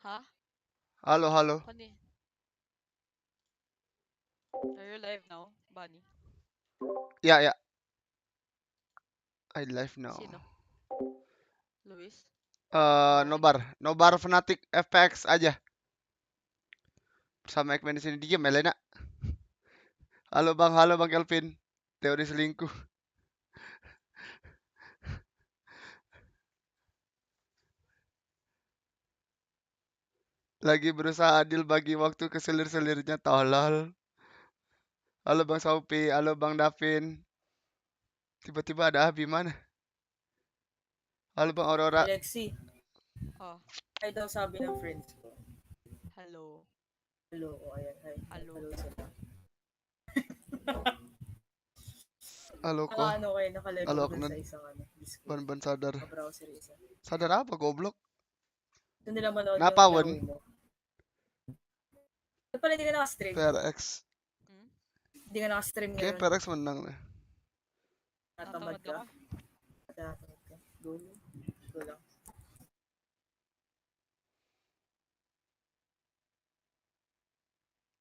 Hah? Halo, halo. Ano eh? Are you live now, Bunny? Ya, ya. I live now. Sino? Luis? Nobar Fnatic FPX aja. Sama Ekmen di sini diem, Elena. Halo Bang Kelvin. Teori selingkuh. Lagi berusaha adil bagi waktu ke selir-selirnya, tolol. Halo Bang Sopi, halo Bang Davin. Tiba-tiba ada Abi mana? Halo Bang Aurora. Alexi, Oh, ay daw sabi ng friends ko. hello. Hello, ayan, hi. Hello. Hello sila. Halo ko. Naka kayo, nakalagay Halo, dun Aknan. sa isang Discord. Ban-ban sadar. Browser isa. Sadar apa goblok? Doon nila manood Napa, yung Wen? laro mo. Doon pala hindi ka nakastream. PRX. Hindi ka nakastream Kayaknya ngayon. PRX menang deh. Natamad ka. Natamad ka. Go lang.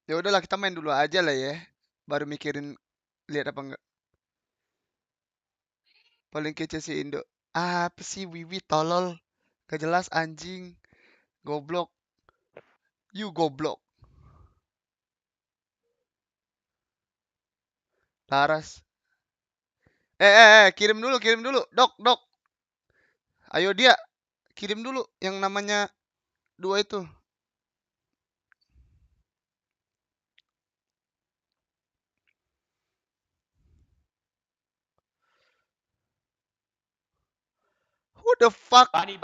Ya udahlah, kita main dulu aja lah ya. Baru mikirin lihat apa enggak. Paling kece si Indo. Apa sih Wiwi tolol? Gak jelas anjing. Goblok. You goblok. Laras. Kirim dulu. Dok. Ayo dia. Kirim dulu yang namanya 2 itu. Who the fuck? Bani.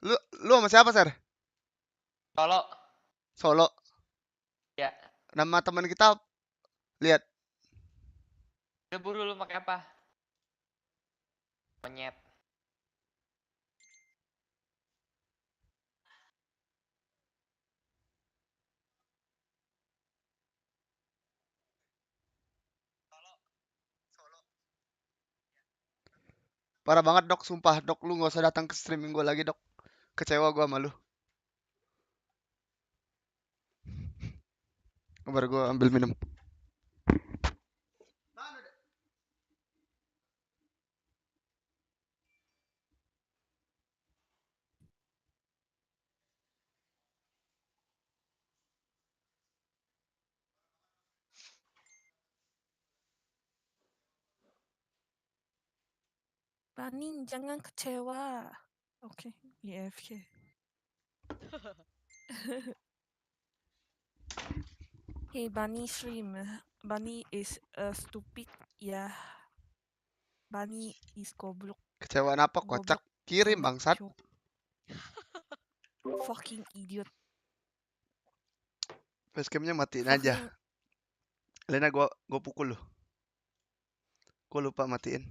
Lu sama siapa, Sar? Solo. Ya. Nama teman kita lihat. Udah buru lu pakai apa? Monyet. Parah banget, Dok, sumpah. Dok, lu gak usah datang ke streaming gue lagi, Dok. Kecewa gue sama lu. Baru gue ambil minum. Bunny, jangan kecewa. Oke, IFK. Hey, Bunny stream. Bunny is stupid. Ya. Bunny is goblok. Kecewaan apa? Kocak. Kirim, bangsat. Fucking idiot. Facecamnya matiin aja. Lena, gua pukul lu. Gua lupa matiin.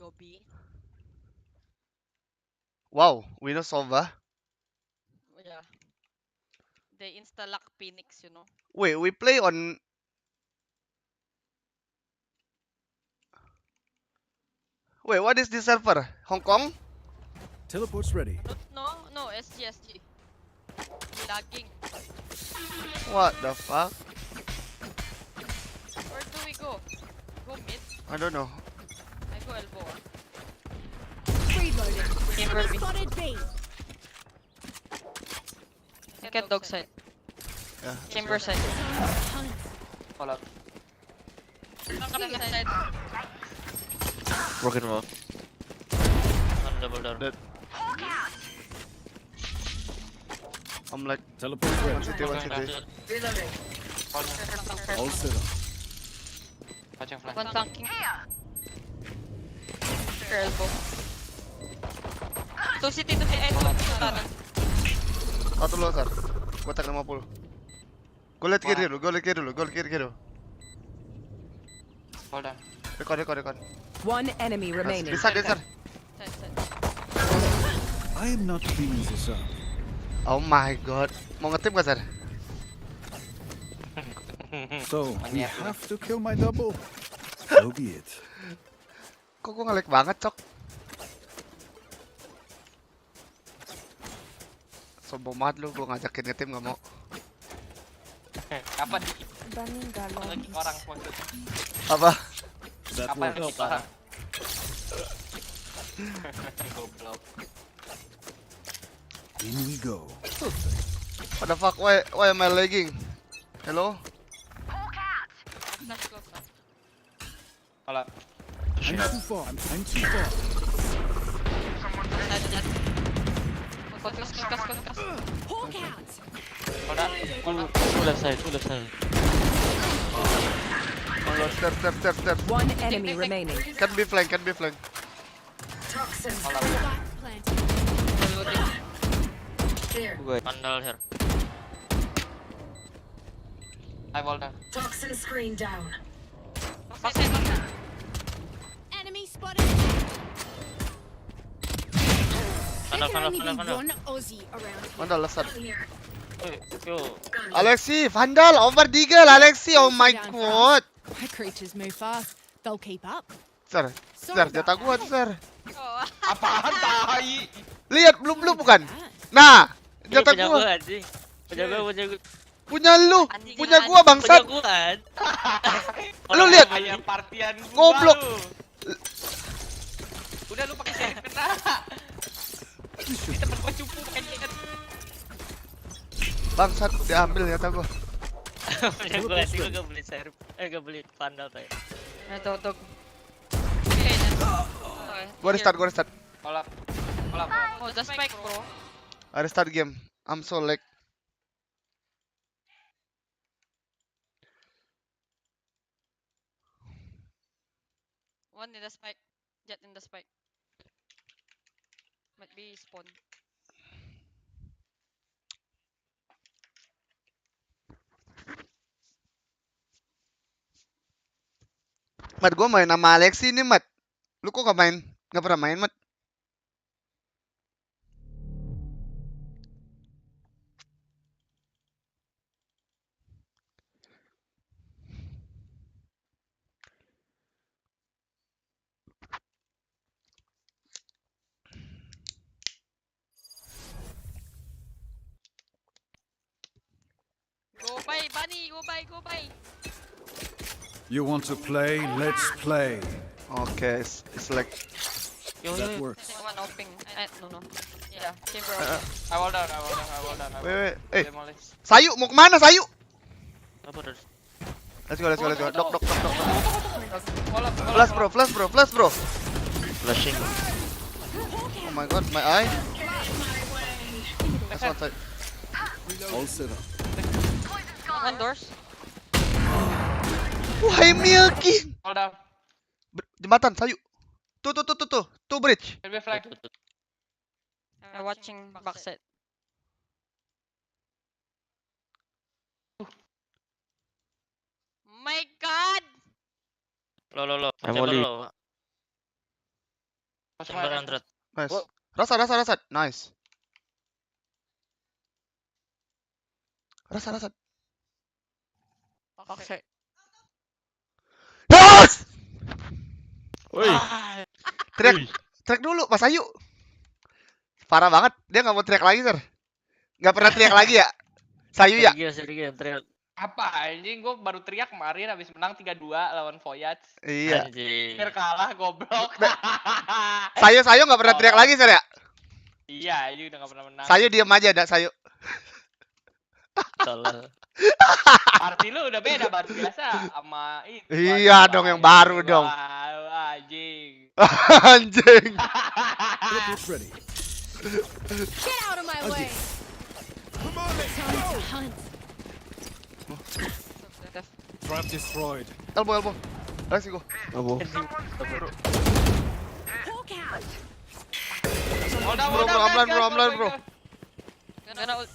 Gobi. Wow, we know Sova. Yeah. They insta-lock Phoenix, you know. Wait, we play on... Wait, what is this server? Hong Kong? Teleport's ready. No, SG. Lagging. What the fuck? Where do we go? Go mid? I don't know. I go elbow. I can dog side. Yeah. Chamber side. Fall out. Left side. Broken wall. Double down. Dead. I'm like Teleport's ready. one city. All set up. Watching flash. One tanking. Elbow. Two city. Kanan. Satu lo, Sar. Gua tag 50. Gua liat kiri dulu. Hold on. Record. One enemy remaining. Bisa, Sar. Side. I am not cleaning this up. Oh my god. Mau ngetim gak, Sar? So we Maniak. have to kill my double. So be it. Kok gue nge-lag banget, Cok? Sombong banget lu, gue ngajakin nge-team gak mau. Kapan Bunny nggak lagi logis. orang maksudnya? Apa? That Kapan works. lagi orang? Goblok. In we go. What the fuck? Why am I lagging? Hello? That's close. Kalau I'm too far. I'm too far. Focus. udah, two left side. Oh lord, stairs. One enemy remaining. Can be flank. Vandal here. I wall down. Toxin screen down. Backside. Enemy spotted. Vandal. One Aussie around here. Vandal left side. Yo, Alexi, Vandal over Deagle, Alexi, oh my god. My creatures move fast. They'll keep up. Sir, jatah gua tuh, Sir. Oh, apaan tai? Lihat, belum bukan? Nah, jatah Punya gua. gua anjing. Punya gua. Punya lu, Anjing, punya anjing. gua bangsat. Punya gua. Lu lihat. Kayak partian gua. Goblok. lu. Udah lu pakai share kena. Di tempat gua cupu pakai share. Bangsat diambil jatah gua. Punya gua sih gua gak beli share. Gak beli Vandal tuh. Tuh. Gua restart. Kolap. Oh, the spike, bro. I restart game. I'm so lag. One in the spike. Jet in the spike. Might be spawn. Mat, gua main sama Alexi nih, Mat. Lu kok gak main? Gak pernah main, Mat? Go buy, Bunny. Go buy. You want to play? Let's play. Okay, it's like That works. One open. No. Yeah, chamber. I wall down. wait. Eh, Demolish. Sayu mau kemana, Sayu? Apa terus? Let's go. Dok. Kolap. Flash, bro. Flashing. Oh my god, my eye. That's one side. All set up. One doors. Why Milky? Hold down. Jembatan, Sayu. Tuh. Tuh bridge. Can be flag. I'm watching backside. My God! Lo. Emoli. Chamber 100. Nice. Rasa. Nice. Rasa. Backside. Yes! Woi. Teriak dulu, Mas Ayu. Parah banget, dia nggak mau teriak lagi, Sir. Nggak pernah teriak lagi ya? Sayu ya? Serius, teriak. Apa anjing, gua baru teriak kemarin habis menang 3-2 lawan Voyage. Iya. Anjing. Biar kalah goblok. Sayu nggak pernah teriak lagi, Sir ya? Iya, ini udah gak pernah menang. Sayu diam aja, dak Sayu. Tolol. Arti lu udah beda baru biasa sama itu. Iya dong, yang baru dong. Anjing. Anjing. Teleport's ready. Get out of my way. Time to hunt. Trap destroyed. Elbow. Let's go. Abo. Hawk out. Bro, amlan, bro. Gonna ult.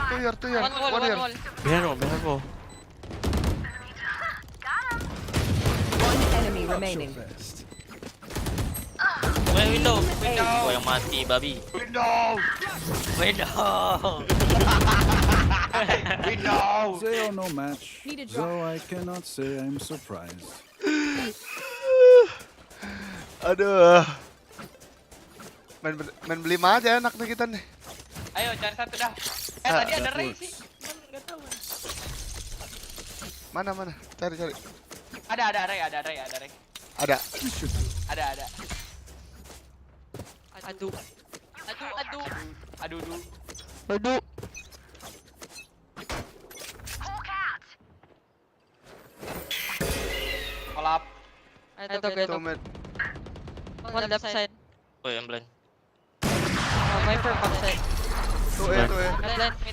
Tuh ya. One wall. Behind mo. One enemy remaining. Best. Window. Oh, yang mati babi. Window. no. They are no match, Need a drop. so I cannot say I'm surprised. Aduh. Main beli aja enak nih kita nih. Ayo cari satu dah. Tadi ada That Ray sih. works. Enggak tahu. Mana? Cari. Ada Ray. Ada. Ada. Aduh. Kolap. Ito. Two mid. One left side. Oh, yang blind. Viper back side. Two A.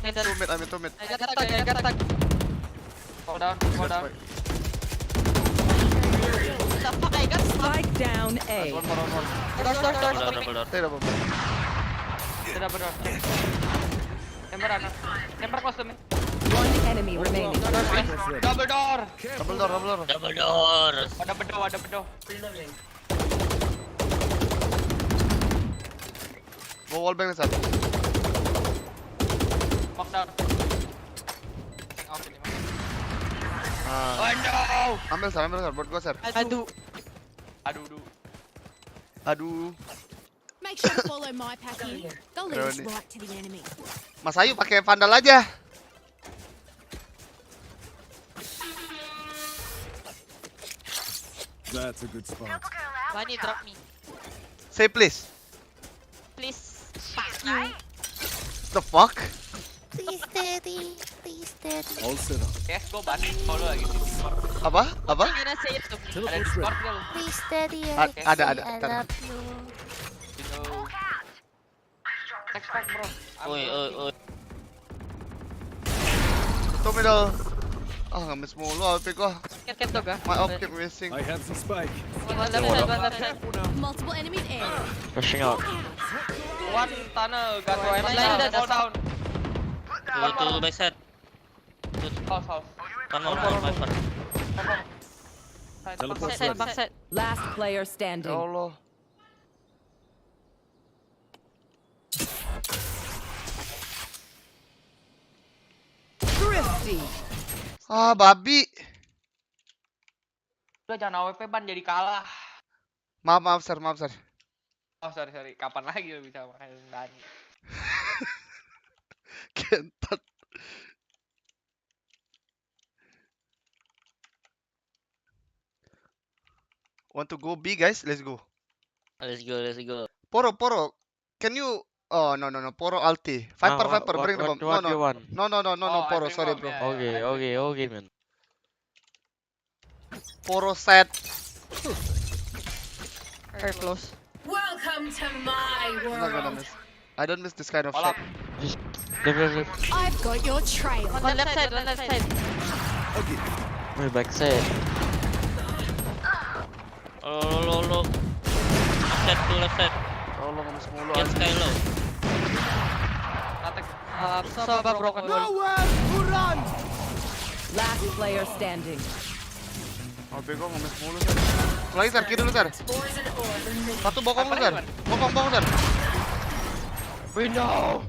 Middle. Two mid. I got tag. Fall down. The fuck, I got stuck. Spike down A. One more. Double door. Stay double. Tidak benar. Temper close to me. One enemy remaining. Double door. Double door. Ada bedo. Bawa wallbang nih satu. Knock down. Off ini mah. Ah. Oh no. Ambil sar, buat gua sar. Aduh. Aduh. Make sure to follow my pack in. They'll lead us Berani. right to the enemy. Mas Ayu pakai vandal aja. That's a good spot. Bunny, drop me. Say please. Please. Fuck you. The fuck? Please, daddy. All set up. Yes, go bani. Follow lagi di Discord. Apa? You gonna say it to me. Ada Teleport Discord ready. dulu. Please, daddy. Ada. Ntar. Text back, bro. Oi. Two middle. Nge-miss mulu outpick gua. Get dog ah. My op keep missing. I have the spike. One left side. Multiple enemies in. Rushing out. One tunnel, got Bro, I'm one blinded. down. Fall down. Two backside. House. Tunnel, Viper. Teleport ready. Back side. Last player Ya standing. Allah. Thrifty. Babi. Udah jangan AWP ban jadi kalah. Maaf sir. Oh sorry. Kapan lagi lo bisa makan Dani? Kentot. Want to go B guys? Let's go. Let's go. Poro. Can you? Oh no. Poro ulti. Viper. Bring the bomb. No. Oh, Poro. I bring Sorry bomb, bro. yeah. Okay, man. Poro set. Very close. Welcome to my I'm not gonna miss. I don't miss this kind of Kolap. shit. Left. I've got your trail. One left side. Wait, backside. Low. Left side. Allah nge-miss mulu. Get sky low. So broken wall. Last player standing. Bego nge-miss mulu sir. Lagi sir, kiri dulu sir. Satu bokong lu sir. Bokong sir. Window.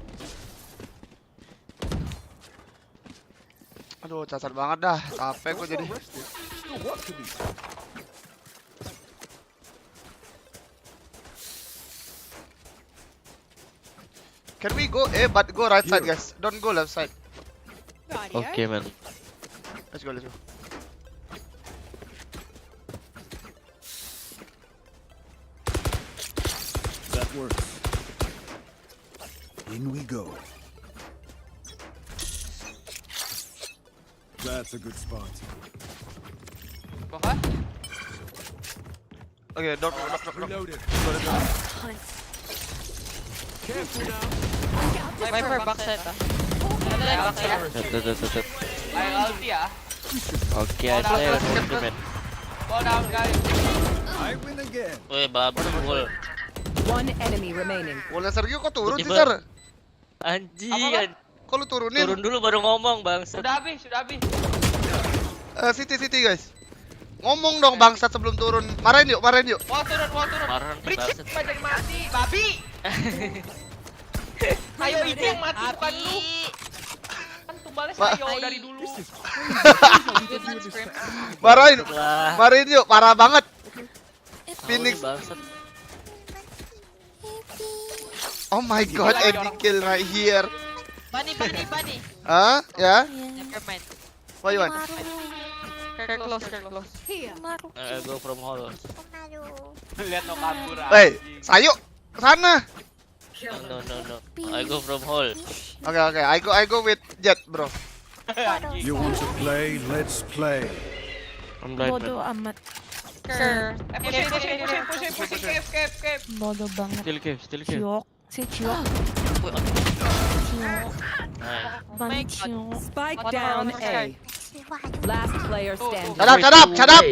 Aduh, cacat banget dah. Capek gua jadi. Can we go A but go right side guys. Don't go left side. Rightio. Okay, man. Let's go. That works. In we go. That's a good spot. Bapak? Okay, knock. Reloaded. Viper back side ah. Set. Ayo ulti ya. Okay, I say let's go, man. Fall down guys. I win again. Woi, babu wall. One enemy remaining. Wallnya Sergio kok turun sih Tiba. sir? Anjing. Kok lu turunin? Turun dulu baru ngomong, Bang. Sudah habis. City guys. Ngomong dong bangsat sebelum turun. Marahin yuk. Wall turun. Marah nih, Bridget bangsat. jadi mati, babi. Ayo ini yang mati bukan lu. Kan balas ayo dari dulu. Marahin. Lah. Marahin yuk, parah banget. Phoenix. Bangsat. Oh my god, Eddie kill right here. Bunny. Hah? Ya? Never mind. What you want? Close. I go from hall. Lihat no kabur. Hey, Sayu, ke sana. No. I go from hall. Okay. I go with Jet, bro. You want to play? Let's play. I'm blind. Bodoh amat. Push. Bodoh banget. Still cave. Ciok. Si Ciok. Ciok. Nice. Bunny Ciok. Spike down A. Last player standing. Shut up.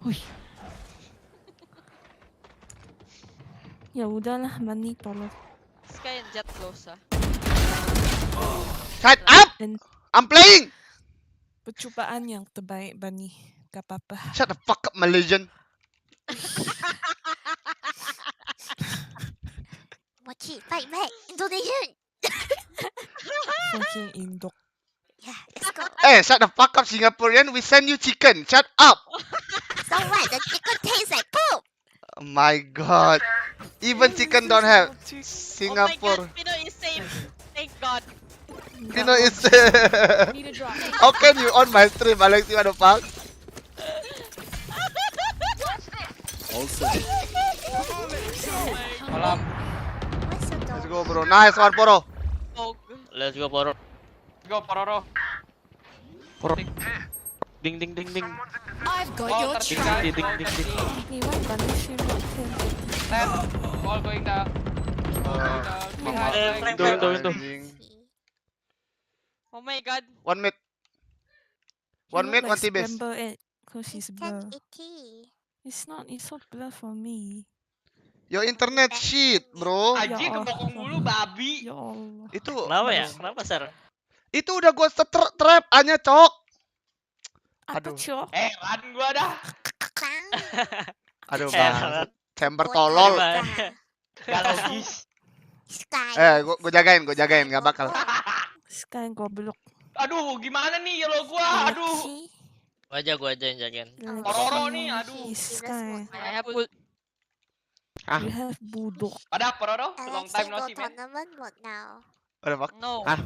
Wih. Ya udahlah, Bunny tolong. Sky and Jet close ah. Shut up. Dan I'm playing. percobaan yang terbaik, Bunny. Gak apa-apa. Shut the fuck up, Malaysian. Mochi, fight back. Indonesian. Fucking Indok. Yeah, let's go. Shut the fuck up, Singaporean. We send you chicken. Shut up. So what? The chicken tastes like poop. Oh my god. Even chicken don't have. Oh my Singapore. god, Pino is safe. Thank God. Pino is. How can you on my stream, Alex? You wanna fuck? Also, Malam. What's the Let's door? go, bro. Nice one, Poro. Oh, Let's go Poro. Go Pororo. Ding. I've got Oh, your tertinggal. Ding. Nih, why Bunny stream not Ten. All going down. Itu. Anjing. oh my god. 1 mid. 1 mid, 1 T base. Because he's blur. 1080. It's not, it's so blur for me. Your internet shit, bro. Anjing kebokong mulu babi. Ya Allah. Itu Kenapa ya? Kenapa Sar? itu udah gua trap hanya cok. Apa Aduh. Ciok? Ran gua dah. Aduh, Eh, bang. Chamber tolol. Gak logis. Sky. Gua jagain, gak bakal. Sky goblok. Aduh, gimana nih yellow gua? Aduh. Gua aja yang jagain. Pororo nih, aduh. Sky. I have ult. You have budok. Ada Pororo? Long Alex, time you no go see, man. tournament mode now. What the fuck? No. Hah?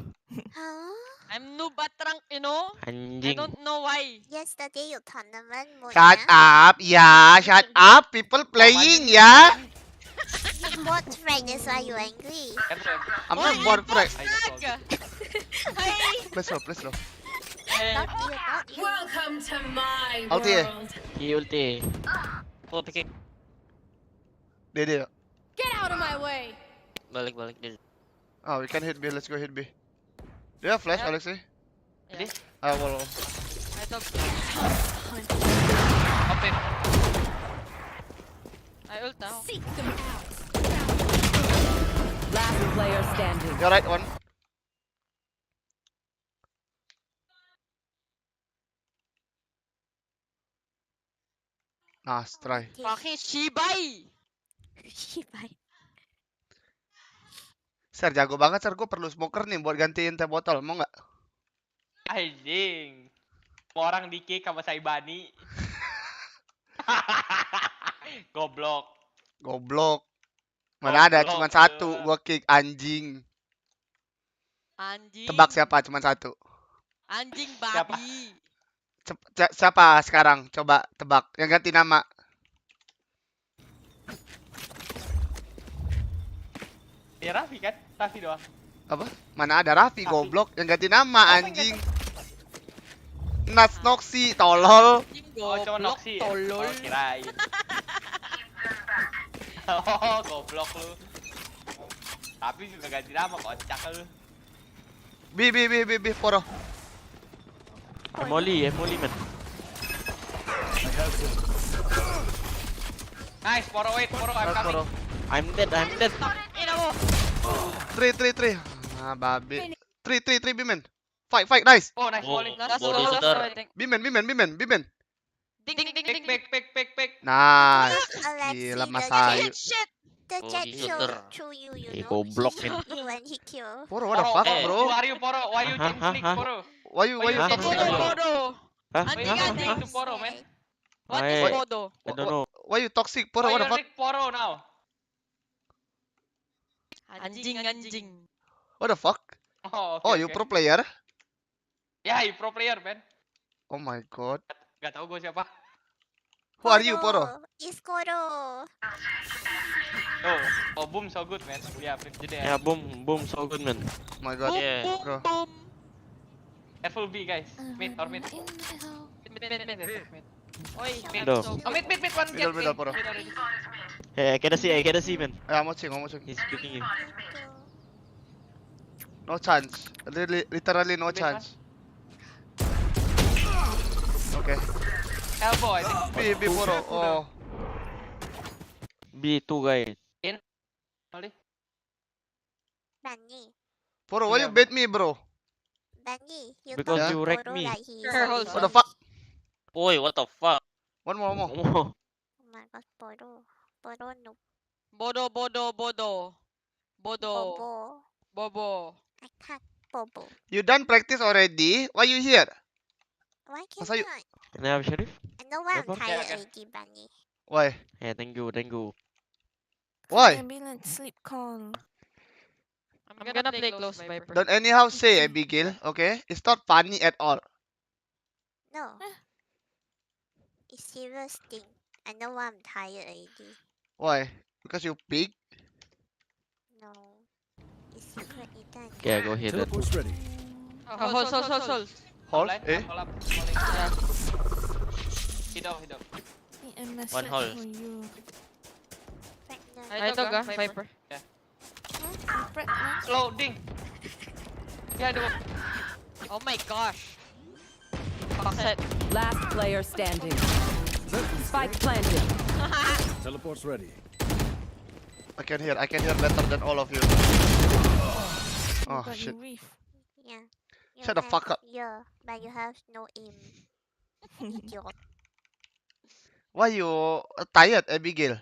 Huh? I'm noob at rank, you know? I Anjing. don't know why. Yesterday you tournament mode. Shut yeah? up, ya. Shut up. People playing, ya. You bought friend, that's why you angry. I'm not bored, Frank. Lag! Hi! Please slow. Not you. Welcome to my Ulti ya? Ulti. Oh, pick. Dede. Get out of my way. Balik dia. Oh, we can hit B. Let's go hit B. Do you have flash, Yep. Alex? Yeah. Well. I thought Open. I ult now. Seek them out. Last player standing. You're right, one. Nice try. Fucking Shibai! Shibai. Sir, jago banget, Sir. Gue perlu smoker nih buat gantiin teh botol. Mau nggak? Anjing. Semua orang di kick sama Saibani. Goblok. Mana ada, Goblok, cuma satu. lu. Gua kick, anjing. Anjing. Tebak siapa, cuma satu. Anjing Siapa? babi. Siapa sekarang? Coba tebak. Yang ganti nama. Ya Raffi kan? Raffi doang. Apa? Mana ada Raffi, goblok. Yang ganti nama, anjing. Nats Noxy, tolol. Anjing Oh, cuma goblok, Noxy ya? tolol. Oh, kirain. Oh, goblok lu. Tapi juga ganti nama, kocak lu. B, Poro. Molly man. Nice, Poro, wait, Poro, I'm coming. I'm dead. Ina mo. 3. Ah, babi. 3, B-man. Fight, nice. Oh, nice Oh. volley. Last Body row, shooter. I think. B-man. Ding. Pick. Nice. Alex, Gila, you Mas just- Ayu. Shit! the Oh, jet di show shooter. through you, you Eh, know. goblok, He men. shoot you and he kill. Poro, what the Poro, fuck, Poro, bro? who are you, Poro? Why you change sneak, Poro? Why you Why you change toxic, sneak, Bodo, bro? Poro? bodo. Hah? Why you Anjing, change sneak anjing. to Poro, man? What is Why? bodo? I don't know. Why you toxic, Poro? Why What the you fuck? nick Poro now? Anjing, anjing. What the fuck? Oh, Oh, okay, you okay. pro player? Ya, you pro player, man. Oh my god. Gak tau gue siapa. Who are you, Poro? Iskoro. Oh, boom, so good, man. Yeah, jadi Yeah, boom, so good, man. Oh my god, Yeah. bro. Careful B, guys. Mid or mid. Mid. Oi, Middle. Oh, mid, one Middle, jet. middle, Poro. Mid already. Hey, I can see, man. I'm watching. He's picking you. No chance. Literally no Base chance. Okay. Elbow, I think. B, Poro. Oh. B2 guys. Only. Bunny. Poro, why you Yeah, bait me, bro? Bunny. You Because talk you to wrecked Poro me. like he is Sure, a hold. What the baby. fuck? Boy, what the fuck? One more. Oh, Oh my god, Poro. Poro noob. Bodo, bodo, bodo. Bodo. Bobo. Bobo. I can't Bobo. You done practice already? Why you here? Why can't Masa you- I? can I have Sharif? I know why I'm Pepper? tired Yeah, already, Bunny. Why? Hey, thank you. Why? Ambulance sleep call. I'm gonna play close, Viper. Don't anyhow say, Okay. Abigail. Okay? It's not funny at all. No. It's serious thing. I know why I'm tired already. Why? Because you pig? No. It's secret Ethan. Yeah, go ahead. Then. Teleport's ready. Hold. Hold? Blind, Eh? hold up. Yeah. Hit up. A message One hole. for you. Pregnant. Ay, ito ga, Viper. You pregnant? Loading. Yeah, do. Oh my gosh. Backset. Last player standing. Spike planted. Teleport's ready. I can hear better than all of you. Oh, But shit. you reef. Yeah. You Shut the fuck have- up. Yeah, but you have no aim. Idiot. Why you tired, Abigail?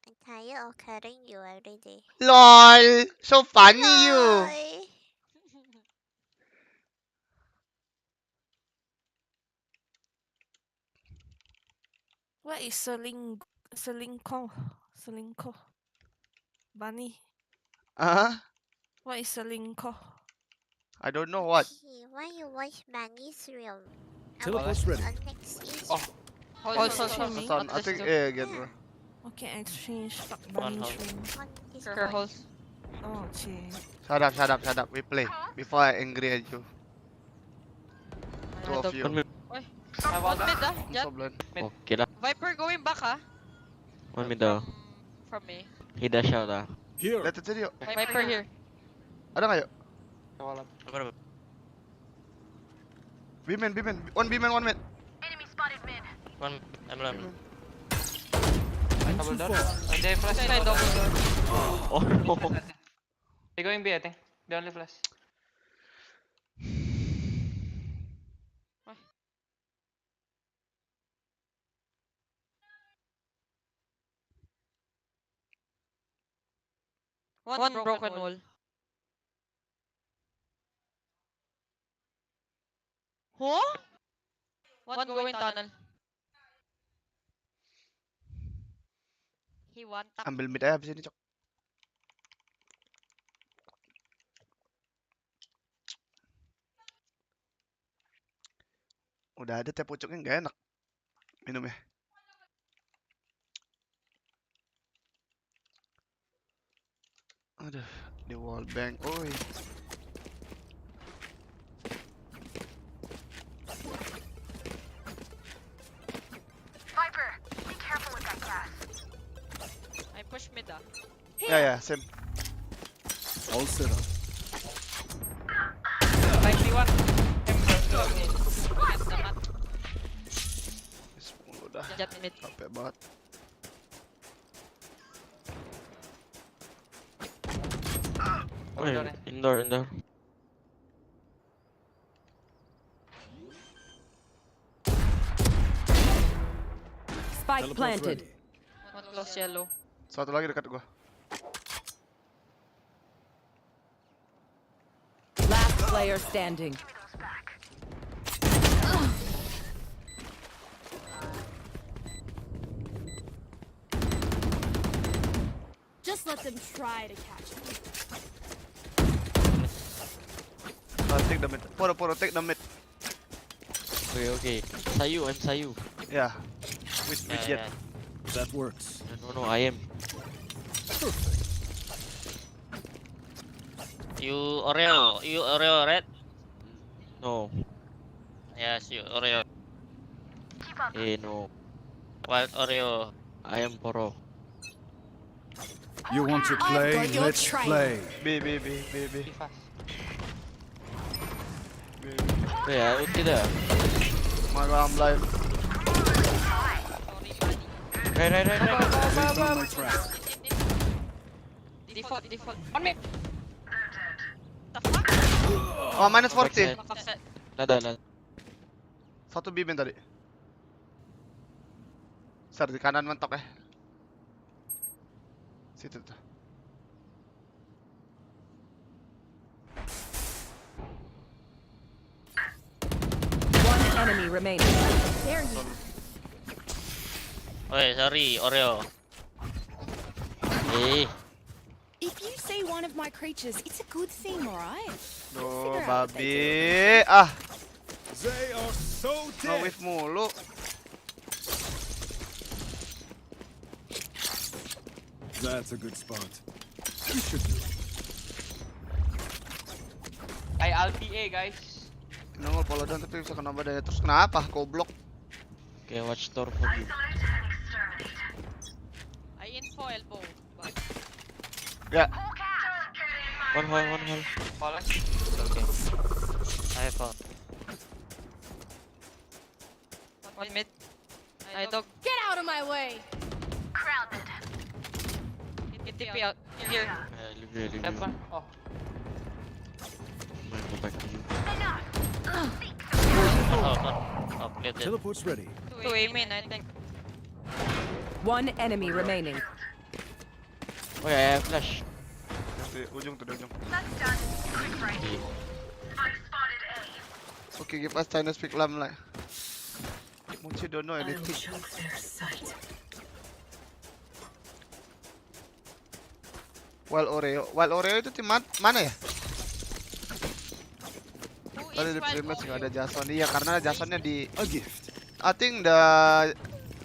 I'm tired of carrying you every day. LOL! So funny you! Bye. What is Selinko? Bunny. Uh-huh. What is Selinko? I don't know what. Gee, why you watch Bunny's real? Teleport's ready. On next is Oh. Hold. Me? Son, I think A again, bro. Okay, exchange. Fuck One Bunny hole. stream. on this Sure, hold. Oh, gee. Shut up. We play. Before I angry at you. Two of you. One mid. One mid ah, I'm Jet. so blind. Okay lah. Viper going back ah. One mid daw. From me. He dash out ah. Here. Let it video. Viper here. Ada nggak yuk? Apa? B-man. One B-man, one mid. One, I'm I'm Double too door. far. They flash. Side double door. Oh. They going B, I think. They only flash. One broken wall. Huh? One going tunnel. He one tap. Ambil mid aja habis ini, Cok. Udah ada teh pucuknya nggak enak minumnya. Aduh, di wall bang. Oi. I push mid ah. Ya, same. All set up. 91. Sepuluh dah. Jet mid. Capek banget. Double door. Indoor. Spike Teleport's planted. ready. One Close yellow. Satu lagi dekat gua. Last player standing. Just let them try to catch me. Take the mid. Poro, take the mid. Okay. Sayu, I'm Sayu. Yeah. With Jet. That works. No, I am. You Oreo red? No. Yes, you Oreo. No. Wild Oreo. I am Poro. You want to I've play? got your Let's trail. play. B. Fast. Yeah, ulti dah. Maga, I'm blind. Right. They found my trap. Default. On me. The fuck? Oh, minus 40. Backside. Offset. Nada. Satu B main tadi. Sar di kanan mentok ya. Situ tuh. One enemy remaining. There you Oi, sorry, Oreo. If you see one of my creatures, it's a good thing, alright? Duh, Figure out what babi. Ah, They are so no dead. wave mulu. That's a good spot. You should do it. I LTA guys. Nongol follow down tapi bisa kena badai. Terus kenapa? Goblok. Okay, watch door for you. I info elbow. But Ya. One hole. Fallen. Okay. I found. one mid. I dog. Get out of my way! Hit TP out. Here. Leave you. That one. Oh. I'm gonna go back to you. Clear that. Teleport's ready. Two A main, I think. One enemy remaining. Oh yeah, I have flash. Di ujung tuh, di ujung. Okay. Okay, give us China speak lam lah. Mochi don't know anything. Wild Oreo itu tim mana ya? Who Tadi is di wild premis nggak Oreo? ada Jason. Iya, karena Jasonnya di. A gift. I think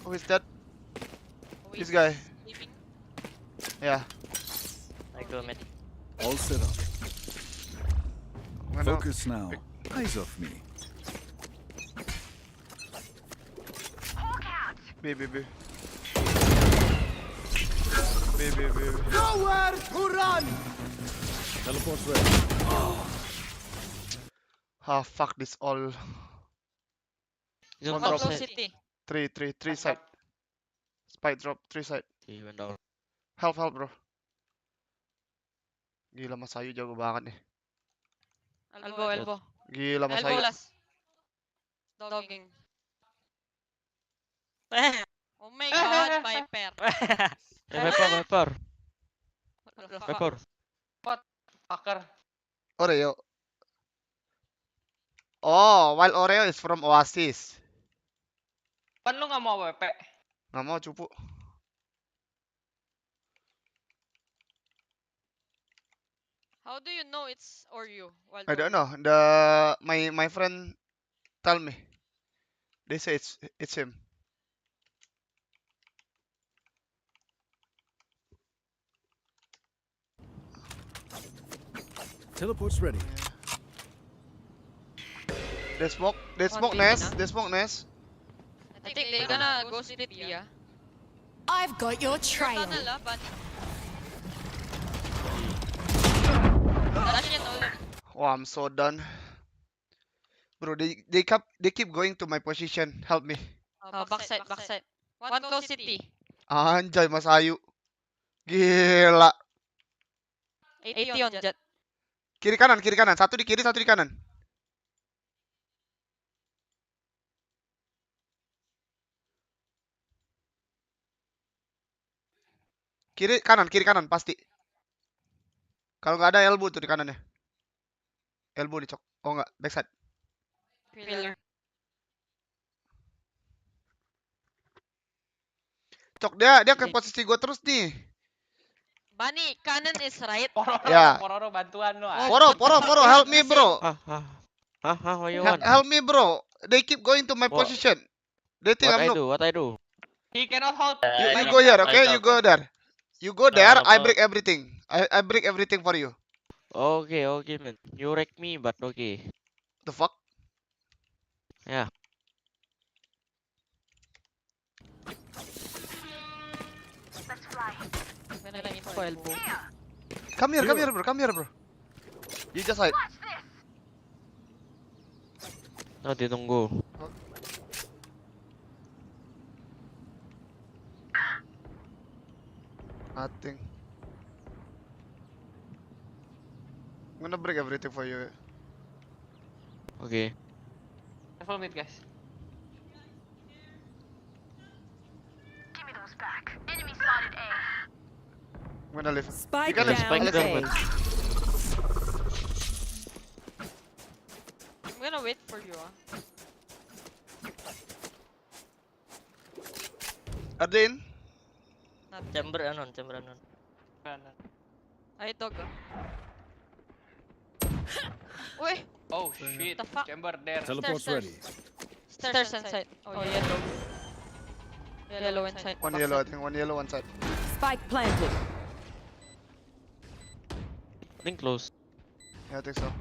who is that? Who This is guy. sleeping? Yeah. I go mid. All set up. I'm gonna- Focus now. Eyes off me. B. Nowhere to run. Teleport's ready. Ah, fuck this all. He's on One top close side. city. Three side. Spike drop, 3 side. He went down. Help, bro. Gila, Mas Ayu jago banget nih. Elbow. Gila, Mas Elbow Ayu. last. Dogging. Oh my god, Viper. Viper. What the fuck? Viper. Fucker. Oreo. Oh, while Oreo is from Oasis. Pan lu nggak mau WP? Nggak mau cupu. How do you know it's Oreo? Wild I don't Oreo? know. My friend tell me. They say it's him. Teleport's ready. They smoke One nest. B, They smoke nest. I think they're gonna go split B, ah. I've got your trail. Tunnel, ah, but... Flash yet ulit. Oh, I'm so done. Bro, they keep going to my position. Help me. Backside. One close city. Anjay, Mas Ayu. Gila. 80 on jet. Kiri kanan. Satu di kiri, satu di kanan. Kiri kanan pasti. Kalau nggak ada elbow tuh di kanannya. Elbow nih, Cok. Oh enggak, backside. Pillar. Cok, dia ke posisi gua terus nih. Bani, kanan is right. Ya. Pororo bantuan lo. Poro, help me, bro. What you want? Help me, bro. They keep going to my What? position. They think I'm noob. What I do? He cannot hold. You go here, okay? You go there. You go there, I no. break everything. I break everything for you. Okay, man. You wreck me, but okay. The fuck? Yeah. Info elbow. Come here, bro. You just hide. Oh, ditunggu. Nothing. I'm gonna break everything for you. Okay. Full mid, guys. I'm gonna leave. Spike You can down spike A. I'm gonna wait for you. Are they in? Not Chamber anon. Ay, dog. Wait, Oh shit. The fuck? Chamber there. Teleport's Stairs. ready. stairs inside. Oh, yellow. Yellow inside. One yellow, I think. One yellow, one side. Spike planted. I think close. Yeah, I think so.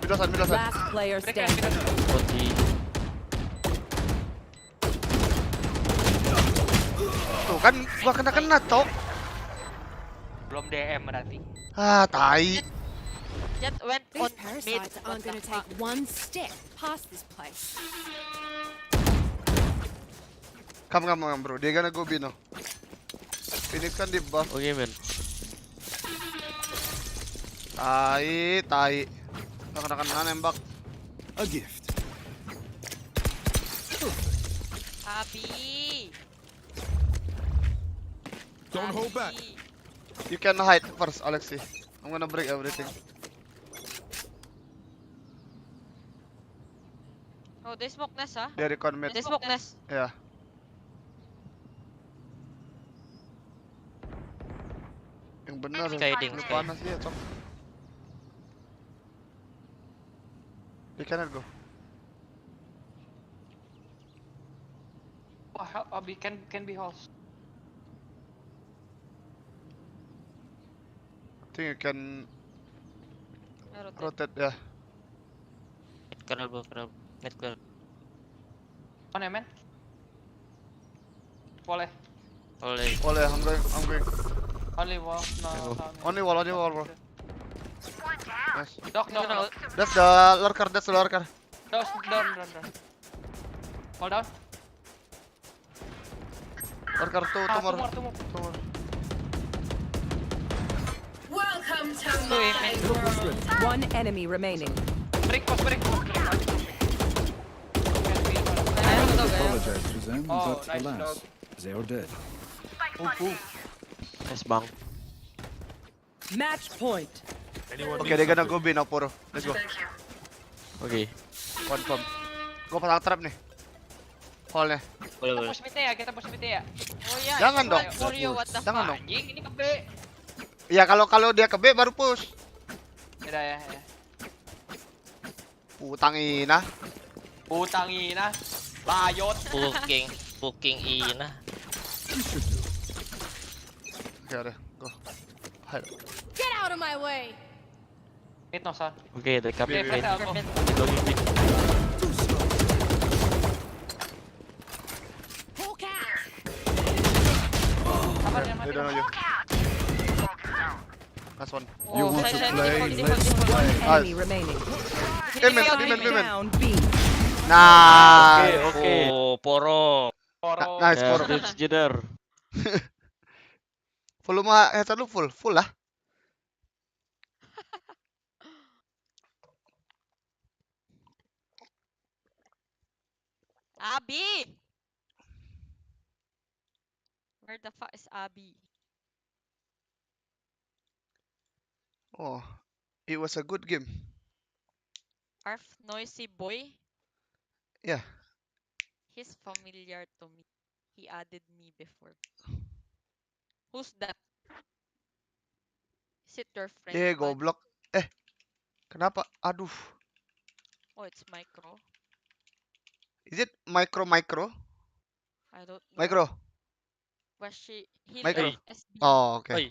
Middle side. Last player standing. 40. Tuh kan, gua kena, Cok. Belum DM berarti. Ah, tai. Jet went on These mid. parasites aren't gonna take one step past this place. Come, bro. Dia gonna go B, no. Phoenix kan di buff. Okay, man. Tai. Kena nembak. A gift. Happy. Don't hold back. You can hide first, Alexi. I'm gonna break everything. Oh, they smoke nest, ah? Dia recon mid. They smoke nest. Ya. Yang benar. Skyding, Ini sky. panas dia, Cok. They cannot go. Oh, can be host. I think you can Rotate. rotate, ya. Mid clear. On ya, man? Boleh. Boleh, I'm going. Only wall. No. Only wall, bro. Nice. Dog. That's the lurker. Down. Hold down. Lurker tuh, tumor. Welcome to Two aim. One enemy remaining. Break. Apologize to them, Oh, but nice alas, dog. they are dead. Nice bang. Match point. Okay, they're gonna go B now, Poro. Let's go. Okay. Confirm. Gua pasang trap nih. Hole-nya. Boleh. Kita push mid ya. Oh yeah. Jangan dong. For you, what the Jangan fuck? dong. Anjing, ini ke B. Ya kalau dia ke B baru push. Udah ya. Putangina. Bayot. Fucking ina. You should do. Okay, udah. Go. Hide. Get out of my way. Mid no sound. Okay, the cap Wait, mid. wait. Logging mid. Hawk out. They don't know you. Last one. You Oh, want to side, play? default. Let's play. Enemy remaining. Women. Down B. Nah. Okay. Oh, Poro. Nice, Yeah, Poro. Twitch jeder. Volume headset lu full lah. Abby? Where the fuck is Abby? Oh, it was a good game. Arf noisy boy? Yeah. He's familiar to me. He added me before. Who's that? Is it your friend? Eh, Bunny? goblok. Kenapa? Aduh. Oh, it's Micro. Is it micro? I don't know. Micro. Was he Micro. left SB? Oh, okay. Oi.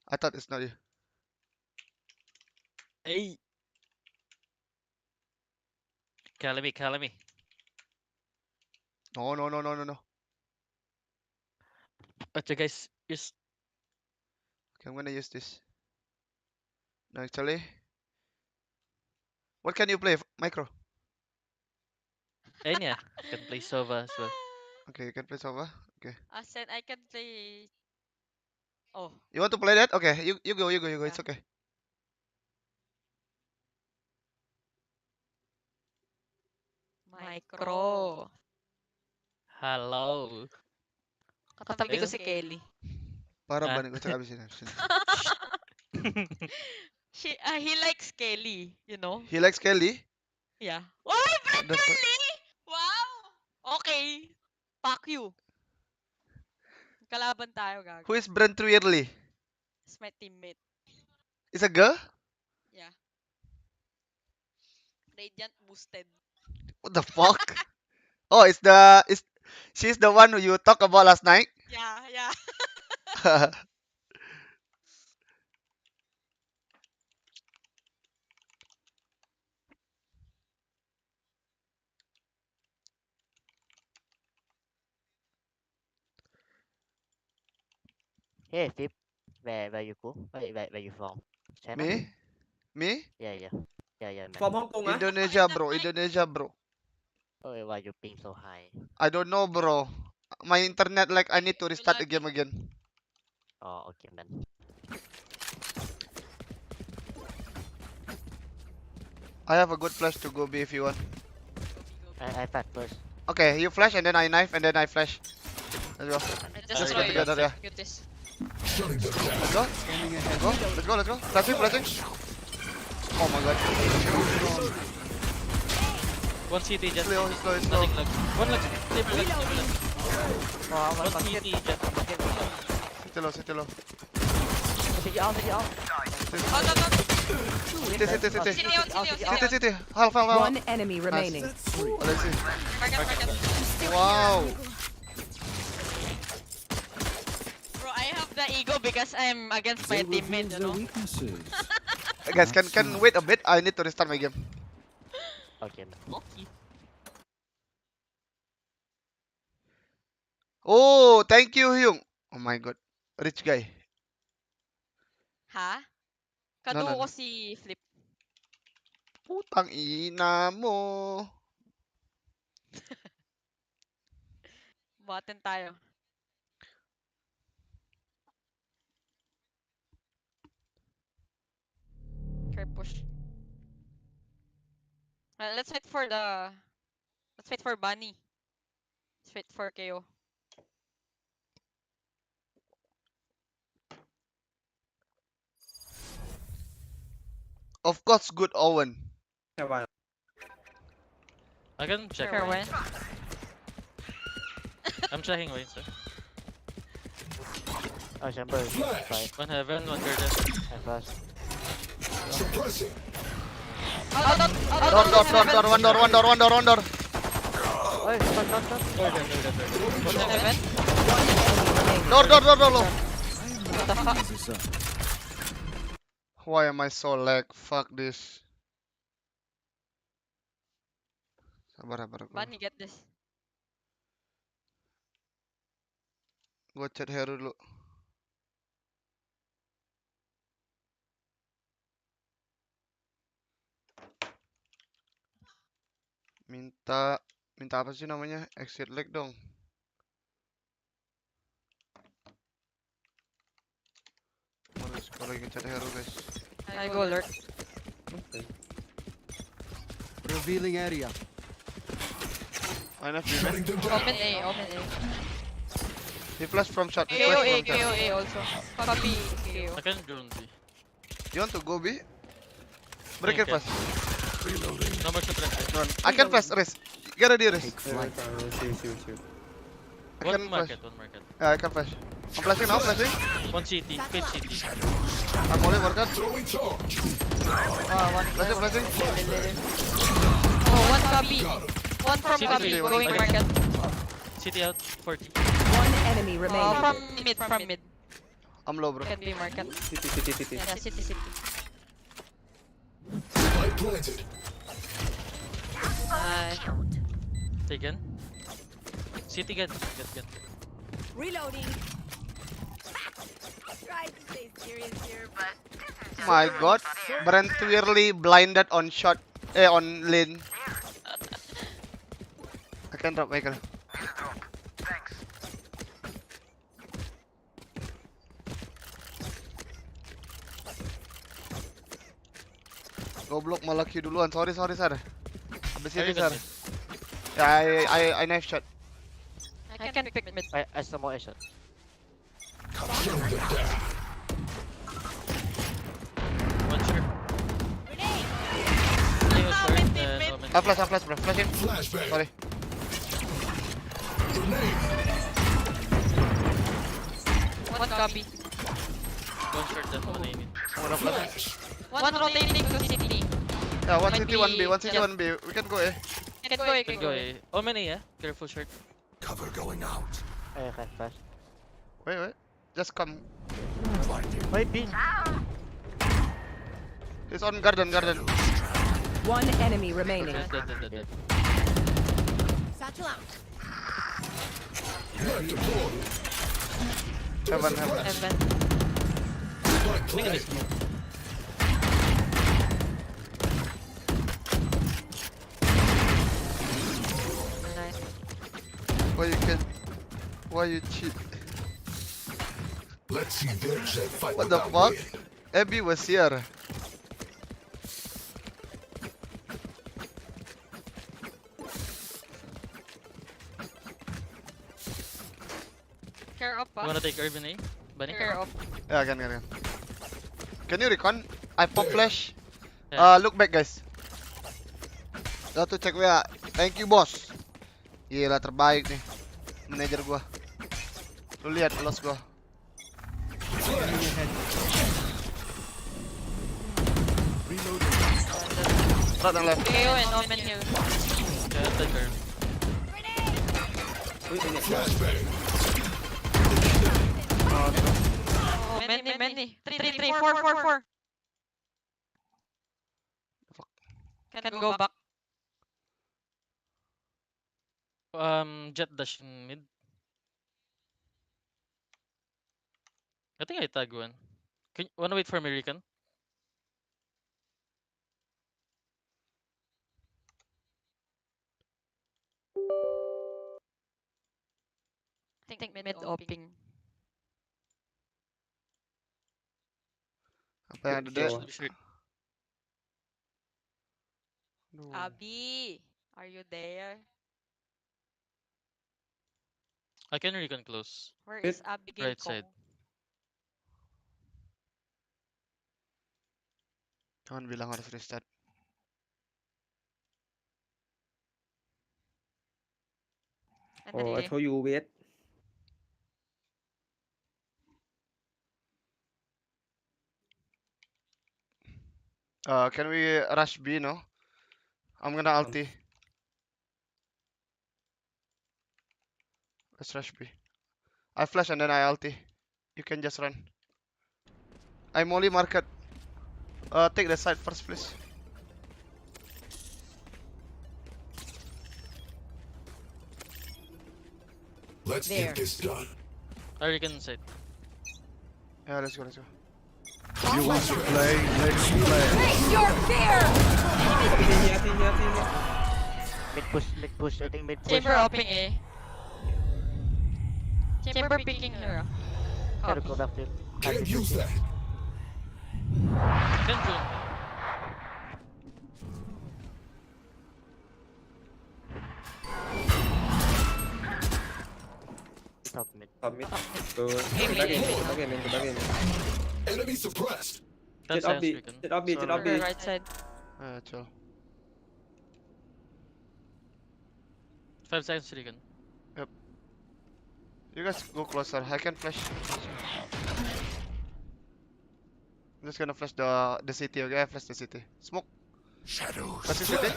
I thought it's not you. Hey. Calling me. No. What you guys use? Okay, I'm gonna use this. No, actually. What can you play, Micro? Ayun yeah. I can play Sova as well. Okay, you can play Sova. Okay. I said I can play. Oh, You want to play that? Okay, you go. It's Yeah. okay. Micro. Hello. Katabi ko Ayun. si Kelly. Para Ah. ba ko sa abisin? He likes Kelly, you know? He likes Kelly. Yeah. Oh, What the fuck? Kelly! Wow! Okay. Fuck you. Kalaban tayo, gago. Who is Brent Weirdly? It's my teammate. Is a girl? Yeah. Radiant boosted. What the fuck? Oh, she's the one who you talked about last night? Yeah. Hey, Philip, where you go? Where you from? China? Me? Yeah, man. From Hong Kong, ah? Indonesia, bro. Oh, why you ping so high? I don't know, bro. My internet, like, I need to restart the Lagi. game again. Oh, okay, man. I have a good flash to go B if you want. I fight first. Okay, you flash and then I knife and then I flash. Let's go. I Let's just go together, yeah. Get this. Let's go. Flashing. Oh my god. One CT just. Slow. Nothing left. One left. Stable left. Oh, One CT just. City low. Sige out. City. Half. One enemy remaining. Let's see. Market. Wow. Bro, I have the ego because I'm against my They teammate, you reveal know? their weaknesses. Guys, can wait a bit? I need to restart my game. Okay, man. Okay. Oh, thank you, Hyung. Oh my god. Rich guy. Ha? No. Kaduo ko si Flip. Putang ina mo. Batin tayo. Okay, push. Let's wait for Bunny. Let's wait for KO. Of course, good Owen. Naman. I can check. Sure, when? I'm checking Wayne, sir. Oh, Chamber. Fight. One heaven, one garden. I flash. One door. Oh, stop. Garden. Heaven? Door. What the fuck? Easy, sir. Why am I so lag? Fuck this. Sabar. Bunny, get this. Gua chat Heru dulu. Minta apa sih namanya? Exit lag dong. Harus kalau lagi chat Heru, guys. I go lurk. Revealing area. I know you, man. Omen A, Omen A. He flashed from shot. He KO flashed A, from shot. KO A also. Copy KO. I can drone B. You want to go B? Break it Okay. first. No more to press. No, I can flash. Rest. Get ready, rest. I One can flash. market, one market. Yeah, I can flash. I'm flashing now, flashing. One CT, page CT. I'm only market. One Flashing. Oh, one copy. One from CT, copy, one going copy. market. CT out, 40. One enemy Oh, remaining. from mid. I'm low, bro. Can be market. City. Yeah, city. Nice. Taken. CT get. Reloading. Try to stay serious here, but My God, Brent clearly blinded on shot. On lane. I can drop Michael. Goblok malah Q duluan. Sorry sir. Habis Are ini you sir. good? Yeah, I knife shot. I can pick mid. I smoke a shot. One short. Neo short and Omen. I flash bro. Flash him. Sorry. One copy. One short and one aiming. I'm gonna flash. One rotating to city. Yeah, one Might city, be- one B, one city, yeah. one B. We can go eh. Can go, Can go A. Omen A, yeah? Careful short. I can flash. Wait. Just come. Wait, B. He's on garden. One enemy remaining. Dead. satchel out. Heaven. Heaven. Look at this. Nice. Why you cheat? Let's see their jet fight. What the fuck? Abby was here. Care up, You wanna take Urban A? Bunny? Care up. Yeah, can. Can you recon? I pop flash. Yeah. Look back guys. Satu cek WA. Thank you bos. Gila terbaik nih. Manajer gua. Lu lihat loss gua. Right and left. KO and Omen here. Yeah, take her. Oh, many. 3, 4. Can go back. Jet dash in mid. I think I tag one. Wanna wait for me, Recon? I think mid opping. Apa yang ada deh? Short. Abby, are you there? I can Recon close. Where is Abigail? Right side. Jangan bilang harus restart. Oh, I told you wait. Can we rush B no? I'm gonna ulti. Let's rush B. I flash and then I ulti. You can just run. I'm only market. Take the side first, please. Let's There. get this done. I Recon side. Yeah, let's go. You want to play? Let's play. Face your fear! Mid push. I think mid push. Chamber opping A. Chamber picking her. Gotta go back to Can't use that. Can drone. Top mid. Go back in. Back in. Back in. Enemy suppressed. Jet off B. Jet off B. Jet off B. Right side. Chill. 5 seconds recon. You guys go closer. I can flash. I'm just gonna flash the city, okay? Flash the city. Smoke. Shadows. Flash the city.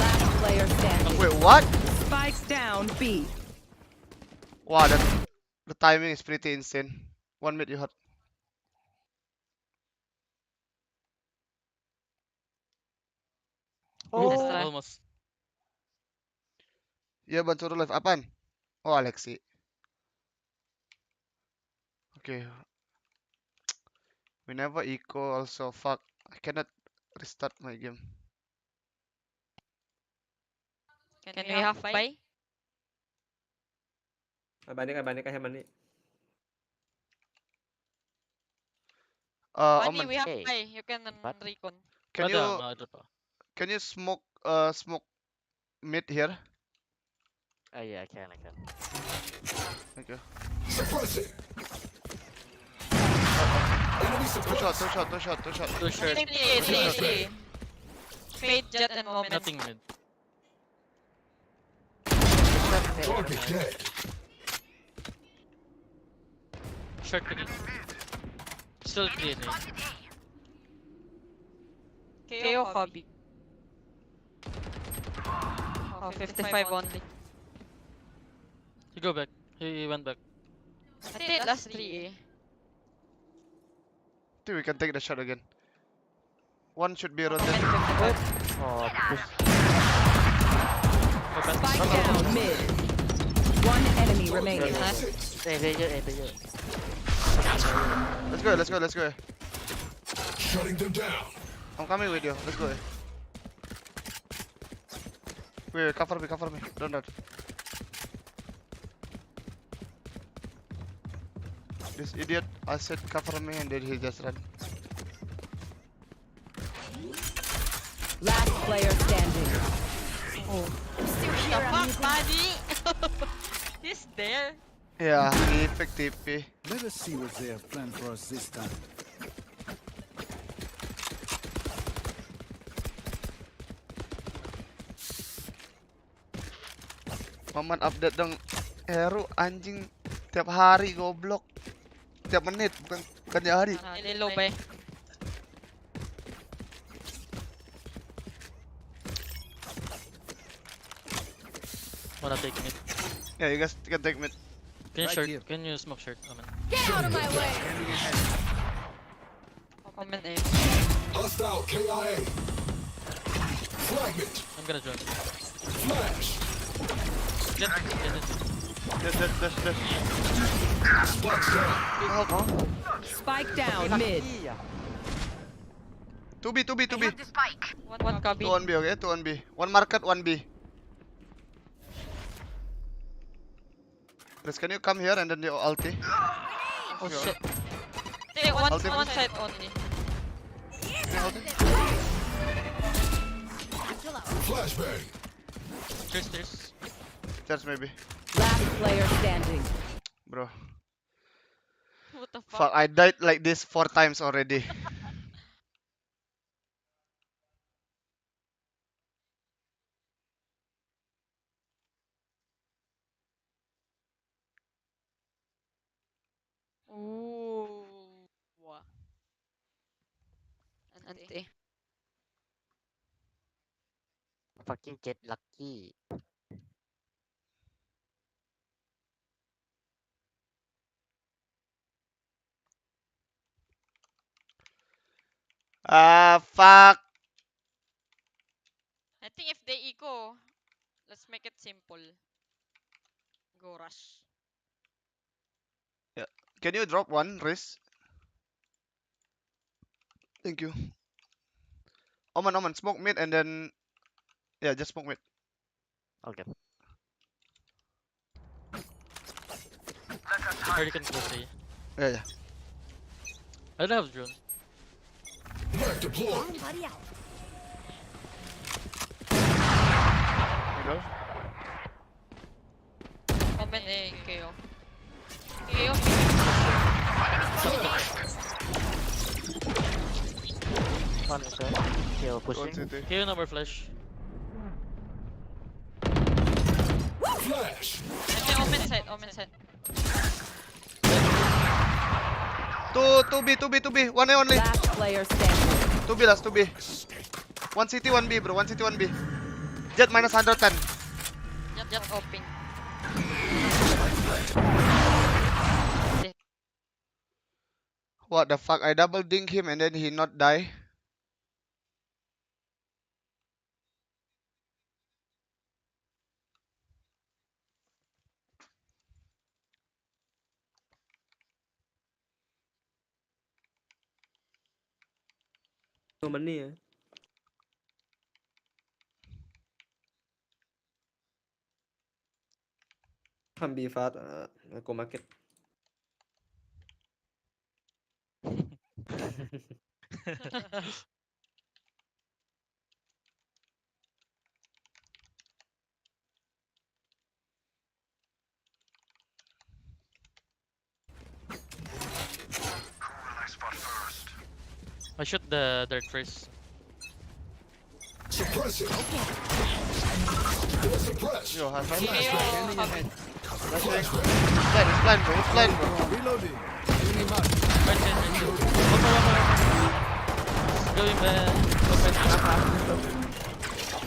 Last player standing. Wait, what? Spikes down B. Wow, the timing is pretty insane. 1 minute you had. Oh, almost. Ya, bantu live apaan? Oh, Alexi. Okay. We never eco also. Fuck. I cannot restart my game. Can we half buy? Banding kan Mani. Money, Omen, we have Hey. buy. You can recon. can you smoke smoke mid here? Oh yeah, I can. Thank you. Suppressing. Two shot. Too short. Three. Fade, jet, and moment. Nothing mid. Target dead. Short again. Still clean. KO hobby. Oh, 55 only. He go back. He went back. I think last 3 eh. Think we can take the shot again. One should be around Moment there. 55. Oh, push. Spike down mid. One enemy remaining. Player. Let's go. Shutting them down. I'm coming with you. Let's go. Wait, cover me. Don't run. This idiot, I said cover me and then he just ran. Last player standing. The fuck, buddy? He's there. Yeah, effective. Let us see what they have planned for us this time. Maman update dong. Hero anjing tiap hari goblok. Tiap menit bukan tiap hari. Hello, bay. Wanna take mid. Yeah, you guys can take mid. Can you Right short? here. Can you smoke short? Aman. Get out of my way! Moment A. Hostile KIA. Fragment. I'm gonna join. Flash. Jet. Spikes down. Spike down mid. 2B. One copy. 2 on B, okay? 2 on B. One market, 1 B. Chris, can you come here and then you ulti? Oh shit. Take one Ultimate. side only. Flashbang. Cheers. There's maybe. Last player standing. Bro. What the Fuck, fuck? I died like this 4 times already. Ooh. Ante. Fucking Jet lucky. Fuck. I think if they eco, let's make it simple. Go rush. Can you drop one, Riz? Thank you. Oman, smoke mid and then... Yeah, just smoke mid. Okay. Or you can close A. Yeah. I don't have drone. Back deployed. You go. Omen A, KO. KO. One is there. KO One pushing. city. KO number flash. Flash. Omen side, Omen side. 2B. One A only. Last player standing. 2B last, 2B. 1 CT, 1B bro. 1 CT, 1B. Jet minus 110. Just open. What the fuck? I double dink him and then he not die. No money à. Come be fast. Go market. I shoot the dirt first. Suppress it. Suppress. Yo, high five. KO. It's blind bro. It's blind bro. Reloading. Enemy mark. Right side. Going back.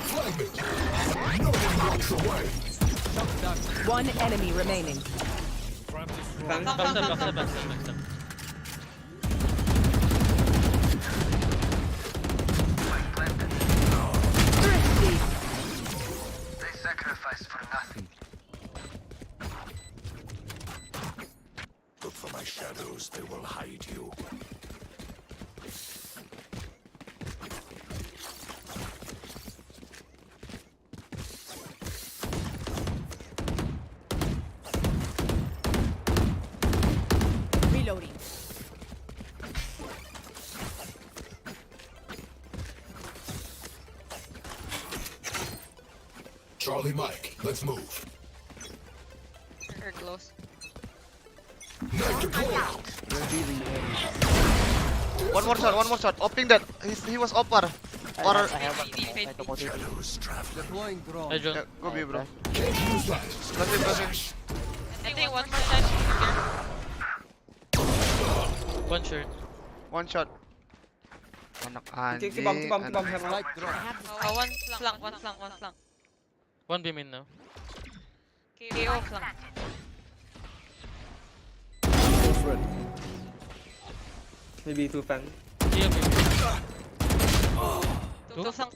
Flag it. No one walks away. One enemy remaining. Bang. Backstab. Thrifty. They sacrifice for nothing. Look for my shadows. They will hide you. Reloading. Charlie Mike, let's move. Or close. Knife deployed. One more shot. Opening that. He was upper. Or I have one. Fade. Automotive. Shadows traveling. I drone. yeah, go B bro. Can't use that. Plus him. I think one more side here. One short. One shot. Anak anjing. Keep bomb. Have one. One flank. One beam in now. KO flank. Maybe two fang. KO beam. Two flank.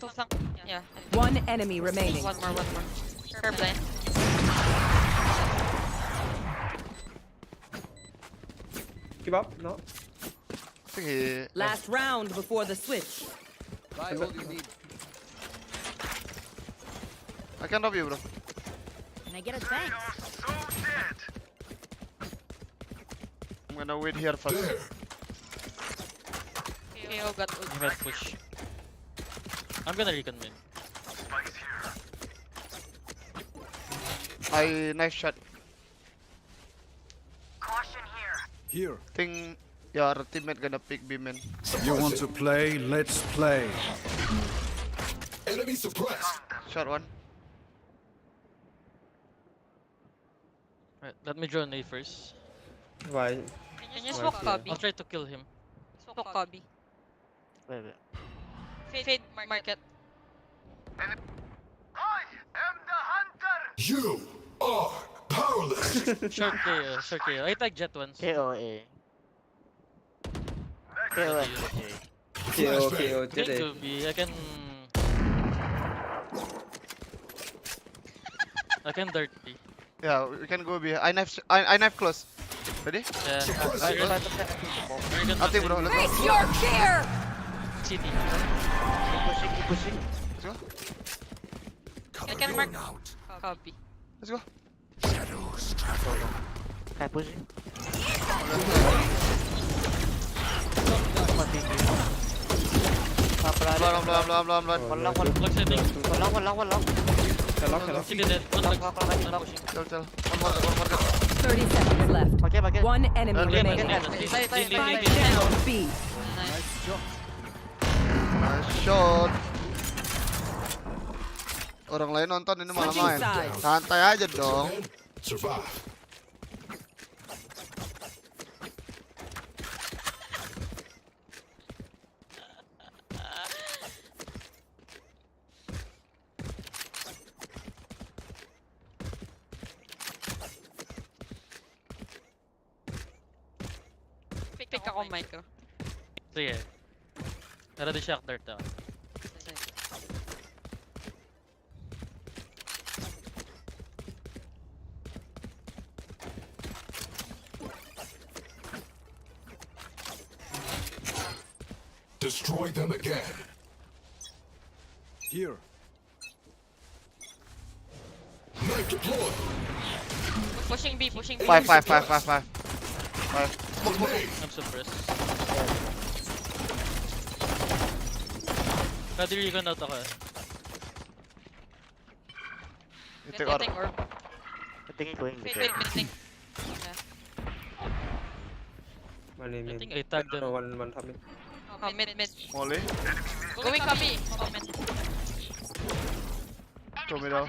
Yeah. One enemy remaining. One more. Curb line. Keep up. No. I think he... Last round before the switch. I can drop you bro. Can I get a thanks? I'm gonna wait here first. There. KO got ult. You might push. I'm gonna recon mid. I nice shot. Here. Think your teammate gonna pick B man. You want to play? Let's play. Enemy suppressed. Shot one. Right, let me drone A first. Why? Can you smoke Cubby? I'll try to kill him. Smoke Cubby. Wait. Fade market. You are powerless. Short KO. I tag jet once. KOA. KOA. KO. Think Jet. to be. I can dart B. Yeah, we can go B. I knife close. Ready? Yeah. Nothing bro. Let's go. Face your fear! CT. Keep pushing. Let's go. I can mark Cubby. Let's go. Shadows traveling. Keep pushing. I'm blind. One long. Lock setting. One long. Hello. CT dead. One pushing. Tell. market. 30 seconds left. Pakai. One enemy Again, remaining. Side. Spike down B. Nice shot. Orang lain nonton ini malah Switching main. sides. Santai aja dong. Survive. Pick ako micro. Sige. Tara di shock dart ako. Destroy them again. Here. Knife deployed. Pushing B. Five. I'm suppressed. Kadiri ko na to ka. Itik or. Meeting orb. Tingin ko yung Wait, meeting. Money I mid. think I tagged them. No, one top mid. Oh, mid. Molly. Going copy. Oh, mid. Two middle.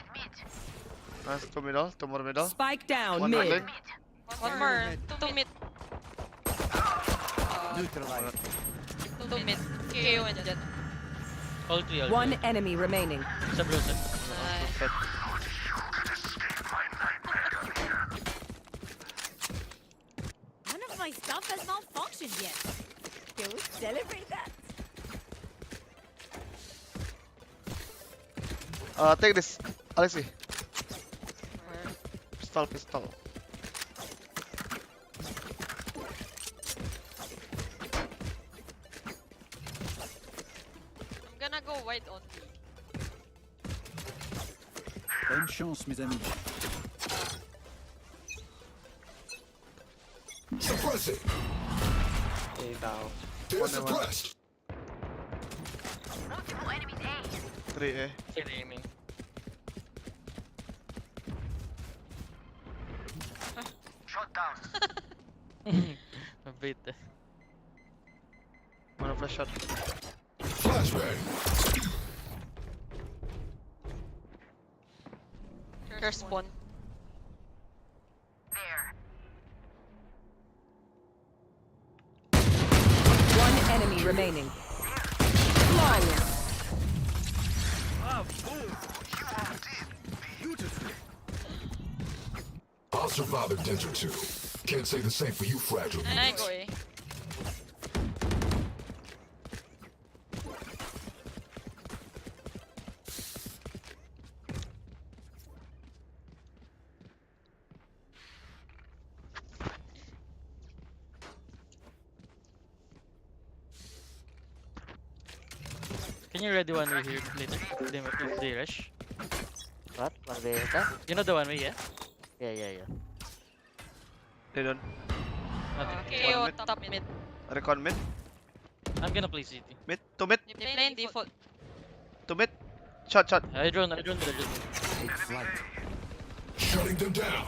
Nice, two middle. Two more middle. Spike down One mid. building. One more. Two mid. Two mid. KO and Jet. All three. One enemy remaining. Sa bro set. Nice. None of my stuff has malfunctioned yet. Can we celebrate that? Take this. Alexi. Pistol. I'm gonna go wide only. Bonne chance, mes amis. Suppressing. A down. They're suppressed. 3A. Sige, aiming. Mabait eh. Mana flash shot. Flashbang. There's spawn. One enemy remaining. Flawless. I'll survive a dent or two. Can't say the same for you, fragile. I go eh. Can you ready one way here later? If they rush? What? One way attack? You know the one way, yeah? Yeah. They don't. Nothing. KO mid. top mid. Recon mid. I'm gonna play CT. Mid. Two mid. They play in default. Two mid. Shot. I drone. Shutting them down.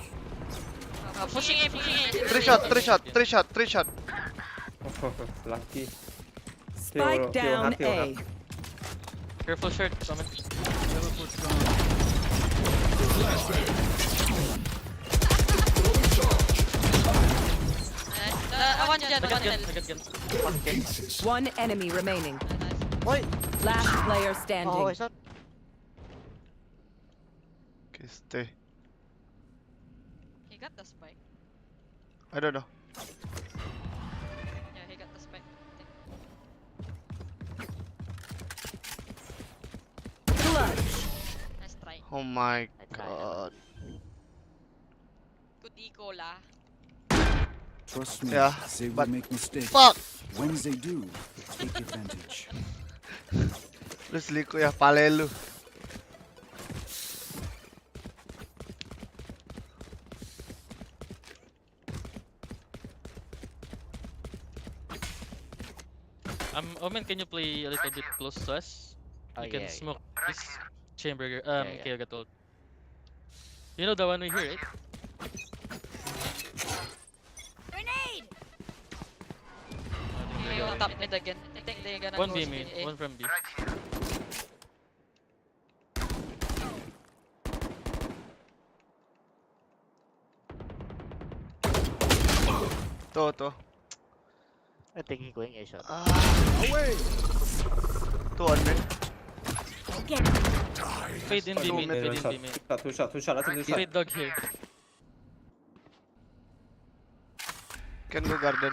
Pushing A. Three shot. Lucky. Spike down A. Careful short, comment. One Jet, one Agad L. gan. One enemy remaining. Oi! Last player Oh, standing. it's not. Okay, stay. He got the spike. I don't know. Yeah, he got the spike. Clutch. Nice try. Oh my I tried. god. Good eco lah. Trust me, Yeah, they will but- make mistakes. Fuck! When they do, take advantage. Lu selingkuh ya, pale lu. Omen, can you play a little bit close to us? Oh, You can yeah. smoke this chamber. Yeah. Kaya got ult. You know the one we hear, right? top mid again. I think they're gonna One go B spin main, A. one from B. To. I think he's going A shot. Away! 2 on mid. Fade in B Two main, mid. fade in B main. Two shot. That's a two shot. Fade dog here. Can go garden.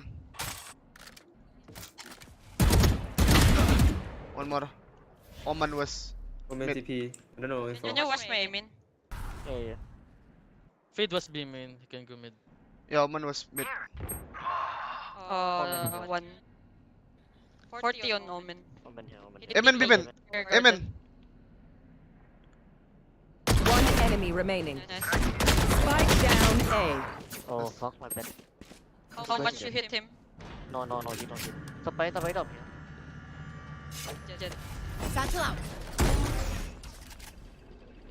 One more. Oman was Woman mid. TP. I don't know info. Can you watch my aim in? Yeah. Fade was B main, he can go mid. Yeah, Oman was mid. 140 on Omen. Omen here, Omen here. Amen, Bimen. Amen. One enemy remaining. Nice. Spike down A. Oh fuck, my bad. How much you hit him? No, you don't hit. Sabay daw. Jet. Satchel out.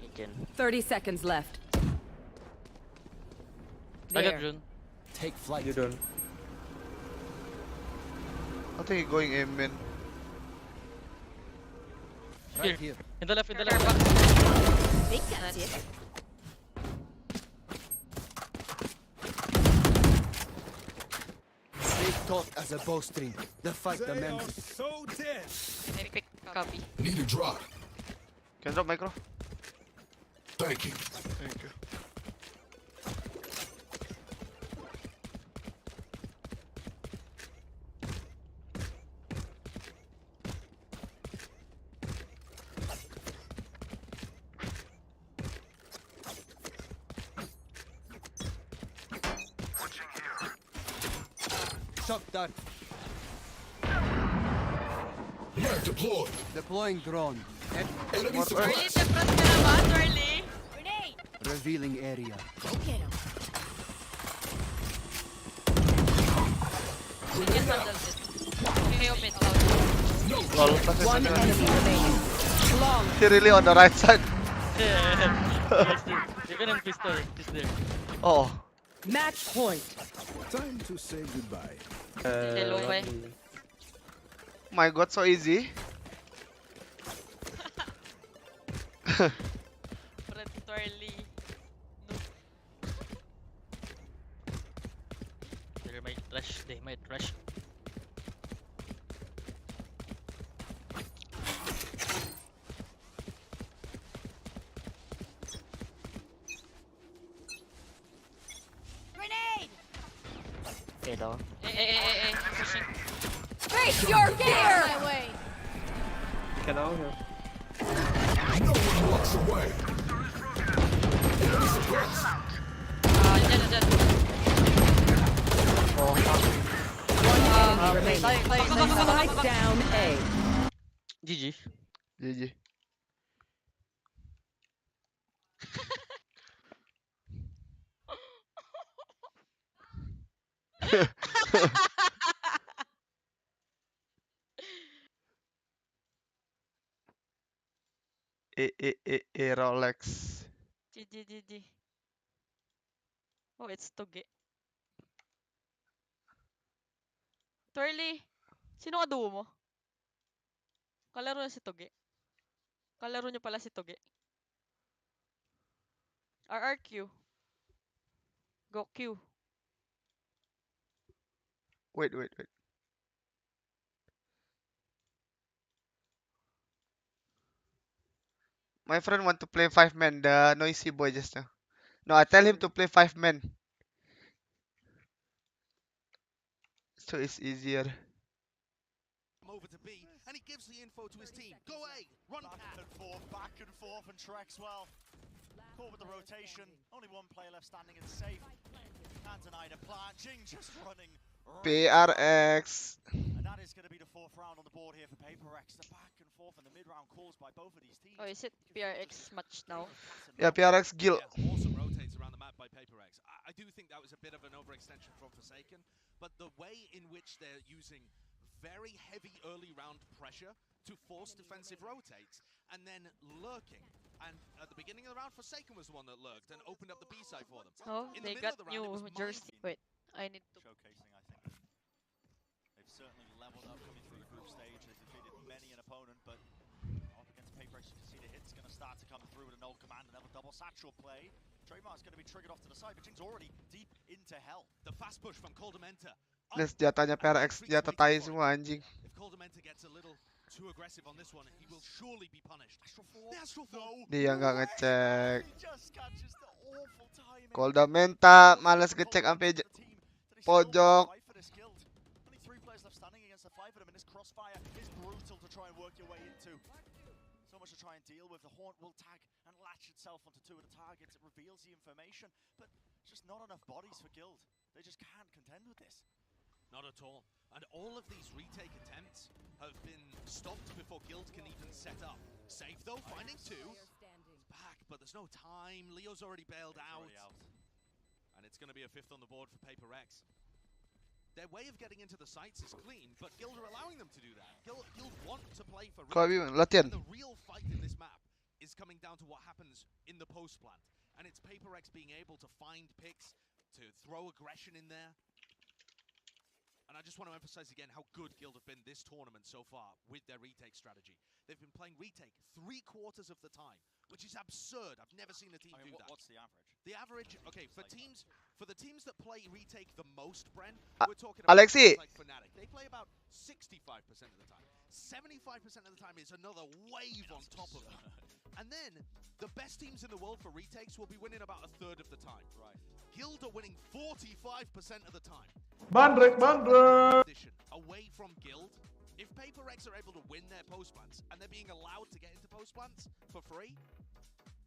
Agent. 30 seconds left. I got There. June. Take flight. You don't. I think he's going Amen. Right here. In the left. Big cat's it. Stay taut as a bowstring. The fight the men. so dead. I pick copy. Need a drop. Can drop micro? Thank you. Thank you. Shock dart. Mag deployed. Deploying drone. Enemy Early suppressed. defrost ka naman, early. Grenade. Revealing area. Go get him. You can handle this. Okay, mid out. Lol, One enemy remaining. Long. he really on the right side. Yeah. You're gonna pistol. He's there. Oh. Match point. Time to say goodbye. Hello, eh. My god, so easy. Predatory. They might rush. Grenade. A daw. Pushing. Face your fear. My way. Can out here. No one walks away. Enemy suppressed. Jet. Enemy remaining. Spike down A. GG. GG. Rolex. GG. Oh, it's Toge. Twirly, sino kaduo mo? Kalaro na si Toge. Kalaro niyo pala si Toge. RRQ. Go Q. Wait. My friend want to play 5 men, the noisy boy just now. No, I tell him to play 5 men. So it's easier. Over to B, and he gives the info to his team. Go A, run Back and forth, and Trex well. Caught with the rotation. Only one player left standing and safe. Can't deny the plan. Jing just running. PRX. And that is going to be the 4th round on the board here for HyperX. The back and forth and the mid-round calls by both of these teams. Oh, is it PRX match now? Yeah, PRX Gil. also rotates around the map by HyperX. I do think that was a bit of an overextension from Forsaken, but the way in which they're using very heavy early round pressure to force defensive rotates and then lurking. And at the beginning of the round, Forsaken was the one that lurked and opened up the B side for them. Oh, In the they middle got of the round, it was new jersey. Wait, I need to. Showcasing, I think. They've certainly leveled up from start to come through with an old command, another double satchel play. Trademark's going to be triggered off to the side, but Jing's already deep into hell. The fast push from Coldamenta. Nah, senjatanya HyperX, senjata tai semua anjing. If Coldamenta gets a little too aggressive on this one, he will surely be punished. The Astral Fall. Dia nggak ngecek. He just catches the awful timing. Coldamenta malas ngecek sampai pojok. Only 3 players left standing against the 5 of them, and this crossfire is brutal to try and work your way into. So much to try and deal with. The Haunt will tag and latch itself onto 2 of the targets. It reveals the information, but just not enough bodies for Guild. They just can't contend with this. Not at all. And all of these retake attempts have been stopped before Guild can even set up. Safe though, finding 2. It's back, but there's no time. Leo's already bailed out. And it's going to be a 5th on the board for HyperX. Their way of getting into the sites is clean, but Guild are allowing them to do that. Guild want to play for latihan. The real fight in this map is coming down to what happens in the post plant. And it's HyperX being able to find picks, to throw aggression in there. And I just want to emphasize again how good Guild have been this tournament so far with their retake strategy. They've been playing retake 3/4 of the time, which is absurd. I've never seen a team do that. What's the average? The average, okay, for the teams that play retake the most, Bren, we're talking about Alexi. like Fnatic. They play about 65% of the time. 75% of the time is another wave on top of that. And then the best teams in the world for retakes will be winning about 1/3 of the time. Right. Guild are winning 45% of the time. Bandrek. Away from Guild. If HyperX are able to win their post plants and they're being allowed to get into post plants for free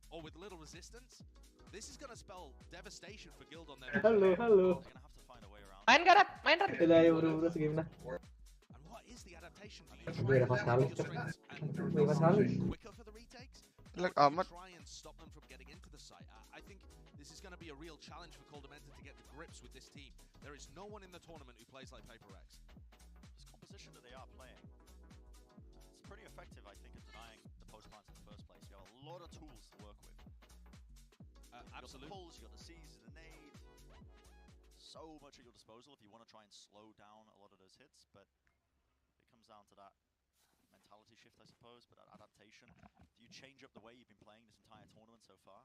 or with little resistance, this is going to spell devastation for Guild on their Halo. They're going to have to find a way around. Main karat, main karat. Udah ayo buru-buru segini nah. And what is the adaptation? Do Gue you dapat try kali. and use your strengths Gue dapat kali. and quicker for the retakes? Like Or do you amat. try and stop them from getting into the site? I think this is going to be a real challenge for Coldamenta to get to grips with this team. There is no one in the tournament who plays like HyperX. This composition that they are playing, it's pretty effective, I think, at denying the post plants in the first place. You have a lot of tools to work with. Absolutely. You got the pulls, you got the C's, the nade. So much at your disposal if you want to try and slow down a lot of those hits, but it comes down to that mentality shift, I suppose, but that adaptation. Do you change up the way you've been playing this entire tournament so far?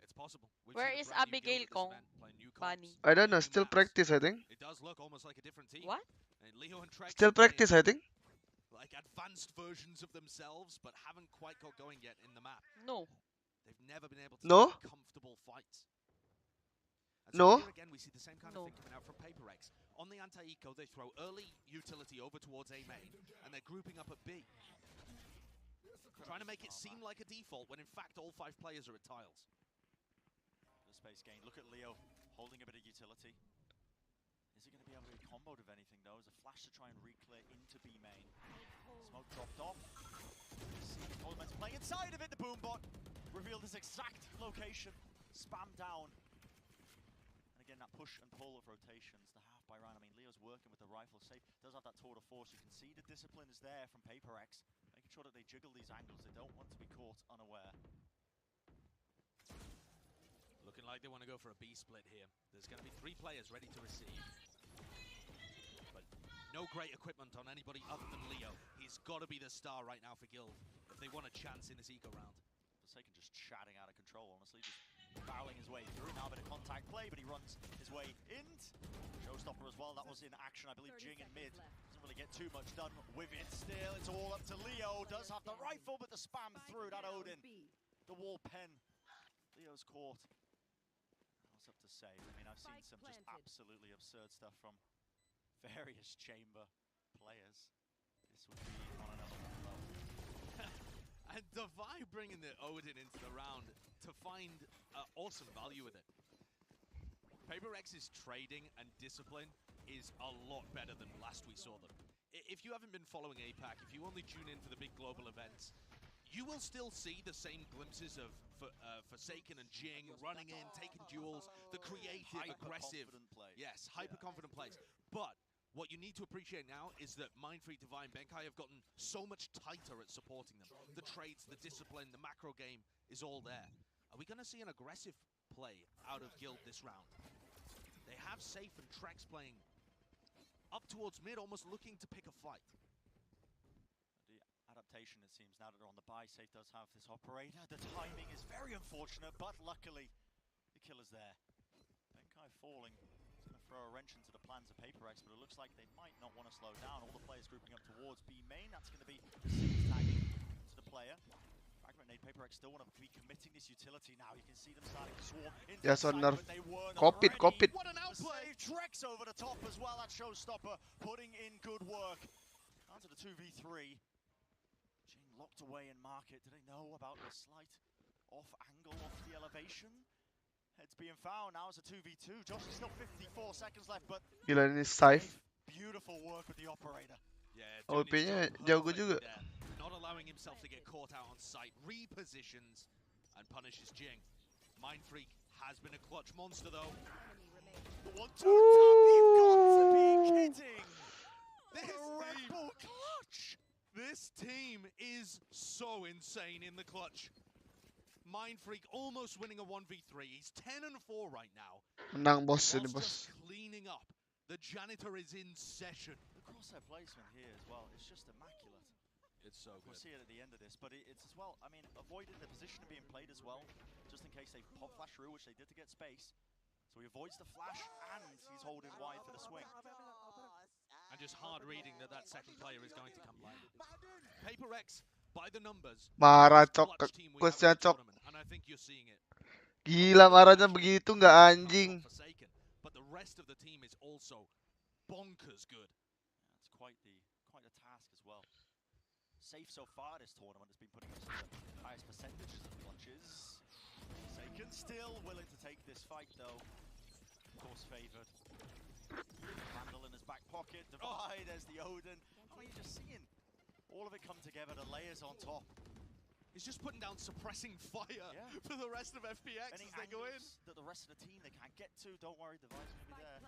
It's possible. We've Where seen a is brand new Abigail Guild at this Kong? event, playing new Bunny. comps, I don't know, new still maps. practice I think. It does look almost like a different team. What? And Leo and Trex Still are playing practice I think. like advanced versions of themselves, but haven't quite got going yet in the map. No. They've never been able to No? play comfortable fights. And No? Here again, we see the same kind No. of thing coming out from HyperX. On the anti-eco, they throw early utility over towards A main, and they're grouping up at B. Trying to make it seem like a default, when in fact all 5 players are at tiles. The space gain. Look at Leo holding a bit of utility. Is he going to be able to be comboed with anything though? There's a flash to try and re-clear into B main. Smoke dropped off. See Coleman's playing inside of it. The boombot revealed his exact location. Spam down. And again, that push and pull of rotations. The half by round. I mean, Leo's working with the rifle safe. Does have that tour de force. You can see the discipline is there from HyperX. Making sure that they jiggle these angles. They don't want to be caught unaware. Looking like they want to go for a B split here. There's going to be 3 players ready to receive. But no great equipment on anybody other than Leo. He's got to be the star right now for Guild if they want a chance in this eco round. Forsaken just chatting out of control, honestly. Just barreling his way through. Now a bit of contact play, but he runs his way in. Showstopper as well. That was in action. I believe Jing in mid. Doesn't really get too much done with it still. It's all up to Leo. Does have the rifle, but the spam through that Odin. The wall pen. Leo's caught. What's up to say? I mean, I've seen some just absolutely absurd stuff from various chamber players. This would be on another level. And Zowie bringing the Odin into the round to find awesome value with it. HyperX's trading and discipline is a lot better than last we saw them. If you haven't been following APAC, if you only tune in for the big global events, you will still see the same glimpses of Forsaken and Jing running in, taking duels, the creative, aggressive, yes, hyper-confident plays. But what you need to appreciate now is that Mindfreak, Divine, Benkai have gotten so much tighter at supporting them. The trades, the discipline, the macro game is all there. Are we going to see an aggressive play out of Guild this round? They have Safe and Trex playing up towards mid, almost looking to pick a fight. The rotation, it seems, now that they're on the buy. Safe does have this operator. The timing is very unfortunate, but luckily the kill is there. Benkai falling. It's going to throw a wrench into the plans of HyperX, but it looks like they might not want to slow down. All the players grouping up towards B main. That's going to be Sims tagging to the player. Fragment Nade, HyperX still want to be committing this utility now. You can see them starting to swarm into the site, but they weren't ready. What an outplay! Trex over the top as well. That showstopper putting in good work. Down to the 2v3. Jing locked away in market. Do they know about the slight off angle off the elevation? Heads being found. Now it's a 2v2. Josh is still 54 seconds left, but Gila ini safe. beautiful work with the operator. Yeah, OP-nya jago juga. Not allowing himself to get caught out on sight, repositions and punishes Jing. Mind Freak has been a clutch monster though. One to you've got to be kidding! This Red Bull clutch! This team is so insane in the clutch. Mind Freak almost winning a 1v3. He's 10-4 right now. Menang bos ini Just bos. cleaning up. The janitor is in session. The crosshair placement here as well is just immaculate. It's so good. We'll see it at the end of this, but it's as well, I mean, avoiding the position of being played as well, just in case they pop flash through, which they did to get space. So he avoids the flash, and he's holding wide for the swing. And just hard reading that that second player is going to come late. HyperX, by the numbers, Marah cok, kusnya cok. and I think you're seeing it. Gila marahnya begitu nggak anjing. But the rest of the team is also bonkers good. Yeah, it's quite a task as well. Safe so far this tournament has been putting up some of the highest percentages of clutches. Saken still willing to take this fight though. Of course favored. Vandal in his back pocket. Divide as the Odin. I mean, you're just seeing all of it come together. The layers on top. He's just putting down suppressing fire for the rest of FPX Any as they go in. that the rest of the team they can't get to. Don't worry, Divide's going to be there.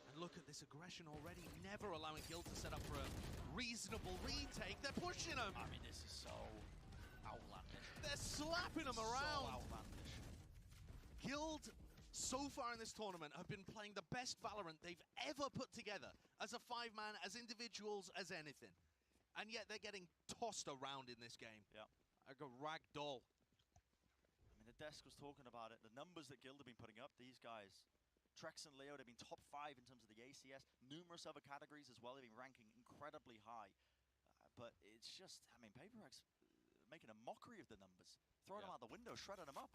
And look at this aggression already, never allowing Guild to set up for a reasonable retake. They're pushing him. I mean, this is so outlandish. They're slapping him around. So outlandish. Guild, so far in this tournament, have been playing the best Valorant they've ever put together. As a 5-man, as individuals, as anything. And yet they're getting tossed around in this game. Yeah. Like a rag doll. I mean, the desk was talking about it. The numbers that Guild have been putting up, these guys. Trex and Leo, they've been top 5 in terms of the ACS. Numerous other categories as well. They've been ranking incredibly high. But it's just, I mean, HyperX making a mockery of the numbers. Throwing them out the window, shredding them up.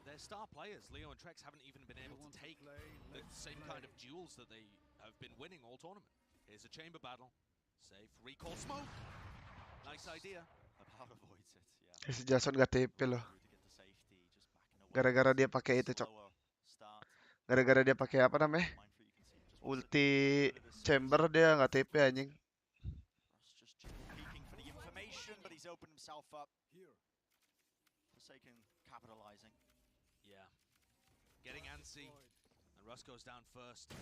Their star players, Leo and Trex, haven't even been able to take the same kind of duels that they have been winning all tournament. Here's a chamber battle. Safe. Recall smoke. Nice idea. About avoids it, yeah. Si Jason gak TP loh. Gara-gara dia pakai itu cok. Gara-gara dia pakai apa namanya? Ulti chamber dia nggak TP anjing. Just peeking for the information, but he's opened himself up. Forsaken capitalizing. Yeah. Getting antsy. And Russ goes down first.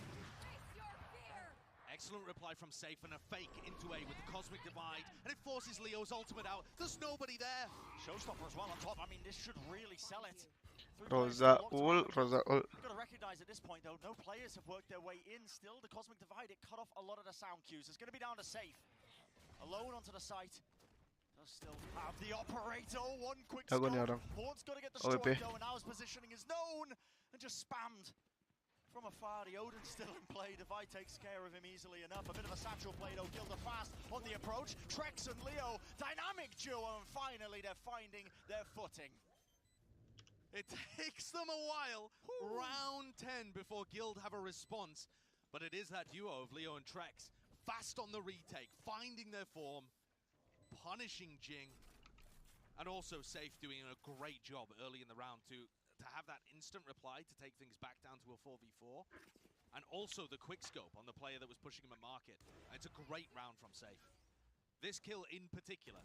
Excellent reply from Safe and a fake into A with the Cosmic Divide. And it forces Leo's ultimate out. There's nobody there. Showstopper as well on top. I mean, this should really sell it. Rosa ul. You've got to recognize at this point, though, no players have worked their way in. Still, the Cosmic Divide, it cut off a lot of the sound cues. It's going to be down to Safe. Alone onto the site. Does still have the operator. One quick scope. Horn's got to get destroyed, though, and now his positioning is known. And just spammed. From afar, the Odin's still in play. Divide takes care of him easily enough. A bit of a satchel play, though. Gilda fast on the approach. Trex and Leo, dynamic duo, and finally they're finding their footing. It takes them a while. Round 10 before Guild have a response. But it is that duo of Leo and Trex. Fast on the retake, finding their form, punishing Jing. And also Safe doing a great job early in the round to have that instant reply to take things back down to a 4v4. And also the quickscope on the player that was pushing him at market. And it's a great round from Safe. This kill in particular,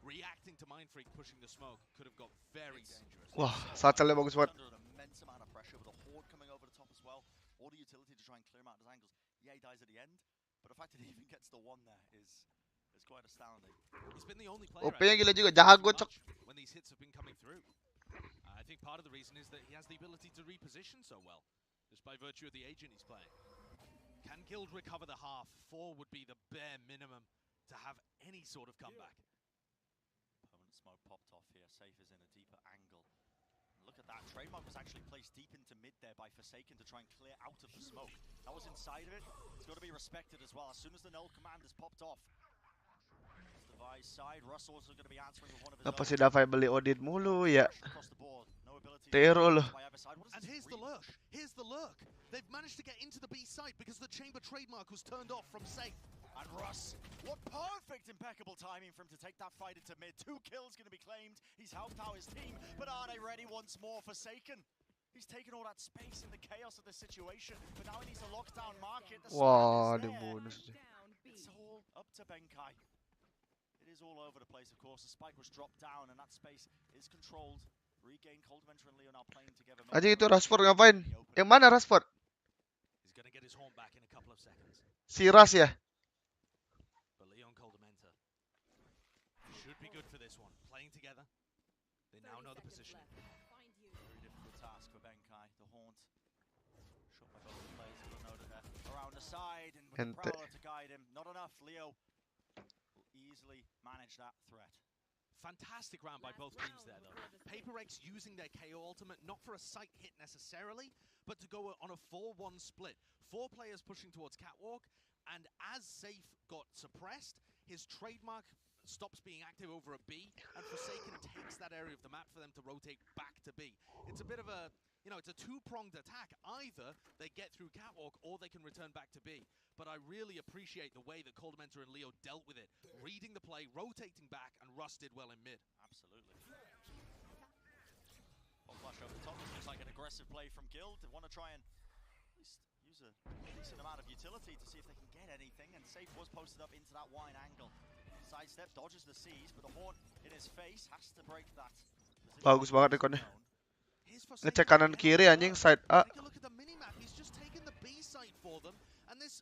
reacting to Mind Freak pushing the smoke, could have got very dangerous. Wah, satchelnya bagus banget. Under an immense amount of pressure with a horde coming over the top as well. All the utility to try and clear him out of his angles. Yeah, he dies at the end, but the fact that he even gets the one there is quite astounding. He's been the only player OP-nya gila juga, jago cok. when these hits have been coming through. I think part of the reason is that he has the ability to reposition so well, just by virtue of the agent he's playing. Can Guild recover the half? 4 would be the bare minimum to have any sort of comeback. Permanent smoke popped off here. Safe is in a deeper angle. Look at that. Trademark was actually placed deep into mid there by Forsaken to try and clear out of the smoke. That was inside of it. It's got to be respected as well. As soon as the null command is popped off. Device side. Russ also going to be answering with one of his Apa si Davai beli Odin mulu ya? across the board. No ability Tero loh. by either side. What is And this here's the lurk. Here's the lurk. They've managed to get into the B site because the chamber trademark was turned off from safe. And Russ, what perfect, impeccable timing for him to take that fight into mid. 2 kills going to be claimed. He's helped out his team, but are they ready once more? Forsaken. He's taken all that space in the chaos of the situation, but now he needs a lockdown market. The Wah, spam is ada there. bonus. It's all up to Benkai. It is all over the place, of course. The spike was dropped down, and that space is controlled. Regain, Coldventure and Leo now playing together. Anjing itu Rashford ngapain? Yang mana Rashford? He's going to get his horn back in a couple of seconds. Si Ras ya? But Leon Coldamenta should be good for this one. Playing together. They now know the position. Very difficult task for Benkai. The haunt. Shot by both players. You'll note it there. Around the side, and with the Ente. Prowler to guide him. Not enough. Leo will easily manage that threat. Fantastic round by both teams there, though. HyperX using their KO ultimate, not for a sight hit necessarily, but to go on a 4-1 split. 4 players pushing towards Catwalk, and as Safe got suppressed, his trademark stops being active over a B, and Forsaken takes that area of the map for them to rotate back to B. It's a bit of a, it's a 2-pronged attack. Either they get through Catwalk, or they can return back to B. But I really appreciate the way that Coldamenta and Leo dealt with it. Reading the play, rotating back, and Russ did well in mid. Absolutely. Well, flash over the top. This looks like an aggressive play from Guild. They want to try and at least use a decent amount of utility to see if they can get anything. And Safe was posted up into that wine angle. Sidestep, dodges the C's, but the horn in his face has to break that. Bagus banget rekonnya. Ngecek kanan kiri anjing side A. Take a look at the minimap. He's just taken the B site for them, and this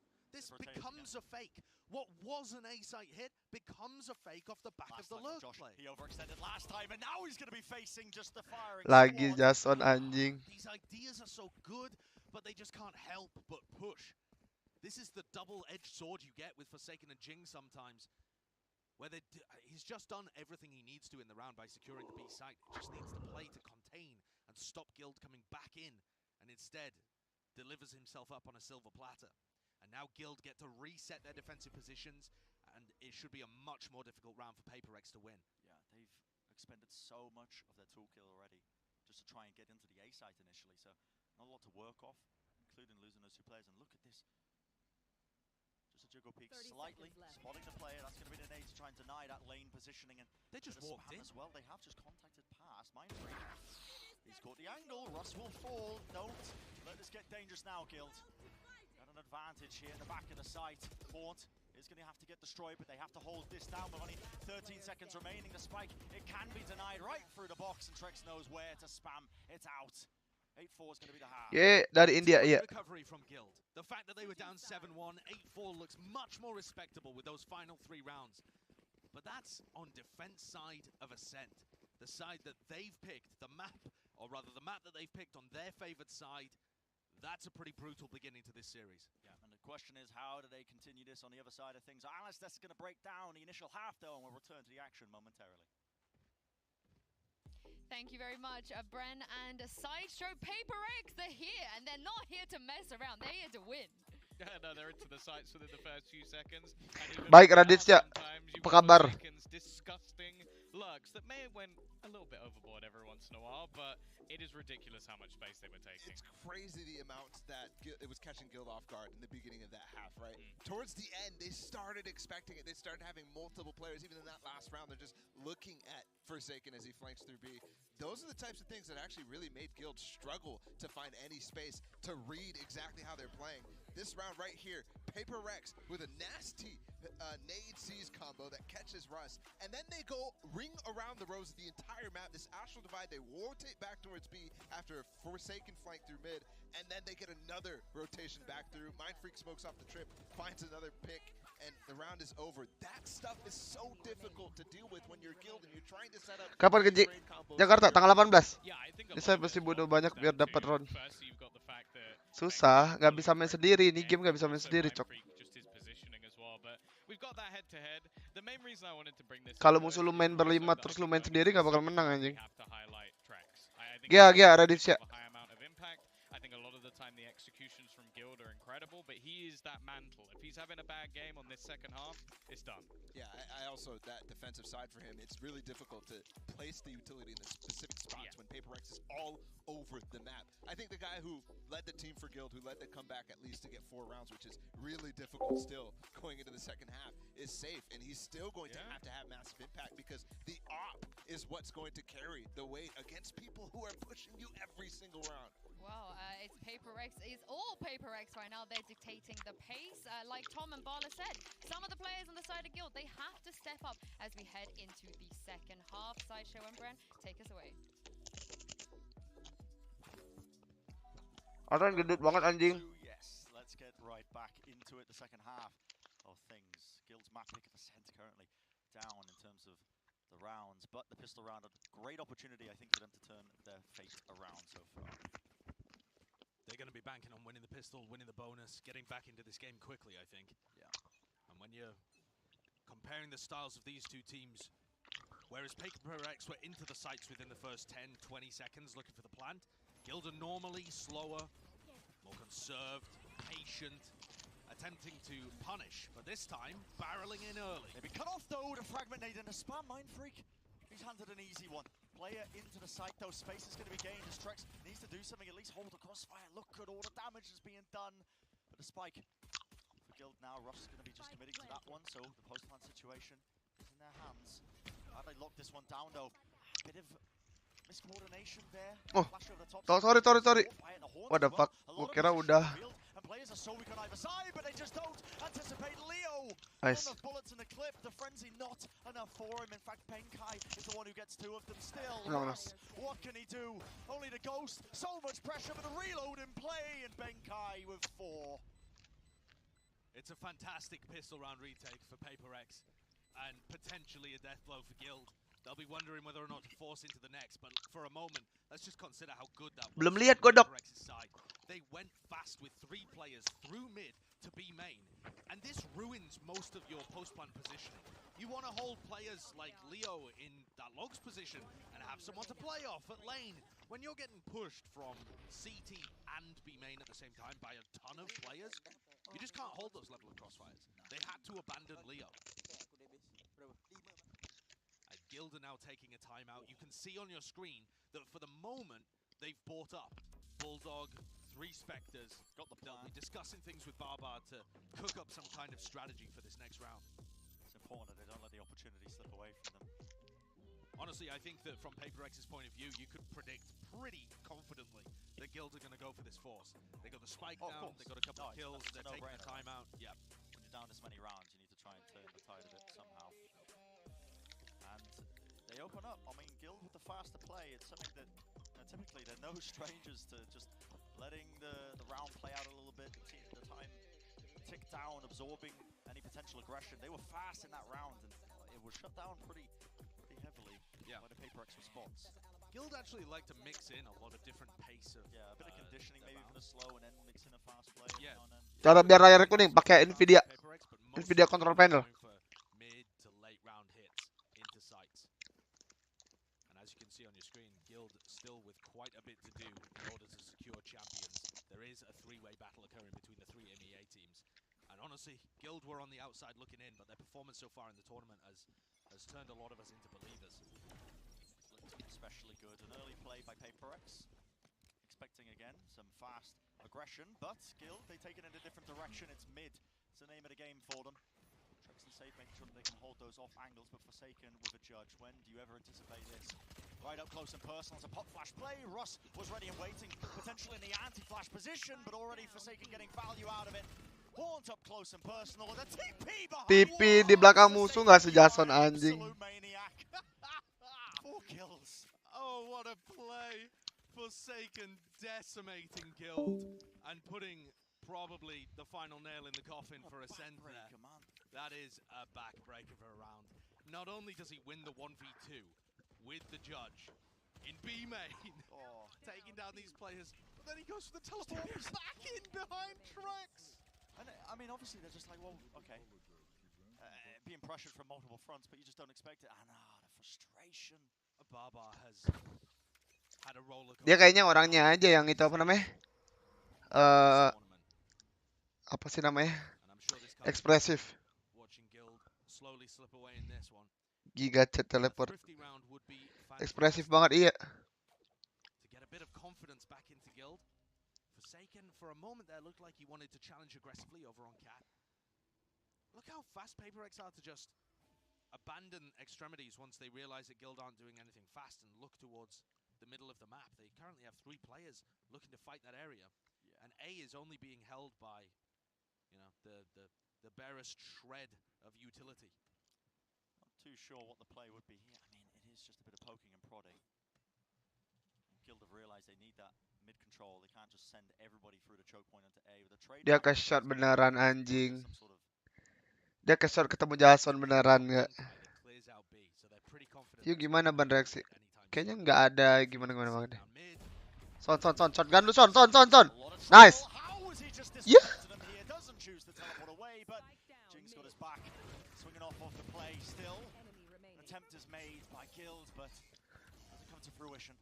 becomes a fake. What was an A site hit becomes a fake off the back of the lurk play. He overextended last time, and now he's going to be facing just the firing. Lagi Jason anjing. These ideas are so good, but they just can't help but push. This is the double-edged sword you get with Forsaken and Jing sometimes, where he's just done everything he needs to in the round by securing the B site. He just needs to play to contain and stop Guild coming back in, and instead delivers himself up on a silver platter. And now Guild get to reset their defensive positions, and it should be a much more difficult round for HyperX to win. Yeah, they've expended so much of their toolkit already just to try and get into the A site initially, so not a lot to work off, including losing those 2 players. And look at this. Just a jiggle peek slightly, spotting the player. That's going to be the nade to try and deny that lane positioning. And they just walked in as well. They have just contacted past. Mindfreak. He's caught the angle. Russ will fall. Don't let this get dangerous now, Guild. Got an advantage here in the back of the site. Fort is going to have to get destroyed, but they have to hold this down with only 13 seconds remaining. The spike, it can be denied right through the box, and Trex knows where to spam. It's out. 8-4 is going to be the half. Yeah, dari India ya. Recovery from Guild. The fact that they were down 7-1, 8-4 looks much more respectable with those final 3 rounds. But that's on defense side of Ascent. The side that they've picked, the map, or rather the map that they've picked on their favored side. That's a pretty brutal beginning to this series. Yeah, and the question is, how do they continue this on the other side of things? Alice, that's going to break down the initial half, though, and we'll return to the action momentarily. Thank you very much, Bren and Sideshow. HyperX, they're here, and they're not here to mess around. They're here to win. Yeah, no, they're into the sights within the first few seconds. Baik Raditya, apa kabar? Disgusting lurks that may have went a little bit overboard every once in a while, but it is ridiculous how much space they were taking. It's crazy the amount that it was catching Guild off guard in the beginning of that half, right? Towards the end, they started expecting it. They started having multiple players. Even in that last round, they're just looking at Forsaken as he flanks through B. Those are the types of things that actually really made Guild struggle to find any space to read exactly how they're playing. This round right here, HyperX with a nasty nade C's combo that catches Russ, and then they go ring around the rows of the entire map. This Astral Divide, they rotate back towards B after a Forsaken flank through mid, and then they get another rotation back through. Mindfreak smokes off the trip, finds another pick, and the round is over. That stuff is so difficult to deal with when you're Guild and you're trying to set up. Kapan ke Jakarta? Tanggal 18. Jadi saya mesti bunuh banyak biar dapat round. Susah, nggak bisa main sendiri. Ini game nggak bisa main sendiri, cok. Just his positioning as well, but we've got that head-to-head. reason I wanted to bring this Kalau up, musuh lu though, main is berlima also terus that lu main sendiri gak bakal menang anjing. have to highlight Trex. I think Gia, he's Raditz ya. a high amount of impact. I think a lot of the time the executions from Guild are incredible, but he is that mantle. If he's having a bad game on this second half, it's done. Yeah, I also, that defensive side for him, it's really difficult to place the utility in the specific spots when PaperX is all over the map. I think the guy who led the team for Guild, who led the comeback at least to get 4 rounds, which is really difficult still going into the second half, is safe, and he's still going to have massive impact because the op is what's going to carry the weight against people who are pushing you every single round. Well, it's PaperX. It's all PaperX right now. They're dictating the pace. Like Tom and Bala said, some of the players on the side of Guild, they have to step up as we head into the second half. Sideshow and Bren, take us away. Artisan gendut banget anjing. So yes, let's get right back into it. The second half of things. Guild's map pick of ascent currently down in terms of the rounds, but the pistol round a great opportunity, I think, for them to turn their fate around so far. They're going to be banking on winning the pistol, winning the bonus, getting back into this game quickly, I think. Yeah. And when you're comparing the styles of these two teams, whereas HyperX were into the sights within the first 10, 20 seconds looking for the plant, Guild are normally slower, more conserved, patient, attempting to punish, but this time barreling in early. They've been cut off though, the fragment nade and a spam mind freak. He's handed an easy one. Player into the site though, space is going to be gained as Trex needs to do something, at least hold the crossfire. Look at all the damage that's being done. But the spike for Guild now, Russ is going to be just committing to that one, so the post-plant situation is in their hands. How they lock this one down though? Bit of miscoordination there. Oh, Flash over the top. sorry. What the fuck? Gua kira udah. And players are so weak on either side, but they just don't anticipate Leo. Nice. Enough bullets in the clip. The frenzy not enough for him. In fact, Benkai is the one who gets 2 of them still. No. What can he do? Only the ghost. So much pressure, but the reload in play, and Benkai with 4. It's a fantastic pistol round retake for PaperX, and potentially a death blow for Guild. They'll be wondering whether or not to force into the next, but for a moment, let's just consider how good that was. Belum lihat Godok. They went fast with 3 players through mid to B main, and this ruins most of your post-plant positioning. You want to hold players like Leo in that Logs position and have someone to play off at lane. When you're getting pushed from CT and B main at the same time by a ton of players, you just can't hold those level of crossfires. They had to abandon Leo. Guild are now taking a timeout. You can see on your screen that for the moment, they've bought up Bulldog, 3 Spectres. They'll be discussing things with Barbar to cook up some kind of strategy for this next round. It's important that they don't let the opportunity slip away from them. Honestly, I think that from PaperX's point of view, you could predict pretty confidently that Guild are going to go for this force. They got the spike down, they got a couple of kills, they're taking a timeout. Yeah. When you're down this many rounds, you need to try and turn the tide of it somehow. And they open up. I mean, Guild with the faster play, it's something that typically they're no strangers to just letting the round play out a little bit, the time tick down, absorbing any potential aggression. They were fast in that round, and it was shut down pretty heavily by the PaperX response. Guild actually like to mix in a lot of different pace of... Yeah, a bit of conditioning maybe for the slow and then mix in a fast play. Yeah. Cara biar layar kuning pakai Nvidia. Nvidia control panel. Mid to late round hits into sights. And as you can see on your screen, Guild still with quite a bit to do in order to secure champions. There is a 3-way battle occurring between the 3 MEA teams. And honestly, Guild were on the outside looking in, but their performance so far in the tournament has turned a lot of us into believers. Looked especially good. An early play by PaperX. Expecting again some fast aggression, but Guild, they take it in a different direction. It's mid. It's the name of the game for them. Trex and Safe making sure that they can hold those off angles, but Forsaken with a judge. When do you ever anticipate this? Right up close and personal. It's a pop flash play. Russ was ready and waiting, potentially in the anti-flash position, but already Forsaken getting value out of it. Haunt up close and personal, and a TP behind. TP di belakang musuh nggak sejason anjing. 4 kills. Oh, what a play. Forsaken decimating Guild and putting probably the final nail in the coffin for Ascent there. That is a backbreaker for a round. Not only does he win the 1v2 with the judge in B main, taking down these players, but then he goes for the teleport back in behind Trex. And I mean, obviously they're just like, well, okay. being pressured from multiple fronts, but you just don't expect it. And the frustration. Baba has had a roller Dia coaster. kayaknya orangnya aja yang itu apa namanya? Apa sih namanya? Ekspresif. Slowly slip away in this one. Giga chat teleport. 50 round would be Ekspresif banget iya. to get a bit of confidence back into Guild. Forsaken for a moment there looked like he wanted to challenge aggressively over on Cat. Look how fast PaperX are to just abandon extremities once they realize that Guild aren't doing anything fast and look towards the middle of the map. They currently have 3 players looking to fight that area. And A is only being held by, you know, the barest shred of utility. Not too sure what the play would be here. I mean, it is just a bit of poking and prodding. Guild have realized they need that mid control. They can't just send everybody through the choke point onto A with a trade. Dia ke shot beneran anjing. Dia ke shot ketemu Jason beneran nggak? Yuk gimana ban reaksi? Kayaknya nggak ada gimana banget deh. Son, shotgun lu son. Nice. Yeah. Choose to teleport away, but Jing's got his back, swinging off the play still. An attempt is made by Guild, but doesn't come to fruition.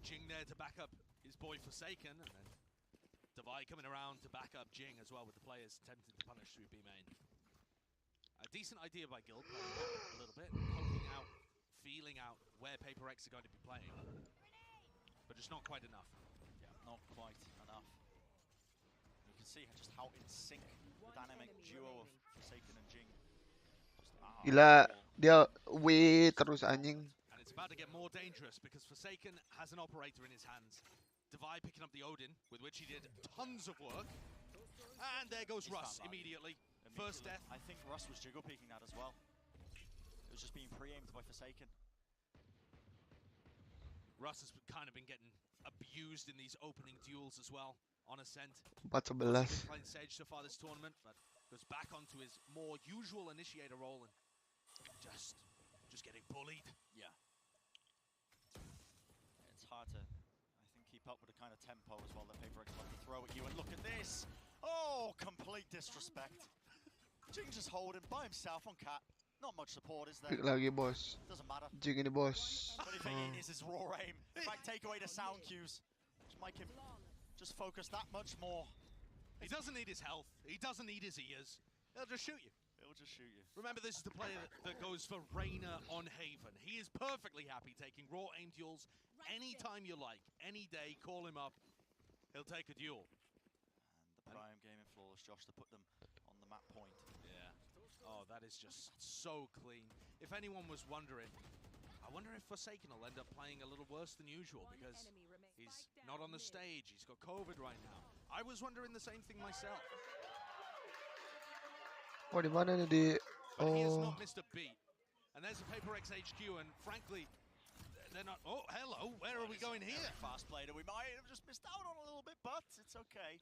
Jing there to back up his boy Forsaken, and then Zowie coming around to back up Jing as well, with the players attempting to punish through B main. A decent idea by Guild, playing back a little bit, poking out, feeling out where PaperX are going to be playing, but just not quite enough. Yeah, not quite enough. You can see just how in sync the dynamic duo of Forsaken and Jing. Gila, dia terus anjing. And it's about to get more dangerous because Forsaken has an operator in his hands. Zowie picking up the Odin, with which he did tons of work. And there goes Russ immediately. First death. I think Russ was jiggle peeking that as well. It was just being pre-aimed by Forsaken. Russ has kind of been getting abused in these opening duels as well. On Ascent. 14. Playing Sage so far this tournament, but goes back onto his more usual initiator role and just getting bullied. Yeah. It's hard to, I think, keep up with the kind of tempo as well that PaperX like to throw at you. And look at this! Oh, complete disrespect. Jing just holding by himself on Cat. Not much support, is there? Pick lagi bos. Doesn't matter. Jing ini bos. Funny thing is his raw aim. In fact, take away the sound cues, which make him just focus that much more. He doesn't need his health. He doesn't need his ears. He'll just shoot you. He'll just shoot you. Remember, this is the player that goes for Reina on Haven. He is perfectly happy taking raw aim duels anytime you like. Any day, call him up. He'll take a duel. And the Prime gaming flawless, Josh, to put them on the map point. Yeah. Oh, that is just so clean. If anyone was wondering, I wonder if Forsaken will end up playing a little worse than usual because he's not on the stage. He's got COVID right now. I was wondering the same thing myself. Oh, di mana nih di? But he has Oh. not missed a beat. And there's a PaperX HQ, and frankly, they're not. Oh, hello. Where are we going here? Fast play that we might have just missed out on a little bit, but it's okay.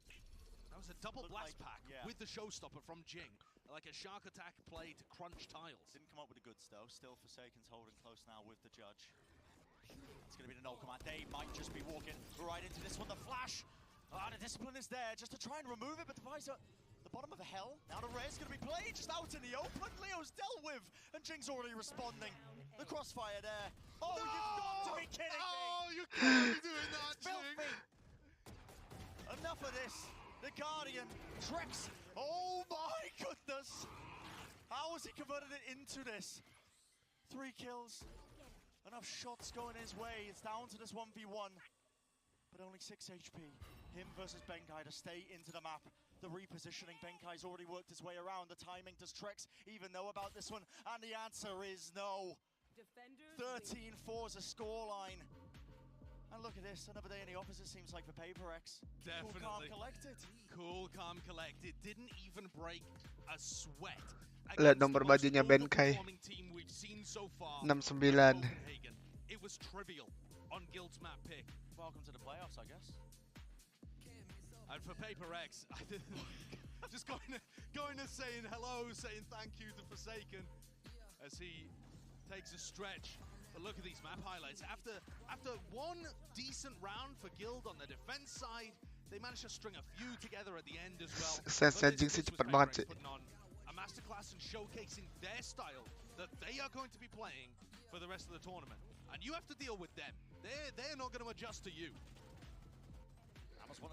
That was a double blast pack yeah. with the showstopper from Jing. Like a shark attack play to crunch tiles. Didn't come up with the goods though. Still Forsaken's holding close now with the judge. It's going to be the no command. They might just be walking right into this one. The flash. The discipline is there just to try and remove it, but Device at the bottom of the hell. Now the Ray's going to be played just out in the open. Leo's dealt with, and Jing's already responding. The crossfire there. Oh, no! You've got to be kidding me! Oh, you can't be doing that, Filthy. Enough of this. The Guardian tricks. Oh my goodness! How has he converted it into this? 3 kills. Enough shots going his way. It's down to this 1v1. But only 6 HP. Him versus Benkai to stay into the map. The repositioning, Benkai's already worked his way around. The timing does tricks. Even know about this one. And the answer is no. 13-4 is a scoreline. And look at this, another day in the opposite seems like for PaperX. Definitely. Cool, calm, collected. Cool, calm, collected. Didn't even break a sweat. Lihat nomor bajunya Benkai. 69. It was trivial on Guild's map pick. Welcome to the playoffs, I guess. And for PaperX, just going to saying hello, saying thank you to Forsaken as he takes a stretch. But look at these map highlights. After one decent round for Guild on the defense side, they managed to string a few together at the end as well. Sense Jing sih cepat banget sih. Putting on a masterclass and showcasing their style that they are going to be playing for the rest of the tournament. And you have to deal with them. They're not going to adjust to you.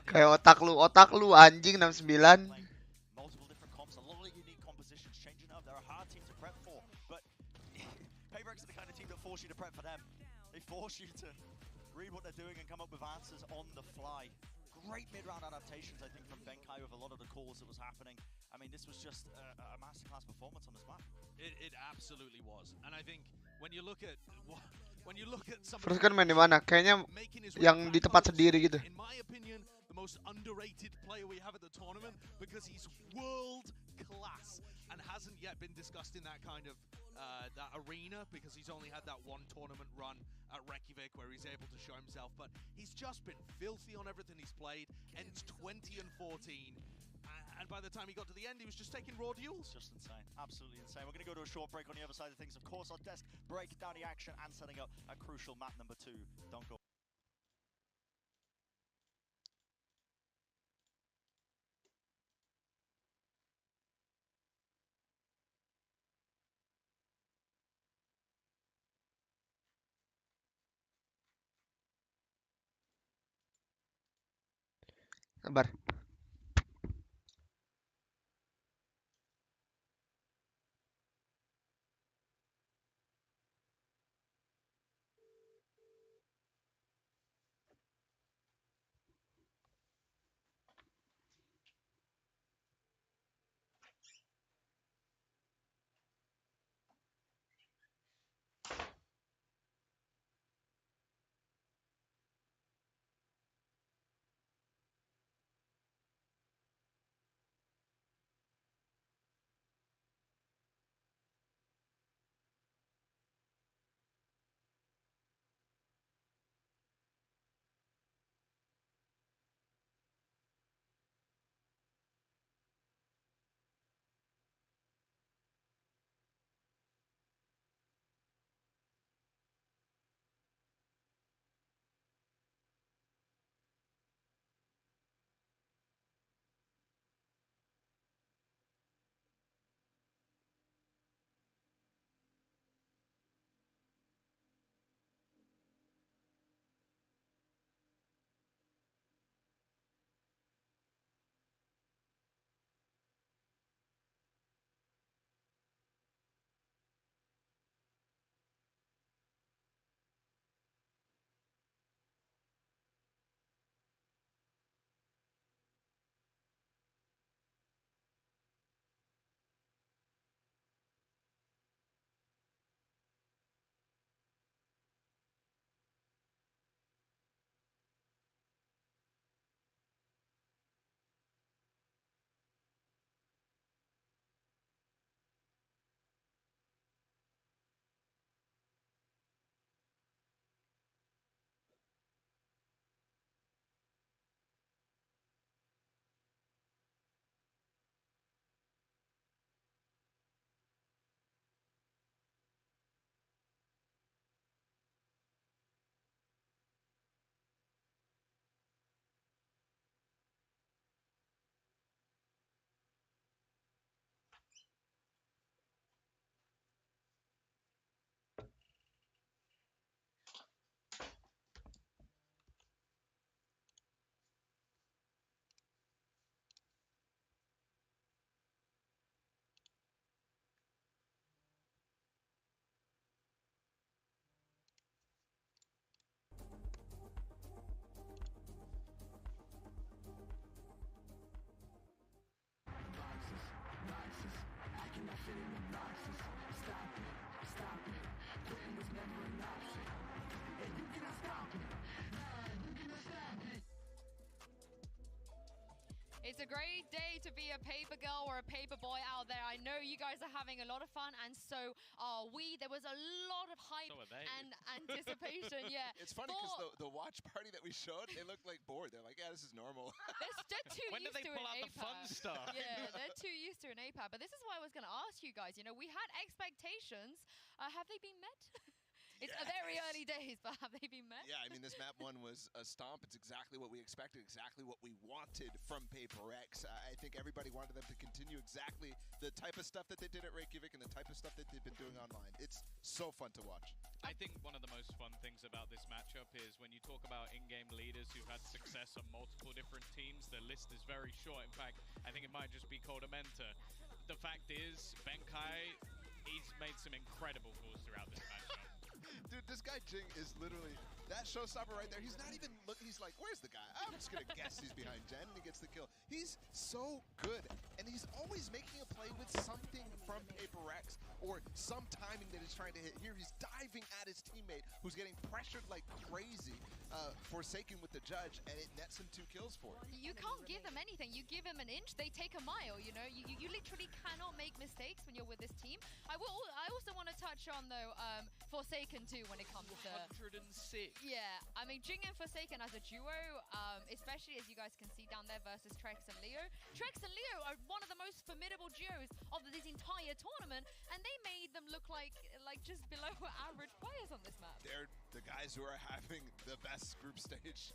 Kayak otak lu anjing 69. Multiple different comps, a lot of unique compositions changing up. They're a hard team to prep for, but HyperX are the kind of team that force you to prep for them. They force you to read what they're doing and come up with answers on the fly. Great mid-round adaptations, I think, from Benkai with a lot of the calls that was happening. I mean, this was just a masterclass performance on this map. It absolutely was, and I think when you look at Terus kan main di mana? Kayaknya yang di tempat sendiri gitu. In my opinion, the most underrated player we have at the tournament because he's world class and hasn't yet been discussed in that kind of that arena because he's only had that one tournament run at Reykjavik where he's able to show himself. But he's just been filthy on everything he's played. Ends 20 and 14. And by the time he got to the end, he was just taking raw duels. Just insane, absolutely insane. We're going to go to a short break on the other side of things. Of course, our desk breaking down the action and setting up a crucial map number 2. Don't go. Sabar. It's a great day to be a paper girl or a paper boy out there. I know you guys are having a lot of fun, and so are we. There was a lot of hype and anticipation. Yeah. It's funny because the watch party that we showed, they looked like bored. They're like, yeah, this is normal. They're too When used did they to pull an out the fun APAC. stuff? Yeah, they're too used to an APAC. But this is why I was going to ask you guys. You know, we had expectations. Have they been met? It's a very early days, but have they been met? Yeah, I mean, this map one was a stomp. It's exactly what we expected, exactly what we wanted from HyperX. I think everybody wanted them to continue exactly the type of stuff that they did at Reykjavik and the type of stuff that they've been doing online. It's so fun to watch. I think one of the most fun things about this matchup is when you talk about in-game leaders who've had success on multiple different teams, the list is very short. In fact, I think it might just be called a mentor. The fact is, Benkai, he's made some incredible calls throughout this matchup. Dude, this guy Jing is literally that showstopper right there. He's not even looking. He's like, where's the guy? I'm just going to guess he's behind Jen, and he gets the kill. He's so good, and he's always making a play with something from HyperX or some timing that he's trying to hit. Here, he's diving at his teammate who's getting pressured like crazy, Forsaken with the judge, and it nets him 2 kills for him. You can't give them anything. You give them an inch, they take a mile, you know? You literally cannot make mistakes when you're with this team. I also want to touch on, though, Forsaken, too, when it comes to... 106. Yeah, I mean, Jing and Forsaken as a duo, especially as you guys can see down there versus Trex and Leo. Trex and Leo are one of the most formidable duos of this entire tournament, and they made them look like just below average players on this map. They're the guys who are having the best group stage.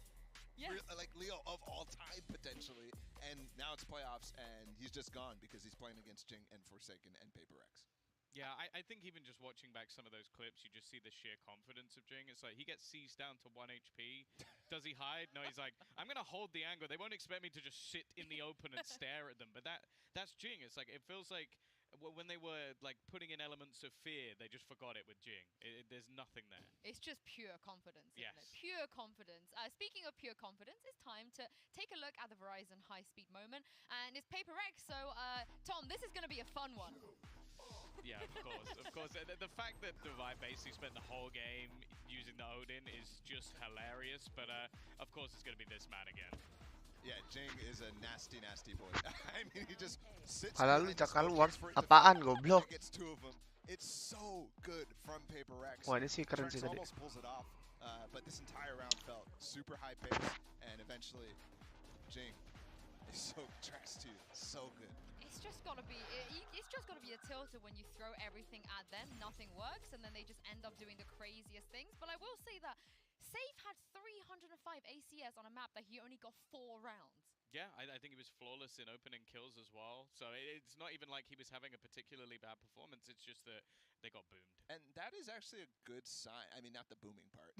Yes. Like Leo of all time, potentially. And now it's playoffs, and he's just gone because he's playing against Jing and Forsaken and HyperX. Yeah, I think even just watching back some of those clips, you just see the sheer confidence of Jing. It's like he gets seized down to 1 HP. Does he hide? No, he's like, I'm going to hold the angle. They won't expect me to just sit in the open and stare at them. But that's Jing. It's like, it feels like when they were like putting in elements of fear, they just forgot it with Jing. There's nothing there. It's just pure confidence, isn't Yes. it? Pure confidence. Speaking of pure confidence, it's time to take a look at the Verizon high-speed moment. And it's HyperX, so Tom, this is going to be a fun one. Yeah, of course, of course. The fact that Divide basically spent the whole game using the Odin is just hilarious, but of course it's going to be this man again. Yeah, Jing is a nasty, nasty boy. I mean, he just sits Kalau lu behind the cakal smoke, wars waits for it to apaan fire, goblok? and gets 2 of them. It's so good from HyperX. Wah, ini sih keren sih Trex tadi. almost pulls it off, but this entire round felt super high pace, and eventually Jing is so Trex too, so good. It's just got to be a tilter when you throw everything at them, nothing works, and then they just end up doing the craziest things. But I will say that Safe had 305 ACS on a map that he only got 4 rounds. Yeah, I think he was flawless in opening kills as well. So it's not even like he was having a particularly bad performance. It's just that they got boomed. And that is actually a good sign. I mean, not the booming part.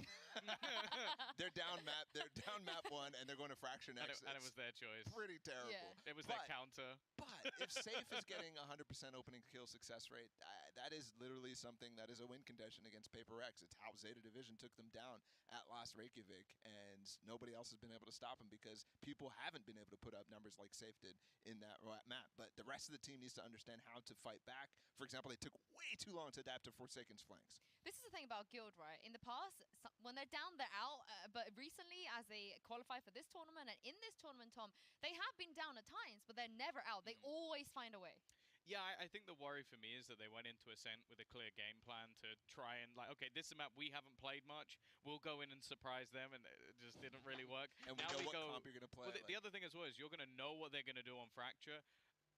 They're down map 1, and they're going to Fraction X. And it was their choice. Pretty terrible. Yeah. It was their counter. But if Safe is getting 100% opening kill success rate, that is literally something that is a win condition against HyperX. It's how Zeta Division took them down at last Reykjavik, and nobody else has been able to stop them because people haven't been able to put up numbers like Safe did in that map. But the rest of the team needs to understand how to fight back. For example, they took way too long to adapt to Forsaken's flanks. This is the thing about Guild, right? In the past, when they're down, they're out. But recently, as they qualify for this tournament and in this tournament, Tom, they have been down at times, but they're never out. They always find a way. Yeah, I think the worry for me is that they went into Ascent with a clear game plan to try and, like, okay, this is a map we haven't played much. We'll go in and surprise them, and it just didn't really work. And we know what comp you're going to play. Well, the other thing as well is you're going to know what they're going to do on Fracture.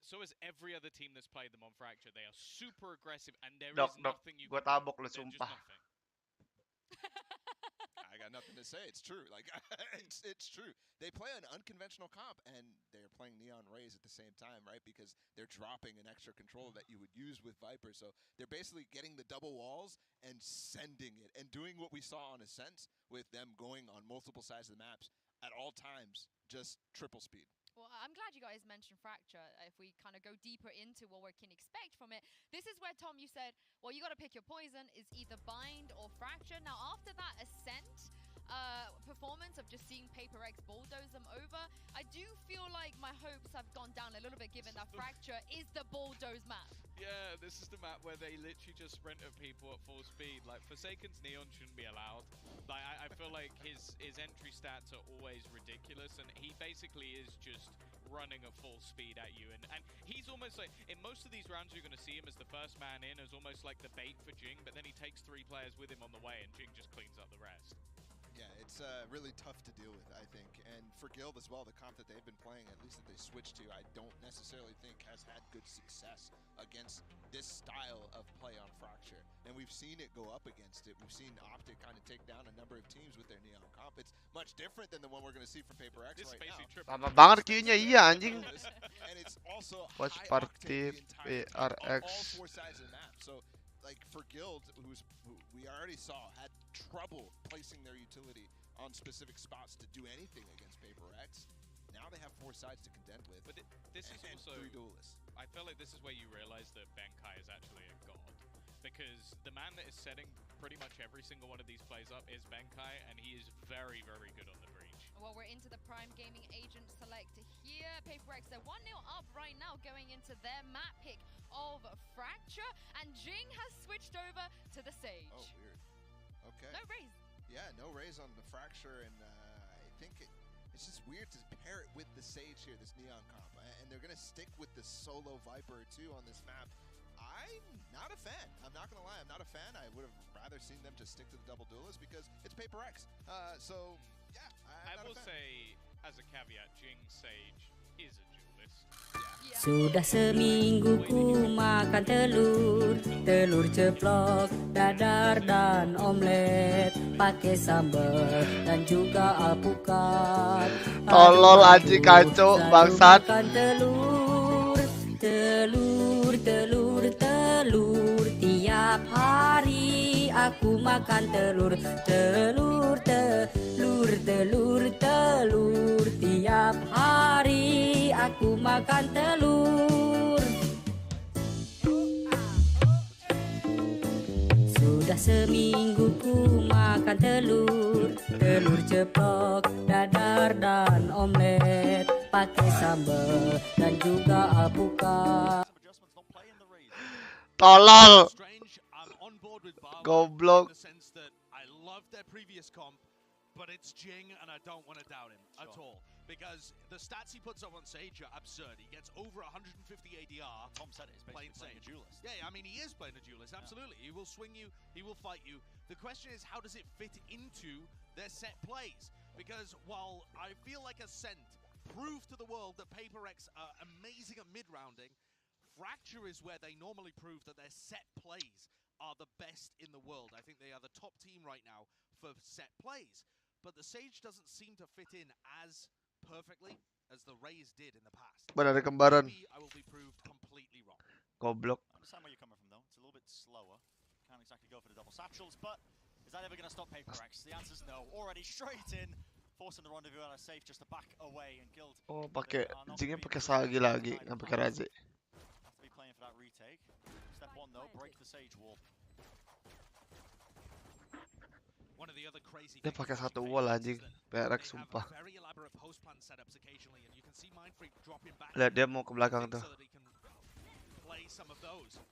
So is every other team that's played them on Fracture. They are super aggressive, and there is nothing you Gua can do. tabok lu There's just sumpah. nothing. I got nothing to say. It's true. Like, it's true. They play an unconventional comp, and they're playing Neon Rays at the same time, right? Because they're dropping an extra controller that you would use with Viper. So they're basically getting the double walls and sending it, and doing what we saw on Ascent with them going on multiple sides of the maps at all times, just triple speed. Well, I'm glad you guys mentioned Fracture. If we kind of go deeper into what we can expect from it, this is where, Tom, you said, well, you got to pick your poison. It's either Bind or Fracture. Now, after that Ascent performance of just seeing HyperX bulldoze them over, I do feel like my hopes have gone down a little bit, given that Fracture is the bulldoze map. Yeah, this is the map where they literally just sprint at people at full speed. Like, Forsaken's Neon shouldn't be allowed. Like, I feel like his entry stats are always ridiculous, and he basically is just running at full speed at you. And he's almost like, in most of these rounds, you're going to see him as the first man in, as almost like the bait for Jing, but then he takes 3 players with him on the way, and Jing just cleans up the rest. Yeah, it's really tough to deal with, I think. And for Guild as well, the comp that they've been playing, at least that they switched to, I don't necessarily think has had good success against this style of play on Fracture. And we've seen it go up against it. We've seen Optic kind of take down a number of teams with their Neon comp. It's much different than the one we're going to see from HyperX right now. Lama banget Q-nya, iya anjing. And it's also Watch high party octane the entire game on all HyperX. 4 sides of the map. So, like for Guild, who we already saw had trouble placing their utility on specific spots to do anything against HyperX, now they have 4 sides to contend with. But this is also 3 duelists. I feel like this is where you realize that Benkai is actually a god. Because the man that is setting pretty much every single one of these plays up is Benkai, and he is very, very good on the breach. Well, we're into the Prime Gaming Agent Select here. HyperX, they're 1-0 up right now going into their map pick of Fracture, and Jing has switched over to the Sage. Oh, weird. Okay. No raise. Yeah, no raise on the Fracture, and I think it's just weird to pair it with the Sage here, this Neon comp. And they're going to stick with the solo Viper too on this map. I'm not a fan. I'm not going to lie. I'm not a fan. I would have rather seen them just stick to the double duelist because it's HyperX. So, yeah, I will say, as a caveat, Jing Sage is a duelist. Sudah seminggu ku makan telur, telur ceplok, dadar dan omelet, pakai sambal dan juga alpukat. Tolol anjing kacau bangsat. Telur, telur, telur, telur, tiap hari aku makan telur, telur, telur, telur, telur, tiap hari aku makan telur. Sudah seminggu ku makan telur, telur ceplok, dadar dan omelet, pakai sambal dan juga alpukat. Tolol. Goblok. I love their previous comp, but it's Jing, and I don't want to doubt him at all. Because the stats he puts up on Sage are absurd. He gets over 150 ADR. Tom said it, he's basically playing a duelist. Yeah, I mean, he is playing a duelist, absolutely. He will swing you, he will fight you. The question is, how does it fit into their set plays? Because while I feel like Ascent proved to the world that HyperX are amazing at mid-rounding, Fracture is where they normally prove that their set plays are the best in the world. I think they are the top team right now for set plays. But the Sage doesn't seem to fit in as perfectly as the Rays did in the past. Benar ada kembaran. Maybe I will be proved completely wrong. Goblok. I understand where you're coming from, though. It's a little bit slower. Can't exactly go for the double satchels, but is that ever going to stop HyperX? The answer's no. Already straight in, forcing the rendezvous out of safe just to back away and Guild. Oh, pakai Jingnya pakai Sagi lagi, nggak pakai Razi. Have to be playing for that retake. Step 1 though, break the Sage wall. Dia pakai satu wall anjing, HyperX sumpah. Lihat dia mau ke belakang tuh.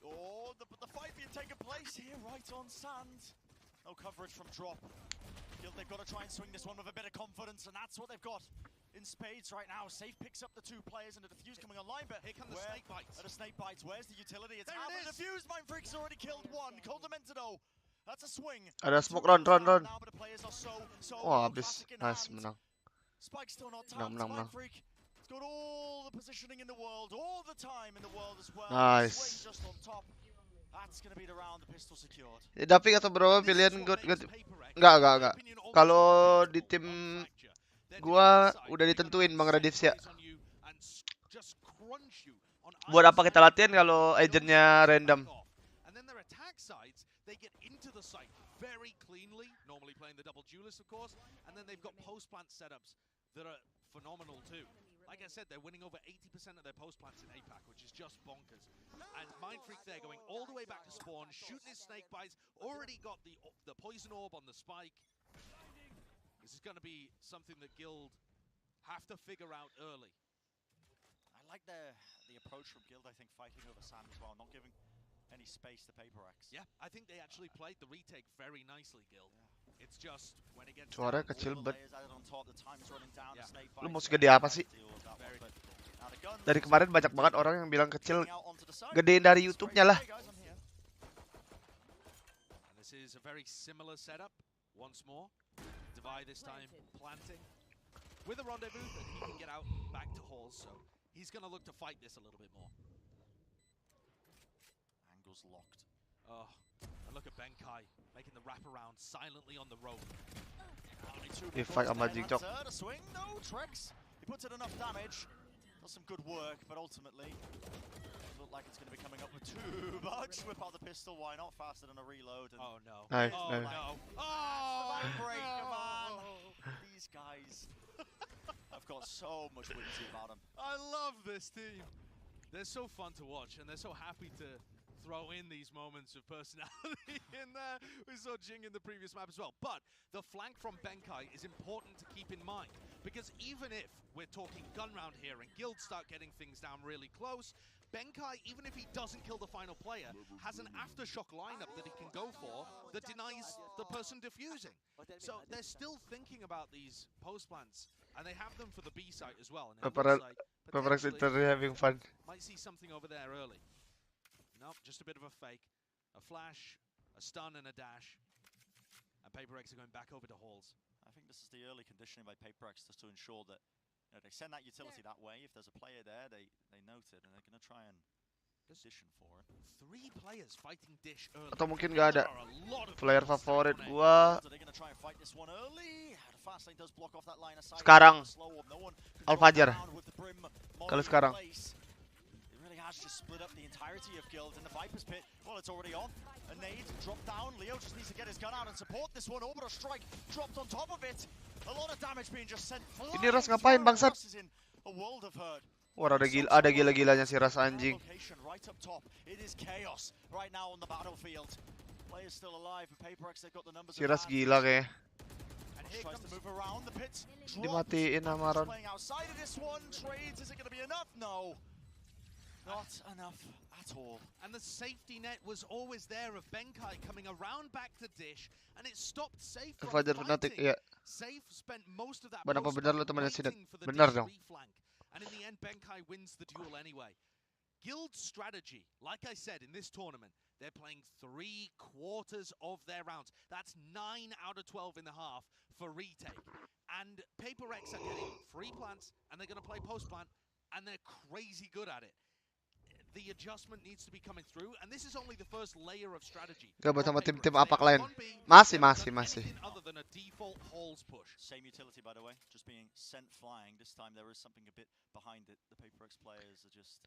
Oh, the fight being taken place here, right on sand. No coverage from drop. Guild, they've got to try and swing this one with a bit of confidence, and that's what they've got in spades right now. Safe picks up the 2 players and the defuse coming online, but here come the snake bites. The snake bites, where's the utility? It's out of the defuse. Mindfreak's already killed 1. Cold Dementado. That's a swing. Ada smoke, run. Wah, habis. Nice, menang. Spike's still not tapped. Menang. Mindfreak. It's got all the positioning in the world, all the time in the world as well. Nice. Swing just on top. That's going to be the round, the pistol secured. Dapik atau berapa pilihan Enggak. Kalau di tim gua udah ditentuin Bang Raditz ya. Buat apa kita latihan kalau agentnya random? They get into the site very cleanly, normally playing the double duelist, of course, and then they've got post-plant setups that are phenomenal too. Like I said, they're winning over 80% of their post-plants in APAC, which is just bonkers. And Mindfreak there going all the way back to spawn, shooting his snake bites, already got the poison orb on the spike. This is going to be something that Guild have to figure out early. I like the approach from Guild, I think, fighting over sand as well, not giving any space to HyperX. Yeah, I think they actually played the retake very nicely, Guild. It's just when it gets Suara kecil banget. Yeah. Lu mau segede apa sih? Dari kemarin banyak banget orang yang bilang kecil. Gedein dari YouTube-nya lah. And this is a very similar setup once more. Divide this time, planting. With a rendezvous that he can get out back to halls, so he's going to look to fight this a little bit more. Angle's locked. Oh, and look at Benkai making the wraparound silently on the rope. If I am a TikTok. The swing, no tricks. He puts in enough damage. Does some good work, but ultimately look like it's going to be coming up with too much. Whip out the pistol, why not? Faster than a reload. And oh no! Nice, oh nice. no! Oh break, man! These guys have got so much whimsy about them. I love this team. They're so fun to watch, and they're so happy to throw in these moments of personality in there. We saw Jing in the previous map as well. But the flank from Benkai is important to keep in mind, because even if we're talking gun round here and guilds start getting things down really close, Benkai, even if he doesn't kill the final player, has an aftershock lineup that he can go for that denies the person defusing. So they're still thinking about these post plants, and they have them for the B site as well. And it looks like HyperX literally having fun. might see something over there early. Nope, just a bit of a fake. A flash, a stun, and a dash. And HyperX are going back over to halls. I think this is the early conditioning by HyperX just to ensure that they send that utility that way. If there's a player there, they note it, and they're going to try and position for it. 3 players fighting dish early. Atau mungkin gak ada player favorit gua. Sekarang Al Fajar. Kalau sekarang just split up the entirety of guild in the Viper's pit. Well, it's already on. A nade dropped down. Leo just needs to get his gun out and support this one. Orbital strike dropped on top of it. A lot of damage being just sent flying. Ini Ras ngapain bangsat? A world of hurt. Wah, ada gila-gilanya si Ras anjing. Right up top. It is chaos right now on the battlefield. Players still alive, but HyperX they've got the numbers. Si Ras gila kayak. Tries to move around the pit. Dimatiin sama Ron. Playing outside of this one. Trades, is it going to be enough? No. Not enough at all. And the safety net was always there of Benkai coming around back to dish, and it stopped Safe from Fajar fighting. fanatic, iya. Safe spent most of that Benar apa benar lo temannya Sinet? waiting for the Benar dish dong. reflank. And in the end, Benkai wins the duel anyway. Guild strategy, like I said, in this tournament, they're playing 3/4 of their rounds. That's 9 out of 12 in the half for retake. And HyperX are getting free plants, and they're going to play post plant, and they're crazy good at it. The adjustment needs to be coming through, and this is only the first layer of strategy. Gabut sama tim-tim apak lain. Masih. Other than a default halls push. Same utility, by the way, just being sent flying. This time there is something a bit behind it. The HyperX players are just.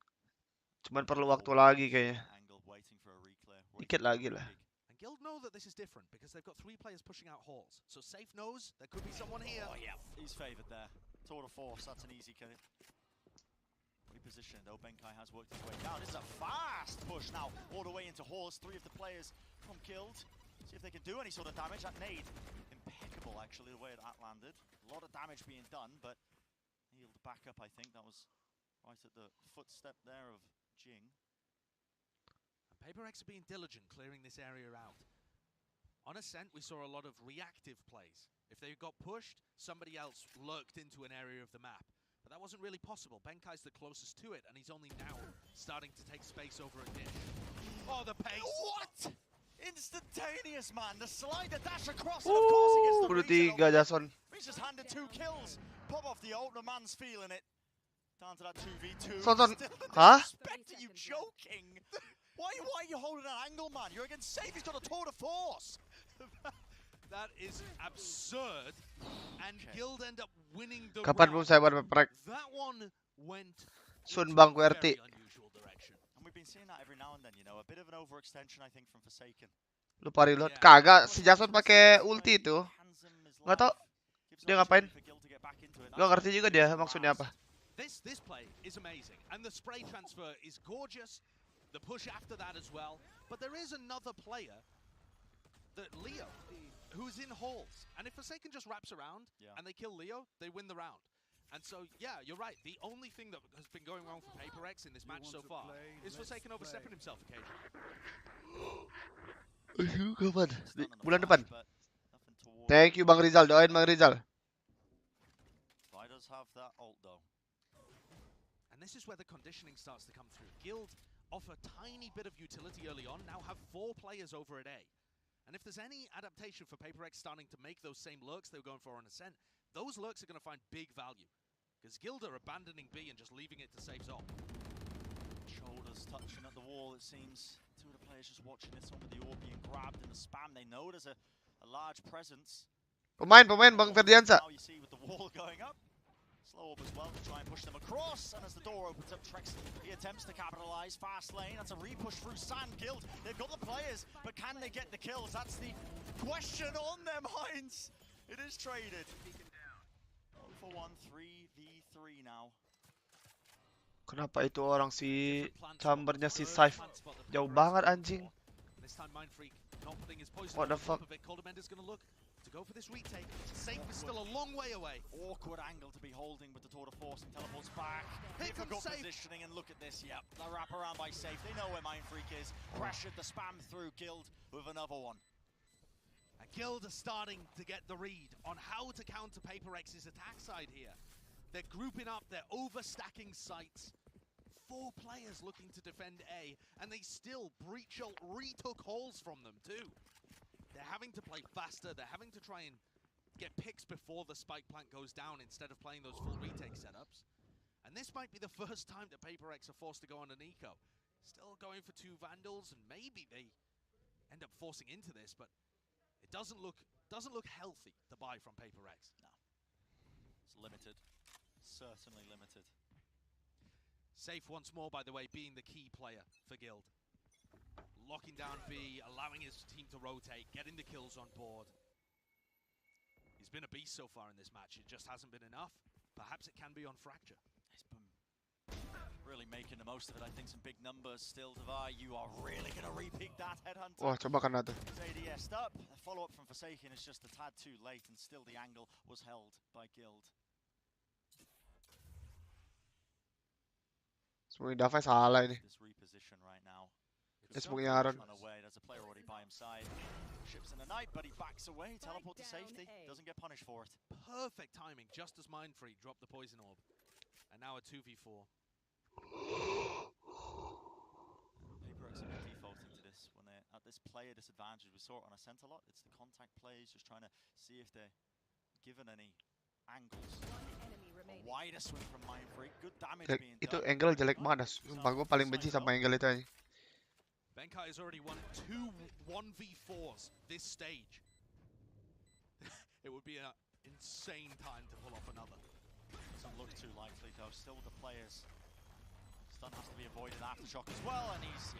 Cuman perlu waktu lagi kayaknya. Waiting for a reclear. Dikit lagi lah. And Guild know that this is different because they've got 3 players pushing out halls. So Safe knows there could be someone here. Oh yeah, he's favoured there. Tour de force, that's an easy kill. Reposition though, Benkai has worked his way down. This is a fast push now, all the way into halls. 3 of the players from Guild. See if they can do any sort of damage. That nade, impeccable actually, the way that landed. A lot of damage being done, but healed back up, I think. That was right at the footstep there of Jing. And HyperX are being diligent, clearing this area out. On Ascent, we saw a lot of reactive plays. If they got pushed, somebody else lurked into an area of the map. But that wasn't really possible. Benkai's the closest to it, and he's only now starting to take space over a dish. Oh, the pace! What? Instantaneous, man. The slide, the dash across, and of course he gets the Udah 3 Jason. He's just handed 2 kills. Pop off the ult, the man's feeling it. Down to that 2v2. Son. Huh? Are you joking? Why are you holding that angle, man? You're against Safe. He's got a tour de force. That is absurd, and Guild end up winning the Kapan round. belum saya buat prek? That one went Sun Bang very QRT. unusual direction. And we've been seeing that every now and then, you know, a bit of an overextension, I think, from Forsaken. Lupa reload. Kagak, si Jason pakai ulti itu. Nggak tau dia ngapain. Gak ngerti juga dia maksudnya apa. This play is amazing, and the spray transfer is gorgeous. The push after that as well, but there is another player, that Leo, who's in halls, and if Forsaken just wraps around and they kill Leo, they win the round. And so, yeah, you're right. The only thing that has been going wrong for HyperX in this match so far is Forsaken overstepping himself occasionally. Kapan? Bulan depan. Thank you Bang Rizal, doain Bang Rizal. Fighters have that ult though. And this is where the conditioning starts to come through. Guild offer a tiny bit of utility early on, now have 4 players over at A. And if there's any adaptation for PaperX starting to make those same lurks they were going for on Ascent, those lurks are going to find big value. Because Guild are abandoning B and just leaving it to save Zop. Shoulders touching at the wall, it seems. Two of the players just watching this one with the orb being grabbed in the spam. They know there's a large presence. Pemain Bang Ferdiansa. Now you see with the wall going up. Slow up as well to try and push them across, and as the door opens up, Trex, he attempts to capitalize. Fast lane, that's a repush through Sand Guild. They've got the players, but can they get the kills? That's the question on them, Heinz. It is traded. 1 for 1, 3v3 now. Kenapa itu orang si chambernya si Saif jauh banget anjing? What the fuck? Go for this retake. Safe is still a long way away. Awkward angle to be holding with the tour de force and teleports back. Difficult positioning, and look at this. Yep, the wrap around by Safe. They know where Mindfreak is. Pressured the spam through Guild with another one. And Guild are starting to get the read on how to counter PaperX's attack side here. They're grouping up, they're overstacking sites. 4 players looking to defend A, and they still retook holes from them too. They're having to play faster, they're having to try and get picks before the spike plant goes down instead of playing those full retake setups. And this might be the first time that PaperX are forced to go on an eco. Still going for 2 Vandals, and maybe they end up forcing into this, but it doesn't look healthy to buy from PaperX. No. It's limited. Certainly limited. Safe once more, by the way, being the key player for Guild. Locking down B, allowing his team to rotate, getting the kills on board. He's been a beast so far in this match. It just hasn't been enough. Perhaps it can be on Fracture. He's been really making the most of it. I think some big numbers still, Davai. You are really going to repeat that Headhunter. Wah, coba kena tuh. ADS'd up. The follow-up from Forsaken is just a tad too late, and still the angle was held by Guild. Semua Davai salah ini. This reposition right now. Semua Aaron. There's a player already by his side. Ships in the night, but he backs away. Teleport to safety. Doesn't get punished for it. Perfect timing, just as Mindfreak dropped the poison orb. And now a 2v4. PaperX are defaulting to this when they're at this player disadvantage. We saw it on Ascent a lot. It's the contact plays, just trying to see if they're given any angles. A wider swing from Mindfreak. Good damage being done. Itu angle jelek banget. Sumpah gue paling benci sama angle itu aja. Benkai has already won 2 1v4s this stage. It would be an insane time to pull off another. Doesn't look too likely though, still with the players. Stun has to be avoided aftershock as well, and he's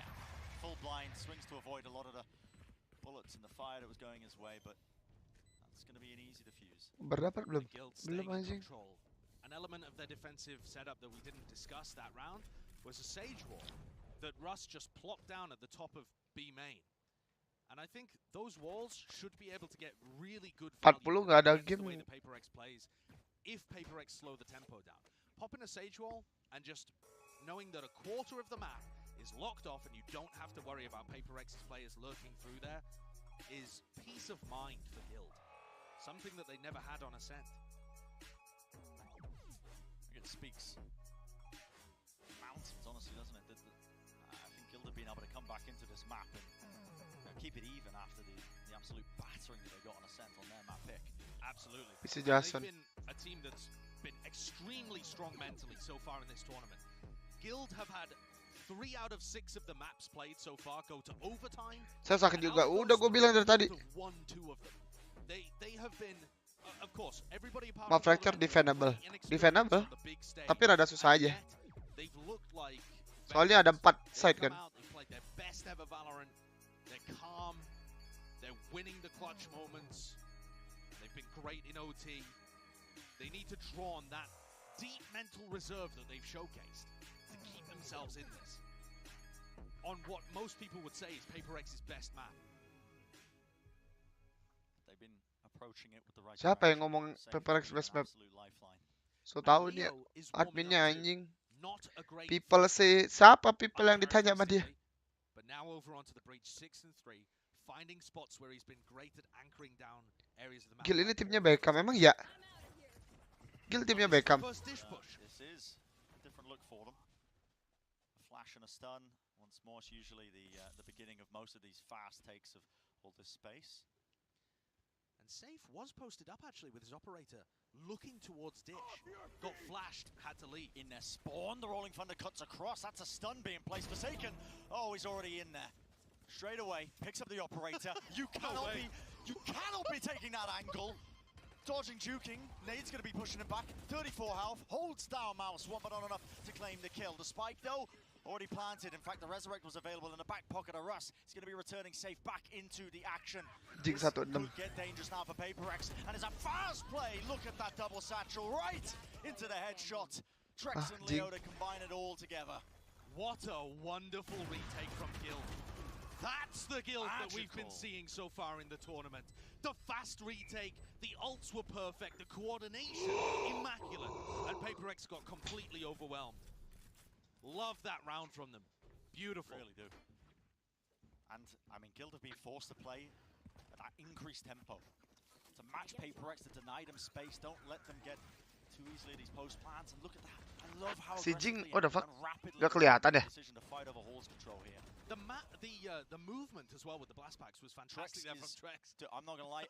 full blind, swings to avoid a lot of the bullets and the fire that was going his way, but that's going to be an easy defuse. Berdapat belum? Belum anjing. An element of their defensive setup that we didn't discuss that round was a Sage Wall that Russ just plopped down at the top of B main. And I think those walls should be able to get really good value 40 nggak ada game. the way the PaperX plays if PaperX slow the tempo down. Popping a Sage Wall and just knowing that a quarter of the map is locked off and you don't have to worry about PaperX's players lurking through there is peace of mind for Guild. Something that they never had on Ascent. It speaks mountains, honestly, doesn't it? I think Guild have been able to come back into this map and keep it even after the absolute battering that they got on Ascent on their map pick. Absolutely. It's Jason. They've been a team that's been extremely strong mentally so far in this tournament. Guild have had 3 out of 6 of the maps played so far go to overtime. Saya sakit juga. Udah gue bilang dari tadi. Won 2 of them. They have been, of course, everybody apart Ma Fracture defendable. Defendable. Tapi rada susah aja. They've looked like Soalnya ada 4 side kan. They played their best ever Valorant. They're calm. They're winning the clutch moments. They've been great in OT. They need to draw on that deep mental reserve that they've showcased to keep themselves in this. On what most people would say is PaperX's best map. They've been approaching it with the right. Siapa yang ngomong PaperX best map? So tahu dia adminnya anjing. People say siapa people yang ditanya sama dia? But now over onto the breach 6 and 3, finding spots where he's been great at anchoring down areas of the map. Gil ini timnya Beckham memang ya. Gil timnya Beckham. This is a different look for them. A flash and a stun. Once more, it's usually the beginning of most of these fast takes of Hold this space. And Safe was posted up actually with his operator looking towards Dish. Got flashed, had to leave. In their spawn, the Rolling Thunder cuts across. That's a stun being placed. Forsaken. Oh, he's already in there. Straight away, picks up the operator. You cannot be taking that angle. Dodging, juking. Nade's going to be pushing him back. 34 health. Holds down Mouse1, but not enough to claim the kill. The spike, though, already planted. In fact, the Resurrect was available in the back pocket of Russ. He's going to be returning Safe back into the action. Jing This 1-6. could get dangerous now for PaperX. And it's a fast play. Look at that double satchel right into the headshot. Trex and Leo to combine it all together. What a wonderful retake from Guild. That's the Guild that we've been seeing so far in the tournament. The fast retake, the ults were perfect, the coordination, immaculate. And PaperX got completely overwhelmed. Love that round from them. Beautiful. Really do. And, I mean, Guild have been forced to play at that increased tempo. To match PaperX, to deny them space, don't let them get too easily these post plants. And look at that. I love how Si Jing, aggressively what the fuck? and rapidly Gak kelihatan deh. decision to fight over Hall's control here. The movement as well with the blast packs was fantastic there from Trex. I'm not gonna lie.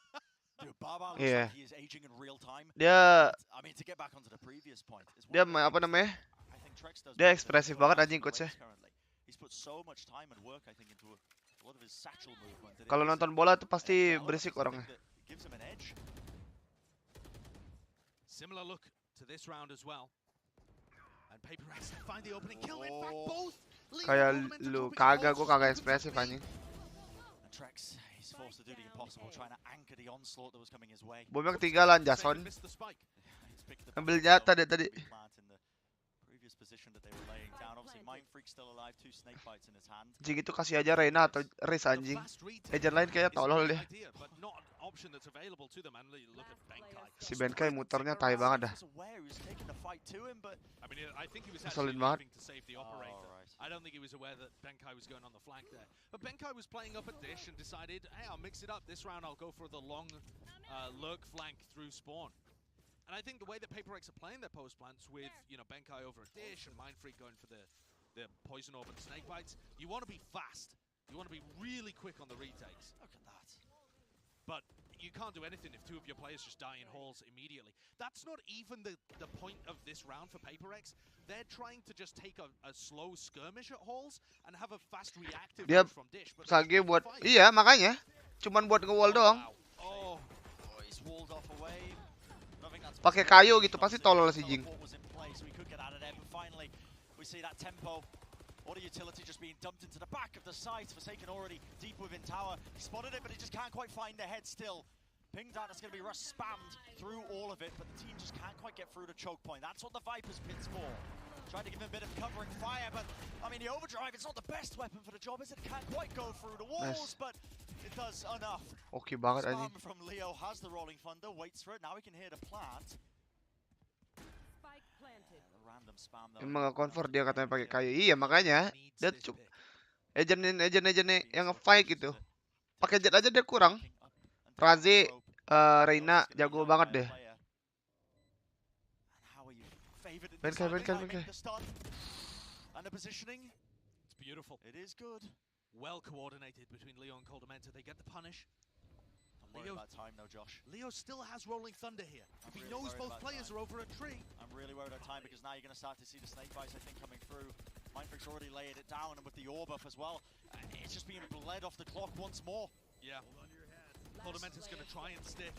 Dude, Baba looks Yeah. like he is aging in real time. Dia I mean, to get back onto the previous point. dia apa namanya? Dia ekspresif banget anjing coachnya. He's put so much time and work, I think, into a lot of his satchel movement. that it Kalau is nonton bola tuh pasti developed berisik something orangnya. that gives him an edge. Similar look to this round as well. And PaperX find the opening kill. In fact, both. Kayak lu kagak, gua kagak ekspresif anjing. And Trex, he's forced to do the impossible, trying to anchor the onslaught that was coming his way. Bomnya ketinggalan Jason. Ambil jatah deh tadi. Previous position that they were laying down. Obviously, Mind Freak still alive, 2 snake bites in his hand. Jing itu kasih aja Reina atau Riz anjing. Agent lain kayak tolol deh. Si Benkai muternya tai banget dah. Ngeselin banget. I don't think he was aware that Benkai was going on the flank there. But Benkai was playing up a Dish and decided, hey, I'll mix it up. This round I'll go for the long lurk flank through spawn. And I think the way that PaperX are playing their post plants with, you know, Benkai over a Dish and Mind Freak going for the poison orb and snake bites, you want to be fast. You want to be really quick on the retakes. Look at that. But you can't do anything if 2 of your players just die in halls immediately. That's not even the point of this round for PaperX. They're trying to just take a slow skirmish at halls and have a fast reactive Dia from Dish. But sage buat, iya makanya, cuman buat nge-wall doang. Oh, he's walled off away. Pakai kayu gitu pasti tolol si Jing. Finally, we see that tempo. Auto utility just being dumped into the back of the site. Forsaken already deep within tower. He spotted it, but he just can't quite find the head still. Pinged out, it's going to be Russ spammed through all of it, but the team just can't quite get through the choke point. That's what the Viper's pit's for. Trying to give him a bit of covering fire, but I mean, the overdrive, it's not the best weapon for the job, is it? Can't quite go through the walls, but it does enough. Oke banget anjing. Spam from Leo has the Rolling Thunder, waits for it. Now we can hear the plant. Random spam though. Emang nggak convert dia katanya pakai kayu. Iya makanya dia agent yang nge-fight gitu. Pakai jet aja dia kurang. Raze, Reina jago banget deh. Benkai. And the positioning, it's beautiful. It is good. Well coordinated between Leo and Coldamenta. They get the punish. I'm worried about time though, Josh. Leo still has Rolling Thunder here. He knows both players are over a tree. I'm really worried about time because now you're going to start to see the snake bites, I think, coming through. Mindfreak's already laid it down, and with the orb buff as well, it's just being bled off the clock once more. Yeah. Coldamenta's going to try and stick,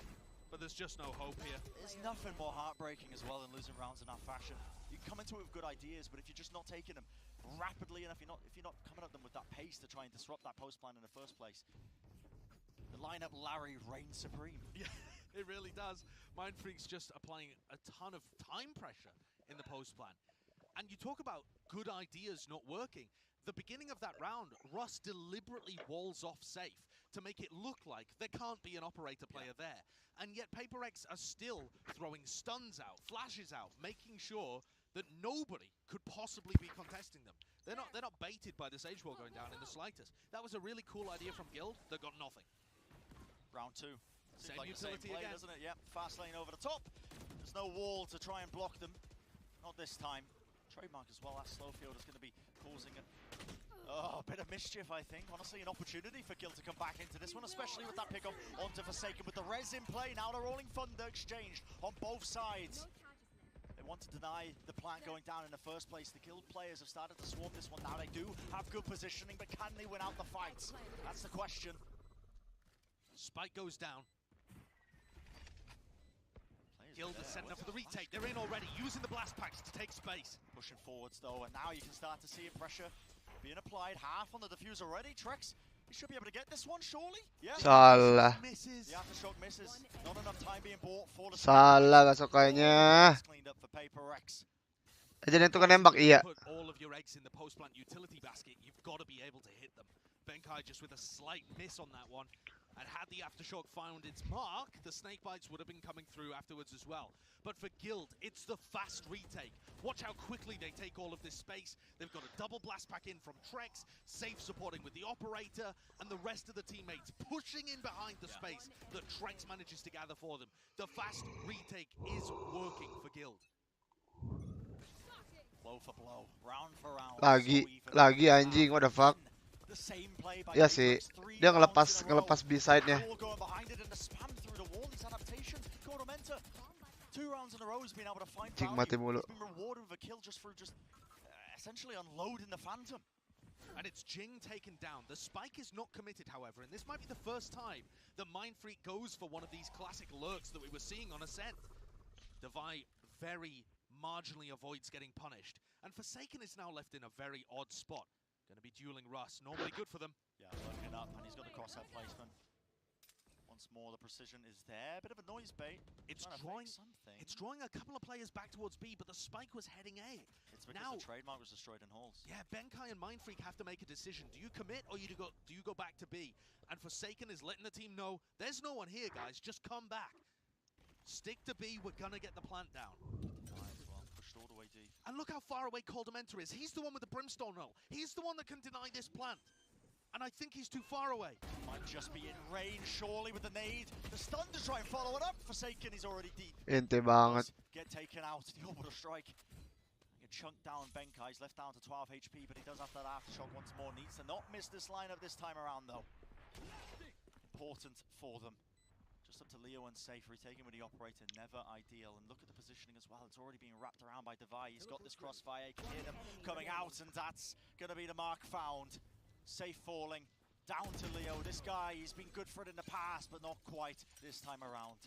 but there's just no hope here. There's nothing more heartbreaking as well than losing rounds in that fashion. You come into it with good ideas, but if you're just not taking them rapidly enough, if you're not coming at them with that pace to try and disrupt that post plan in the first place, the lineup Larry reigns supreme. Yeah, it really does. Mind Freak's just applying a ton of time pressure in the post plan. And you talk about good ideas not working. The beginning of that round, Russ deliberately walls off Safe to make it look like there can't be an operator player there. And yet PaperX are still throwing stuns out, flashes out, making sure that nobody could possibly be contesting them. They're not baited by the Sage Wall going down in the slightest. That was a really cool idea from Guild that got nothing. Round 2. Same like utility play, again, doesn't it? Yep, fast lane over the top. There's no wall to try and block them. Not this time. Trademark as well. That slow field is going to be causing a bit of mischief, I think. Honestly, an opportunity for Guild to come back into this one, especially with that pickup onto Forsaken with the res in play. Now the rolling thunder exchanged on both sides. They want to deny the plant going down in the first place. The Guild players have started to swarm this one now. They do have good positioning, but can they win out the fights? That's the question. Spike goes down. Guild are setting up for the retake. They're in already, using the blast packs to take space. Pushing forwards though, and now you can start to see pressure being applied. Half on the defuse already. Trex, he should be able to get this one, surely? Yeah. Salah. Misses. The aftershock misses. Not enough time being bought for the Salah kasukannya. cleaned up for HyperX. Aja itu kan nembak, iya. Put all of your eggs in the post-plant utility basket. You've got to be able to hit them. Benkai just with a slight miss on that one. And had the aftershock found its mark, the snake bites would have been coming through afterwards as well. But for Guild, it's the fast retake. Watch how quickly they take all of this space. They've got a double blast pack in from Trex, Safe supporting with the operator, and the rest of the teammates pushing in behind the space that Trex manages to gather for them. The fast retake is working for Guild. Blow for blow, round for round. Lagi anjing, what the fuck? Ya sih, dia ngelepas B-side-nya. Cing mati mulu. And it's Jing taken down. The spike is not committed, however, and this might be the first time that Mindfreak goes for one of these classic lurks that we were seeing on Ascent. Devi very marginally avoids getting punished, and Forsaken is now left in a very odd spot. Going to be dueling Russ, normally good for them. Yeah, working up, and he's got the crosshair placement. Once more, the precision is there. Bit of a noise bait. It's drawing a couple of players back towards B, but the spike was heading A. It's because the trademark was destroyed in halls. Yeah, Benkai and Mindfreak have to make a decision. Do you commit or do you go back to B? And Forsaken is letting the team know, there's no one here, guys. Just come back. Stick to B. We're going to get the plant down. All the way deep. And look how far away Coldamenta is. He's the one with the brimstone roll. He's the one that can deny this plant. And I think he's too far away. Might just be in range, surely, with the nade. The stun to try and follow it up. Forsaken, he's already deep. Ente banget. Get taken out. The orbital strike. Get chunked down. Benkai. He's left down to 12 HP, but he does have that aftershock once more. Needs to not miss this lineup this time around, though. Important for them. Just up to Leo and Safe, retaking with the operator, never ideal. And look at the positioning as well, it's already being wrapped around by Devi. He's got this crossfire, you can hear them coming out, and that's going to be the mark found. Safe falling, down to Leo. This guy, he's been good for it in the past, but not quite this time around.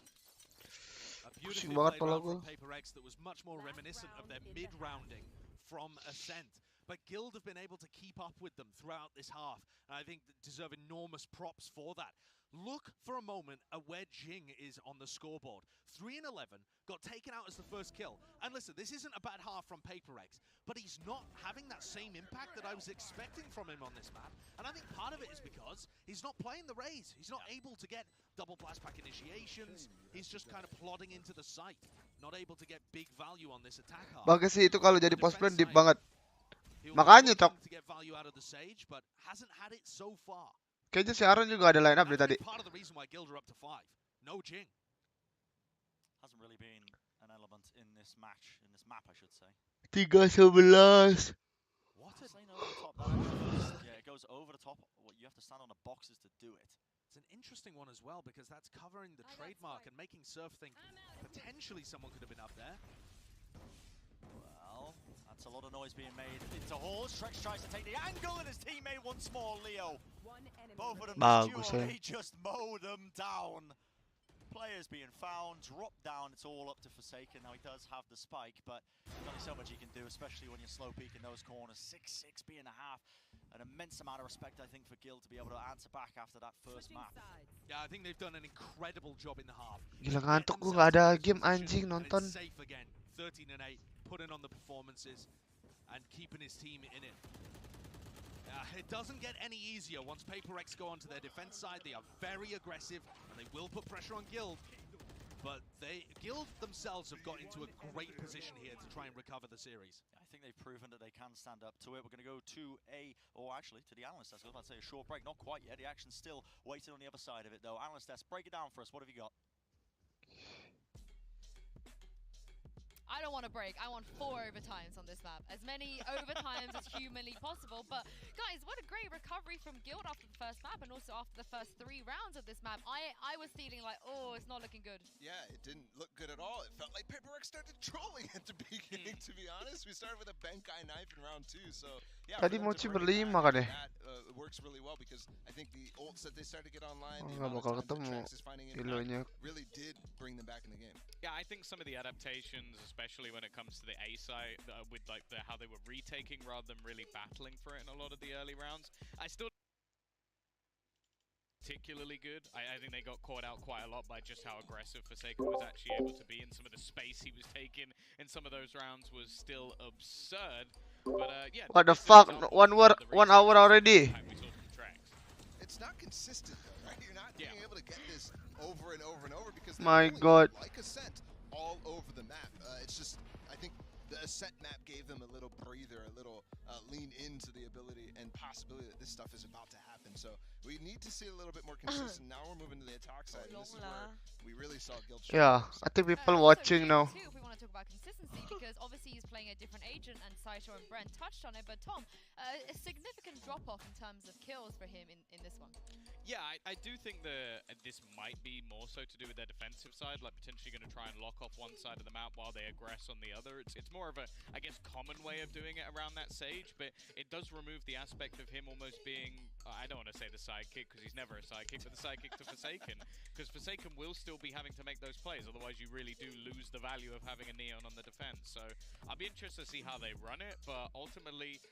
A beautifully played round from HyperX that was much more reminiscent of their mid-rounding from Ascent. But Guild have been able to keep up with them throughout this half, and I think deserve enormous props for that. Look for a moment at where Jing is on the scoreboard. 3 and 11, got taken out as the first kill. And listen, this isn't a bad half from HyperX, but he's not having that same impact that I was expecting from him on this map. And I think part of it is because he's not playing the Raze. He's not able to get double blast pack initiations. He's just kind of plodding into the site, not able to get big value on this attack half. Bagus sih itu kalau jadi post plan deep banget. Makanya Tok. To get value out of the Sage, but hasn't had it so far. Kayaknya si Aaron juga ada line up dari tadi. Part of the reason why Guild are up to 5. No Jing. Hasn't really been an element in this match, in this map, I should say. 3-11. What a yeah, it goes over the top. You have to stand on the boxes to do it. It's an interesting one as well because that's covering the trademark and making Surf think potentially someone could have been up there. Well, that's a lot of noise being made into halls. Trex tries to take the angle and his teammate once more, Leo. Both of them they just mow them down. Players being found, dropped down, it's all up to Forsaken. Now he does have the spike, but there's only so much he can do, especially when you're slow peeking those corners. 6-6 being a half. An immense amount of respect, I think, for Guild to be able to answer back after that first map. Yeah, I think they've done an incredible job in the half. Gila ngantuk gua, gak ada game anjing nonton. Safe again, 13 and 8, putting on the performances and keeping his team in it. It doesn't get any easier once HyperX go onto their defense side. They are very aggressive and they will put pressure on Guild. But Guild themselves have got into a great position here to try and recover the series. I think they've proven that they can stand up to it. We're going to go to to the analyst desk. I was about to say a short break, not quite yet. The action's still waiting on the other side of it though. Analyst desk, break it down for us. What have you got? I don't want to break. I want 4 overtimes on this map. As many overtimes as humanly possible. But guys, what a great recovery from Guild after the first map and also after the first 3 rounds of this map. I was feeling like, oh, it's not looking good. Yeah, it didn't look good at all. It felt like HyperX started trolling at the beginning, to be honest. We started with a Benkai knife in round 2, so yeah. Tadi mau berlima kan deh. That works really well because I think the ults that they started to get online, Oh, the nggak amount bakal of times that ketemu Trex is finding kilonya. impact really did bring them back in the game. Yeah, I think some of the adaptations, especially when it comes to the A side, with like how they were retaking rather than really battling for it in a lot of the early rounds, I still particularly good. I think they got caught out quite a lot by just how aggressive Forsaken was actually able to be, and some of the space he was taking in some of those rounds was still absurd. But yeah. What the fuck? 1 hour already. It's not consistent though, right? You're not being able to get this over and over and over because My God. like Ascent all over the map. It's just, I think the Ascent map gave them a little breather, a little lean into the ability and possibility that this stuff is about to happen. So we need to see a little bit more consistent. Now we're moving to the attack side, and this is where we really saw Guild. Yeah, I think people watching now. If we want to talk about consistency, because obviously he's playing a different agent, and Saisho and Brent touched on it. But Tom, a significant drop-off in terms of kills for him in this one. Yeah, I do think this might be more so to do with their defensive side, like potentially going to try and lock off one side of the map while they aggress on the other. It's more of a, I guess, common way of doing it around that Sage, but it does remove the aspect of him almost being, I don't want to say the sidekick, because he's never a sidekick, but the sidekick to Forsaken, because Forsaken will still be having to make those plays, otherwise you really do lose the value of having a Neon on the defense. So I'll be interested to see how they run it, but ultimately,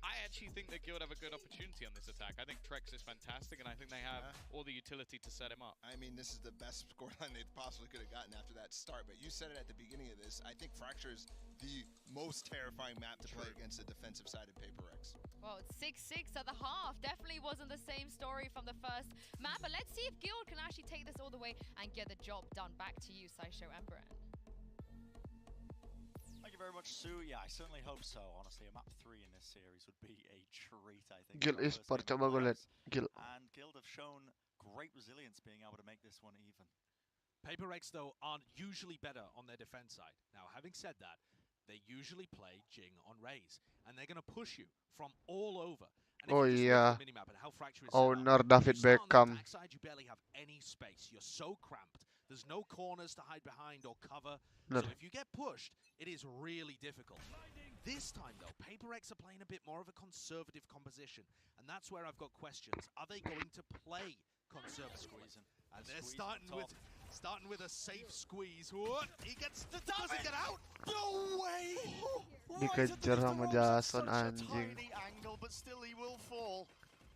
I actually think that Guild have a good opportunity on this attack. I think Trex is fantastic, and I think they have all the utility to set him up. I mean, this is the best scoreline they possibly could have gotten after that start, but you said it at the beginning of this. I think Fracture is the most terrifying map to play against the defensive side of HyperX. Well, it's 6-6 at the half. Definitely wasn't the same story from the first map, but let's see if Guild can actually take this all the way and get the job done. Back to you, Saisho and Brent. Thank you very much, Sue. Yeah, I certainly hope so. Honestly, a map 3 in this series would be a treat, I think. Guild Esports, coba gue liat. Guild. And Guild have shown great resilience being able to make this one even. HyperX, though, aren't usually better on their defense side. Now, having said that, they usually play Jing on Raze, and they're going to push you from all over. And Oh if you just look iya, at the minimap and how Fracture is set owner up, David you start on the Beckham. backside, you barely have any space. You're so cramped. There's no corners to hide behind or cover. Bener. So if you get pushed, it is really difficult. This time, though, HyperX are playing a bit more of a conservative composition, and that's where I've got questions. Are they going to play conservative? And they're starting with a safe squeeze. What? He doesn't get out. No way! Dikejar sama Jason anjing. Tiny angle, but still he will fall.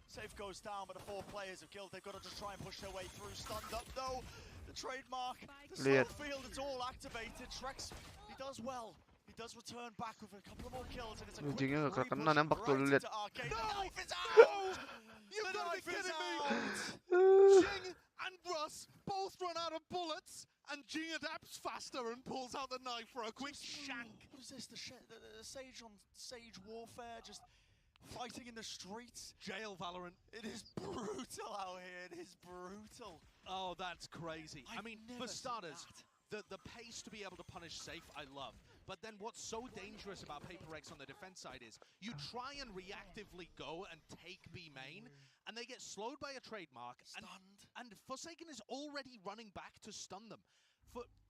Safe goes down, but the 4 players of Guild, they've got to just try and push their way through. Stunned up though. The trademark, the slow field, it's all activated. Trex, he does well. He does return back with a couple of more kills, and it's a quick Anjingnya gak re-push kena nembak tuh, lu right liat. into Arcade. The knife is out! You've got to be kidding me! Jing and Russ both run out of bullets, and Jing adapts faster and pulls out the knife for a quick shank. What is this? The Sage on Sage warfare, just fighting in the streets. Jail Valorant. It is brutal out here. It is brutal. Oh, that's crazy. I mean, for never seen starters, the pace to be able to punish safe, I love. But then what's so dangerous about HyperX on the defense side is you try and reactively go and take B main, and they get slowed by a trademark, and Forsaken is already running back to stun them.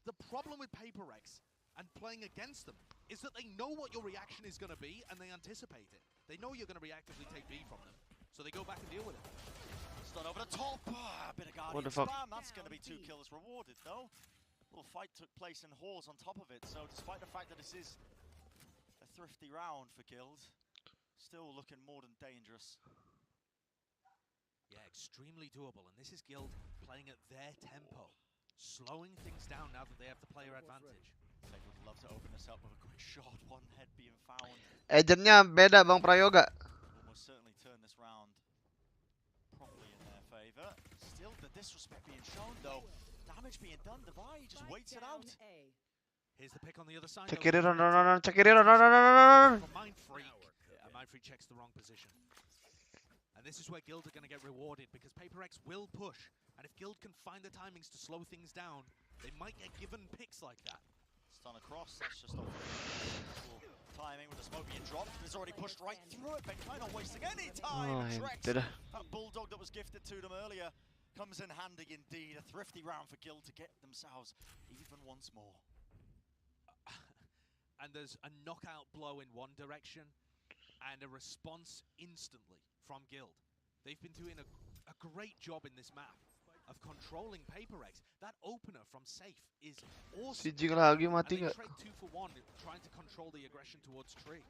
The problem with HyperX and playing against them is that they know what your reaction is going to be, and they anticipate it. They know you're going to reactively take B from them, so they go back and deal with it. Stun over the top. A bit of What Guardian the fuck? spam. That's going to be 2 kills rewarded, though. A little fight took place in halls on top of it, so despite the fact that this is a thrifty round for Guild, still looking more than dangerous. Yeah, extremely doable, and this is Guild playing at their tempo, slowing things down now that they have the player advantage. They would love to open this up with a quick shot, one head being found. Agentnya beda Bang Prayoga. Almost certainly turn this round properly in their favor. Still the disrespect being shown, though. Damage being done, Divide just waits it out. Here's the pick on the other side. Check it in, run. Check it in, run. Mind Freak. Mind Freak checks the wrong position. And this is where Guild are going to get rewarded, because HyperX will push. And if Guild can find the timings to slow things down, they might get given picks like that. Stun across, that's just off timing with the smoke being dropped. It's already pushed right through it. Benkai not wasting any time. Trex, that bulldog that was gifted to them earlier, comes in handy indeed. A thrifty round for Guild to get themselves even once more. And there's a knockout blow in one direction and a response instantly from Guild. They've been doing a great job in this map of controlling HyperX. That opener from safe is awesome. Si Jing lagi mati and they nggak? trade 2 for 1, trying to control the aggression towards tree.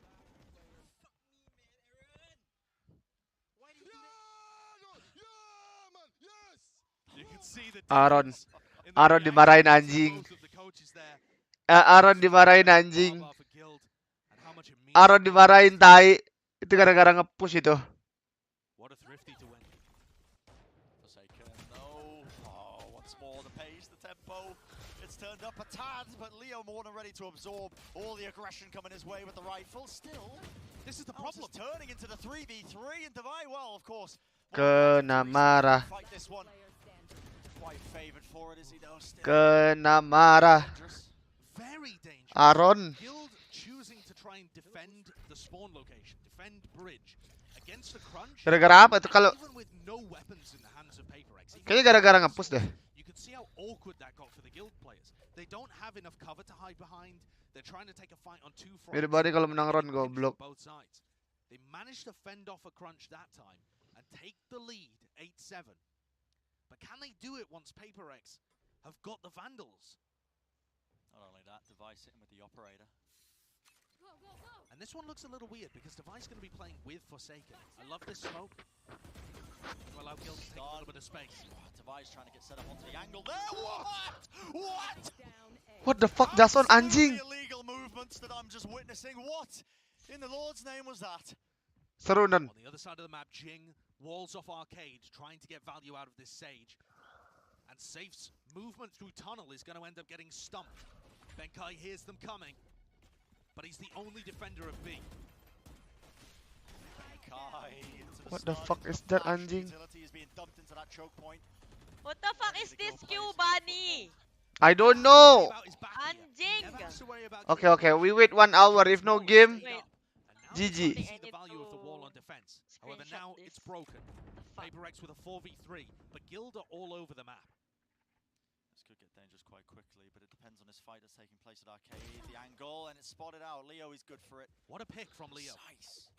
You can see the Aaron, difference in the Aaron dimarahin reactions of anjing. both of the coaches there. Aaron dimarahin anjing. Barbara for Guild and how much it means. Aaron dimarahin tai. Itu gara-gara nge-push itu. What a thrifty to win. Forsaken, no. Oh, once more the pace, the tempo. It's turned up a tad, but Leo more than ready to absorb all the aggression coming his way with the rifle. Still, this is the problem. Turning into the 3v3 and Divine, well, of course. Kena marah. Fight this one. Quite favored for it, is he though? Still. Kena marah. Very dangerous. Aaron. Guild choosing to try and defend the spawn location, defend bridge against the crunch. Gara-gara apa tuh kalau? Even with no weapons in the hands of HyperX. Kayaknya gara-gara nge-push deh. You can see how awkward that got for the Guild players. They don't have enough cover to hide behind. They're trying to take a fight on 2 fronts. Everybody kalau menang round goblok. Both sides. They managed to fend off a crunch that time and take the lead 8-7. But can they do it once HyperX have got the Vandals? Not only that, Device sitting with the operator. And this one looks a little weird because Device going to be playing with Forsaken. I love this smoke. To allow Guild to take a little bit of space. Device trying to get set up onto the angle there. What? What? What the fuck, Jason anjing? Illegal movements that I'm just witnessing. What in the Lord's name was that? Seru nan. On the other side of the map, Jing walls off Arcade, trying to get value out of this Sage. And Safe's movement through tunnel is going to end up getting stumped. Benkai hears them coming, but he's the only defender of B. What the fuck is that anjing? What the fuck is this Q, Bunny? I don't know. Anjing. Okay, we wait 1 hour. If no game, Wait. GG. See the value of the wall on defense. However, now it's broken. HyperX with a 4v3, but Guild are all over the map. This could get dangerous quite quickly, but it depends on this fight that's taking place at Arcade. The angle, and it's spotted out. Leo is good for it. What a pick from Leo. Nice.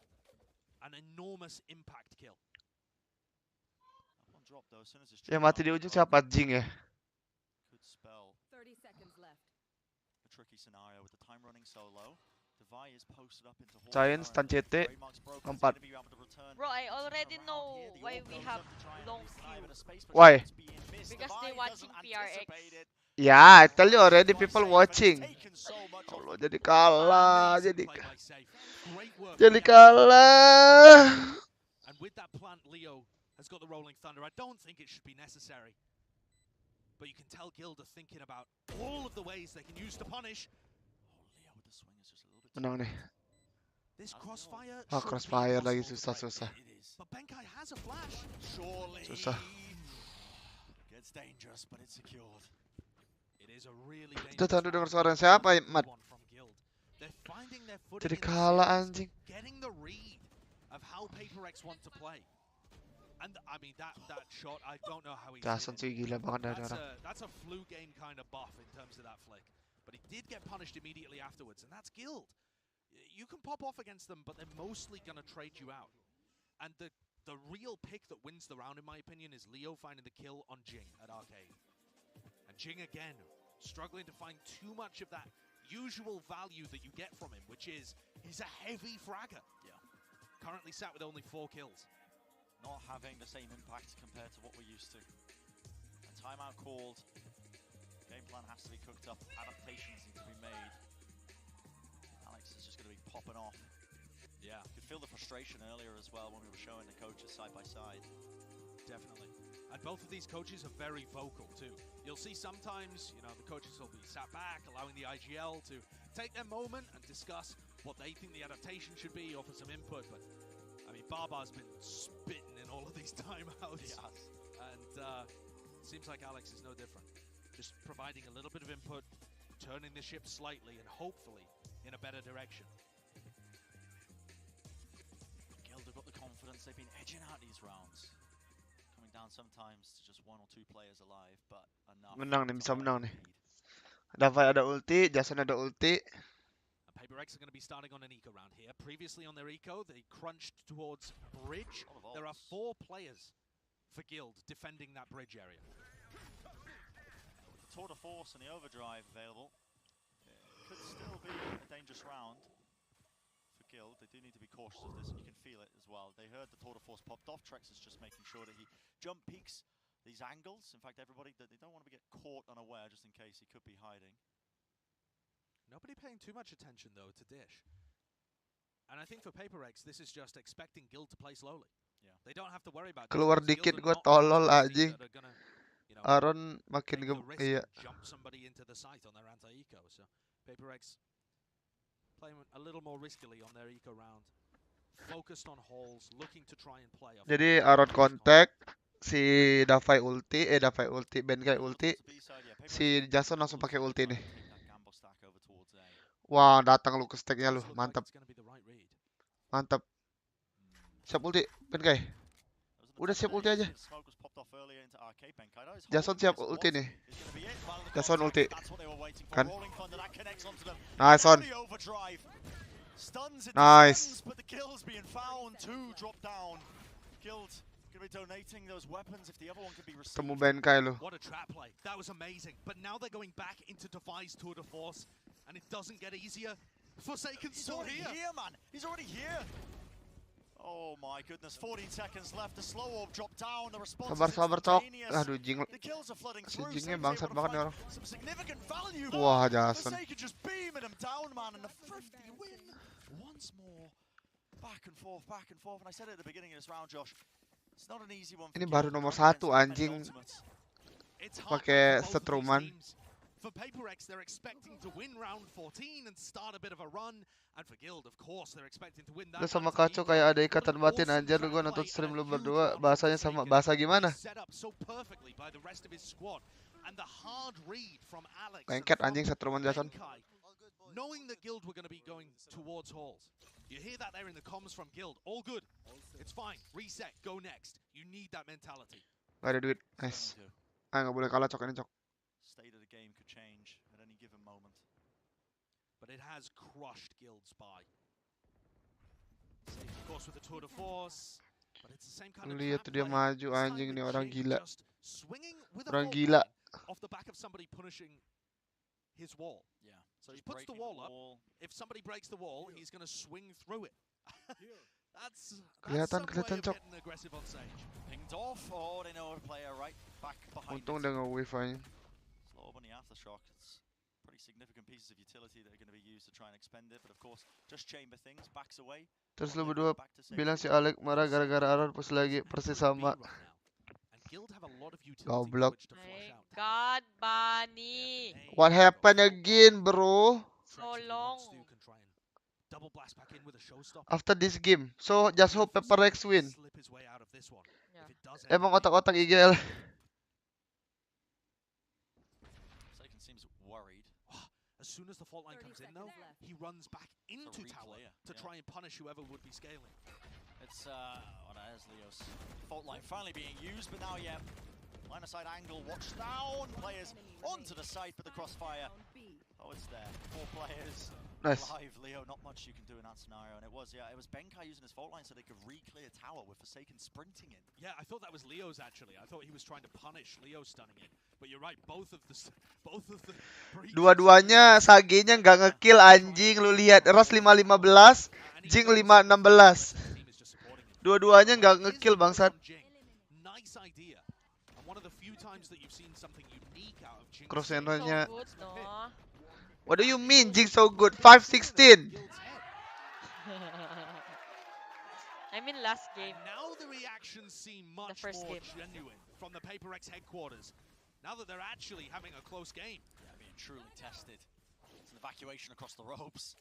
An enormous impact kill. That one drop though, as soon as it's Yang mati di ujung siapa? Jing ya? could spell 30 seconds left. a tricky scenario with the time running so low. Devi is posted up into Giants, Tan CT, 4. Bro, I already know why we have long queue. Why? Because they watching PRX. Yeah, I tell you already, people watching. Allah, jadi kalah, jadi kalah. And with that plant, Leo has got the Rolling Thunder. I don't think it should be necessary. But you can tell Guild are thinking about all of the ways they can use to punish. Leo with the swing is just a little bit Menang nih. This crossfire. Oh, crossfire lagi susah. But Benkai has a flash. Surely. Susah. Gets dangerous, but it's secured. It is a really Kita dangerous tadi dengar suara siapa, Mat? one from Guild. They're finding their footing Jadi in the kalah series, anjing. getting the read of how HyperX want to play. And I mean that shot, I don't know how he Jason sih gila banget dari orang. that's a flu game kind of buff in terms of that flick. But he did get punished immediately afterwards, and that's Guild. You can pop off against them, but they're mostly gonna trade you out. And the real pick that wins the round, in my opinion, is Leo finding the kill on Jing at Arcade. And Jing again, struggling to find too much of that usual value that you get from him, which is he's a heavy fragger. Yeah. Currently sat with only 4 kills. Not having the same impact compared to what we're used to. A timeout called. Game plan has to be cooked up. Adaptations need to be made. Alex is just going to be popping off. Yeah. You could feel the frustration earlier as well when we were showing the coaches side by side. Definitely. And both of these coaches are very vocal too. You'll see sometimes, the coaches will be sat back, allowing the IGL to take their moment and discuss what they think the adaptation should be, offer some input. But I mean, Barbar's been spitting in all of these timeouts. Yes. And seems like Alex is no different. Just providing a little bit of input, turning the ship slightly and hopefully in a better direction. Guild have got the confidence. They've been edging out these rounds. Coming down sometimes to just 1 or 2 players alive, but enough. Menang nih, bisa menang nih. Davai ada ulti, Jason ada ulti. And HyperX are going to be starting on an eco round here. Previously on their eco, they crunched towards bridge. There are 4 players for Guild defending that bridge area. With the tour de force and the overdrive available, it could still be a dangerous round for Guild. They do need to be cautious of this, and you can feel it as well. They heard the tour de force popped off. Trex is just making sure that he jump peaks these angles. In fact, everybody, they don't want to get caught unaware just in case he could be hiding. Nobody paying too much attention though to Dish. And I think for HyperX, this is just expecting Guild to play slowly. Yeah. They don't have to worry about Keluar dikit gua tolol anjing. Aaron makin iya. Jump somebody into the site on their anti-eco. So HyperX playing a little more riskily on their eco round. Focused on holes, looking to try and play off. Jadi Aaron kontak, si Davai ulti, Bungee ulti, si Jason langsung pakai ulti nih. Wah, datang lu ke stacknya lu, mantap. Mantap. Siap ulti, Bungee. Udah siap ulti aja. Jason siap ulti nih. Jason ulti. Kan? Nice on. Nice. But the kills being found, 2 drop down. Guild gonna be donating those weapons if the other one could be received. Temu Bungee lu. What a trap play. That was amazing. But now they're going back into Defy's tour de force, and it doesn't get easier. Forsaken's still here. Man. He's already here. Oh my goodness, 14 seconds left. The slow orb dropped down. The response Sabar cok. Aduh jing. Si jingnya bangsat banget nih orang. Wah, Jason. Just beaming him down, man, and the 50 win. Once more. Back and forth, and I said it at the beginning of this round, Josh. It's not an easy one. Ini baru nomor 1 anjing. Pakai setruman. For HyperX, they're expecting to win round 14 and start a bit of a run. And for Guild, of course, they're expecting to win that. Lu sama Kaco kayak ada ikatan batin anjir, lu gua nonton stream lu berdua, bahasanya sama bahasa gimana? Lengket anjing setruman Jason. Knowing that Guild were going to be going towards halls. You hear that there in the comms from Guild. All good. It's fine. Reset. Go next. You need that mentality. Gak ada duit. Nice. Ah, nggak boleh kalah cok ini cok. State of the game could change at any given moment. But it has crushed Guild's buy. Same, of course, with the tour de force. But it's the same kind of Lihat tuh dia trap play. maju anjing nih orang gila. Swinging with Orang a gila. off the back of somebody punishing his wall. Yeah. So he puts the wall up. If somebody breaks the wall, he's going to swing through it. That's Kelihatan cok. aggressive on stage. Pinged off. Oh, they know a player right back behind. Untung dia nge-wave aja. Slow up on the aftershock. It's pretty significant pieces of utility that are going to be used to try and expend it, but of course, just chamber things, backs away. Terus lu berdua bilang si Alec marah gara-gara Aaron push lagi persis sama. Goblok. God, Bunny. What happened again, bro? So long. After this game, so just hope HyperX win. Yeah. Emang otak-otak IGL. Saibani seems worried. As soon as the fault line comes in, though, he runs back into tower to try and punish whoever would be scaling. It's oh, that is Leo's fault line finally being used, but now line of sight angle, watch down, players onto the site, but the crossfire. Oh, it's there. 4 players. Nice. Alive, Leo. Not much you can do in that scenario, and it was Bungee using his fault line so they could re-clear tower with Forsaken sprinting in. Yeah, I thought that was Leo's actually. I thought he was trying to punish Leo stunning it. But you're right, both of the Dua-duanya Sage-nya nggak ngekill anjing, lu lihat. Ras 5-15, Jing 5-16. Dua-duanya nggak ngekill bangsat. Nice idea. And one of the few times that you've seen something unique out of Jing. Cross-nya. So good, no? What do you mean, Jing so good? 5-16. I mean last game. And now the reactions seem much more genuine from the HyperX headquarters. Now that they're actually having a close game. Yeah, being truly tested. It's an evacuation across the ropes.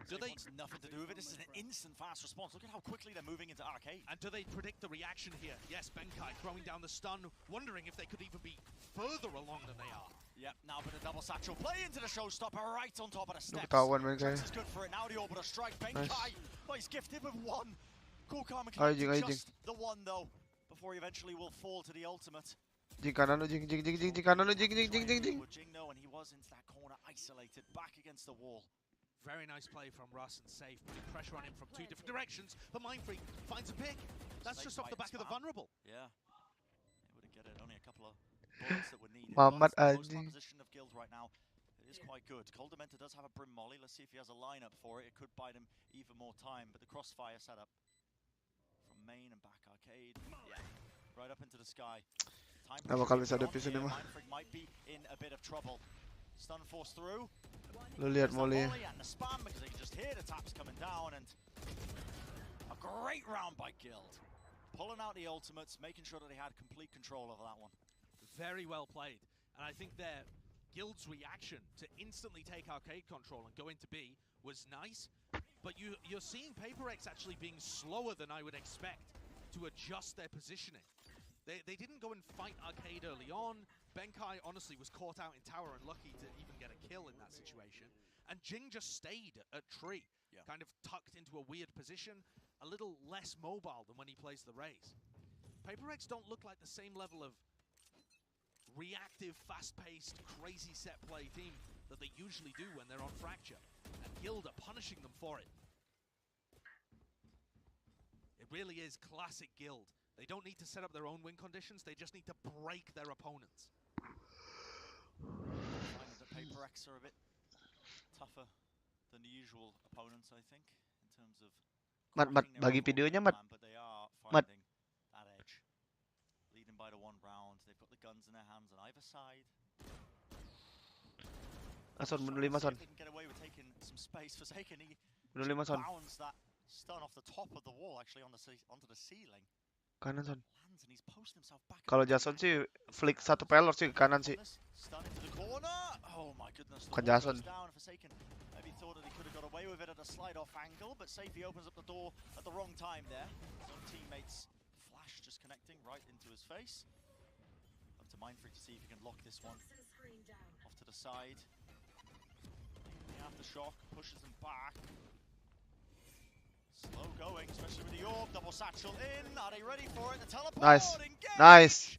Do they wants nothing to do with it. This is an instant fast response. Look at how quickly they're moving into arcade. And do they predict the reaction here? Yes, Bungee throwing down the stun, wondering if they could even be further along than they are. Yep, now with a double satchel play into the showstopper right on top of the steps. Ketahuan Bengkai. Trex is good for it now. The orbital strike. Bengkai. Nice. Oh, he's gifted with one. Cool Karma Anjing, collected anjing. just the one though, before he eventually will fall to the ultimate. Jing kanan lu, jing kanan lu, jing. Jing no, and he was into that corner, isolated, back against the wall. Very nice play from Russ and safe, putting pressure on him from two different directions. But Mindfreak finds a pick. That's just off the back of the vulnerable. Yeah, able to get it. Only a couple of bullets that were needed. Mamat But the anjing. position of Guild right now is quite good. Coldamenta does have a Brim Molly. Let's see if he has a lineup for it. It could buy him even more time. But the crossfire setup from main and back arcade, yeah, right up into the sky. Nah, bakal bisa ada piece ini mah. Mindfreak might be in a bit of trouble. Stun force through. Lu lihat Molly. And the spam because they can just hear the taps coming down, and a great round by Guild. Pulling out the ultimates, making sure that they had complete control over that one. Very well played. And I think their Guild's reaction to instantly take arcade control and go into B was nice. But you're seeing HyperX actually being slower than I would expect to adjust their positioning. They didn't go and fight arcade early on. Bengkai honestly was caught out in tower and lucky to even get a kill in that situation. And Jing just stayed at tree, kind of tucked into a weird position, a little less mobile than when he plays the Raze. HyperX don't look like the same level of reactive, fast-paced, crazy set play team that they usually do when they're on Fracture. And Guild are punishing them for it. It really is classic Guild. They don't need to set up their own win conditions, they just need to break their opponents. Finding that HyperX are a bit tougher than the usual opponents, I think, in terms of Mat, bagi videonya, Mat. but they are Mat. finding that edge. Leading by the one round, they've got the guns in their hands on either side. Son, bunuh 5 Son. They can get away with taking some space for Forsaken. He Bunuh 5 Son. bounds that stun off the top of the wall, actually onto the ceiling. Kanan Son. Lands and he's posted himself back. Kalau Jason sih flick satu pelor sih ke kanan sih. Stun into the corner. Oh my goodness. Bukan Jason. Down. Forsaken maybe thought that he could have got away with it at a slide off angle, but Safety opens up the door at the wrong time there. His own teammates flash just connecting right into his face. Up to Mindfreak to see if he can lock this one off to the side. The aftershock pushes him back. Slow going, especially with the orb. Double satchel in. Are they ready for it? The teleport. Nice. Engage. Nice.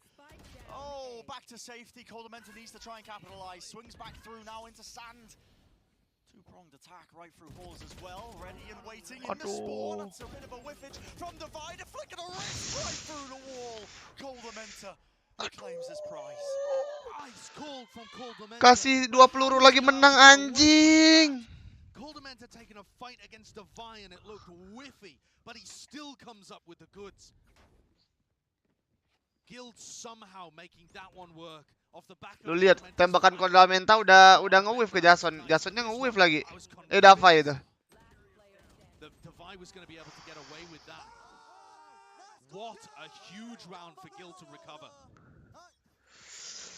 Oh, back to safety. Coldamenta needs to try and capitalize. Swings back through now into sand. Two-pronged attack right through halls as well. Ready and waiting in the spawn. That's a bit of a whiffage from Divide. A flick of the wrist right through the wall. Coldamenta reclaims his prize. Ice cold from Coldamenta. Kasih 2 peluru lagi menang anjing. Coldamenta taking a fight against Divine and it looked whiffy, but he still comes up with the goods. Guild somehow making that one work off the back of. Lu lihat tembakan Coldamenta udah nge-whiff ke Jason. Jasonnya nge-whiff lagi. Davai itu. Divine was going to be able to get away with that. What a huge round for Guild to recover.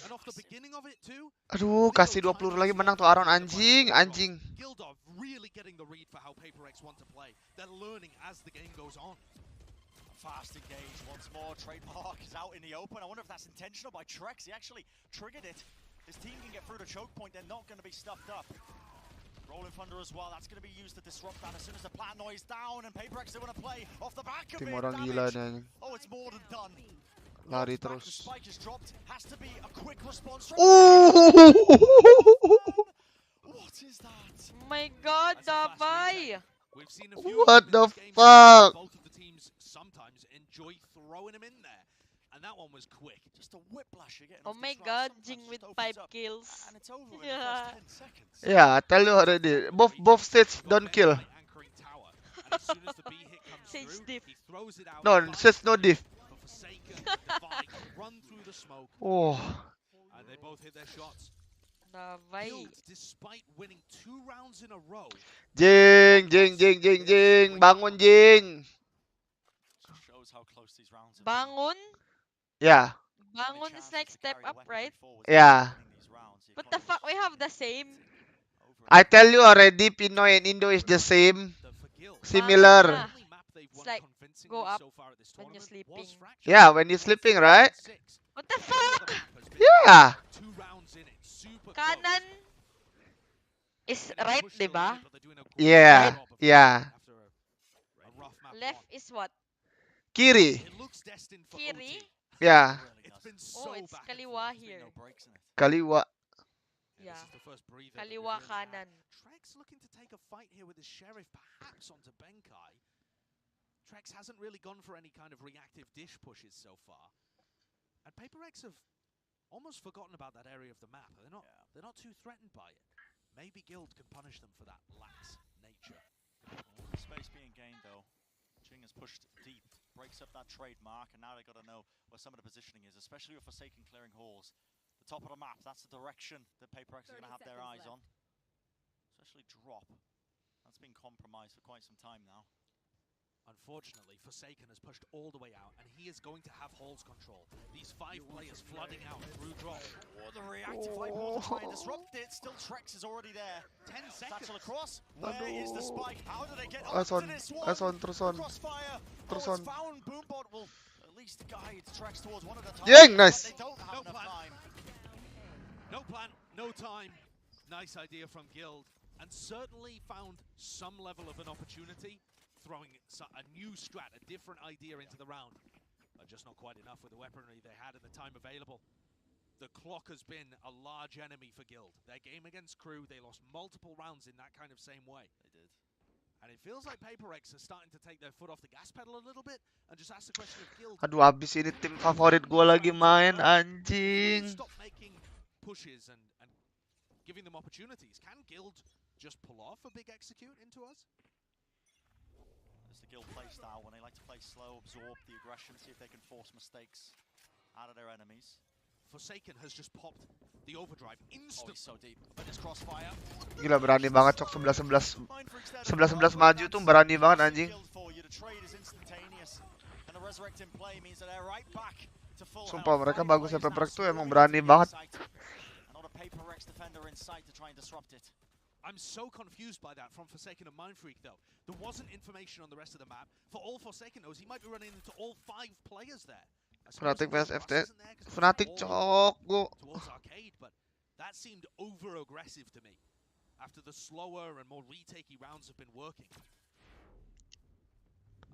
And off the beginning of it too. Aduh, kasih 2 peluru lagi menang tuh Aaron anjing. Guild are really getting the read for how HyperX want to play. They're learning as the game goes on. Fast engage once more. Trademark is out in the open. I wonder if that's intentional by Trex. He actually triggered it. His team can get through the choke point. They're not going to be stuffed up. Rolling Thunder as well. That's going to be used to disrupt that as soon as the plant noise down. And HyperX they want to play off the back of Tim it. orang gila nih. Oh, it's more than done. Lari terus. Spike is dropped. Has to be a quick response. What is that? Oh my god, Davai! What the fuck? Both of the teams sometimes enjoy throwing him in there. And that one was quick. Just a whiplash you're getting. Oh my god, Jing with 5 kills. And it's over in the first 10 seconds. Yeah, I tell you already. Both states don't kill. Sage diff. No, says no diff. Run through the smoke. Oh. And they both hit their shots. Davai. Despite winning 2 rounds in a row. Jing. Bangun Jing. Shows how close these rounds have Bangun? Yeah. Bangun is like step up, right? Yeah. What the fuck? We have the same. I tell you already, Pinoy and Indo is the same. Similar. It's like go up when you're sleeping. Yeah, when you're sleeping, right? What the fuck? Yeah. 2 rounds in it. Super Kanan is right, diba? Yeah, yeah. Left is what? Kiri. Kiri? Yeah. Oh, it's kaliwa here. Kaliwa. Yeah. Kaliwa kanan. Trex looking to take a fight here with his Sheriff, perhaps onto Benkai. Trex hasn't really gone for any kind of reactive dish pushes so far. And HyperX have almost forgotten about that area of the map. They're not too threatened by it. Maybe Guild can punish them for that lax nature. Space being gained though. Jing has pushed deep, breaks up that trademark, and now they've got to know where some of the positioning is, especially with Forsaken clearing halls. The top of the map, that's the direction that HyperX are going to have their eyes on. Especially drop. That's been compromised for quite some time now. Unfortunately, Forsaken has pushed all the way out, and he is going to have halls control. These 5 players flooding out through drop. Oh, the reactive light ball to try and disrupt it. Still, Trex is already there. 10 seconds. Satchel across. Where is the spike? How do they get Ason, onto this one? terus on. Crossfire. Terus Oh, on. it's found. Boombot will at least guide Trex towards one of the targets. Jing, nice. They don't have enough time. No plan, no time. Nice idea from Guild, and certainly found some level of an opportunity, throwing a new strat, a different idea into the round. Just not quite enough with the weaponry they had at the time available. The clock has been a large enemy for Guild. Their game against Crew, they lost multiple rounds in that kind of same way. They did. And it feels like HyperX are starting to take their foot off the gas pedal a little bit and just ask the question of Guild. Aduh, abis ini tim favorit gue lagi main, anjing. Stop making pushes and giving them opportunities. Can Guild just pull off a big execute into us? It's the Guild play style when they like to play slow, absorb the aggression, see if they can force mistakes out of their enemies. Forsaken has just popped the overdrive Oh, instantly. he's so deep. But it's crossfire. Gila, berani banget cok 11-11. 11-11 maju tuh berani banget anjing. Sumpah mereka bagus ya, HyperX tuh emang berani banget. I'm so confused by that from Forsaken and Mindfreak though. There wasn't information on the rest of the map. For all Forsaken knows, he might be running into all 5 players there. Fnatic vs FT. Fnatic cok, gua. Towards Arcade, but that seemed over aggressive to me. After the slower and more retakey rounds have been working.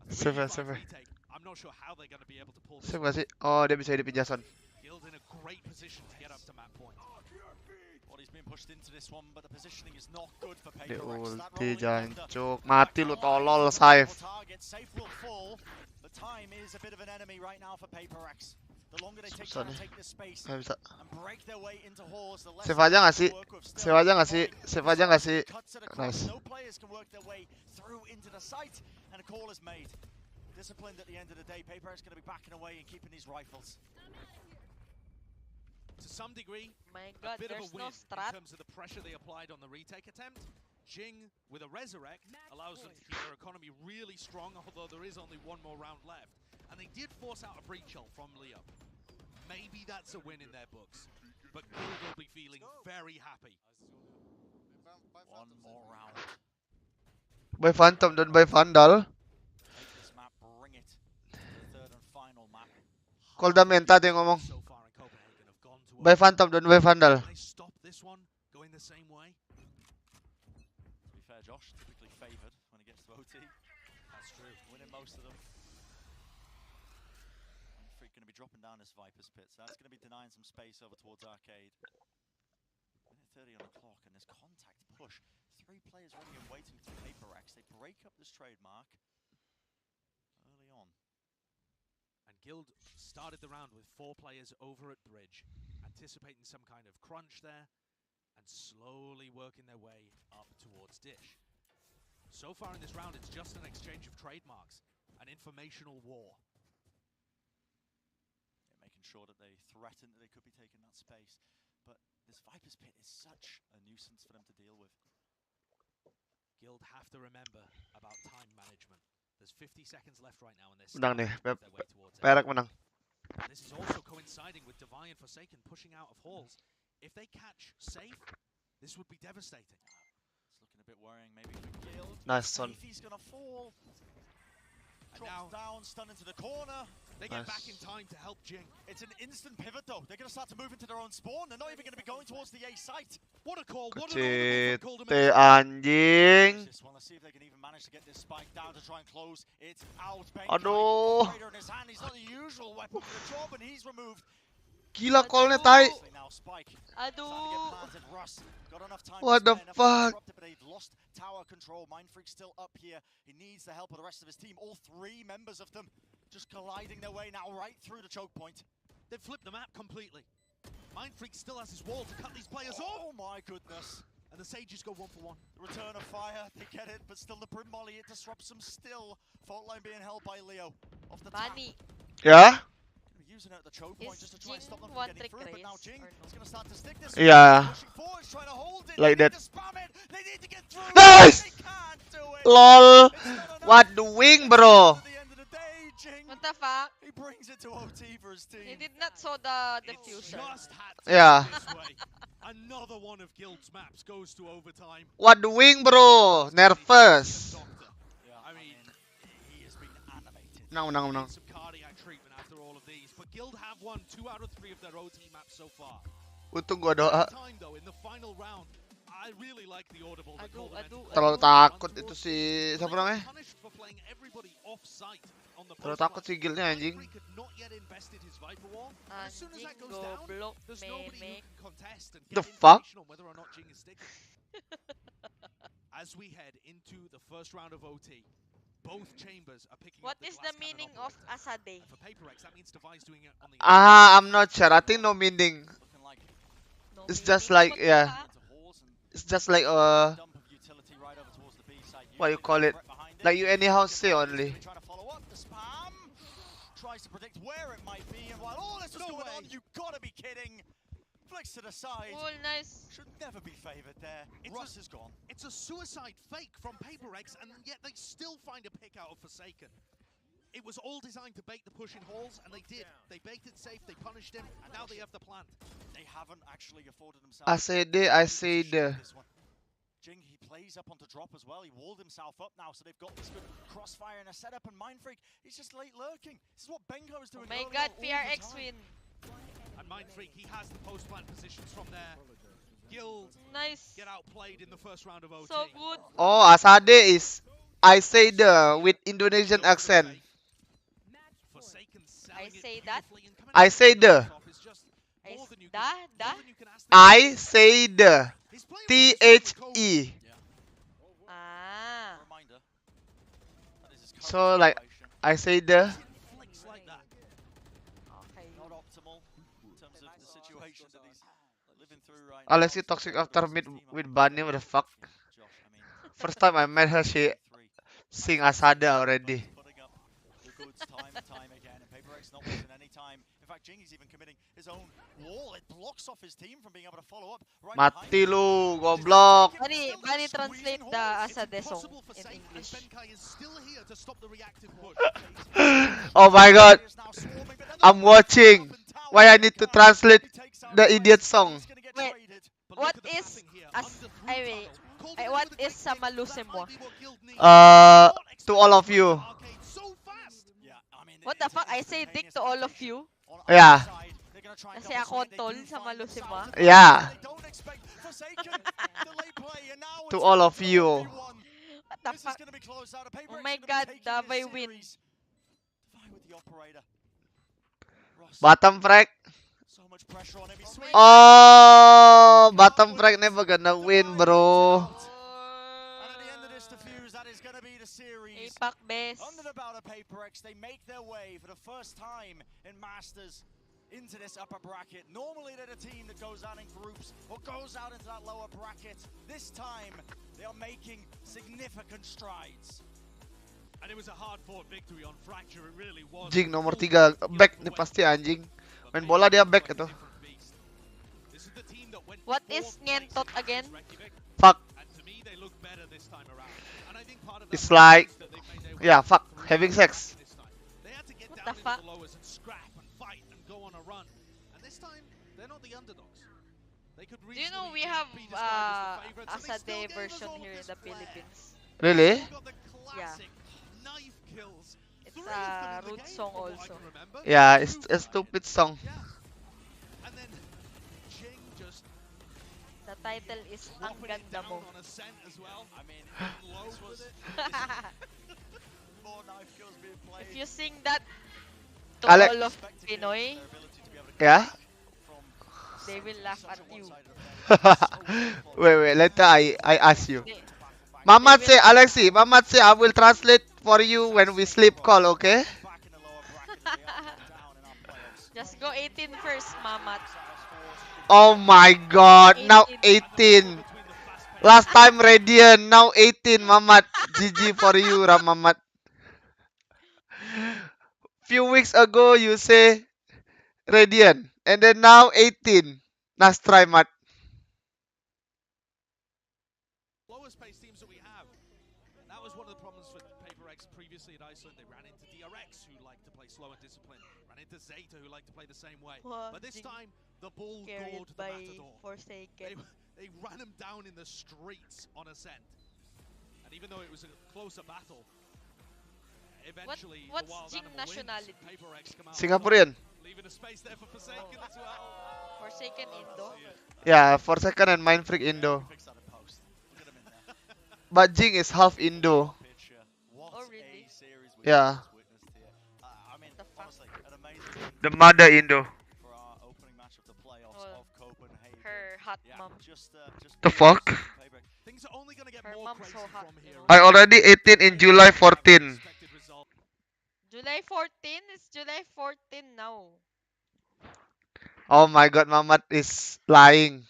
Save. I'm not sure how they're going to be able to pull this. Save gak sih? Oh, dia bisa hidup Jason. Guild in a great position to get up to map point. Well, he's been pushed into this one, but the positioning is not good for Di HyperX. ulti jancuk. Mati lu tolol, Saif. Safe will fall. The time is a bit of an enemy right now for HyperX. The longer they take Susah to nih. take this space Nggak bisa. and break their way into halls, the less Save aja nggak sih? they work with. Still, Save aja nggak sih? Save aja nggak sih? cuts it across. Nice. No players can work their way through into the site, and a call is made. Disciplined at the end of the day. HyperX going to be backing away and keeping these rifles. To some degree, My God, a bit of a there's win no strat. in terms of the pressure they applied on the retake attempt. Jing with a resurrect allows them to keep their economy really strong, although there is only one more round left. And they did force out a breach ult from Leo. Maybe that's a win in their books, but Guild will be feeling very happy. One more round. By Phantom dan by Vandal. Take this map, bring it to the third and final map. Koldamen tadi yang ngomong. So far in Copenhagen have gone to By Phantom dan by Vandal. Can they stop this one going the same way? To be fair, Josh, typically favoured when he gets to OT. That's true. Winning most of them. Freak going to be dropping down this Viper's pit, so that's going to be denying some space over towards Arcade. Minute 30 on the clock, and this contact push. 3 players ready and waiting for HyperX. They break up this trademark early on. And Guild started the round with 4 players over at Bridge, anticipating some kind of crunch there, and slowly working their way up towards Dish. So far in this round, it's just an exchange of trademarks, an informational war. Yeah, making sure that they threaten that they could be taking that space. But this Viper's pit is such a nuisance for them to deal with. Guild have to remember about time management. There's 50 seconds left right now, and they're Menang nih. starting to make their way towards it. Perak menang. This is also coinciding with Divine and Forsaken pushing out of halls. If they catch Safe, this would be devastating. It's looking a bit worrying, maybe for Guild. Nice son. He's going to fall. And Drops now down, stunned into the corner. They get back in time to help Jing. It's an instant pivot though. They're going to start to move into their own spawn. They're not even going to be going towards the A site. What a call! What an Kecete audible from Golden anjing. Well, let's see if they can even manage to get this spike down to try and close. It's out. Aduh. In his hand. He's not the usual weapon for the job, and he's removed. Gila callnya tai. Aduh. What the fuck? But they've lost tower control. Mindfreak still up here. He needs the help of the rest of his team. All three members of them just colliding their way now right through the choke point. They've flipped the map completely. Mindfreak still has his wall to cut these players off. Oh my goodness. And the Sages go 1-for-1. The return of fire, they get it, but still the Brim Molly, it disrupts them still. Fault line being held by Leo. Off the top. Yeah? Using it at the choke point just to try and stop them one from getting trick through, but now race, Jing or is going to start to stick this. Yeah. Pushing forward, trying to hold it. Like They that. need to spam it. They need to get through. Nice! They can't do it. Lol. What the wing, bro? At the end of the day, Jing, What the fuck? he brings it to OT for his team. He did not saw the diffuser. Just had to Yeah. go this way. Another one of Guild's maps goes to overtime. What the wing, bro? Nervous. I mean, he has been animated. Menang. some cardiac treatment after all of these, but Guild have won 2 out of 3 of their OT maps so far. Untung gua doa. Time though, in the final round, I really like the audible that Golden entered. Terlalu takut itu si siapa namanya? Punished for playing everybody off-site on the Terlalu post takut si guildnya anjing. Mindfreak had not yet invested his Viper wall. And as soon as that goes down, goblok, there's nobody who meme. can contest and The get fuck? information on whether or not Jing is sticking. As we head into the first round of OT, both chambers are picking What up is the glass cannon meaning of operator. Asade? And for HyperX, that means Device doing it on the I'm not sure. I think no meaning. No It's just meaning? like What the yeah. fuck? It's just like Dump of utility right over towards the B side. what you call it? Like you anyhow say only. Trying to follow up the spam. Tries to predict where it might be, and while all this was going on, you gotta be kidding. Flicks to the side. Cool, nice. Should never be favored there. Russ is gone. It's a suicide fake from HyperX, and yet they still find a pick out of Forsaken. It was all designed to bait the push in halls, and they did. They baited safe, they punished him, and now they have the plant. They haven't actually afforded themselves. I say the. This one. Jing, he plays up onto drop as well. He walled himself up now, so they've got this good crossfire and a setup. And Mindfreak, he's just late lurking. This is what Bengo is doing. Oh my early god, on all the PRX time. win. And Mindfreak, he has the post plant positions from there. Guild Nice. get outplayed in the first round of OT. So good. Oh, Asade is I say the with Indonesian accent. Forsaken I selling it say that. beautifully, and coming I out say of the. off is just I more s- than you da. more than you can ask I say the. He's playing THE. Ah. Reminder. That is his current So like situation. I say the. flicks like that. Okay. Not optimal in terms of the situation that he's living through right Unless now. you toxic after meet with Bunny, what the fuck? First time I met her, she sing Asada already. Putting up the goods time and time again, and HyperX not wasting any time. In fact, Jing is even committing his own wall. It blocks off his team from being able to follow up. Right Mati lu, goblok. Bani translate the Asade song in English. Benkai is still here to stop the reactive push. Oh my god. I'm watching. Why I need to translate the idiot song? Wait, what is what is Samalusin mo? To all of you. What the fuck? I say dick to all of you. Yeah. Kasi ako tol sa malusin mo. Yeah. To all of you. What the fuck? Oh my god, Davay win. Bottom frag. So much pressure on him. He's swinging. Oh, bottom frag never gonna win, bro. And at the end of this diffuse, that is going to be the series. Apac best. Under the belt of HyperX, they make their way for the first time in Masters into this upper bracket. Normally they're the team that goes out in groups or goes out into that lower bracket. This time they are making significant strides. And it was a hard-fought victory on Fracture. It really was. Jing nomor 3 back nih pasti anjing. Main bola dia back itu. What is Ngentot again? Fuck. It's like yeah, fuck having sex. What the fuck? Do you know we have Asade version here in the Philippines? Really? Yeah. It's a rude song also. Yeah, it's a stupid song. And then Jing just The title is Ang dropping it Ganda down Mo. on a scent as well. I mean, Hitting low this was with it. more knife kills being played. If you sing that to Alex. all of Pinoy, Yeah. they will laugh at you. Wait, later I ask you. They- Mamat they say, Alexi, Mamat say I will translate for you when we sleep call, okay? Just go 18 first, Mamat. Oh my god, now 18. Last time Radiant, now 18, Mamat. GG for you, Ramamat. Few weeks ago you say Radiant, and then now 18. Nice try, Mat. Lowest pace teams that we have. And that was one of the problems for HyperX previously at Iceland. They ran into DRX, who like to play slow and disciplined. Ran into Zeta, who like to play the same way. But this time, the ball Carried gored the by Matador. Forsaken. They ran him down in the streets on Ascent. And even though it was a closer battle, eventually What's the Wild Jing Animal nationality? wins. HyperX come out Singaporean. leaving a space there for Forsaken as well. Forsaken Indo. Yeah, for second and Mind Freak Indo. But Jing is half Indo. Oh, really? Yeah. I mean, The fuck? honestly, an amazing The mother Indo. for our opening match of the playoffs Oh, of Copenhagen. her hot mom. Just The fuck? Things are only going to get Her more mom's crazy so hot, from you here. know. I already 18 in July 14. July 14? It's July 14 now. Oh my god, Mamat is lying.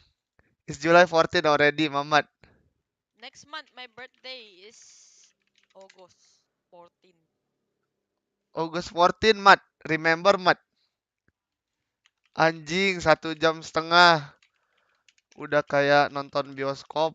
It's July 14 already, Mamat. Next month, my birthday is August 14. August 14, Mat. Remember, Mat. Anjing, 1,5 jam. Udah kayak nonton bioskop.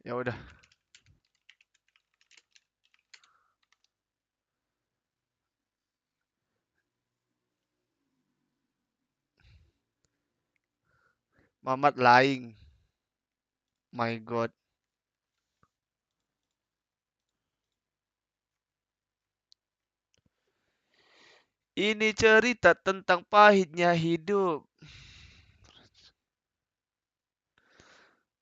Ya udah. Mamat lying. My god. Ini cerita tentang pahitnya hidup.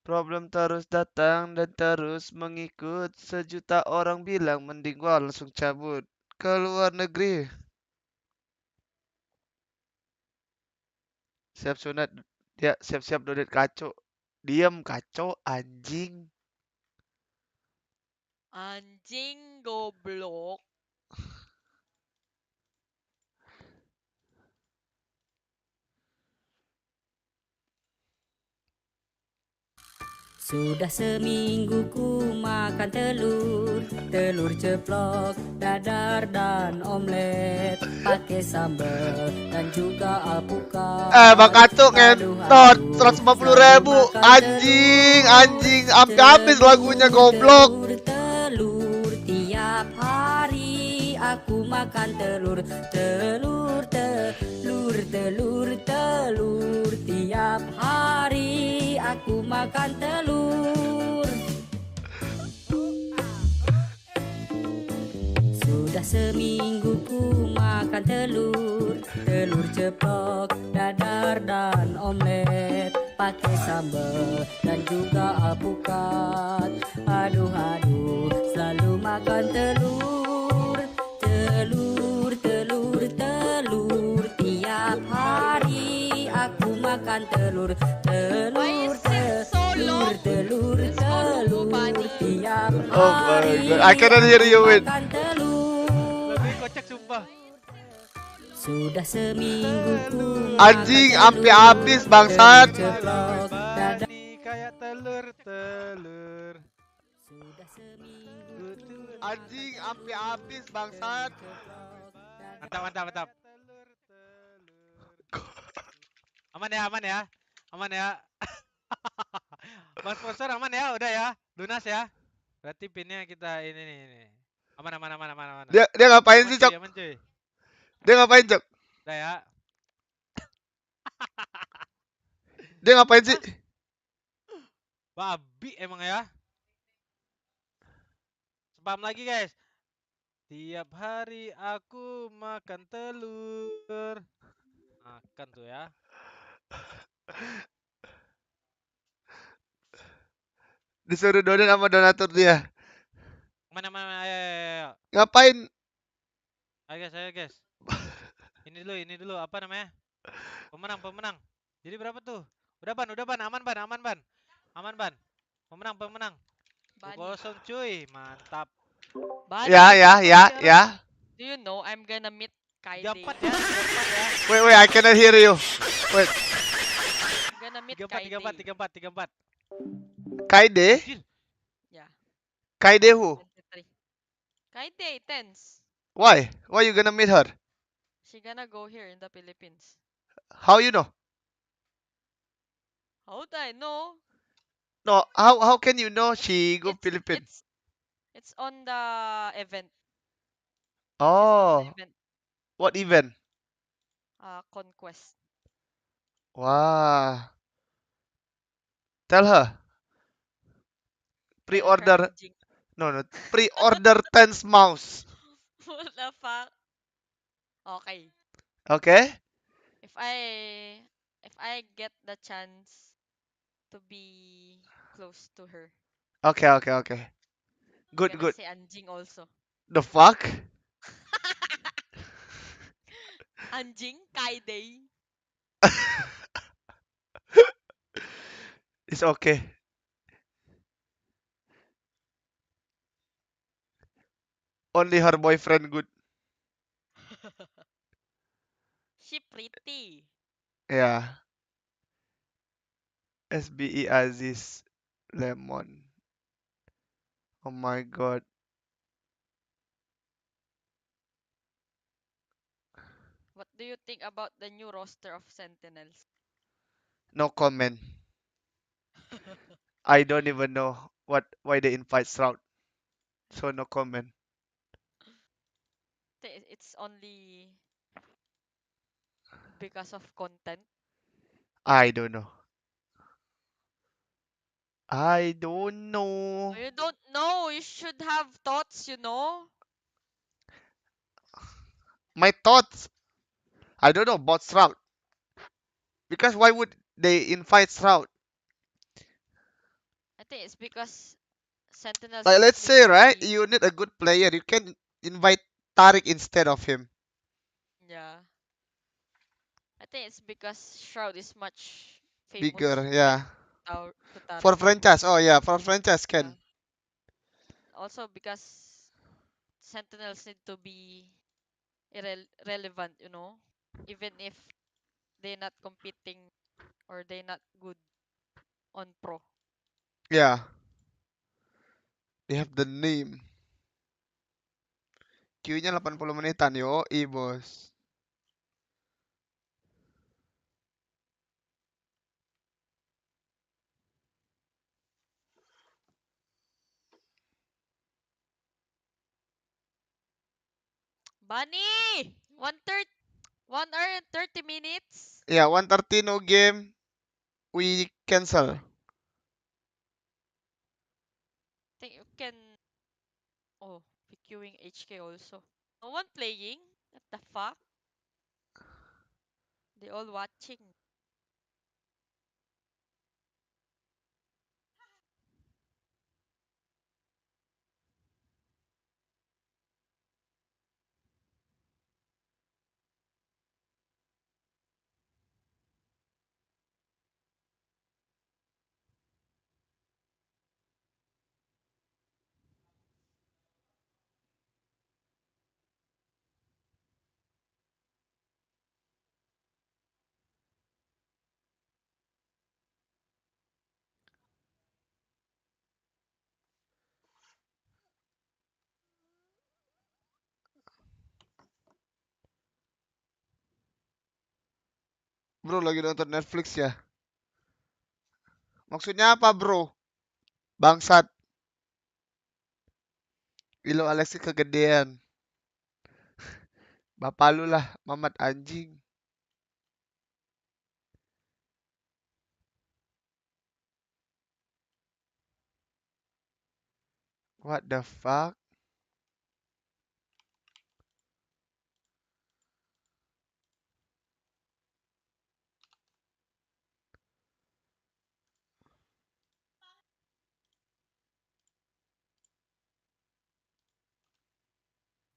Problem terus datang dan terus mengikut. Sejuta orang bilang mending gua langsung cabut ke luar negeri. Siap sunat. Ya, siap-siap dodet kacau. Diam kacau, anjing. Anjing goblok. Sudah seminggu ku makan telur, telur ceplok, dadar dan omelet, pakai sambal dan juga alpukat. Bang Katuk ngentot 150.000. Anjing, sampai habis lagunya goblok. Telur tiap hari aku makan telur, telur tiap hari aku makan telur. Sudah seminggu ku makan telur, telur ceplok, dadar dan omelet, pakai sambal dan juga alpukat. Aduh, selalu makan telur, tiap hari aku makan telur, tiap Oh my hari god, I cannot hear you, Win. makan telur. Lebih kocak sumpah. Sudah seminggu ku Anjing, sampai habis bangsat. ceplok, dadar. Kayak telur. Sudah seminggu Anjing, sampai habis bangsat. Mantap. Aman ya. Bang sponsor aman ya, udah ya. Lunas ya. Berarti pinnya kita ini nih. Aman. Dia ngapain Aman sih, cuy, Cok? aman cuy. Dia ngapain, Cok? Udah ya. Dia ngapain sih? Babi emang ya. Spam lagi guys. Tiap hari aku makan telur. Makan tuh ya. Disuruh donat sama donatur dia. Mana ayo. Ngapain? Ayo guys. Ini dulu apa namanya? Pemenang. Jadi berapa tuh? Udah ban, aman ban. Pemenang. 2-0 cuy, mantap. Ya. Do you know I'm gonna meet Kaide? 34 ya. Wait, I cannot hear you. Wait. I'm gonna meet Kaide. 34. Kaide? Yeah. Kaide who? 23. Kaide, tens. Why? Why you gonna meet her? She gonna go here in the Philippines. How you know? How would I know? No, how can you know she go Philippines? It's on the event. Oh. Event. What event? Conquest. Wow. Tell her. Pre-order. No. Pre-order Tense mouse. What the fuck? Okay. Okay? If I get the chance to be close to her. Okay. I'm Good. gonna say anjing also. The fuck? Anjing Kaide. It's okay. Only her boyfriend good. She pretty. Yeah. SBE Aziz Lemon. Oh my god. What do you think about the new roster of Sentinels? No comment. I don't even know why they invite Stroud. So no comment. It's only because of content. I don't know. I don't know. You don't know. You should have thoughts, you know. My thoughts. I don't know about Stroud. Because why would they invite Stroud? I think it's because Sentinels. Like let's say, right, you need a good player. You can invite Tariq instead of him. Yeah. I think it's because Shroud is much famous. Bigger, yeah. To Tariq. For franchise, oh yeah, for franchise can. Also because Sentinels need to be relevant, you know, even if they're not competing or they're not good on pro. Yeah. They have the name. Queue-nya 80 menitan, yoi bos. Bunny! 1 hour and 30 minutes? Yeah, 1:30 no game. We cancel. Think you can... Oh, be queuing HK also. No one playing? What the fuck? They all watching. Bro, lagi nonton Netflix ya? Maksudnya apa, bro? Bangsat. Ilo Alexi kegedean. Bapak lu lah, Mamat anjing. What the fuck?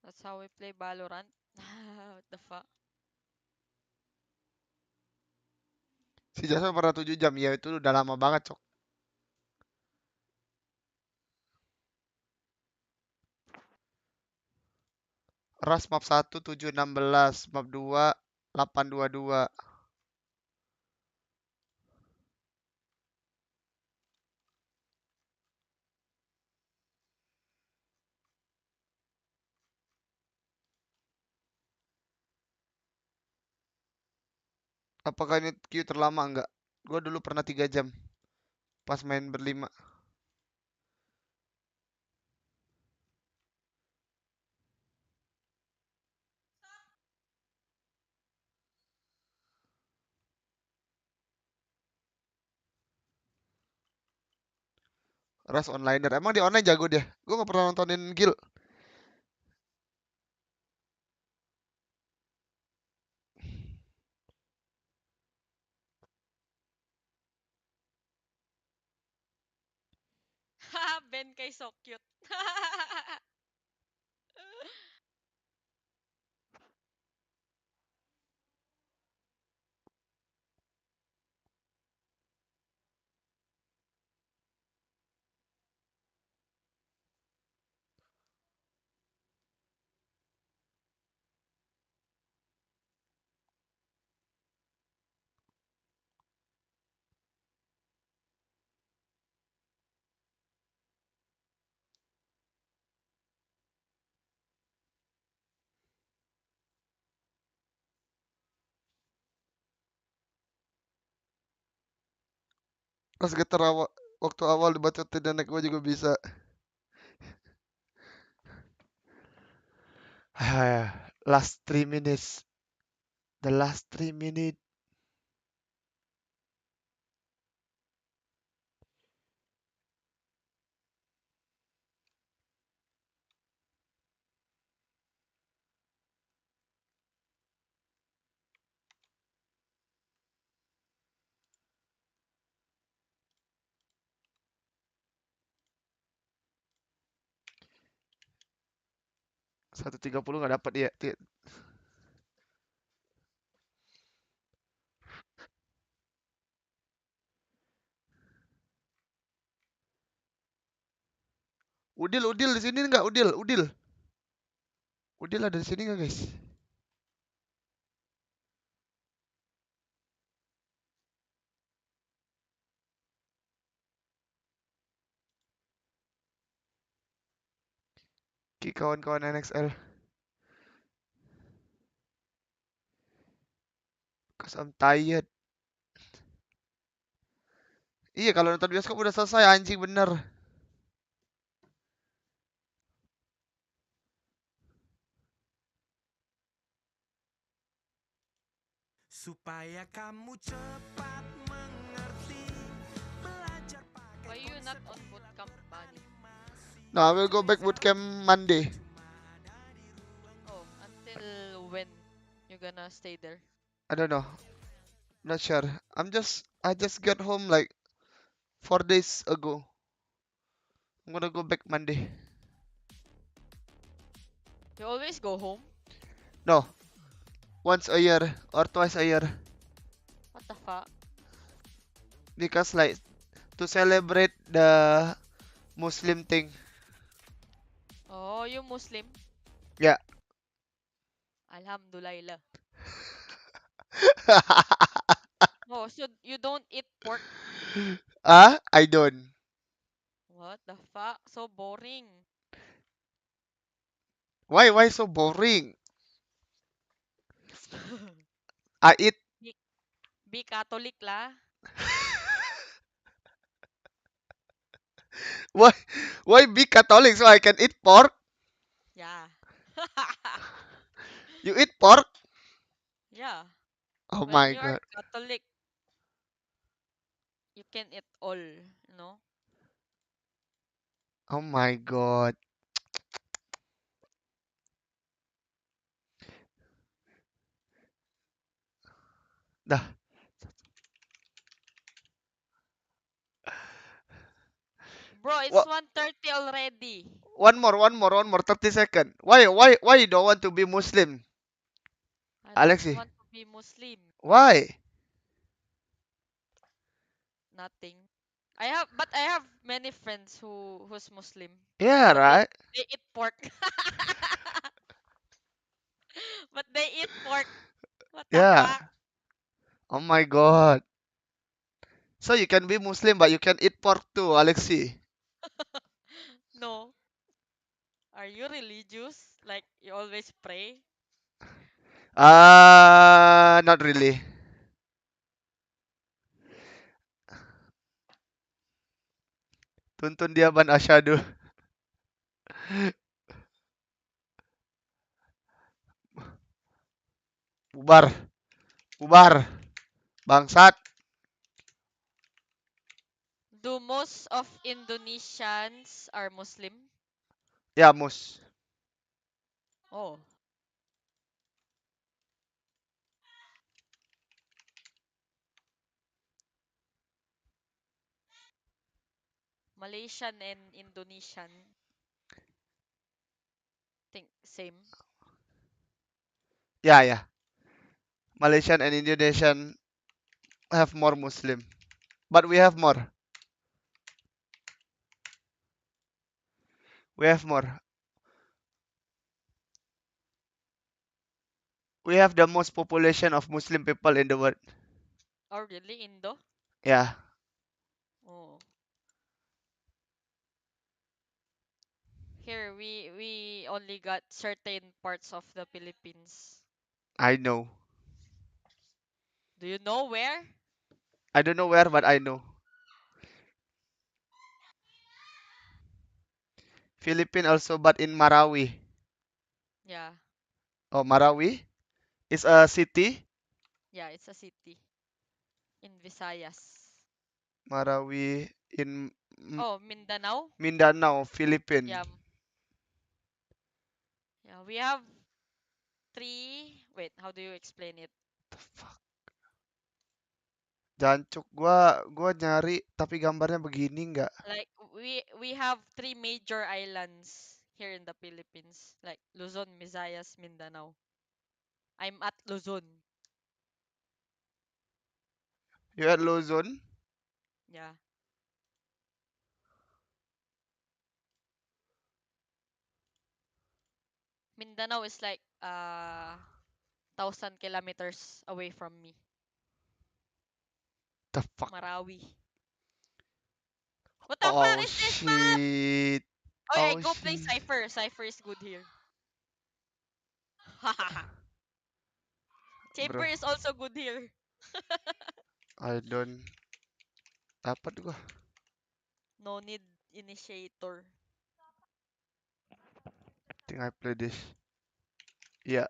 That's how we play Valorant. What the fuck? Si Jason pernah 7 jam, ya itu udah lama banget, Cok. Ras map 1 716, map 2 822. Apakah ini queue terlama enggak? Gua dulu pernah 3 jam pas main berlima. Ras onliner. Emang di online jago dia? Gua nggak pernah nontonin Gil. Ben kay so cute. Ras getar waktu awal dibacotin dan naik gua juga bisa. Last 3 minutes. The last 3 minutes. Satu 30 nggak dapat ya. Udil di sini nggak? Udil ada di sini nggak, guys? Ki kawan-kawan NXL. Cause I'm tired. Iya, kalau nonton bioskop udah selesai anjing bener. Supaya kamu cepat mengerti, belajar pakai. Why you not on bootcamp, buddy? No, I will go back bootcamp Monday. Oh, until when you gonna stay there? I don't know. Not sure. I just got home like 4 days ago. I'm gonna go back Monday. You always go home? No. Once a year or twice a year. What the fuck? Because like to celebrate the Muslim thing. Oh, you Muslim? Yeah. Alhamdulillah. Oh, so you don't eat pork? I don't. What the fuck? So boring. Why so boring? I eat. Be Catholic lah. Why be Catholic so I can eat pork? You eat pork? Yeah. Oh When my you are god. Catholic, you can eat all, you know. Oh my god. Dah. Bro, it's What? 1:30 already. One more. 30 seconds. Why you don't want to be Muslim, I don't Alexi? want to be Muslim. Why? Nothing. I have many friends who's Muslim. Yeah, But they right? they eat pork. But they eat pork. What the Yeah. fuck? Oh my god. So you can be Muslim, but you can eat pork too, Alexi. No. Are you religious? Like you always pray? Not really. Tuntun dia ban asyadu. Bubar. Bubar. Bangsat. Do most of Indonesians are Muslim? Ya, mus. Oh. Malaysian and Indonesian think same. Ya. Malaysian and Indonesian have more Muslim. But we have more. We have more. We have the most population of Muslim people in the world. Oh really? Indo? Yeah, Oh. Here we only got certain parts of the Philippines. I know. Do you know where? I don't know where, but I know. Philippine also, but in Marawi. Yeah. Oh, Marawi is a city. Yeah, it's a city in Visayas. Marawi in Oh, Mindanao? Mindanao, Philippines. Yeah. Yeah, we have three. Wait, how do you explain it? Jancuk, gua nyari tapi gambarnya begini nggak? Like we have three major islands here in the Philippines, like Luzon, Visayas, Mindanao. I'm at Luzon. You at Luzon? Yeah. Mindanao is like 1,000 kilometers away from me. The fuck? Marawi. What the fuck Oh is this map? shit. Oh yeah, Oh go play shit. Cypher. Cypher is good here. Chamber Bro, is also good here. I don't dapat gua. No need initiator. Think I play this. Yeah.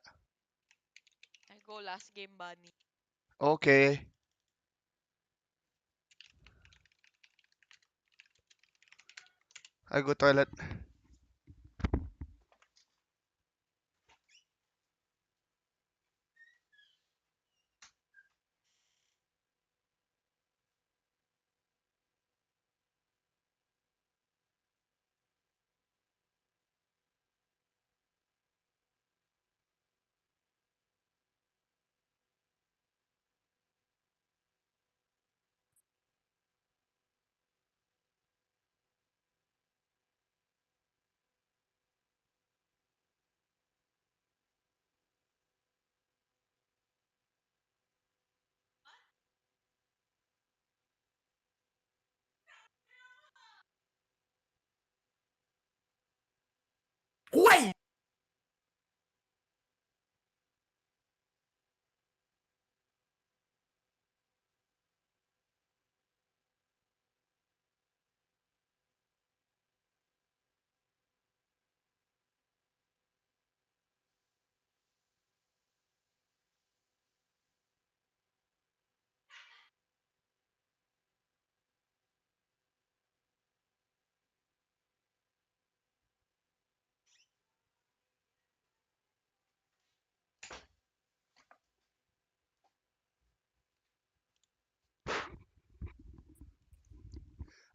I go last game, Bunny. Okay. I go toilet.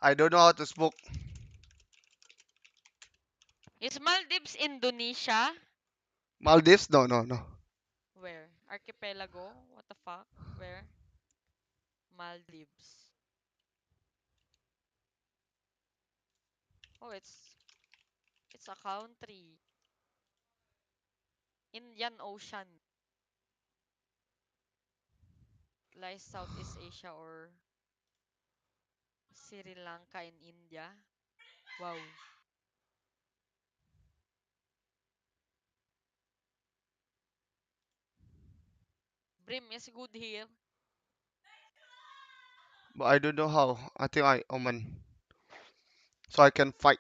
I don't know how to smoke. Is Maldives Indonesia? Maldives? No, no, no. Where? Archipelago? What the fuck? Where? Maldives. Oh, it's a country. Indian Ocean. Lies Southeast Asia or Sri Lanka in India. Wow. Brim is good here. But I don't know how. I think I Oman. So I can fight.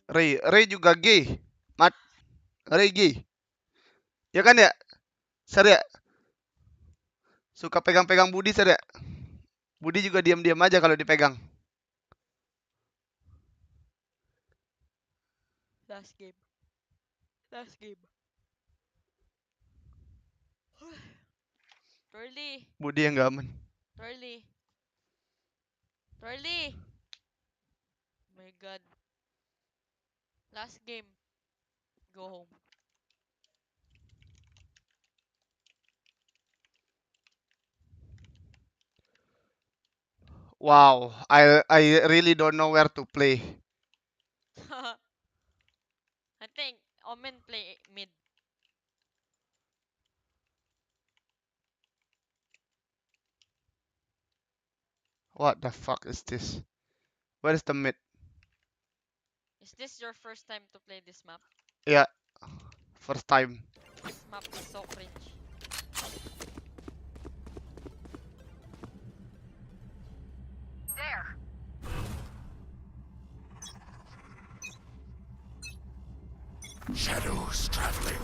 Ray juga gay. Mat, Ray gay. Ya kan ya? Ser ya? Suka pegang-pegang Budi ser ya? Budi juga diam-diam aja kalau dipegang. Last game. Last game. Early. Budi yang gak aman. Early. Early. My god. Last game. Go home. Wow, I really don't know where to play. I think Omen play mid. What the fuck is this? Where is the mid? Is this your first time to play this map? Yeah, first time. This map is so cringe. There. Shadows traveling.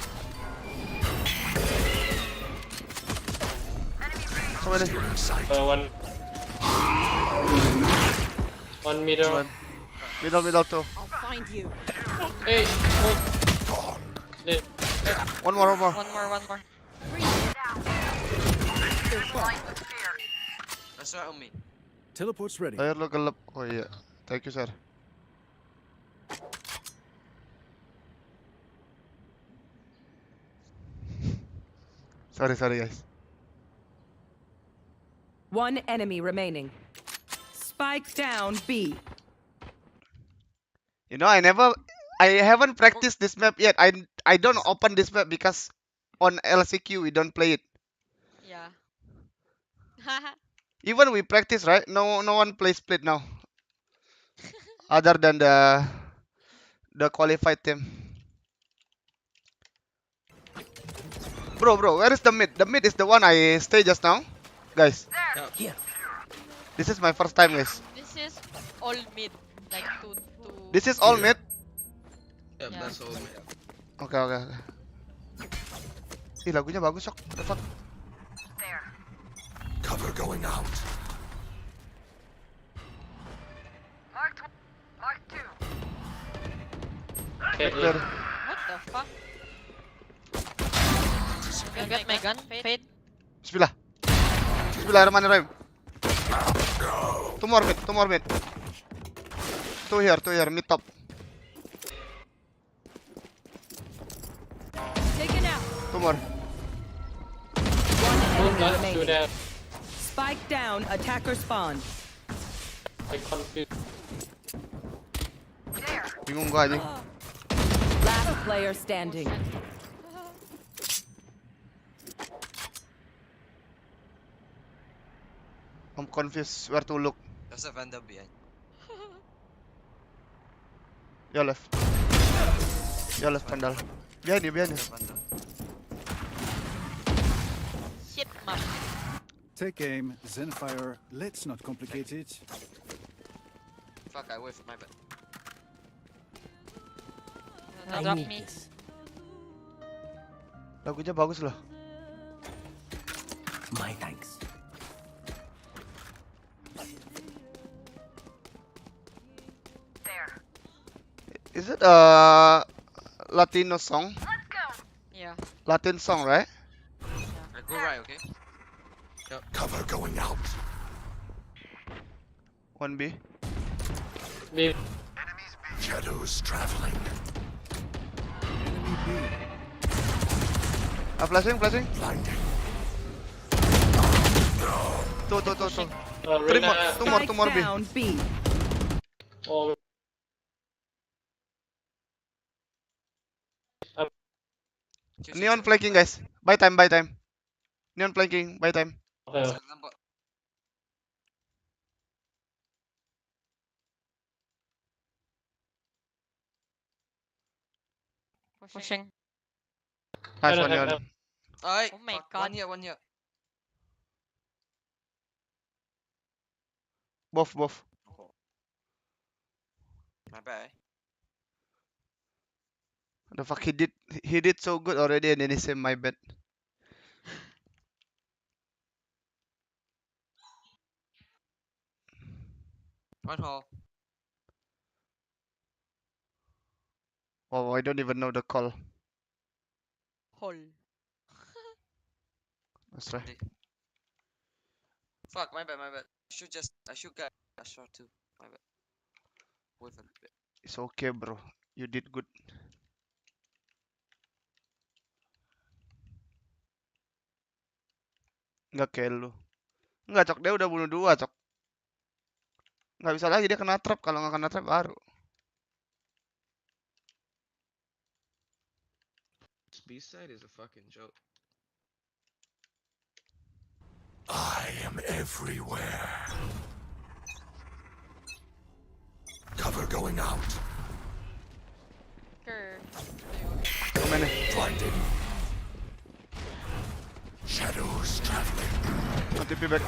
One middle. Middle two. I'll find you. Hey, One more. One more. That's right on me. Teleport's ready. Layar lo gelap. Oh iya. Thank you, sir. Sorry guys. One enemy remaining. Spike down B. You know, I haven't practiced this map yet. I don't open this map because on LCQ we don't play it. Yeah. Even we practice, right? No one plays split now. Other than the qualified team. Bro, where is the mid? The mid is the one I stay just now. Guys. Here. This is my first time, guys. This is all mid. Like two. This is all mid? Yep, Yeah. that's all mid. Oke. Ih, lagunya bagus, Sok. What the fuck? There. Cover going out. Mark two. Okay, Clear. What the fuck? You got my gun? Fade. Bismillah. Bismillahirrahmanirrahim. Two more mid. Two here, mid top. Taken out. Two more. One enemy Two remaining. there. Spike down. Attacker spawn. I confused. Bingung gua aja. Last player standing. I'm confused where to look. There's a vendor behind. Your left, Vandal. Behind you. Shit map. Take aim, then fire. Let's not complicate it. Fuck, I whiffed my bad. Drop me. Lagunya bagus loh. My thanks. There. Is it a Latino song? Yeah. Latin song, right? Go right, okay? Cover going out. 1B. Shadows traveling. Flashing. Blinding. Two. Two more B. Down B. Neon flanking, guys. Buy time. Neon flanking, buy time. Pushing. Nice one, Neon. Alright, Oh my fuck, god. one here. Both. My bad. The fuck he did so good already, and then he said my bad. One hole. Oh, I don't even know the call. Hole. Let's try. Fuck, my bad. I should get a shot too. My bad. With a bit. It's okay, bro. You did good. Nggak kayak lu. Nggak, Cok. Dia udah bunuh 2, Cok. Nggak bisa lagi, dia kena trap. Kalau nggak kena trap, baru. This B-side is a fucking joke. I am everywhere. Cover going out. Kemana? Blinding. Shadows traveling. Nanti back.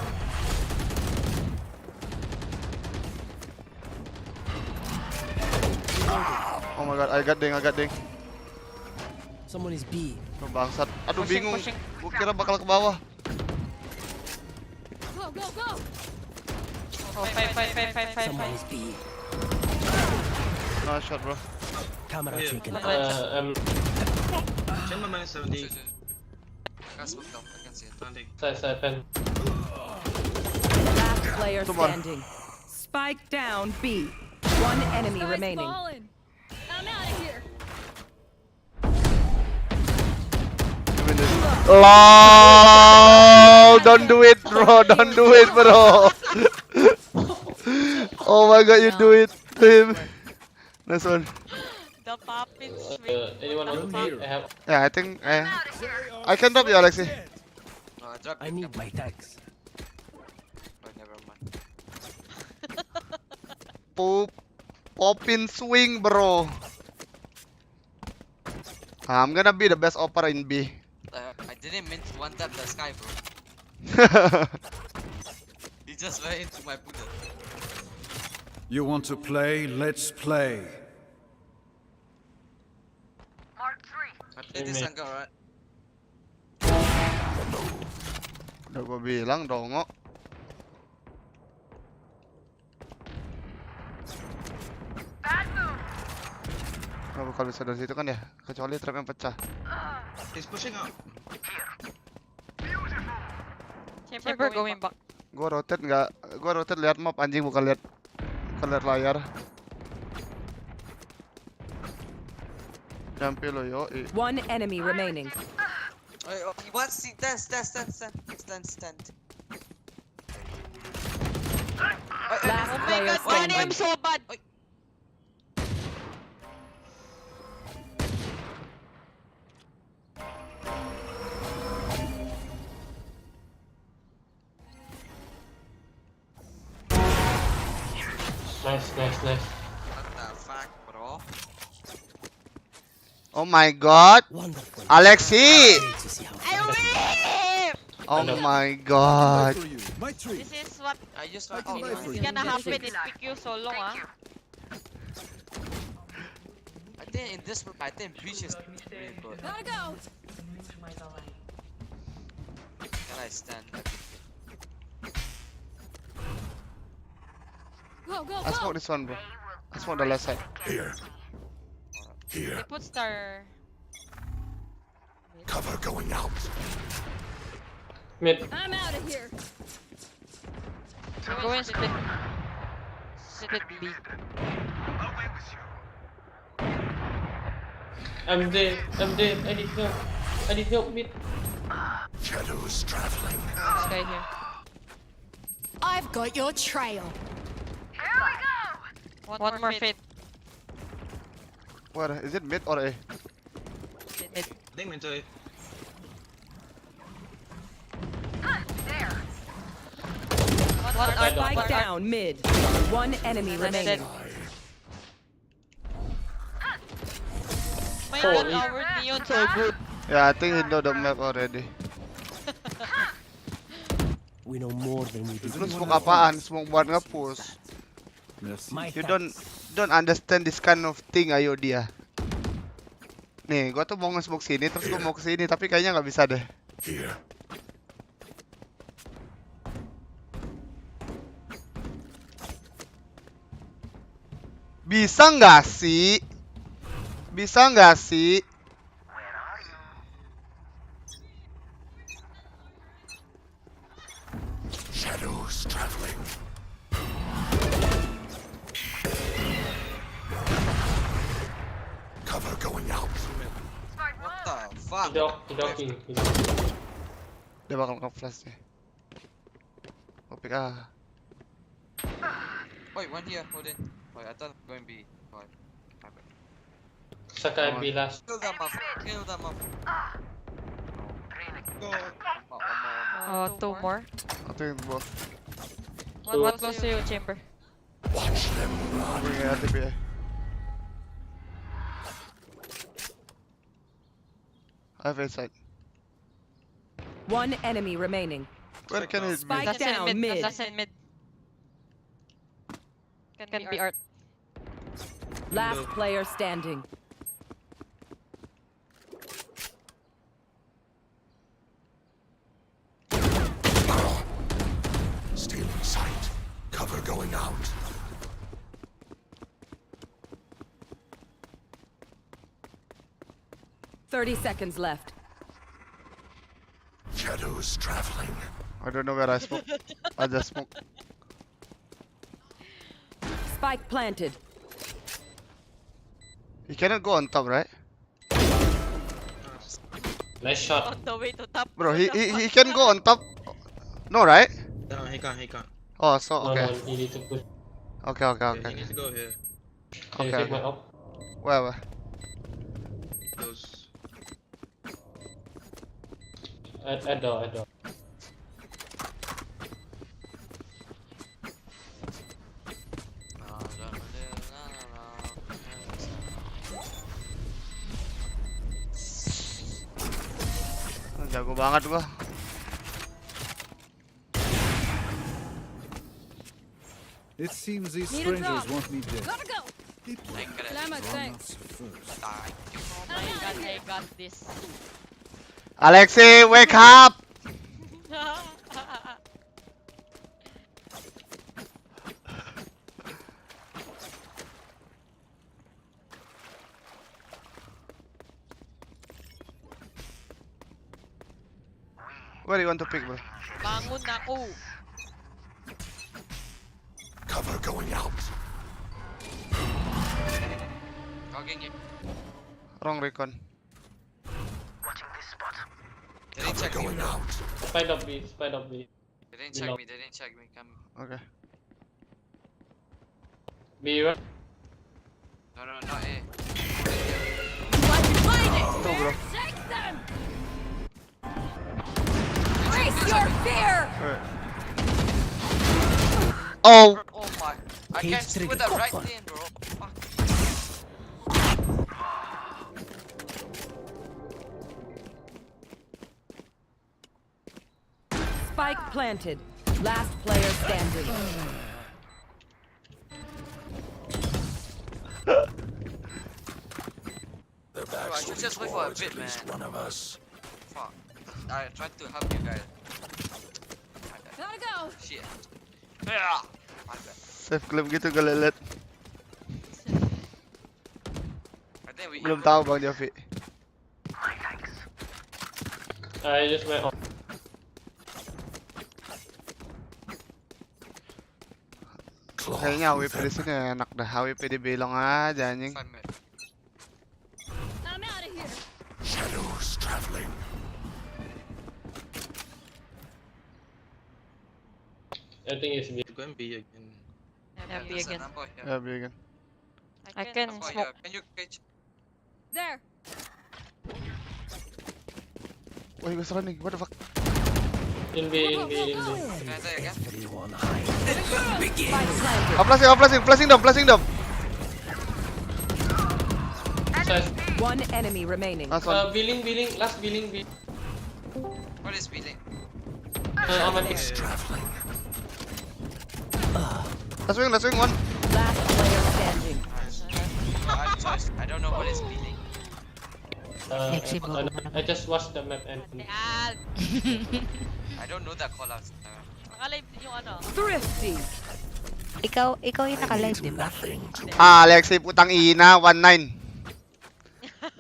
Oh my god, I got ding. Someone is B. Oh, bangsat. Aduh, Pushing. bingung. Gua kira bakal ke bawah. Go. Oh, five. B. Nice shot, bro. Camera taken. Chamber minus 70. Can't smoke down, I can see it. Landing. Last player Come on. standing. Spike down B. One enemy remaining. I'm out of here. LOL! Don't do it, bro. Don't do it, bro. Oh my god, you do it to him. Nice one. The poppin swing. Anyone want to Yeah, I think I can drop you, Alexi. No, I dropped I need my tags. Oh, never mind. Poppin swing, bro. I'm gonna be the best opera in B. I didn't mean to one tap the sky, bro. He just went into my Buddha. You want to play? Let's play. I played this angle, right? Udah gua bilang dongo. Gak bakal bisa dari situ kan ya, kecuali trap yang pecah. He's pushing out. Chamber going back. Gua rotate lihat map anjing, bukan lihat layar. Nyampe lo yo. One enemy remaining. Oh, he wants to stand. Last Oh my player god, why standing. I'm so bad? Nice. What the fuck, bro? Oh my god. Wonderful. Alexi! I win! Oh my god. My tree. This is what I just I can buy for is you. gonna happen. It took you so long, ah. I think in this group, I think Breach is really good. Gotta go. Can I stand? Go. I smoke this one, bro. I smoke the left side. Here. They put star. Cover going out. Mid. I'm out of here. Go and split. Split B. I'm dead. I need help. I need help mid. Shadows traveling. This guy here. I've got your trail. One more fate. Where is it? Mid or A? Mid. I think mid to A. Spike down mid. One enemy remaining. My god, our neon so good. Yeah, I think he know the map already. We know more than we do. Terus smoke apaan? Smoke buat nge-push. You don't understand this kind of thing, ayo dia. Nih, gua tuh mau nge-smoke sini, terus gua mau ke sini, tapi kayaknya nggak bisa deh. Bisa nggak sih? Bisa nggak sih? Shadows traveling. Cover going out. What the fuck? Docking. Dia bakal nge-flash nih. Opik ah. Wait, one here, hold in. Wait, I thought going B. Wait, my bad. Sakai B last. Kill them up. Kill them up. Go. Two more. I think both. One close to you, chamber. Watch them run. Gue nggak ada B. I have inside. One enemy remaining. Where can it be? Spike down mid. Assassin mid. Can be art. Last player standing. Stealing sight. Cover going out. Thirty seconds left. Shadows traveling. I don't know where I smoke. I just smoke. Spike planted. He cannot go on top, right? Nice shot. On the way to top. Bro, he can go on top. No, right? No, he can't. Oh, so okay. No, you need to push. Okay. He needs to go here. Can you take my up? Where? Those. At door. Jago banget gua. It seems these strangers want me dead. Gotta go. Selamat, thanks. Oh my god, I got this. Alexi, wake up! Where do you want to pick, bro? Bangun ako. Cover going out. Wrong recon. They didn't check me, Going bro. out. Spide up B. They didn't check me. Come. Okay. B right? No, not A. Two, bro. Take them. Face your fear. Alright. Oh! Oh my. I Cage can't see with trigger. the right thing, bro. Fuck. Spike planted. Last player standing. Their Bro, I backs should will just be wait for a towards bit, at least man. one of us. Fuck. I tried to help you guys. My bad. Gotta go. Shit. Yeah. My bad. Safe claim gitu gak lelet. I think we Belum tahu Bang Jovi. I just went off. Kayaknya AWP di sini enak dah. AWP dibilang aja anjing. I'm out of here. Shadows traveling. I think it's B. Go and B again. Yeah, B again. Ya, B again. I can smoke. Can you catch? There. Wah, he was running. What the fuck? In B. Can I say again? Flashing dom. One enemy remaining. Billing, last billing. What is beating? Aman. Last wing, one. Last player standing. I don't know what is beating. I just watched the map and I don't know that call out. Nakalive din yung ano. Thrifty. Ikaw yung naka-live, di ba? Alexi, putang ina, 1-9.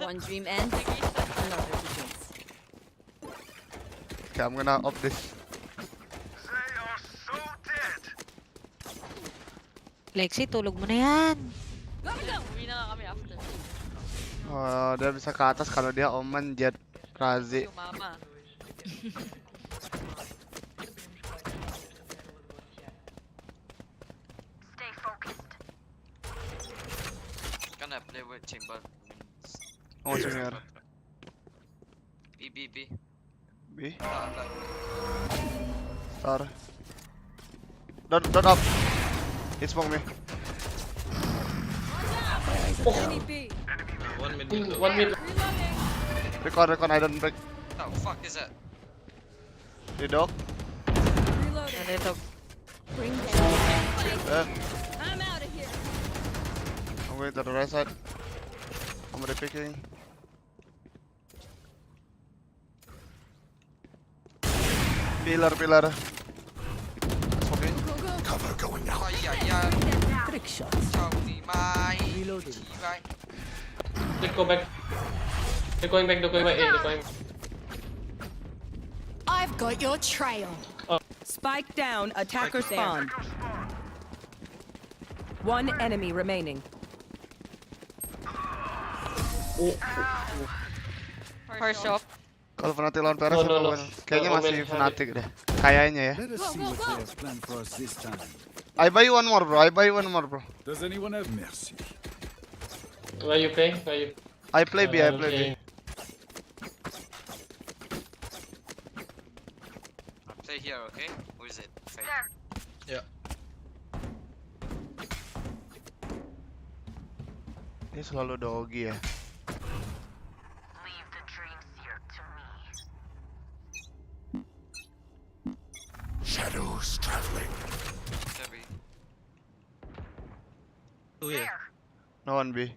One dream ends, another begins. Okay, I'm gonna off this. Lexi, tulog mo na yan. Uwi na nga kami after. Dia bisa ke atas kalau dia Oman, Jet, Razi. Yung mama. Gonna play with chamber. Oh, senior. B. B. Star. Don't up. He smoke me. One mid. Record, I don't break. What the fuck is that? The dog. Bring There. I'm out of here. I'm going to the right side. I'm repicking. Pillar. Smoking. Cover going out. Trick shots. Reloading. They're going back. I've got your trail. Spike down, attacker spawn. One enemy remaining. First shop. Kalau Fnatic lawan Peres, No. kayaknya masih Fnatic deh. Kayaknya ya. Let us see what they have planned for us this time. I buy you one more, bro. Does anyone have mercy? Where you play? I play B. Okay. Play here, okay? Who is it? Fake. Yeah. Dia selalu doggy ya. Shadows traveling. Oh yeah. No one B.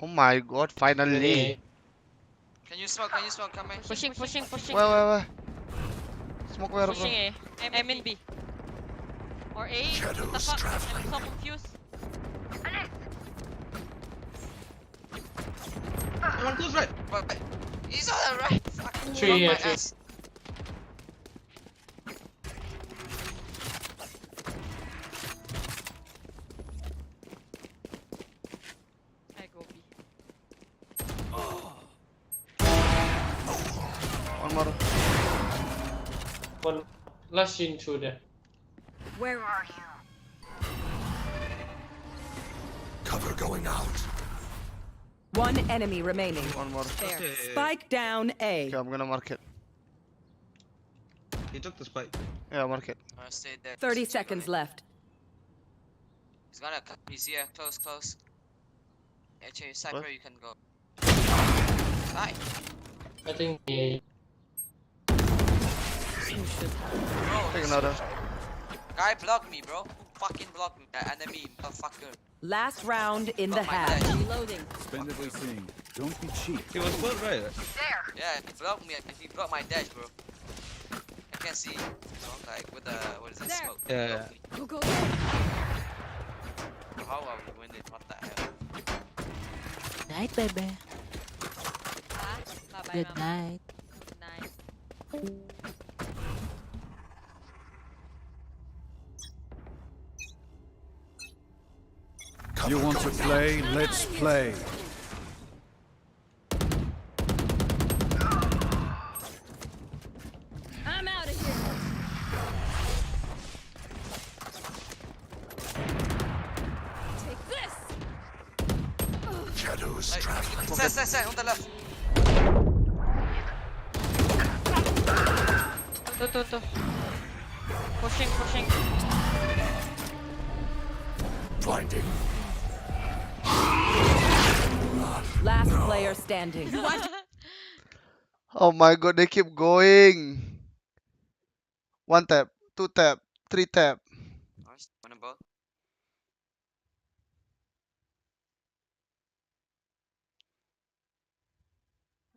Oh my god, finally. Can you smoke? Come in. Pushing. Wait. Smoke where, bro? Pushing A. I'm in B. Or A. What the fuck? I'm so confused. One close right. But he's on the right. Fuck. Three. I go B. One more. One last in through there. Where are you? Cover going out. One enemy remaining. One more. Okay. Spike down A. Okay, I'm gonna mark it. He took the spike. Yeah, mark it. Stay there. 30 seconds left. He's gonna come. He's here. Close. Actually, Cypher, you can go. Nice. I think he... Take another. Guy blocked me, bro. Fucking blocked me. Enemy, motherfucker. Last round in the half. Reloading. Spend everything. Don't be cheap. He was both right. Yeah, he blocked me. He blocked my dash, bro. can see, like with the what is it, There. smoke. Yeah. Go, go, go. How are we winning? What the hell? Night, baby. Bye-bye, Good mama. night. Good night. You want to play? Let's play. I'm out of here. Take this. Shadows traveling. Side, on the left. Two. Pushing. Blinding. Last player standing. Oh my god, they keep going. 1 tap, 2 tap, 3 tap. Nice. Winnable.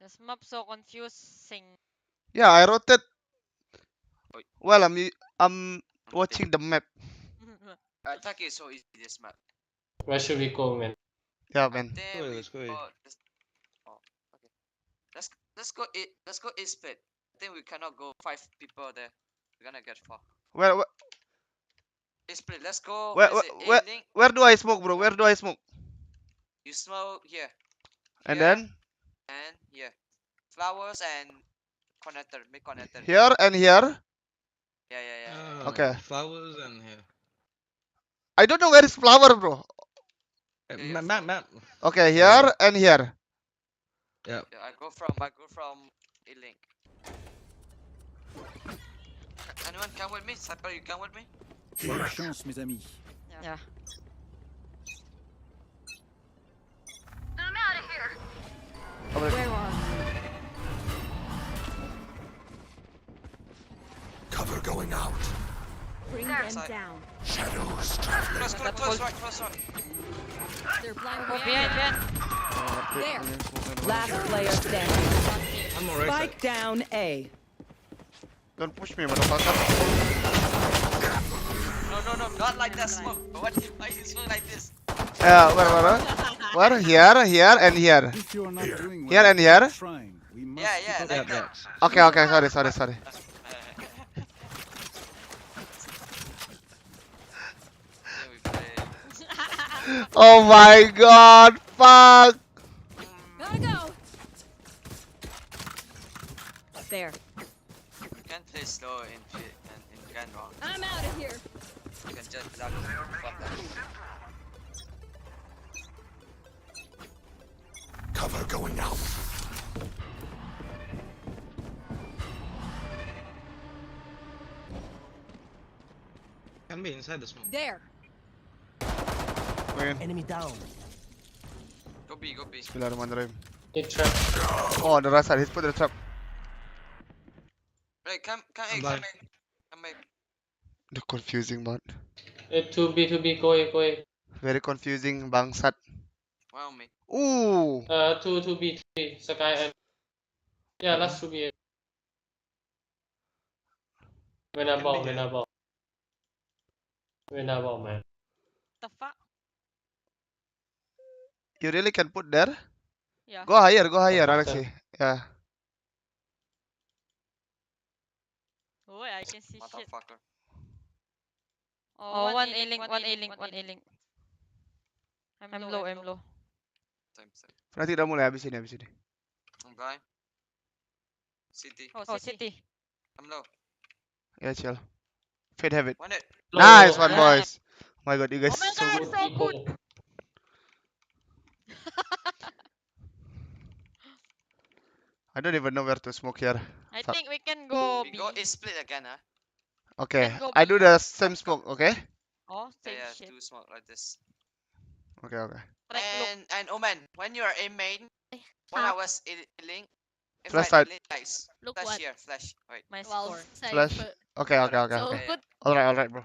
This map so confusing. Yeah, I rotate. Oi. Well, I'm watching the map. Attack is so easy this map. Where should we go, man? Yeah, man. Then Let's go. oh, okay. Let's go A split. I think we cannot go 5 people there. We're gonna get far. Where A split. Let's go. where, What is where, it? A link. where do I smoke, bro? Where do I smoke? You smoke here. And Here, then and here. Flowers and connector. Make connector. here and here. Yeah. Okay. Flowers and here. I don't know where is flower, bro. Map. Okay, here and here. Yeah. I go from A link. Anyone come with me? Cypher, you come with me? Bonne chance, mes amis. Yeah. I'm out of here. Where are you? Cover going out. Bring them down. Shadows traveling. Close right. They're blind. Oh, behind. There. Last player standing. I'm alright. Spike down A. Don't push me, motherfucker. No, not like that smoke. Why is it smoke like this? Yeah, where? Here and here. If you're not doing Here well, and here. keep trying. We must Yeah, keep up like with that. Okay, sorry. Then we play. Oh my god, fuck. Gotta go. There. You can play slow in gun round. I'm out of here. You can just block fuck that. Cover going out. Can be inside the smoke. There. Win. Enemy down. Go B. Bismillahirrahmanirrahim. Hit trap. Oh, the right side. He's put the trap. Right, come I'm A. blind. The confusing, man. 2B, go A. Very confusing, bangsat. Wow me. Ooh. 2B, 3, Sky and... Yeah, last 2B. When I ball, man. The fuck? You really can put there? Yeah. Go higher, Alexi. Yeah. Oh, I can see shit. Motherfucker. Oh, one A-link. I'm low. Same. Nanti dah mulai habis ini. I'm blind. City. Oh, city. I'm low. Yeah, chill. Fade have it. One it. Nice one, boys. Oh my god, you guys so good. So good. I don't even know where to smoke here. I think we can go We B. go A split again, huh? Okay, Can go I B. do the same smoke, okay? Oh, same Yeah, shit. do smoke like this. Okay. Like, look. And Oman, when you are A main, when I was A link, if Flash I side. link nice. Look Flash what? here, flash. Wait. My Well, score. Flash. Okay. So Yeah. good. Alright, bro.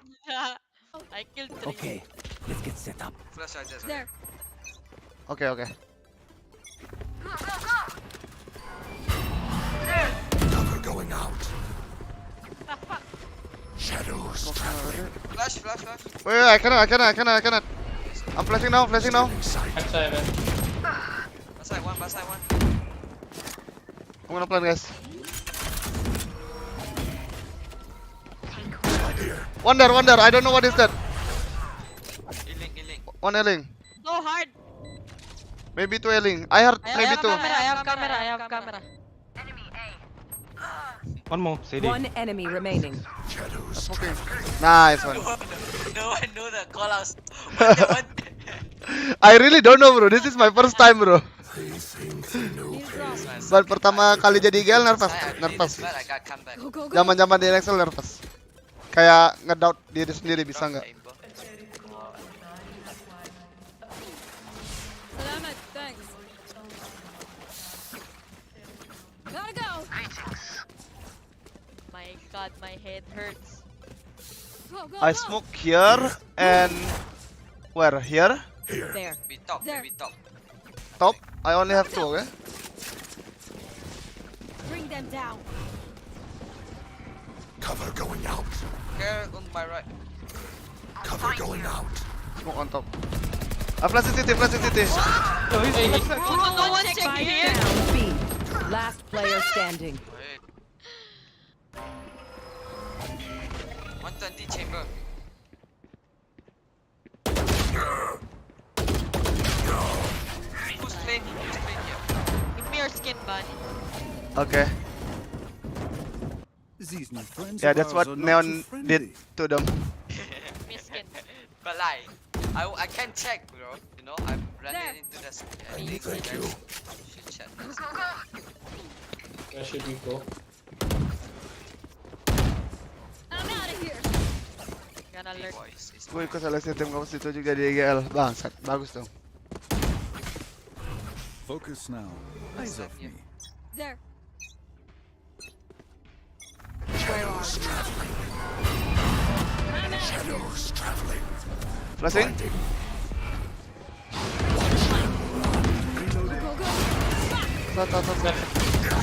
I killed 3. Okay, let's get set up. Flash like this. There. Okay. Cover going out. Shadows traveling. Flash. Wait, I cannot. I'm flashing now. Backside one. I'm gonna plan, guys. Wonder. I don't know what is that. Healing. One ailing. So hard. Maybe two ailing. I heard I maybe have two. camera. I have camera. One more, CD. One enemy remaining. Shadows Okay. Nice one. No one knew the call outs. I really don't know, bro. This is my first time, bro. They think they know pain. But pertama kali jadi IGL nervous. I got comeback. Zaman di Excel nervous. Kayak ngedoubt diri sendiri bisa nggak? Salamat, thanks. Gotta go. My god, my head hurts. Go. I smoke here and where? Here? There. We top. Top? I only have two, okay? Bring them down. Cover going out. Here on my right. Cover going out. Smoke on top. Flash city. No one check here. Down B. Last player standing. Wait. 120 chamber. Who's playing here? Give me your skin, buddy. Okay. These new friends Yeah, of that's ours what are not Neon too did friendly. to them. Give me skin. But like, I can't check, bro. You know, I'm running into the Thank you. should check. Where should we go? I'm out of here. Gonna alert. Gue ikut seleksi tim kampus itu juga di IGL. Bangsat, bagus dong. Focus now. Eyes off me. There. Shadows traveling. Shadows traveling. Flashing?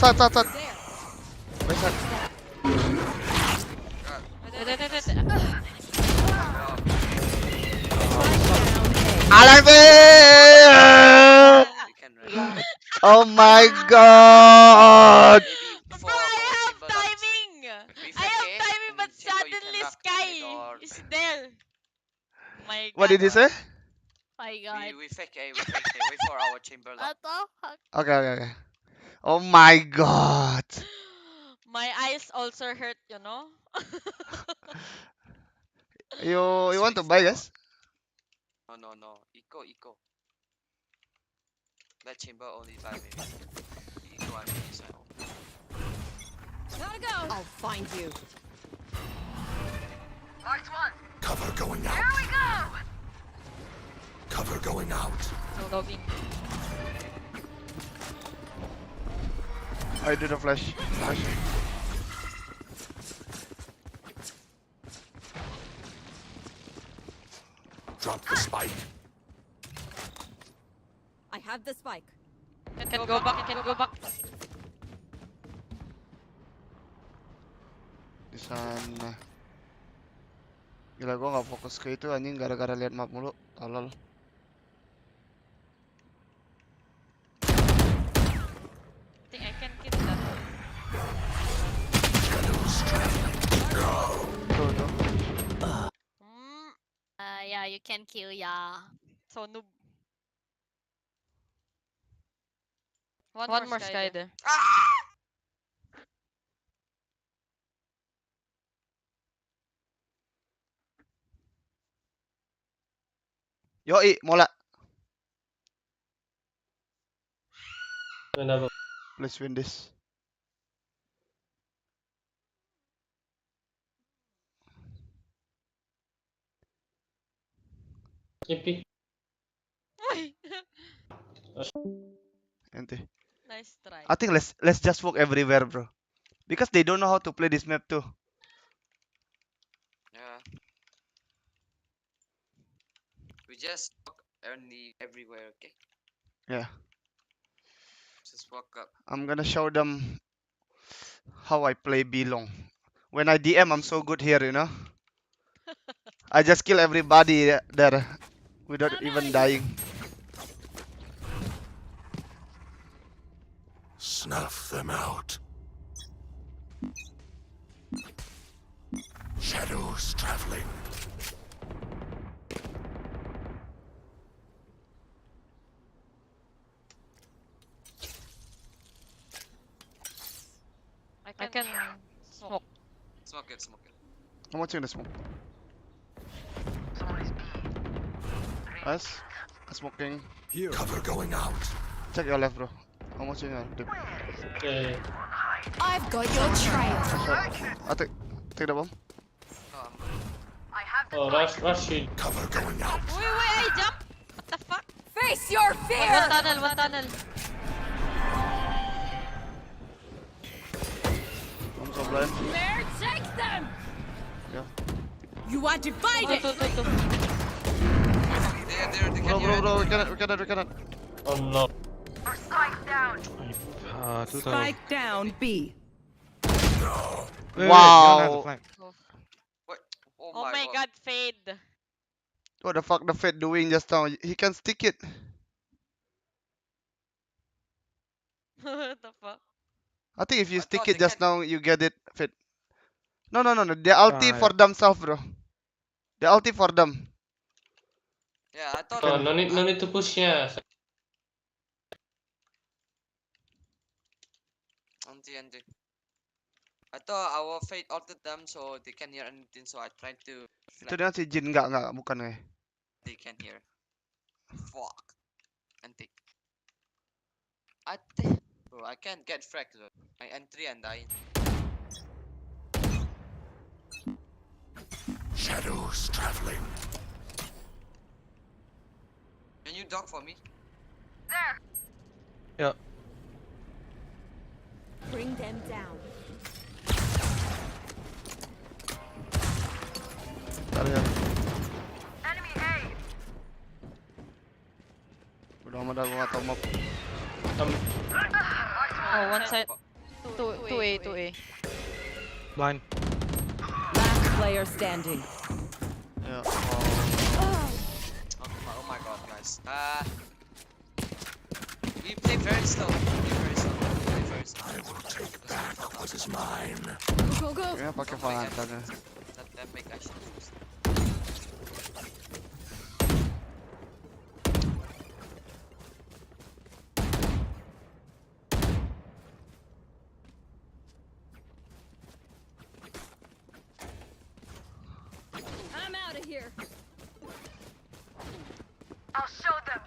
Sat. Bangsat. Oh my god! Bro, I have timing, but suddenly Sky is there. My god. What did he say? My god. We fake A. Wait for our chamber. Okay. Oh my god! My eyes also hurt, you know? You want to buy, guys? No. Eco. That chamber only 5 minutes. Eco, I mean, is Gotta go. I'll find you. Cover going out. Here we go. Cover going out. Logging. I do the flash. Drop the spike. I have the spike. Can go back. Di sana. Gila, gua nggak fokus ke itu anjing gara-gara lihat map mulu. Tolol. I think I can kill that. Shadows traveling. Tuh. Yeah, you can kill, yeah. So noob. One more sky there. Yoi, mola. Let's win this. Ente. Nice try. I think let's just walk everywhere, bro. Because they don't know how to play this map too. Yeah. We just walk everywhere, okay? Yeah. Just walk up. I'm gonna show them how I play B long When I DM, I'm so good here, you know. I just kill everybody there without even dying. Snuff them out. Shadows traveling. I can smoke. Smoke it, smoke it. I'm watching the smoke. Nice. Smoking. Here. Cover going out. Check your left, bro. I'm watching your dip. Okay. I've got your trail. I take the bomb. Oh, rush in. Cover going out. Wait, I jump. What the fuck? Face your fear. One tunnel. I'm so blind. There, take them. Yeah. You are divided. They Bro, we cannot. Oh no. Spike down B. No. Wow. What? Oh my god, fade. What the fuck the Fed doing just now? He can stick it. What the fuck? I think if you stick thought it they just now, you get it Fed. No. The ulti for themselves, bro. The ulti for them. Yeah, I thought. No need to push yeah. Anti. I thought our fate altered them so they can hear anything, so I tried to. Itu dia si Jin enggak bukan eh. They can hear. Fuck. Anti. I think. Bro, I can't get fragged. My entry and dying. Shadows traveling. Can you dog for me? There. Yeah. Bring them down. Enemy A. Udah amat aku nggak tahu map. Oh, one side. 2A. Blind. Last player standing. Yeah. Oh my god, guys. We play very slow. I will take back what is mine. Go. Ya pakai Valentine. That make us. I'm out of here. I'll show them.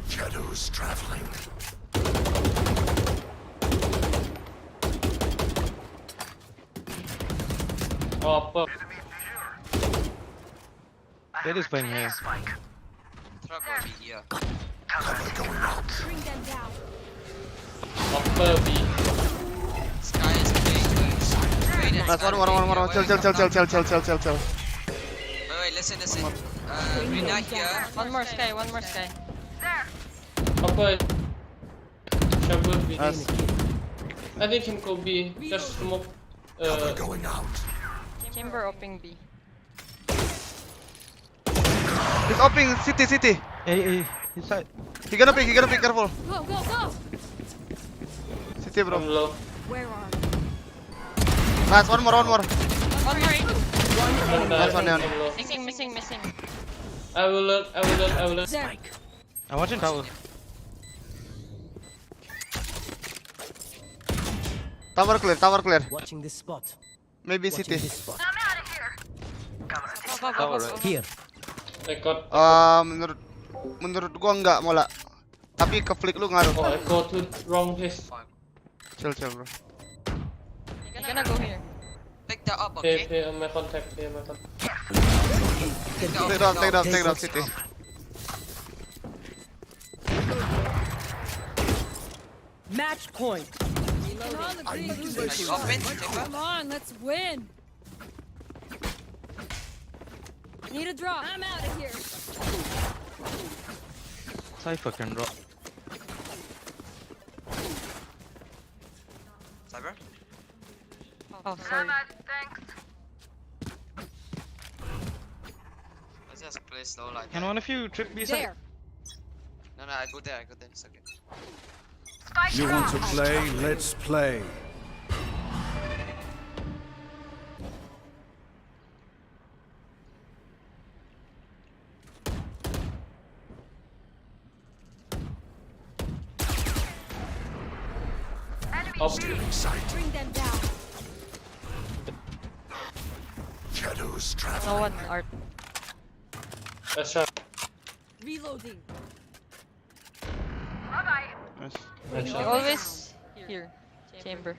Shadows traveling. Oh, They're just playing here. Truck will be here. Cover going out. Bring them down. upper B. Sky is big. Nice, one. Chill. Wait, listen. Rina here. One more sky. Upper. Shovel B. Nice. I think him go B. Just smoke. Cover going out. Chamber opening B. He's opening city. Hey, inside. He gonna pick, careful. Go. City, bro. I'm low. Where are you? Nice, one more. One more. Nice one, I'm Hien. low. Missing. I will look. There. I'm watching tower. Tower clear. Watching this spot. Maybe city. I'm out of here. Tower right. Here. I got. Menurut gua enggak mola. Tapi ke flick lu ngaruh. Oh, I go to wrong place. Chill, bro. You're gonna go here. Take that up, okay? Here, my contact. Take down city. Match point. Are you open? Come on, let's win. Need a drop. I'm out of here. Cypher can drop. Cyber? Oh, sorry. Thanks. Let's just play slow like Can that. one of you trip B side? No, I go there, it's okay. You want to play? Let's play. Bring them down. Shadows No traveling. one art. That's shot. Reloading. Bye-bye. Nice. That's You shot. always here. Chamber.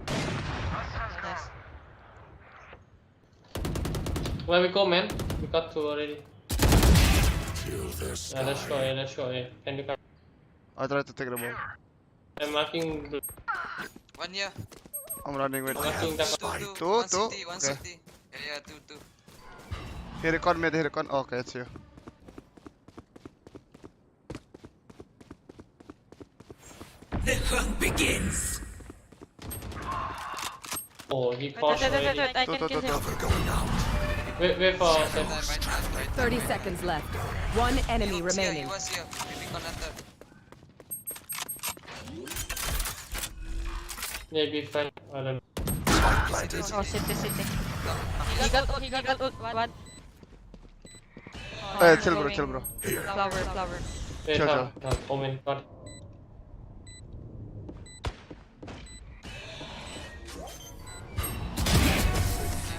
Nice. Where we go, man? We got two already. Till their Yeah, let's go. Yeah, let's go. Yeah. Can you come? I try to take the ball. I'm marking blue. 1 year. I'm running with. Marking that. Two. One city, one Okay. city. Yeah, 2. Here con mid, here con. Okay, it's you. The hunt begins. Oh, he Wait, paused already. I can kill him. Cover going out. Wait for Right, Seth. right, right, right. 30 seconds left. One enemy He was here, remaining. he was here. Maybe connected. Maybe fine. I don't know. Spike planted. Oh, city. He got ult. One. Oh, Hey, I'm chill bro, going chill bro. Here. Flower. Wait, Sure, no. Omen. Got.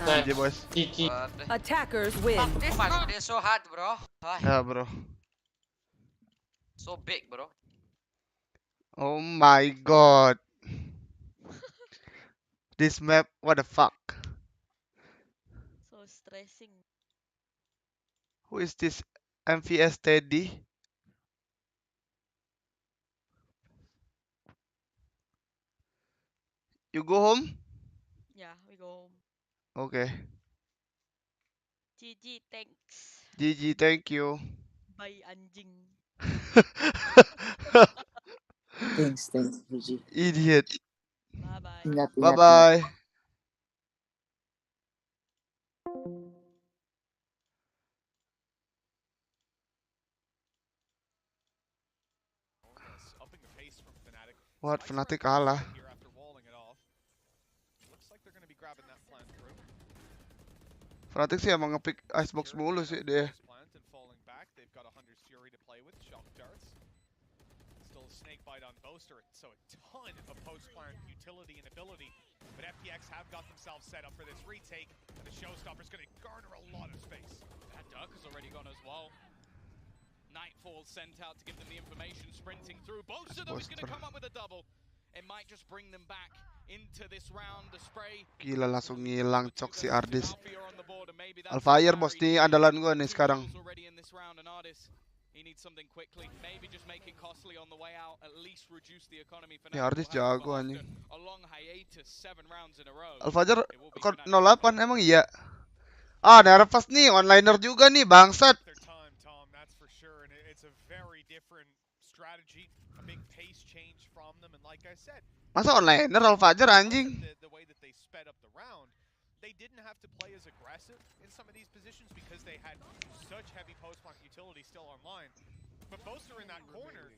GG boys. GG. Attackers win. Oh my god, they're so hard, bro. Why? Yeah bro. So big, bro. Oh my god. This map, what the fuck? So stressing. Who is this MVS Teddy? You go home? Yeah, we go home. Okay. GG, thanks. GG, thank you. Bye, anjing. Thanks, GG. Idiot. Bye-bye. Ingat, Bye ingat, bye. Upping the pace from Fnatic. What? Spikes Fnatic are kalah. here after walling it off. Looks like they're going to be grabbing that plant through. Fnatic sih emang ngepick icebox mulu sih dia. Plant and falling back. They've got a Hunter's Fury to play with. Shock darts. Still a snake bite on Boaster, so a ton of post-plant utility and ability. But FPX have got themselves set up for this retake, and the Showstopper's going to garner a lot of space. That Duck has already gone as well. Nightfall sent out to give them the information, sprinting through. Boaster though is going to come up with a double. It might just bring them back into this round. The spray. Gila langsung ngilang cok si Ardis. Alfire bos nih andalan gua nih sekarang. Already in this round, and Ardis, he needs something quickly. Maybe just make it costly on the way out. At least reduce the economy for Ya now. Ardis jago anjing. A long hiatus, 7 rounds in a row. Alfajar 08 emang iya. Ah, nervous nih, onliner juga nih, bangsat. Masa onliner Alfajar anjing? They didn't have to play as aggressive in some of these positions because they had such heavy post-plant utility still online. But Boaster in that corner,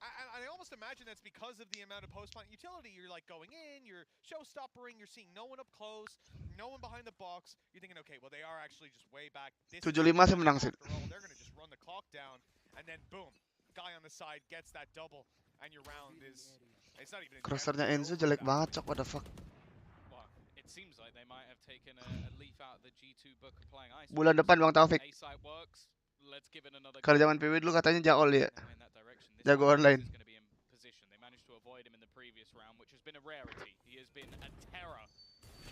I almost imagine that's because of the amount of post-plant utility. You're like going in, you're showstoppering, you're seeing no one up close, no one behind the box. You're thinking, okay, well they are actually just way back. 75 sih menang sih. They're gonna just run the clock down, and then boom, guy on the side gets that double, and your round is. It's not even. Crossernya Enzo jelek banget cok, what the fuck. It seems like they might have taken a leaf out of the G2 book of playing ice. Bulan depan Bang Taufik. A-side works. Let's give it another Kalau go. zaman PW dulu katanya Jaol ya. Jago online. They managed to avoid him in the previous round, which has been a rarity. He has been a terror.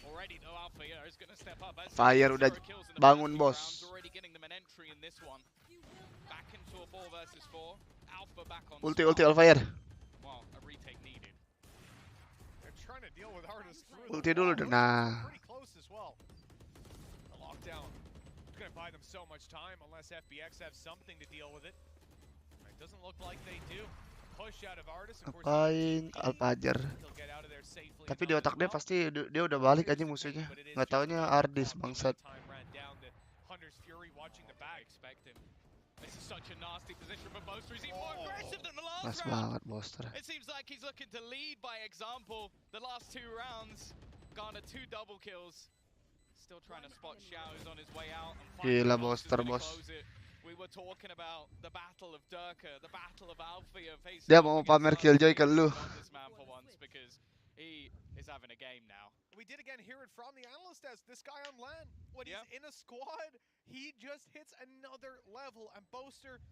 Already though, Alpha is going to step up. Fire udah bangun bos. Already getting them an entry in this one. Back into a 4 versus 4. Alpha back on. Ulti Alfire. Well, a retake needed. They're trying to deal with Artis through. Ulti dulu deh. Nah. Pretty close as well. The lockdown is going to buy them so much time unless FBX have something to deal with it. It doesn't look like they do. Ngapain Alpajar? Tapi di otak dia pasti dia udah balik aja musuhnya. Nggak taunya Ardis bangsat. Mas banget Boster. It seems like he's looking to lead by example. The last 2 rounds, garnered 2 double kills. Still trying to spot Xiao, who's on his way out. Gila Boster bos. We were talking about the battle of Durka, the battle of Alfia facing Dia mau pamer killjoy ke lu. this man for once because he is having a game now. We did again hear it from the analyst as this guy on LAN, when he's in a squad, he just hits another level. And Boaster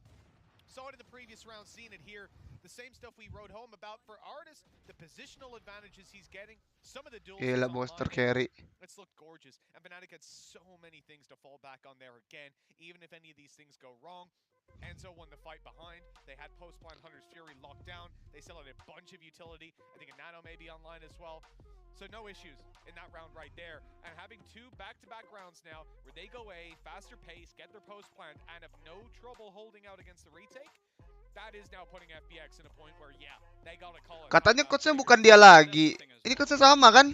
saw it in the previous round, seen it here. The same stuff we wrote home about for Artis, the positional advantages he's getting, some of the duels. Gila Boster carry. It's looked gorgeous. And Fnatic had so many things to fall back on there again, even if any of these things go wrong. Enzo won the fight behind. They had post-plan Hunter's Fury locked down. They still had a bunch of utility. I think a Nano may be online as well. So no issues in that round right there. And having 2 back-to-back rounds now where they go A, faster pace, get their post-plant, and have no trouble holding out against the retake, that is now putting FPX in a point where, yeah, they gotta call it. Katanya coachnya bukan dia lagi. Ini coachnya sama kan?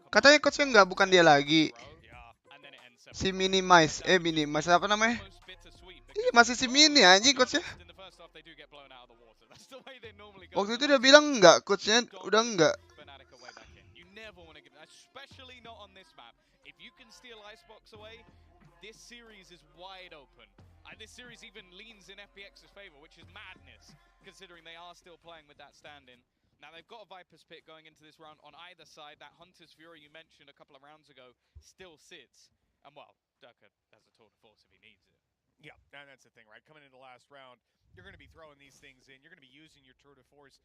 Katanya coachnya nggak, bukan dia lagi. Si Minimize, Minimize apa namanya? Ih, masih si Mini anjing coachnya. Waktu itu dia bilang enggak, coachnya udah enggak. Especially not on this map. If you can steal Icebox away, this series is wide open. This series even leans in FPX's favor, which is madness, considering they are still playing with that stand-in. Now, they've got a Viper's Pit going into this round on either side. That Hunter's Fury you mentioned a couple of rounds ago still sits. And, well, Durka has a tour de force if he needs it. Yeah, and that's the thing, right? Coming into the last round, you're going to be throwing these things in. You're going to be using your tour de force,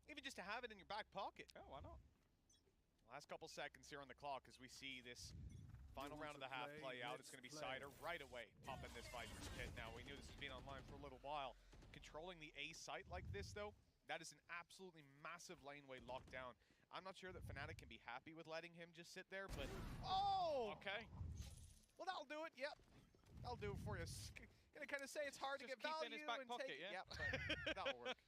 even just to have it in your back pocket. Oh, why not? Last couple seconds here on the clock as we see this final round of the half play out. It's going to be Cider right away popping this Viper's Pit now. We knew this has been online for a little while. Controlling the A site like this, though, that is an absolutely massive laneway lockdown. I'm not sure that Fnatic can be happy with letting him just sit there, but... Oh! Okay. Well, that'll do it, yep. That'll do it for you. Gonna kind of say it's hard just to get keep value in his back and pocket, take... yeah? Yep, that'll work.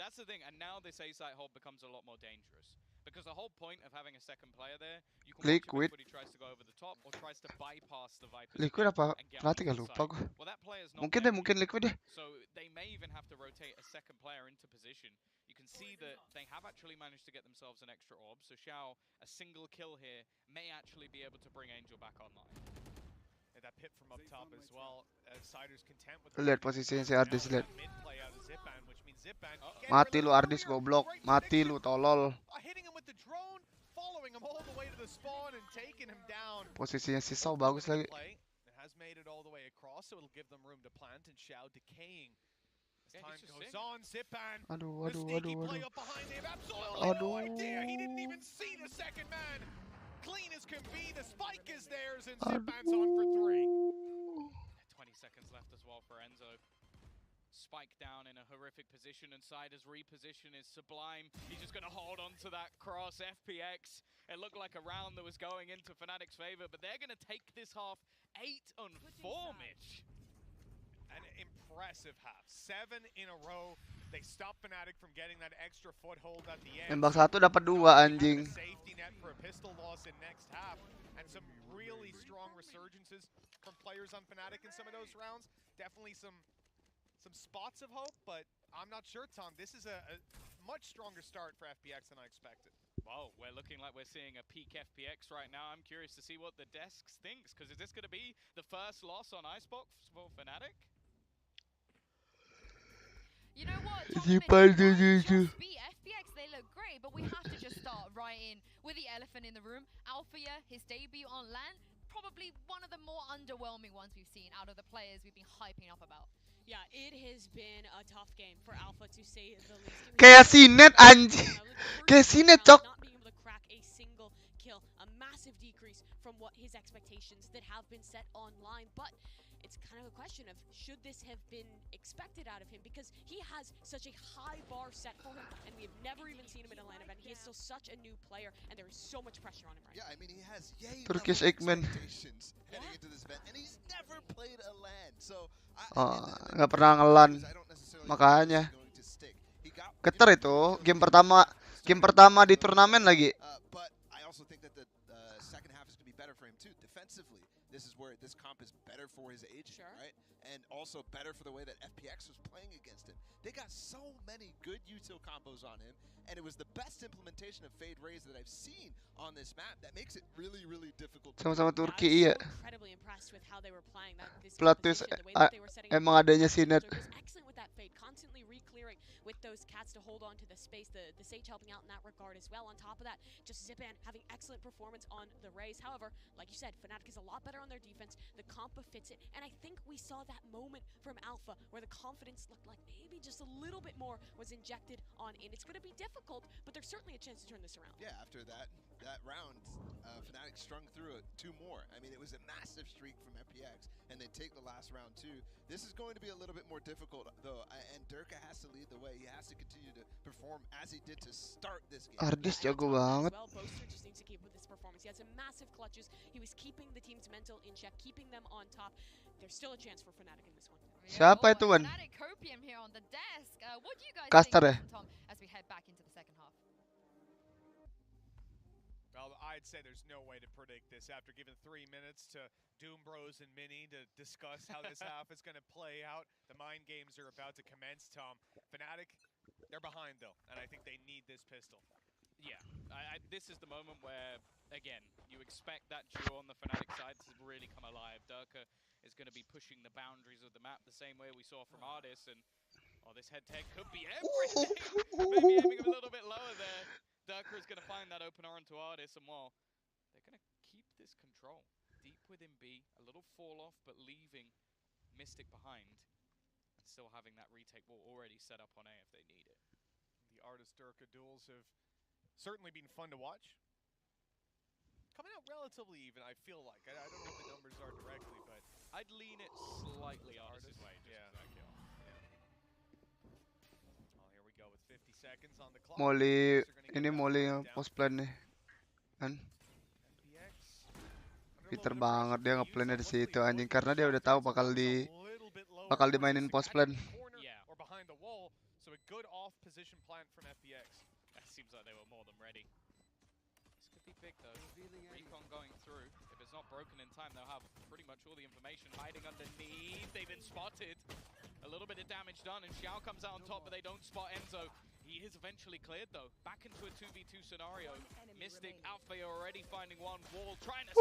That's the thing, and now this A-site hold becomes a lot more dangerous. Because the whole point of having a second player there, you can Liquid. watch him before he tries to go over the top or tries to bypass the Viper's Liquid apa? and get Fnatic ya onto the lupa site. gua. Well, that player's not Mungkin there. deh, mungkin Liquid deh. So they may even have to rotate a second player into position. You can see that they have actually managed to get themselves an extra orb. So Xiao, a single kill here, may actually be able to bring Angel back online. And that pit from up top as well. Cider's content with Lihat posisinya si Ardis, lihat. mid play out of Zipan, which means Zipan Mati lu Ardis goblok. Mati lu tolol. hitting him with the drone, following him all the way to the spawn and taking him down. Posisinya si Sau bagus lagi. It has made it all the way across, so it'll give them room to plant, and Xiao decaying. As time goes on, Zipan, Aduh, the aduh, sneaky aduh, play aduh. up behind, they have absolutely no Aduh. idea. He didn't even see the second man. Clean as can be, the spike is theirs, and Zipan's on for 3. 20 seconds left as well for Enzo. Spike down in a horrific position, and Cider's reposition is sublime. He's just going to hold on to that cross. FPX, it looked like a round that was going into Fnatic's favor, but they're going to take this half 8-4, Mitch. An impressive half. 7 in a row. They stopped Fnatic from getting that extra foothold at the end. Nembak satu dapat 2 anjing. Safety net for a pistol loss in next half, and some really strong resurgences from players on Fnatic in some of those rounds. Definitely some spots of hope, but I'm not sure, Tom. This is a much stronger start for FPX than I expected. Whoa, we're looking like we're seeing a peak FPX right now. I'm curious to see what the desks thinks, because is this going to be the first loss on Icebox for Fnatic? You know what? FPX, they look great, but we have to just start right in with the elephant in the room. Alfia, his debut on LAN, probably one of the more underwhelming ones we've seen out of the players we've been hyping up about. Yeah, it has been a tough game for Alpha to say the least. Kayak Sinet anjing. Kayak Sinet, cok. Not being able to crack a single kill, a massive decrease from what his expectations that have been set online, but it's kind of a question of should this have been expected out of him, because he has such a high bar set for him, and we have never even seen him in a LAN event. He is still such a new player, and there is so much pressure on him right now. Yeah, I mean, he has Turkish Eggman. heading into this event, and he's never played a LAN, so Nggak pernah ngelan. Makanya. Getar itu. Game pertama di turnamen lagi. But I also think that the second half is going to be better for him too. Defensively, this is where this comp is better for his age, right? And also better for the way that FPX was playing against him. They got so many good util combos on him, and it was the best implementation of Fade Rays that I've seen on this map. That makes it really, really difficult. Sama-sama Turki iya. Incredibly impressed with how they were playing that this Platus composition, the way that they were setting up emang adanya Sinet. was excellent with that Fade, constantly re-clearing with those cats to hold on to the space. The Sage helping out in that regard as well. On top of that, just Zipan having excellent performance on the Rays. However, like you said, Fnatic is a lot better on their defense. The comp befits it, and I think we saw that moment from Alpha where the confidence looked like maybe just a little bit more was injected on in. It's going to be difficult, but there's certainly a chance to turn this around. Yeah, after that round, Fnatic strung through it 2 more. I mean, it was a massive streak from FPX, and they take the last round too. This is going to be a little bit more difficult though, and Durka has to lead the way. He has to continue to perform as he did to start this game. Ardis jago banget. Well, Boaster just needs to keep with this performance. He had some massive clutches. He was keeping the team's mental in check, keeping them on top. There's still a chance for Fnatic in this one. Siapa itu, Wan? Fnatic Copium here on the desk. What do you guys Caster think, ya? Tom, as we head back into the second half? Well, I'd say there's no way to predict this after giving 3 minutes to Doom Bros and Mini to discuss how this half is going to play out. The mind games are about to commence, Tom. Fnatic, they're behind, though, and I think they need this pistol. Yeah, this is the moment where, again, you expect that duo on the Fnatic side to really come alive. Durka is going to be pushing the boundaries of the map the same way we saw from Artis, and this head-to-head could be everything. Maybe aiming a little bit lower there. Durka is going to find that open to Artis, and well, they're going to keep this control. Deep within B, a little fall-off, but leaving Mystic behind, and still having that retake wall already set up on A if they need it. The Artis-Durka duels have certainly been fun to watch. Coming out relatively even, I feel like. I don't know what the numbers are directly, but I'd lean it slightly Artis' way, just yeah. that kill. Oh, here we go with 50 seconds on the clock. Molly, ini Molly yang post plan nih. Kan? Pinter banget dia ngeplannya di situ anjing karena dia udah tahu bakal dimainin post plan. Yeah, or behind the wall, so a good off position plan from FPX. That seems like they were more than ready. This could be big though. Recon going through. If it's not broken in time, they'll have pretty much all the information hiding underneath. They've been spotted. A little bit of damage done, and Xiao comes out on top, but they don't spot Enzo. He is eventually cleared though. Back into a 2v2 scenario. Mystic, Alpha already finding one wall, trying to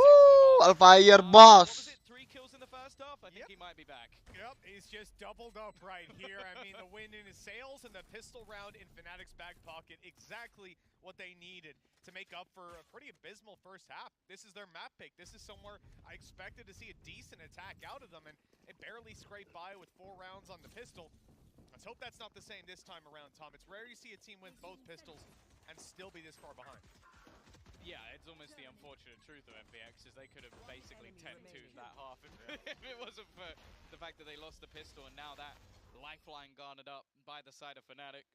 Alfire boss. What was it? 3 kills in the first half? I think he might be back. Yep, he's just doubled up right here. I mean, the wind in his sails and the pistol round in Fnatic's back pocket. Exactly what they needed to make up for a pretty abysmal first half. This is their map pick. This is somewhere I expected to see a decent attack out of them, and it barely scraped by with 4 rounds on the pistol. Let's hope that's not the same this time around, Tom. It's rare you see a team win both pistols and still be this far behind. Yeah, it's almost the unfortunate truth of FPX is they could have basically 10-2'd that half if it wasn't for the fact that they lost the pistol and now that lifeline garnered up by the side of Fnatic.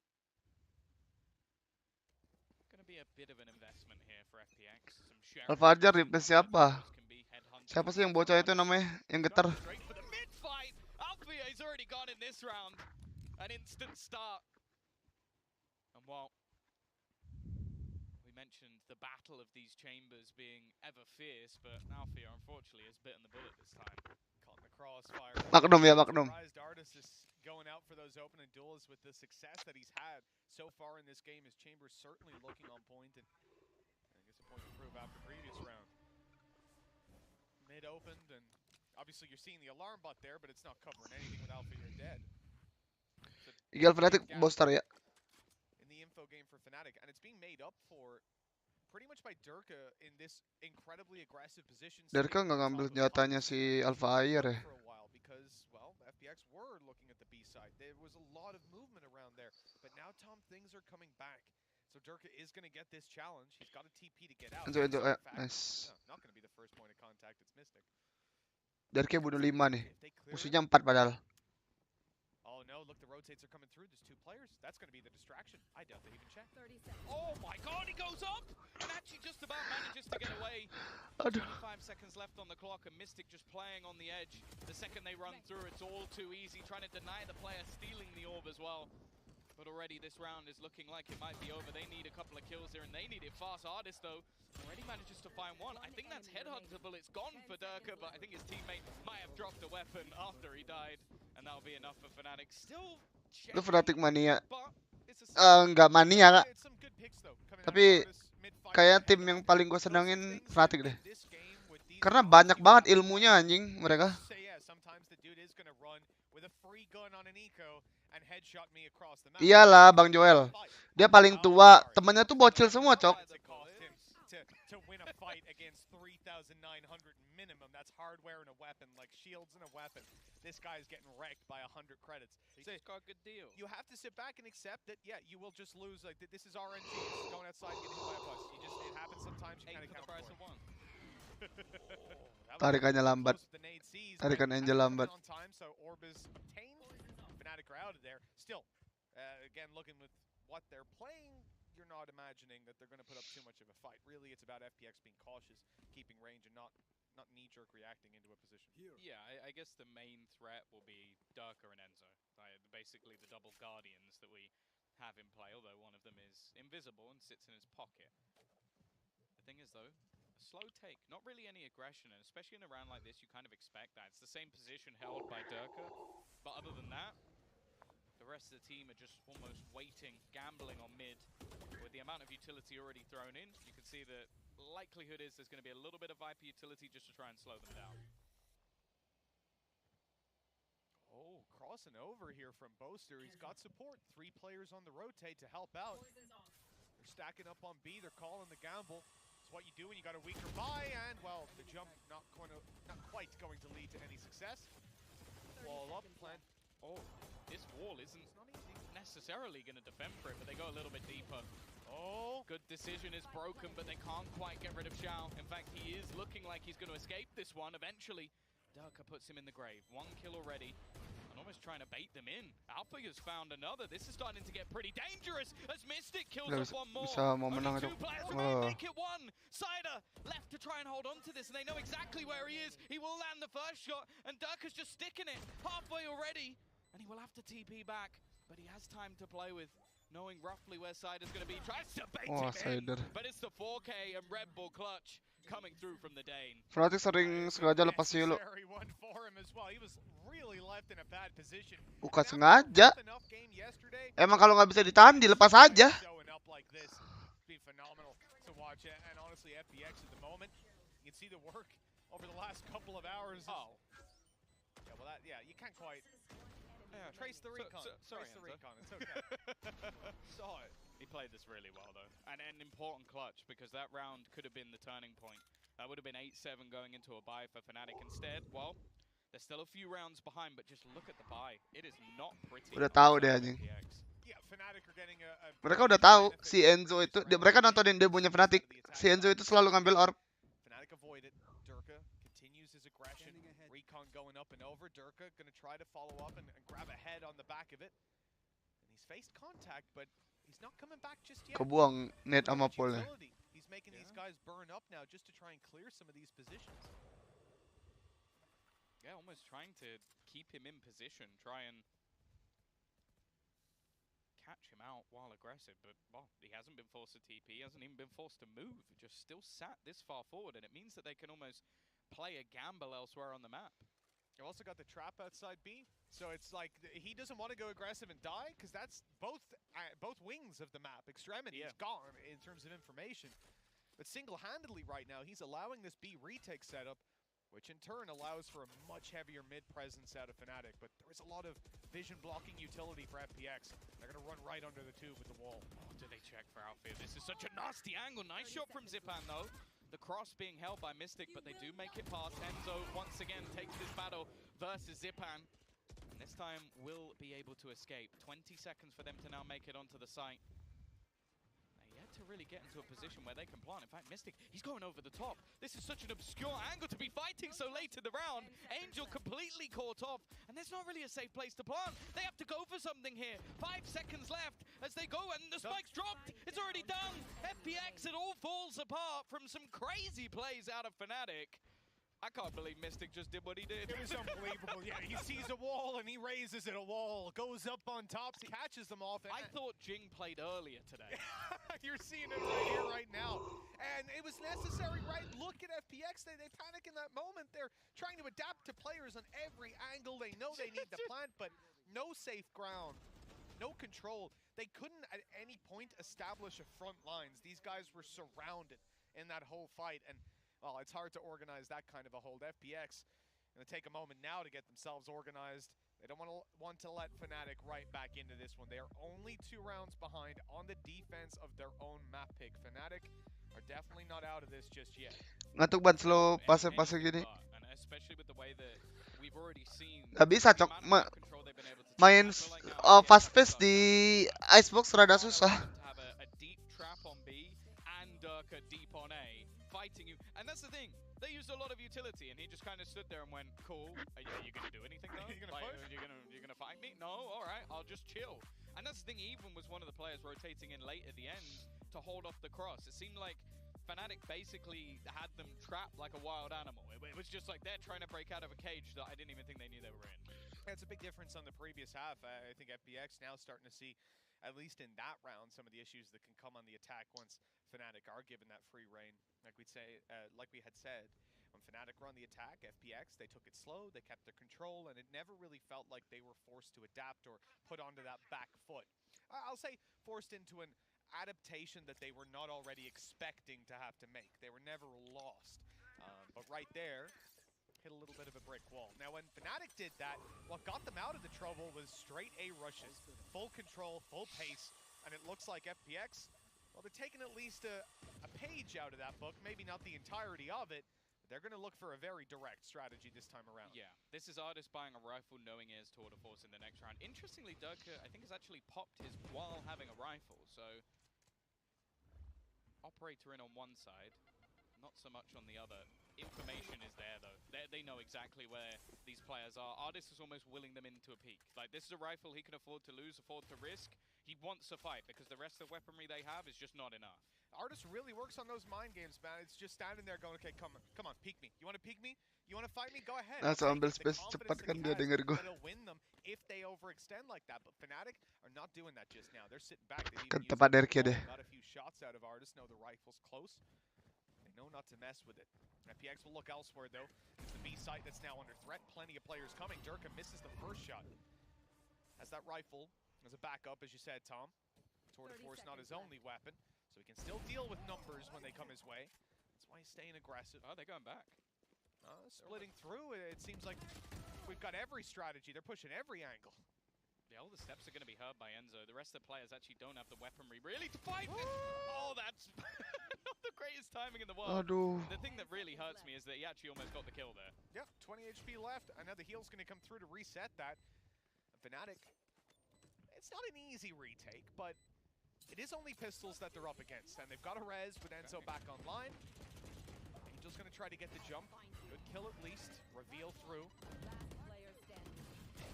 Gonna be a bit of an investment here for FPX. Alfajar replace siapa? Siapa sih yang bocah itu namanya? Yang getar? Mid-fight, Alfia has already gone in this round. An instant start. And while we mentioned the battle of these chambers being ever fierce, but Alfia unfortunately has bitten the bullet this time. Caught in the crossfire. Magnum ya, Magnum. Surprised Artis is going out for those opening duels with the success that he's had so far in this game. His chamber's certainly looking on point, and I guess a point to prove after previous round. Mid opened, and obviously you're seeing the alarm bot there, but it's not covering anything with Alpha. You're dead. Igual Fnatic booster ya. In the info game for Fnatic, and it's being made up for pretty much by Durka in this incredibly aggressive position. Durka nggak ngambil nyatanya si Alfire ya. For a while because, well, FPX were looking at the B side. There was a lot of movement around there, but now Tom, things are coming back. So Durka is going to get this challenge. He's got a TP to get out. Enzo, Nice. No, not going to be the first point of contact. It's Mystic. Durka bunuh 5 nih. Musuhnya 4 padahal. Oh no, look, the rotates are coming through. There's 2 players. That's going to be the distraction. I doubt they even check. 30 seconds. Oh my god, he goes up! And actually just about manages to get away. 25 seconds left on the clock, and Mystic just playing on the edge. The second they run through, it's all too easy, trying to deny the player stealing the orb as well. But already this round is looking like it might be over. They need a couple of kills here, and they need it fast. Artist, though, already manages to find one. I think that's headhuntable. It's gone for Durka, but I think his teammate might have dropped a weapon after he died, and that'll be enough for Fnatic. Still Lu Fnatic mania. but it's Enggak mania, Kak. Tapi kayak tim yang paling gue senengin Fnatic deh. Karena banyak banget ilmunya anjing mereka. Iyalah Bang Joel. Dia paling tua, temannya tuh bocil semua, Cok. To win a fight against 3,900 minimum. That's hardware and a weapon, like shields and a weapon. This guy is getting wrecked by 100 credits. He's got a good deal. You have to sit back and accept that, yeah, you will just lose. Like, this is RNG. It's going outside and getting hit by a bus. It happens sometimes. You kind of count price of one. Tarikannya lambat. Tarikan Angel lambat. On time, so Orb is obtained. Fnatic are out of there. Still, again, looking with what they're playing, you're not imagining that they're going to put up too much of a fight. Really, it's about FPX being cautious, keeping range, and not knee-jerk reacting into a position. Yeah, I guess the main threat will be Durka and Enzo. Basically the double guardians that we have in play, although one of them is invisible and sits in his pocket. The thing is, though, a slow take, not really any aggression, and especially in a round like this, you kind of expect that. It's the same position held by Durka, but other than that, the rest of the team are just almost waiting, gambling on mid. With the amount of utility already thrown in, you can see the likelihood is there's going to be a little bit of Viper utility just to try and slow them down. Oh, crossing over here from Boaster. He's got support. 3 players on the rotate to help out. They're stacking up on B. They're calling the gamble. It's what you do when you got a weaker buy, and well, the jump not quite going to lead to any success. Wall up, plant. Oh, this wall isn't necessarily going to defend for it, but they go a little bit deeper. Oh, good decision is broken, but they can't quite get rid of Xiao. In fact, he is looking like he's going to escape this one eventually. Durka puts him in the grave. 1 kill already, and almost trying to bait them in. Alpha has found another. This is starting to get pretty dangerous as Mystic kills off one more. Only 2 players remain. Make it 1. Cider left to try and hold on to this, and they know exactly where he is. He will land the first shot, and Durka's just sticking it halfway already, and he will have to TP back, but he has time to play with, knowing roughly where Cider's going to be. Tries to bait him in, but it's the 4K and Red Bull clutch coming through from the Dane. Fnatic sering sengaja lepas Yolo. Bukan sengaja. Emang kalau nggak bisa ditahan, dilepas aja. Trace the recon. Trace the recon. It's okay. Saw it. He played this really well, though. And an important clutch, because that round could have been the turning point. That would have been 8-7 going into a bye for Fnatic. Instead, well, they're still a few rounds behind, but just look at the bye. It is not pretty. Udah tahu deh anjing. Mereka udah tahu si Enzo itu, mereka nontonin demonya Fnatic. Si Enzo itu selalu ngambil orb. Fnatic avoided. Durka continues his aggression. Recon going up and over. Durka gonna try to follow up and grab a head on the back of it. And he's faced contact, but he's not coming back just yet. Kebuang net sama Paul. He's making these guys burn up now just to try and clear some of these positions. Yeah, almost trying to keep him in position, try and catch him out while aggressive, but well, he hasn't been forced to TP, he hasn't even been forced to move, just still sat this far forward, and it means that they can almost play a gamble elsewhere on the map. You've also got the trap outside B, so it's like he doesn't want to go aggressive and die, because that's both wings of the map. Extremity is gone in terms of information. But single-handedly right now, he's allowing this B retake setup, which in turn allows for a much heavier mid presence out of Fnatic. But there is a lot of vision blocking utility for FPX. They're going to run right under the tube with the wall. Oh, do they check for outfit? This is such a nasty angle. Nice shot from Zipan, though. The cross being held by Mystic, but they do make it past. Enzo once again takes this battle versus Zipan. And this time will be able to escape. 20 seconds for them to now make it onto the site. They yet to really get into a position where they can plant. In fact, Mystic, he's going over the top. This is such an obscure angle to be fighting so late in the round. Angel completely caught off, and there's not really a safe place to plant. They have to go for something here. 5 seconds left as they go, and the spike's dropped. It's already done. FPX, it all falls apart from some crazy plays out of Fnatic. I can't believe Mystic just did what he did. It was unbelievable. Yeah, he sees a wall and he raises it a wall, goes up on top, catches them off. I thought Jing played earlier today. You're seeing it right here, right now. And it was necessary, right? Look at FPX. They panic in that moment. They're trying to adapt to players on every angle. They know they need to plant, but no safe ground, no control. They couldn't at any point establish a front lines. These guys were surrounded in that whole fight. And well, it's hard to organize that kind of a hold. FPX going to take a moment now to get themselves organized. They don't want to let Fnatic right back into this one. They are only 2 rounds behind on the defense of their own map pick. Fnatic are definitely not out of this just yet. Ngantuk ban slow pase gini. And especially with the way that we've already seen Gak bisa the cok amount of control they've been able to take. main I feel like now fast pace di Icebox rada susah. to have a deep trap on B and Durka deep on A, fighting you. And that's the thing, they used a lot of utility, and he just kind of stood there and went, cool, are you going to do anything though? You're going to fight me? No, alright, I'll just chill. And that's the thing, he even was one of the players rotating in late at the end to hold off the cross. It seemed like Fnatic basically had them trapped like a wild animal. It was just like they're trying to break out of a cage that I didn't even think they knew they were in. It's a big difference on the previous half. I think FPX now starting to see, at least in that round, some of the issues that can come on the attack once Fnatic are given that free reign. Like we had said, when Fnatic were on the attack, FPX, they took it slow, they kept their control, and it never really felt like they were forced to adapt or put onto that back foot. I'll say forced into an adaptation that they were not already expecting to have to make. They were never lost. But right there, hit a little bit of a brick wall. Now, when Fnatic did that, what got them out of the trouble was straight A rushes, full control, full pace, and it looks like FPX, well, they're taking at least a page out of that book, maybe not the entirety of it. They're going to look for a very direct strategy this time around. Yeah, this is Artist buying a rifle knowing he has tour de force in the next round. Interestingly, Durka, I think, has actually popped his while having a rifle, so operator in on one side, not so much on the other. Information is there, though. They know exactly where these players are. Artist is almost willing them into a peak. Like, this is a rifle he can afford to lose, afford to risk. He wants to fight because the rest of the weaponry they have is just not enough. Artist really works on those mind games, man. It's just standing there going, okay, come on, peek me. You want to peek me? You want to fight me? Go ahead. Langsung ambil space cepat kan dia denger gue. That'll win them if they overextend like that. But Fnatic are not doing that just now. They're sitting back. Kan tepat dari dia deh. Got a few shots out of Artist. Know the rifle's close. They know not to mess with it. FPX will look elsewhere, though. It's the B site that's now under threat. Plenty of players coming. Durka misses the first shot. Has that rifle as a backup, as you said, Tom. Tour de force not his only weapon, so he can still deal with numbers when they come his way. That's why he's staying aggressive. Oh, they're going back. Splitting through, it seems like we've got every strategy. They're pushing every angle. Yeah, all the steps are going to be heard by Enzo. The rest of the players actually don't have the weaponry really to fight. Oh, that's not the greatest timing in the world. Aduh. The thing that really hurts me is that he actually almost got the kill there. Yep, 20 HP left. I know the heal's going to come through to reset that. Fnatic, it's not an easy retake, but it is only pistols that they're up against. And they've got a res with Enzo back online. Angel's going to try to get the jump. Good kill at least. Reveal through.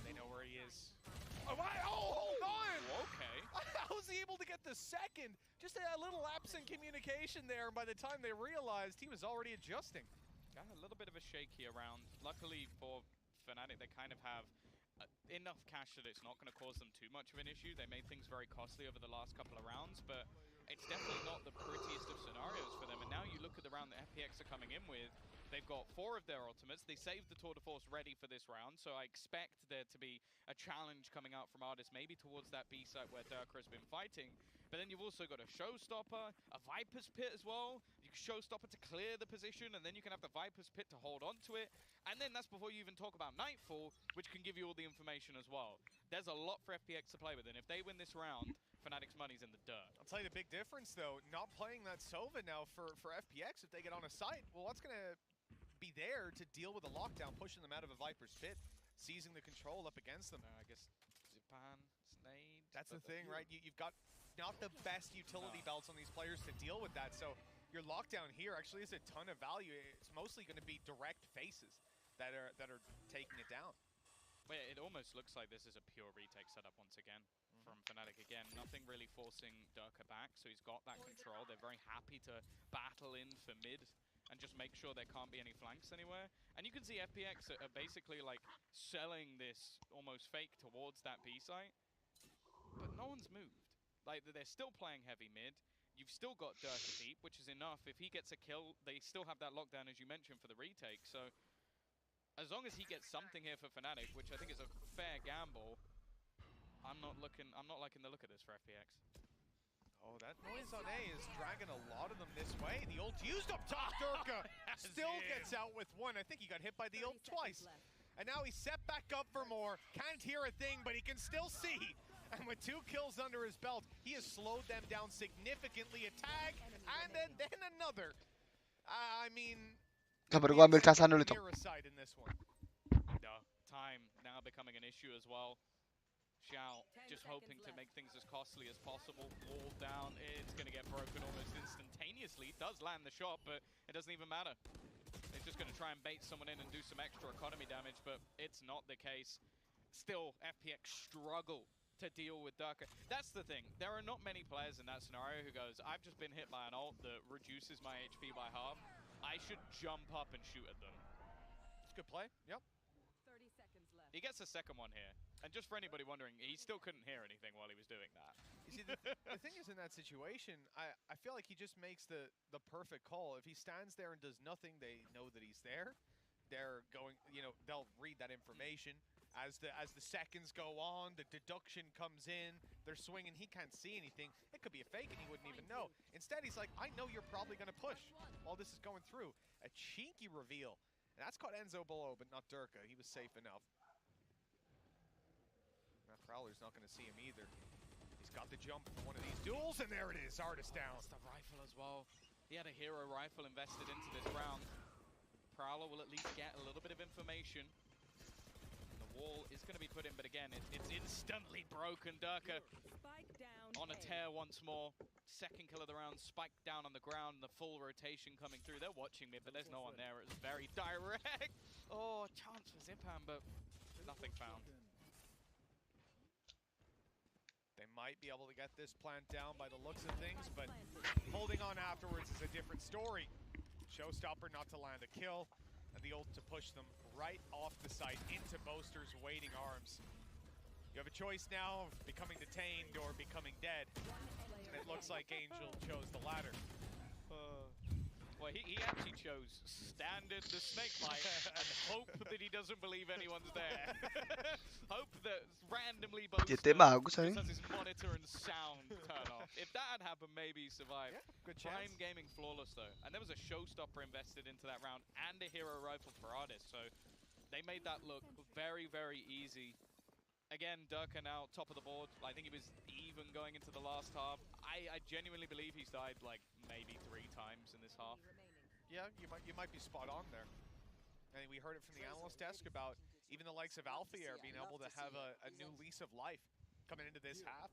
They know where he is. Oh, hold on! Okay. How was he able to get the second? Just a little lapse in communication there, and by the time they realized, he was already adjusting. Got a little bit of a shaky around. Luckily for Fnatic, they kind of have enough cash that it's not going to cause them too much of an issue. They made things very costly over the last couple of rounds, but it's definitely not the prettiest of scenarios for them. And now you look at the round that FPX are coming in with. They've got 4 of their ultimates. They saved the Tour de Force ready for this round, so I expect there to be a challenge coming out from Artist, maybe towards that B site where Durka has been fighting. But then you've also got a Showstopper, a Viper's Pit as well. You can Showstopper to clear the position, and then you can have the Viper's Pit to hold on to it. And then that's before you even talk about Nightfall, which can give you all the information as well. There's a lot for FPX to play with, and if they win this round, Fnatic's money's in the dirt. I'll tell you the big difference, though, not playing that Sova now for FPX. If they get on a site, well, what's going to be there to deal with a lockdown, pushing them out of a Viper's Pit, seizing the control up against them. I guess Zipan, Snade. That's the thing, right? You've got not the best utility belts on these players to deal with that, so your lockdown here actually is a ton of value. It's mostly going to be direct faces that are taking it down. Well, it almost looks like this is a pure retake setup once again from Fnatic again. Nothing really forcing Durka back, so he's got that control. They're very happy to battle in for mid and just make sure there can't be any flanks anywhere. And you can see FPX are basically like selling this almost fake towards that B site, but no one's moved. Like, they're still playing heavy mid. You've still got Durka deep, which is enough. If he gets a kill, they still have that lockdown, as you mentioned, for the retake. So as long as he gets something here for Fnatic, which I think is a fair gamble, I'm not liking the look of this for FPX. Oh, that noise on A is dragging a lot of them this way. The ult used up top. Durka still gets out with one. I think he got hit by the ult twice. And now he's set back up for more. Can't hear a thing, but he can still see. And with 2 kills under his belt, he has slowed them down significantly. A tag, and then another. I mean, Sabar gua ambil casan dulu, Cok. mirror side in this one. No, time now becoming an issue as well. Xiao just hoping to make things as costly as possible. Wall down, it's going to get broken almost instantaneously. It does land the shot, but it doesn't even matter. They're just going to try and bait someone in and do some extra economy damage, but it's not the case. Still, FPX struggle to deal with Durka. That's the thing. There are not many players in that scenario who goes, I've just been hit by an ult that reduces my HP by half. I should jump up and shoot at them. It's a good play. Yep. 30 seconds left. He gets a second one here. And just for anybody wondering, he still couldn't hear anything while he was doing that. You see, the thing is, in that situation, I feel like he just makes the perfect call. If he stands there and does nothing, they know that he's there. They're going, they'll read that information. As the seconds go on, the deduction comes in, they're swinging, he can't see anything. It could be a fake and he wouldn't even know. Instead, he's like, I know you're probably going to push while this is going through. A cheeky reveal. And that's caught Enzo below, but not Durka. He was safe enough. That Prowler's not going to see him either. He's got the jump for one of these duels, and there it is. Artist down. It's the rifle as well. He had a hero rifle invested into this round. Prowler will at least get a little bit of information. Wall is going to be put in, but again, it's instantly broken. Durka on a tear once more. Second kill of the round, spiked down on the ground, the full rotation coming through. They're watching me, but there's no one there. It's very direct. Oh, chance for Zipan, but nothing found. They might be able to get this plant down by the looks of things, but holding on afterwards is a different story. Showstopper not to land a kill, and the ult to push them right off the site into Boaster's waiting arms. You have a choice now of becoming detained or becoming dead. And it looks like Angel chose the latter. Well, he actually chose standard the snake bite and hope that he doesn't believe anyone's there. Hope that randomly Boaster GT bagus, just has his monitor and sound turn off. If that had happened, maybe he survived. Yeah, good Prime chance. Gaming flawless though. And there was a showstopper invested into that round and a hero rifle for Artist. So they made that look very, very easy. Again, Durka now top of the board. I think he was even going into the last half. I genuinely believe he's died like maybe 3 times in this half. Yeah, you might be spot on there. And we heard it from the analyst desk about even the likes of Alphiair being able to have a new lease of life coming into this half.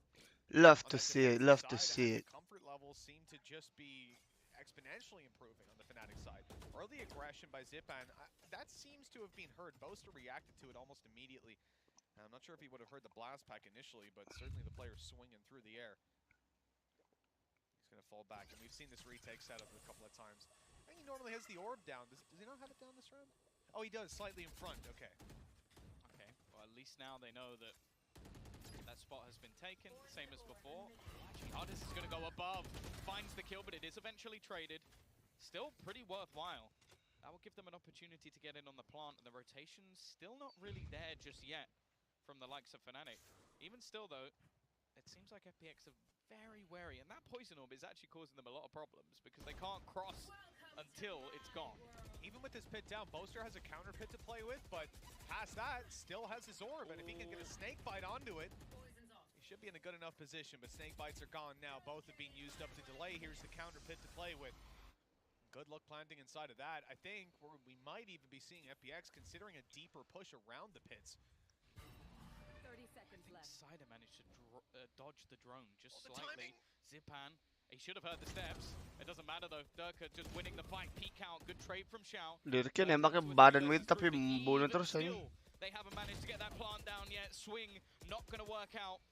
Love to see it, love to see it. Comfort levels seem to just be exponentially improving on the Fnatic side. Early aggression by Zipan, that seems to have been heard. Boaster reacted to it almost immediately. I'm not sure if he would have heard the blast pack initially, but certainly the player swinging through the air. He's going to fall back, and we've seen this retake setup a couple of times. I think he normally has the orb down. Does he not have it down this round? Oh, he does, slightly in front. Okay. Okay, well at least now they know that that spot has been taken, same as before. Artist is going to go above, finds the kill, but it is eventually traded. Still pretty worthwhile. That will give them an opportunity to get in on the plant, and the rotation's still not really there just yet from the likes of Fnatic. Even still though, it seems like FPX are very wary, and that poison orb is actually causing them a lot of problems because they can't cross until it's gone. Even with this pit down, Boaster has a counter pit to play with, but past that, still has his orb, and if he can get a snake bite onto it, he should be in a good enough position, but snake bites are gone now. Both have been used up to delay. Here's the counter pit to play with. Good luck planting inside of that. I think we might even be seeing FPX considering a deeper push around the pits. 30 seconds left. Cider managed to dodge the drone just slightly. Zipan, he should have heard the steps. It doesn't matter though. Durka just winning the fight. Peek out. Good trade from Xiao. Liriknya nembaknya badan mo itu tapi bunuh terus aja. They haven't managed to get that plant down yet. Swing not going to work out.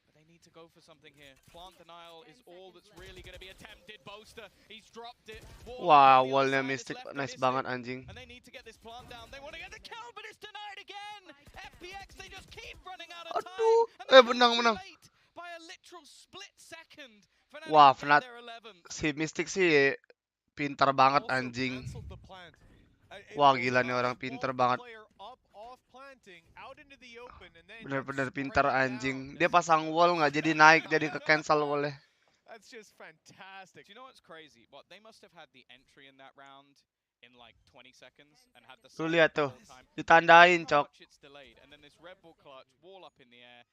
But they need need to go for something here. Plant denial is all that's really going to be attempted. Boaster, he's dropped it. Wah, wallnya Mystic nice banget anjing. And they need to get this plant down. They want to get the kill, but it's denied again. FPX, they just keep running out of time. Menang. By a literal split second. Wah, Fnatic si Mystic sih pintar banget anjing. Wah, gila nih orang pintar banget. Bener-bener pintar anjing. Dia pasang wall nggak jadi naik, jadi ke cancel wallnya. That's just fantastic. Do you know what's crazy? What they must have had the entry in that round in like 20 seconds and had the Lu lihat tuh, ditandain cok. it's delayed and then this Red Bull clutch wall up in the air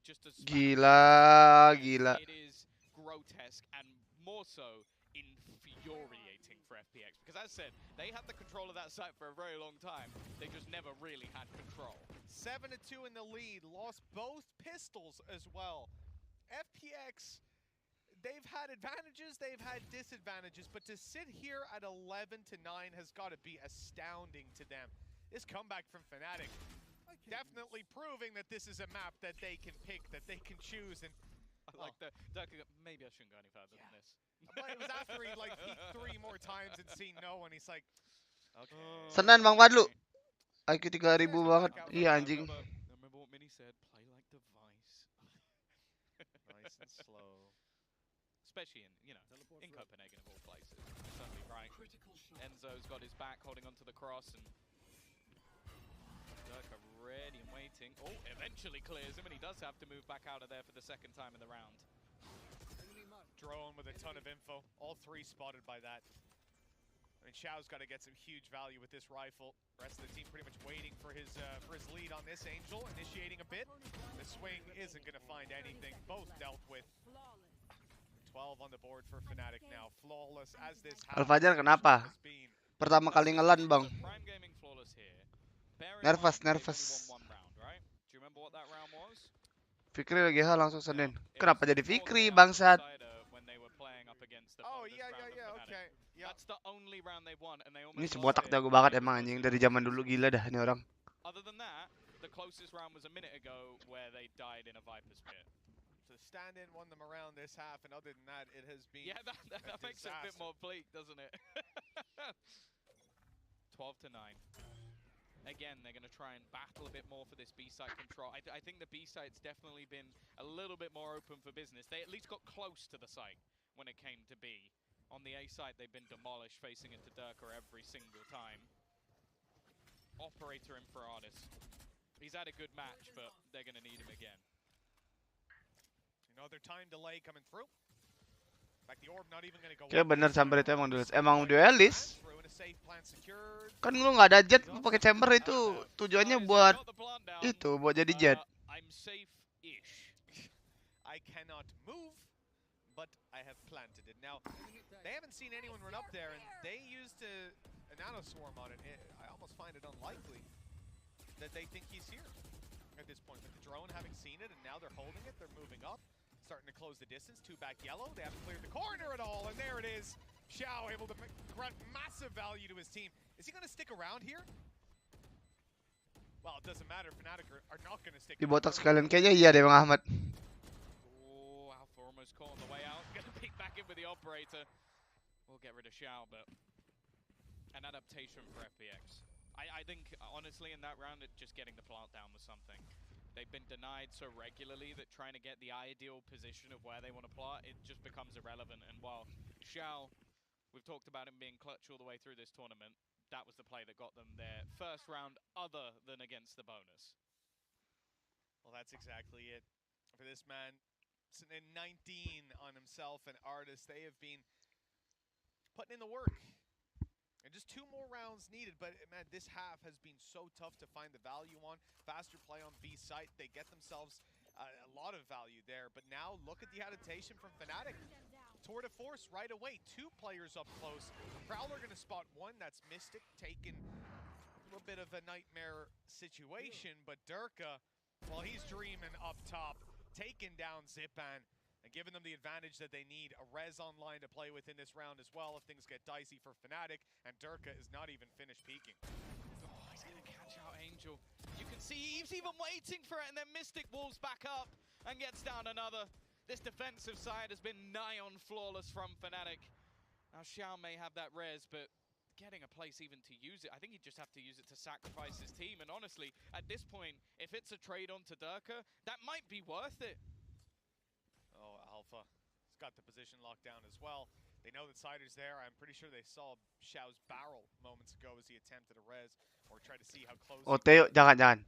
just as Gila. It is grotesque and more so infuriating for FPX because as I said, they had the control of that site for a very long time. They just never really had control. 7-2 in the lead, lost both pistols as well. FPX, they've had advantages, they've had disadvantages, but to sit here at 11-9 has got to be astounding to them. This comeback from Fnatic, definitely proving that this is a map that they can pick, that they can choose. And I like that. Maybe I shouldn't go any further than this. But it was after he like peeked 3 more times and seen no one. He's like, okay. Senan Bang Badlu. IQ 3000 banget. Iya anjing. Remember what Mini said? Play like device. Nice and slow. Especially in, in Copenhagen of all places. Certainly right. Enzo's got his back holding onto the cross and Durka ready and waiting. Oh, eventually clears him and he does have to move back out of there for the second time in the round. Drone with a ton of info. All 3 spotted by that. I mean, Xiao's got to get some huge value with this rifle. The rest of the team pretty much waiting for his lead on this Angel, initiating a bit. The swing isn't going to find anything. Both dealt with. 12 on the board for Fnatic now. Flawless as this Alfajar kenapa? Pertama kali ngelan bang. Nervous. Fikri lagi hal langsung Senin. Kenapa jadi Fikri bangsat? Oh yeah, okay. That's the only round they won and they almost Ini si botak jago banget emang anjing dari zaman dulu gila dah ini orang. Other than that, the closest round was a minute ago where they died in a Viper's pit. So stand-in won them around this half, and other than that, it has been that makes it a bit more bleak, doesn't it? 12-9. Again, they're going to try and battle a bit more for this B-site control. I think the B-site's definitely been a little bit more open for business. They at least got close to the site when it came to B. On the A site, they've been demolished, facing into Durka every single time. Operator in for Artis. He's had a good match, but they're going to need him again. Another time delay coming through. Back the orb not even going to go. Kayak bener chamber itu emang duelis. Kan lu nggak ada jet, lu pakai chamber itu tujuannya buat itu, buat jadi jet. I'm safe-ish. I cannot move, but I have planted it. Now, they haven't seen anyone run up there, and they used a nano swarm on it. I almost find it unlikely that they think he's here at this point. But the drone having seen it, and now they're holding it, they're moving up, starting to close the distance. 2 back yellow. They haven't cleared the corner at all, and there it is. Xiao able to grant massive value to his team. Is he going to stick around here? Well, it doesn't matter. Fnatic are not going to stick around. Dibotak sekalian kayaknya iya deh Bang Ahmad. Oh, Alpha almost caught on the way out. Going to peek back in with the operator. We'll get rid of Xiao, but an adaptation for FPX. I think, honestly, in that round, just getting the plant down was something. They've been denied so regularly that trying to get the ideal position of where they want to plant, it just becomes irrelevant. And while Xiao, we've talked about him being clutch all the way through this tournament, that was the play that got them their first round other than against the bonus. Well, that's exactly it. For this man, in 19 on himself and Artis, they have been putting in the work. And just 2 more rounds needed, but man, this half has been so tough to find the value on. Faster play on B site, they get themselves a lot of value there. But now look at the adaptation from Fnatic. Tour de force right away, 2 players up close. Prowler gonna spot 1, that's Mystic, taking a little bit of a nightmare situation. But Durka, well, he's dreaming up top, taking down Zipan. And giving them the advantage that they need. A res online to play with in this round as well if things get dicey for Fnatic. And Durka is not even finished peeking. Oh, he's going to catch out Angel. You can see he's even waiting for it, and then Mystic walls back up. and gets down another. This defensive side has been nigh on flawless from Fnatic. Now Xiao may have that res, but getting a place even to use it, I think he'd just have to use it to sacrifice his team. And honestly, at this point, if it's a trade onto Durka, that might be worth it. Oh, Alpha has got the position locked down as well. They know that Cider's there. I'm pretty sure they saw Xiao's barrel moments ago as he attempted a res or tried to see how close. Oh, Teo, jangan.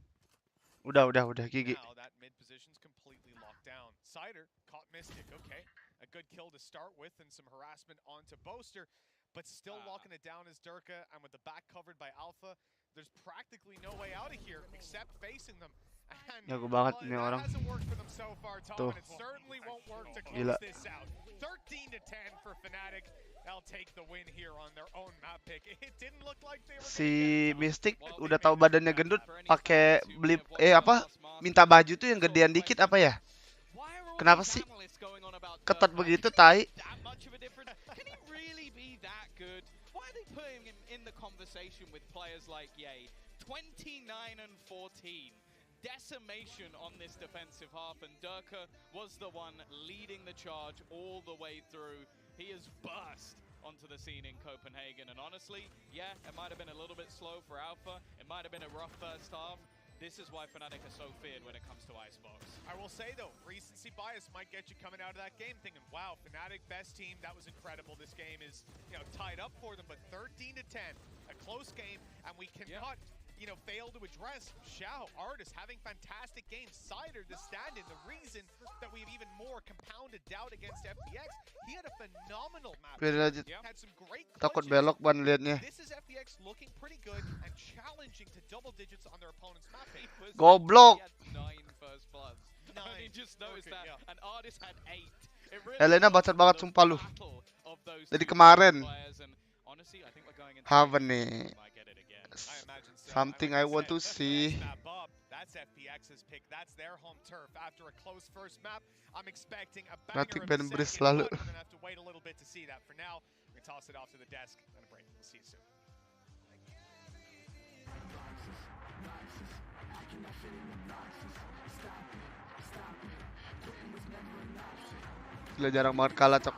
Udah, Gigi. Now that mid position's completely locked down. Cider caught Mystic. Okay, a good kill to start with and some harassment onto Boaster, but still locking it down as Durka, and with the back covered by Alpha, there's practically no way out of here except facing them. And Jago banget nih that orang. hasn't worked for them so far, Tom, Tuh. and it certainly won't work to Gila. close this out. 13-10 for Fnatic. They'll take the win here on their own map pick. It didn't look like they were Si Mystic udah tahu badannya gendut, pakai beli minta baju tuh yang gedean dikit apa ya? Kenapa sih? Ketat begitu tai. Can he really be that good? Why are they putting him in the conversation with players like Ye? 29 and 14. Decimation on this defensive half, and Durka was the one leading the charge all the way through. He has burst onto the scene in Copenhagen, and honestly, yeah, it might have been a little bit slow for Alpha. It might have been a rough first half. This is why Fnatic are so feared when it comes to Icebox. I will say though, recency bias might get you coming out of that game thinking, wow, Fnatic best team, that was incredible. This game is, tied up for them, but 13-10, a close game, and we cannot, fail to address Xiao, Artis having fantastic games. Cider, the stand-in, the reason that we've even more compounded doubt against FPX. He had a phenomenal match. Had some great Takut clutches. belok ban liatnya. This is FPX looking pretty good and challenging to double digits on their opponent's map. Goblok. He had 9 first bloods. I just noticed that, and Artis had 8. It really Elena was bacot banget the sumpah lu. battle of those Dari two kemarin. players, and honestly, I think we're going into Haven nih. might get it again. Something I want to see. That's FPX's pick. That's their home turf. After a close first map, I'm expecting a Nanti banger of Ben a Brice second, lalu. but we're going to have to wait a little bit to see that. For now, we're going to toss it off to the desk and a break. We'll see you soon. Gila jarang banget kalah, Cok.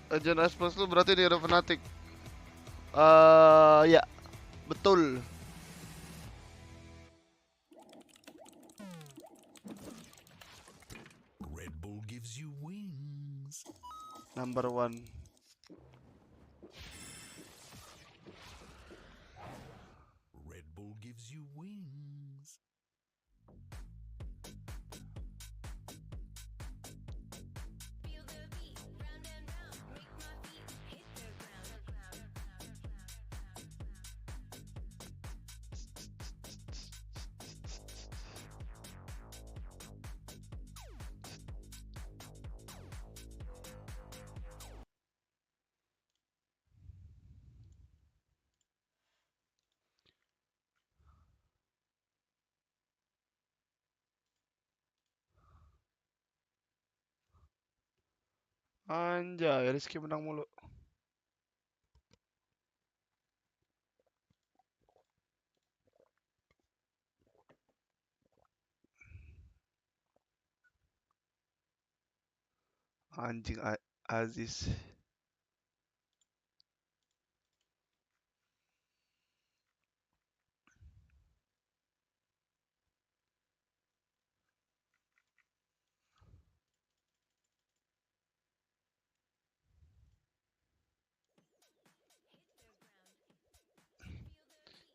Ajan Xbox lu berarti di Fnatic. Ya. Betul. Red Bull gives you wings. Number 1. Red Bull gives you wings. Anjay, Rizky menang mulu. Anjing Aziz.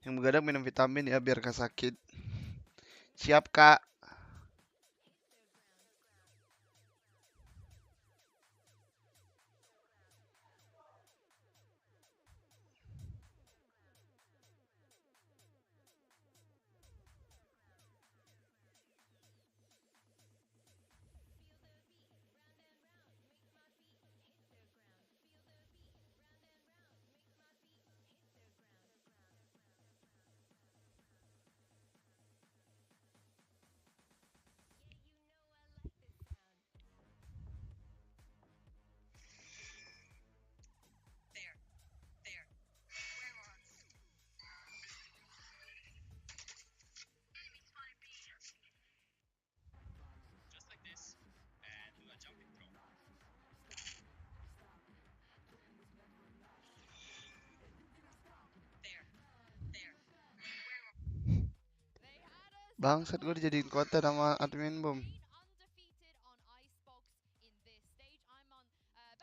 Yang begadang minum vitamin ya biar gak sakit. Siap, Kak. Bangsat gue dijadiin konten sama admin bom. Undefeated on Icebox in this stage. I'm on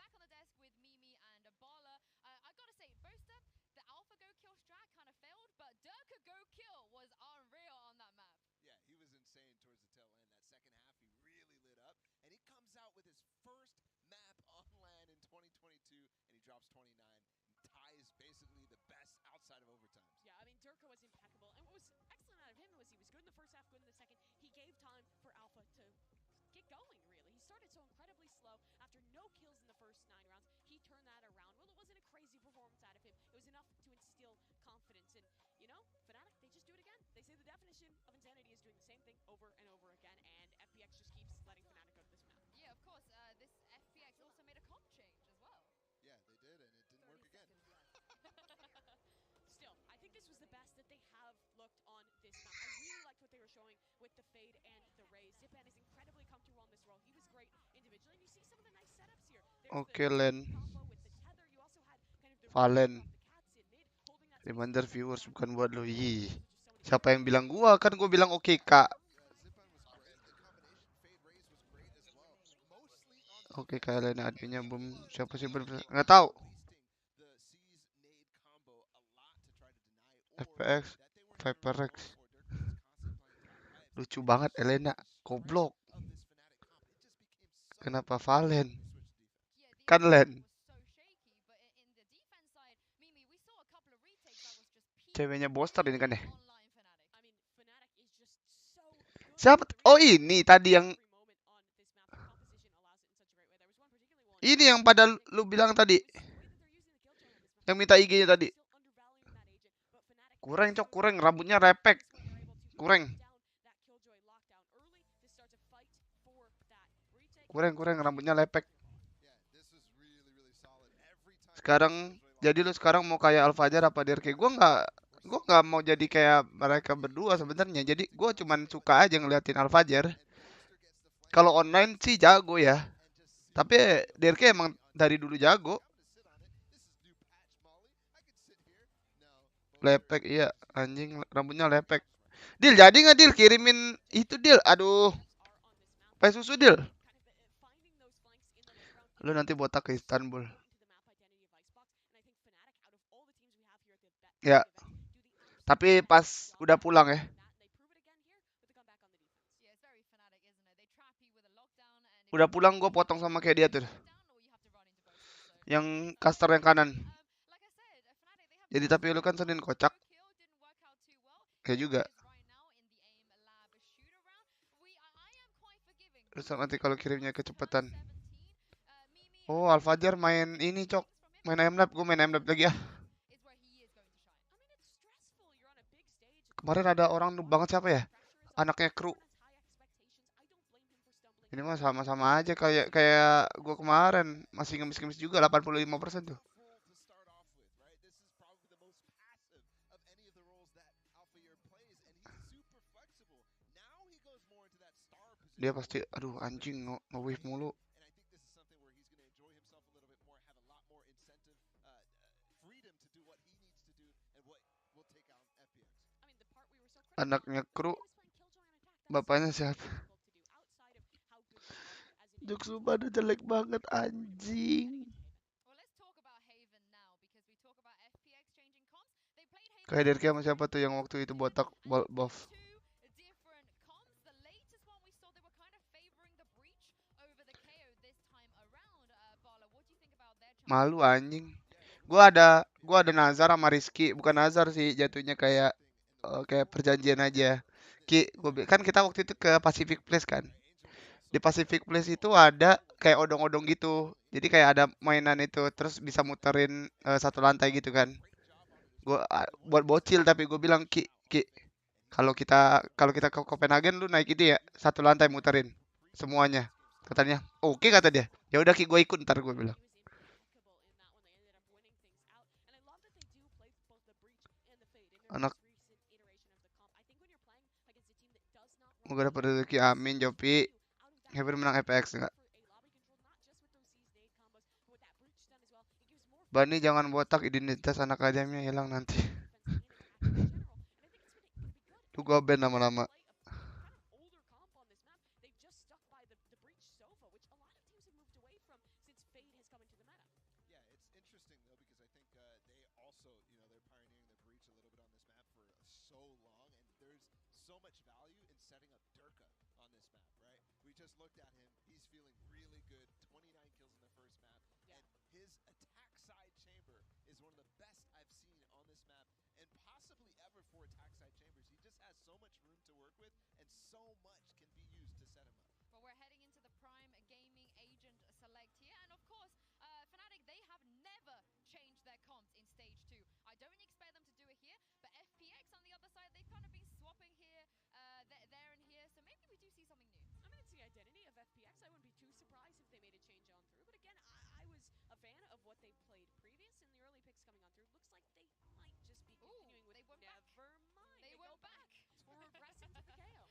back on the desk with Mimi and Bala. I gotta say, first up, the Alpha Go Kill strat kind of failed, but Durka Go Kill was unreal on that map. Yeah, he was insane towards the tail end. That second half, he really lit up, and he comes out with his first map on LAN in 2022, and he drops 29 and ties basically the best outside of overtimes. Yeah, I mean, Durka was impeccable, and what was excellent out of him was he was good in the first half, good in the second. He gave time for Alpha to get going, really. He started so incredibly slow. After no kills in the first 9 rounds, he turned that around. Well, it wasn't a crazy performance out of him. It was enough to instill confidence. And, you know, Fnatic, they just do it again. They say the definition of insanity is doing the same thing over and over again, and FPX just keeps letting Fnatic go to this map. Yeah, of course. This FPX also made a comp change as well. Yeah, they did, and it didn't work again. Still, I think this was the best that they have looked on this map. I really liked what they were showing with the Fade and the Raze. Zipan is incredibly comfortable on this role. He was great individually, and you see some of the nice setups here. Oke Len. Combo with the tether. You also had kind of the Valen. cats in mid, holding that Reminder viewers bukan buat lo. Ih. Siapa yang bilang gua? Kan gua bilang oke kak. Oke kalian adminnya bom. Siapa sih nggak tahu. HyperX, HyperX. Lucu banget Elena, goblok. Kenapa Valen? Kan Len. Ceweknya Boster ini kan ya? Siapa? Oh ini tadi yang ini yang pada lu bilang tadi. Yang minta IG-nya tadi. Kurang cok, kurang rambutnya repek. Kurang. Kurang rambutnya lepek. Sekarang jadi lu sekarang mau kayak Alfajar apa DRK? Gua nggak mau jadi kayak mereka berdua sebenarnya. Jadi gua cuman suka aja ngeliatin Alfajar. Kalau online sih jago ya. Tapi DRK emang dari dulu jago. Lepek iya anjing rambutnya lepek. Deal jadi nggak Deal kirimin itu Deal. Aduh. Pai susu Deal. Lu nanti botak ke Istanbul. Ya. Tapi pas udah pulang ya. Udah pulang gue potong sama kayak dia tuh. Yang caster yang kanan. Jadi tapi lu kan Senin kocak. Kayak juga. Terus nanti kalau kirimnya kecepatan. Oh, Alfajar main ini, Cok. Main M-Lab, gue main M-Lab lagi ya. Kemarin ada orang noob banget siapa ya? Anaknya kru. Ini mah sama-sama aja kayak gue kemarin, masih ngemis-ngemis juga 85% tuh. Dia pasti aduh anjing nge-wave mulu. Anaknya kru, bapaknya siapa? Joksu pada jelek banget anjing. Kayak DRK sama siapa tuh yang waktu itu botak buff? Malu anjing. Gua ada Nazar sama Rizky, bukan Nazar sih jatuhnya kayak perjanjian aja. Kan kita waktu itu ke Pacific Place kan. Di Pacific Place itu ada kayak odong-odong gitu. Jadi kayak ada mainan itu terus bisa muterin satu lantai gitu kan. Gua buat bocil tapi gue bilang Ki kalau kita ke Copenhagen lu naik itu ya satu lantai muterin semuanya. Katanya oke kata dia. Ya udah Ki gue ikut ntar gue bilang. Anak Moga dapat rezeki amin Jopi. Heber menang HyperX enggak? Bani jangan botak identitas anak adamnya hilang nanti. Tuh gua ban lama-lama. alpha, which a lot of teams have moved away from since Fade has come into the meta. Yeah, it's interesting though because I think they also, they're pioneering the breach a little bit on this map for so long, and there's so much value in setting up Durka on this map, right? We just looked at him; he's feeling really good. 29 kills in the first map, and his attack side chamber is one of the best I've seen on this map, and possibly ever for attack side chambers. He just has so much room to work with, and so much can be used to set him up. Well, we're heading into the Prime Gaming Agent Select here, and of course, Fnatic, they have never changed their comps in Stage 2. I don't expect them to do it here, but FPX on the other side, they've kind of been swapping here, there and here, so maybe we do see something new. I mean, it's the identity of FPX. I wouldn't be too surprised if they made a change on through, but again, I was a fan of what they played previous in the early picks coming on through. Looks like they might just be continuing with they went back. mind. They went back. We're regressing to the KO.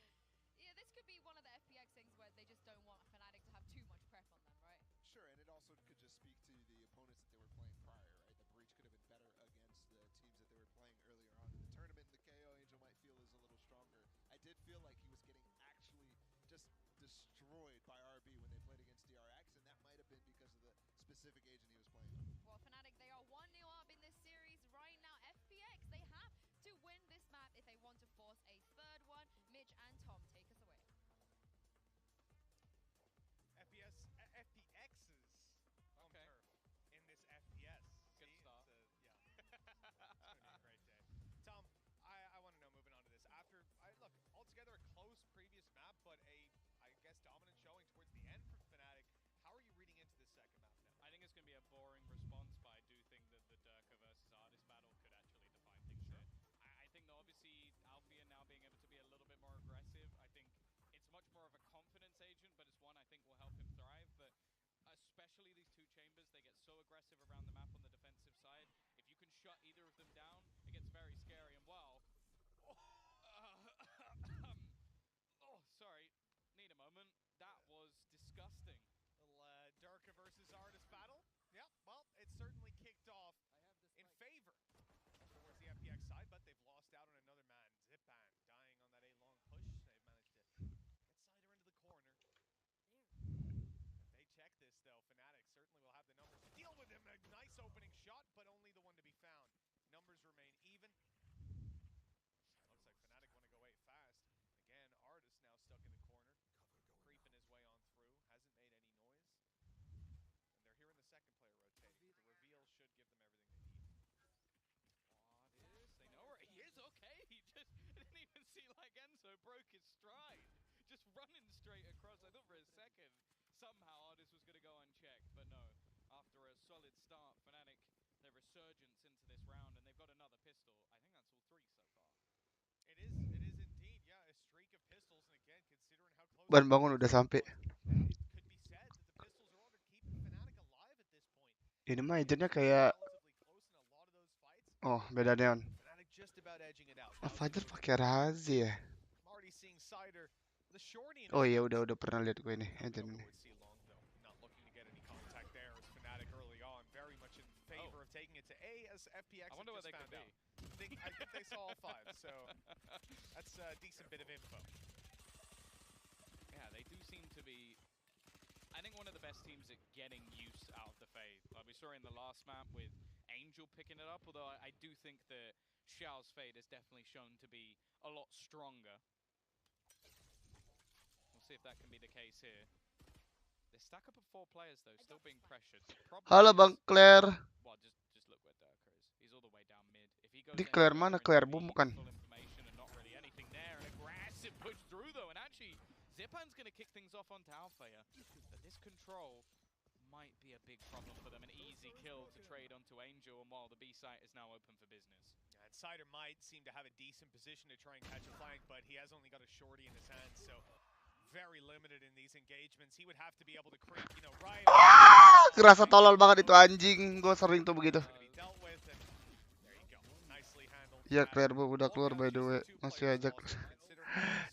Yeah, this could be one of the FPX things where they just don't want Fnatic to have too much prep on them, right? Sure, and it also could just speak to the opponents that they were playing prior, right? The breach could have been better against the teams that they were playing earlier on in the tournament. The KO Angel might feel is a little stronger. I did feel like he was getting actually just destroyed by RB when they played against DRX, and that might have been because of the specific agent he was playing on. Well, Fnatic, they are 1-0 up in this series right now. FPX, they have to win this map if they want to force a third one. Mitch and Tom, take us away. FPX's home turf in this FPS. Good start. It's gonna be a great day. Tom, I want to know, moving on to this. Look, altogether a close previous map, but I guess, dominant showing towards the end for Fnatic. How are you reading into this second map now? I think it's going to be a boring response, but I do think that the Durka versus Artist battle could actually define things here. I think that obviously Alfia now being able to be a little bit more aggressive, I think it's much more of a confidence agent, but it's one I think will help him thrive. But especially these two chambers, they get so aggressive around the map on the defensive side. If you can shut either of them down, it gets very scary. And well, sorry, need a moment. That was disgusting. Little Durka versus Artist battle. Yep, well, it certainly kicked off in favor towards the FPX side, but they've lost out on another man. Zipan dying on that A-long push. They've managed to get Cider into the corner. If they check this, though, Fnatic certainly will have the numbers to deal with him. A nice opening shot, but only the one to be found. Numbers remain even. Looks like Fnatic want to go 8 fast. Again, Artist now stuck in the corner, creeping his way on through. Hasn't made any noise. And they're hearing the second player rotating. The reveal should give them everything they need. They know where he is. Okay, he just didn't even see like Enzo broke his stride. Just running straight across. I thought for a second somehow Artist was going to go unchecked, but no. After a solid start, Fnatic, their resurgence into this round, and they've got another pistol. I think that's all 3 so far. It is indeed, yeah, a streak of pistols, and again, considering how close Ban bangun udah sampai. it could be said that the pistols are all they're keeping Fnatic alive at this point. Ini mah agentnya kayak oh beda neon. Fnatic just about edging it out. Fajar pakai razi ya. I'm already seeing Cider with a shorty in Oh iya udah pernah lihat gue ini agent ini. not looking to get any contact there as Fnatic early on, very much in favor of taking it to A as FPX. I wonder what they could be. I think they saw all 5, so that's a decent bit of info. Yeah, they do seem to be, I think, one of the best teams at getting use out of the Fade. Like we saw in the last map with Angel picking it up, although I do think that Xiao's Fade has definitely shown to be a lot stronger. We'll see if that can be the case here. They stack up at 4 players though, still being pressured. Halo Bang Claire. Well, just look where Durka is. He's all the way down mid. If he goes Di Claire mana Claire? Bukan. full information and not really anything there, an aggressive push through though, and actually Zipan's going to kick things off onto Alfea. But this control might be a big problem for them. An easy kill to trade onto Angel, and while the B site is now open for business. Yeah, and Cider might seem to have a decent position to try and catch a flank, but he has only got a shorty in his hand, so very limited in these engagements. He would have to be able to creep, right. Kerasa tolol banget itu anjing. Gue sering tuh begitu. Ya Claire udah keluar by the way. Masih ajak.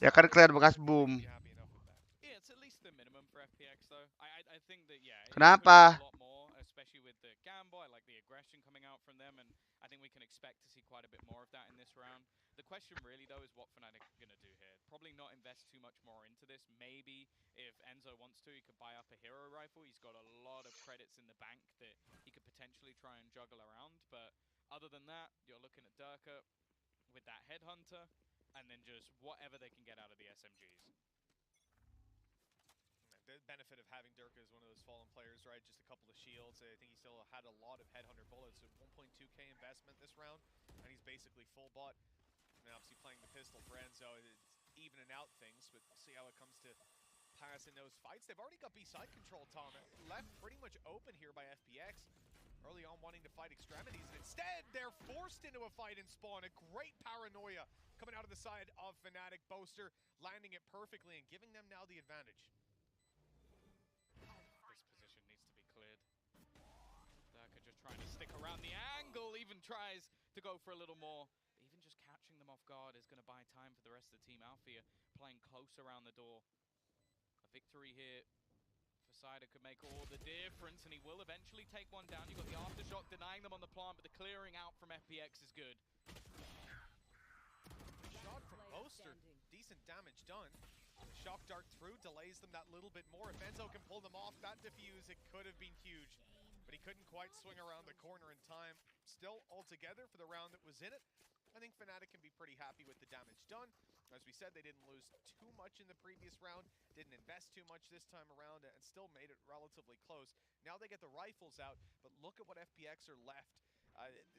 Ya kan Claire bekas boom. Kenapa? Especially with the Gambo, I like the aggression coming out from them, and I think we can expect to see quite a bit more of that in this round. The question really though is what Fnatic are gonna do here. Probably not invest too much more into this. Maybe if Enzo wants to, he could buy up a hero rifle. He's got a lot of credits in the bank that he could potentially try and juggle around. But other than that, you're looking at Durka with that headhunter, and then just whatever they can get out of the SMGs. The benefit of having Durka as one of those fallen players, right? Just a couple of shields. I think he still had a lot of headhunter bullets. So 1.2k investment this round, and he's basically full bot. And obviously playing the pistol for Enzo, it's evening out things, but we'll see how it comes to pass in those fights. They've already got B-side control, Tom. Left pretty much open here by FPX. Early on wanting to fight extremities, and instead they're forced into a fight in spawn. A great paranoia coming out of the side of Fnatic. Boaster landing it perfectly and giving them now the advantage. This position needs to be cleared. Durka just trying to stick around the angle, even tries to go for a little more. But even just catching them off guard is going to buy time for the rest of the team. Alfia playing close around the door. A victory here for Cider could make all the difference, and he will eventually take one down. You've got the aftershock denying them on the plant, but the clearing out from FPX is good. Shot from Boaster. Decent damage done. The shock dart through delays them that little bit more. If Enzo can pull them off that defuse, it could have been huge. But he couldn't quite swing around the corner in time. Still, altogether, for the round that was in it, I think Fnatic can be pretty happy with the damage done. As we said, they didn't lose too much in the previous round, didn't invest too much this time around, and still made it relatively close. Now they get the rifles out, but look at what FPX are left.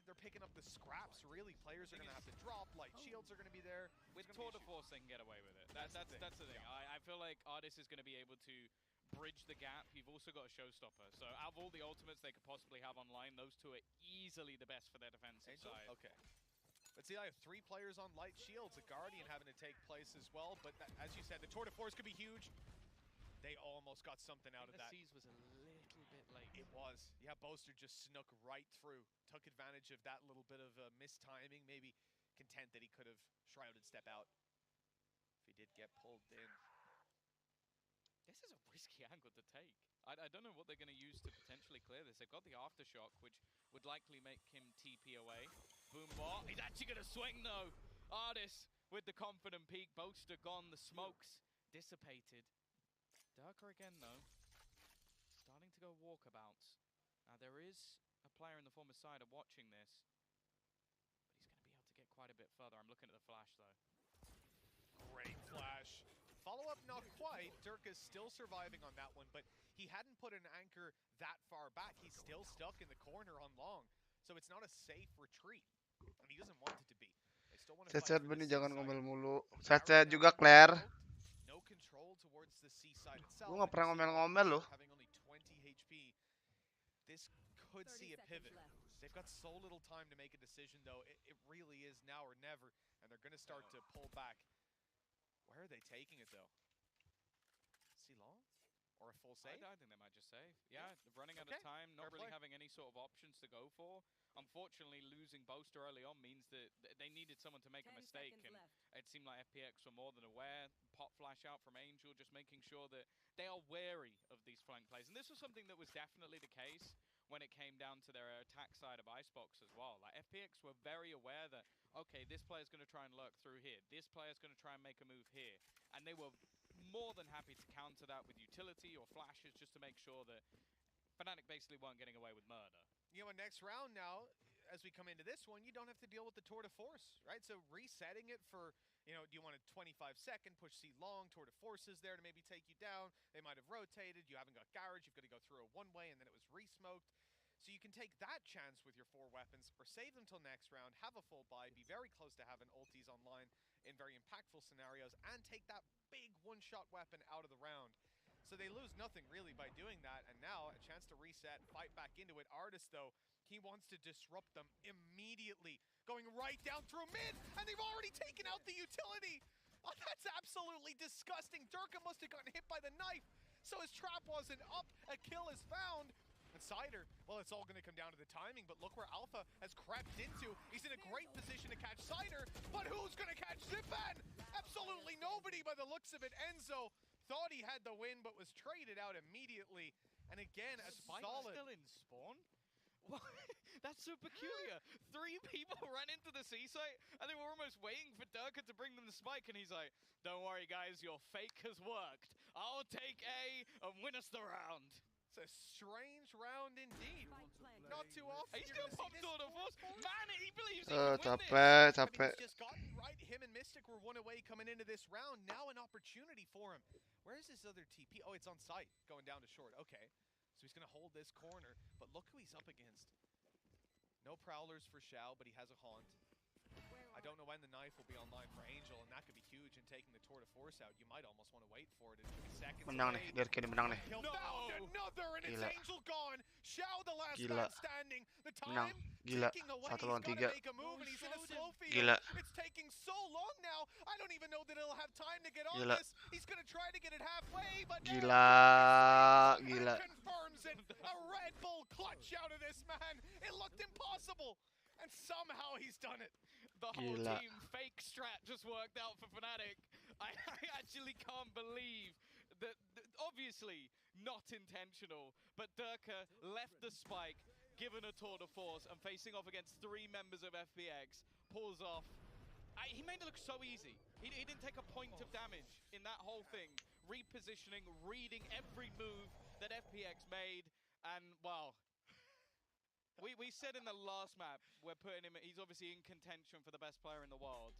They're picking up the scraps, really. Players are going to have to drop, light shields are going to be there. With Tour de Force, they can get away with it. That's the thing. Yeah. I feel like Artis is going to be able to bridge the gap. You've also got a showstopper. So out of all the ultimates they could possibly have online, those two are easily the best for their defensive side. Okay. Let's see, I have 3 players on light shields, a Guardian having to take place as well. But that, as you said, the Tour de Force could be huge. They almost got something out of that. The Seas was a little bit late. It was. Yeah, Boaster just snuck right through. Took advantage of that little bit of mistiming. Maybe content that he could have shrouded step out if he did get pulled in. This is a risky angle to take. I don't know what they're going to use to potentially clear this. They've got the aftershock, which would likely make him TP away. Boom bot. He's actually going to swing though. Artis with the confident peek. Boaster gone. The smokes dissipated. Durka again though. Starting to go walkabouts. Now there is a player in the former side of watching this. But he's going to be able to get quite a bit further. I'm looking at the flash though. Great flash. Follow-up, not quite. Durka's still surviving on that one, but he hadn't put an anchor that far back. He's still stuck in the corner on long. So it's not a safe retreat. And he doesn't want it to be. They still want to fight for Bani the jangan C ngomel side. mulu. Sacha juga Claire. No control towards the C side itself. Lu nggak pernah ngomel-ngomel loh. Having only 20 HP. This could see a pivot. They've got so little time to make a decision though. It really is now or never. And they're going to start to pull back. Where are they taking it, though? C-long? Or a full save? I think they might just save. Yeah, running out of time, not really having any sort of options to go for. Unfortunately, losing Boaster early on means that they needed someone to make a mistake, and it seemed like FPX were more than aware. Pop flash out from Angel, just making sure that they are wary of these flank plays. And this was something that was definitely the case when it came down to their attack side of Icebox as well. Like, FPX were very aware that, okay, this player's going to try and lurk through here. This player's going to try and make a move here. And they were more than happy to counter that with utility or flashes just to make sure that Fnatic basically weren't getting away with murder. You know, next round now, as we come into this one, you don't have to deal with the Tour de Force, right? So resetting it for, you know, do you want a 25-second push C long, Tour de Force is there to maybe take you down. They might have rotated. You haven't got Garage. You've got to go through a one-way, and then it was re-smoked. So you can take that chance with your 4 weapons, or save them till next round, have a full buy, be very close to having ultis online in very impactful scenarios, and take that big one-shot weapon out of the round. So they lose nothing really by doing that, and now a chance to reset, fight back into it. Artis, though, he wants to disrupt them immediately, going right down through mid, and they've already taken out the utility. Oh, that's absolutely disgusting. Durka must have gotten hit by the knife, so his trap wasn't up. A kill is found. And Cider, well, it's all going to come down to the timing, but look where Alpha has crept into. He's in a great position to catch Cider, but who's going to catch Zipan? Absolutely nobody by the looks of it. Enzo thought he had the win, but was traded out immediately. And again, a solid... still in spawn? That's so peculiar. 3 people ran into the C site, and they were almost waiting for Durka to bring them the spike, and he's like, "Don't worry, guys, your fake has worked. I'll take A and win us the round." It's a strange round indeed. Not too often. He's you're still gonna see popped this on a force. Man, he believes he Oh, can win this. capek, I mean, capek. he's just gotten right. Him and Mystic were one away coming into this round. Now an opportunity for him. Where's his other TP? Oh, it's on site, going down to short. Okay, so he's gonna hold this corner, but look who he's up against. No prowlers for Xiao, but he has a haunt. I don't know when the knife will be online for Angel, and that could be huge in taking the tour de force out. You might almost want to wait for it. It's gonna be seconds Menang away. nih, biar kini menang nih. He'll found another, and it's Gila. Angel gone. Xiao, the last Gila. man standing. The Menang. time Gila. ticking away. 1 He's lawan got to 3. make a move, and he's in a slow field. Gila. It's taking so long now. I don't even know that he'll have time to get on Gila. this. He's gonna try to get it halfway, but Gila, gila. confirms it. A Red Bull clutch out of this man. It looked impossible, and somehow he's done it. The whole Gila. team fake strat just worked out for Fnatic. I actually can't believe that, obviously not intentional, but Durka left the spike, given a tour de force, and facing off against 3 members of FPX, pulls off. He made it look so easy. He didn't take a point of damage in that whole thing. Repositioning, reading every move that FPX made, and wow. We said in the last map, we're putting him, he's obviously in contention for the best player in the world.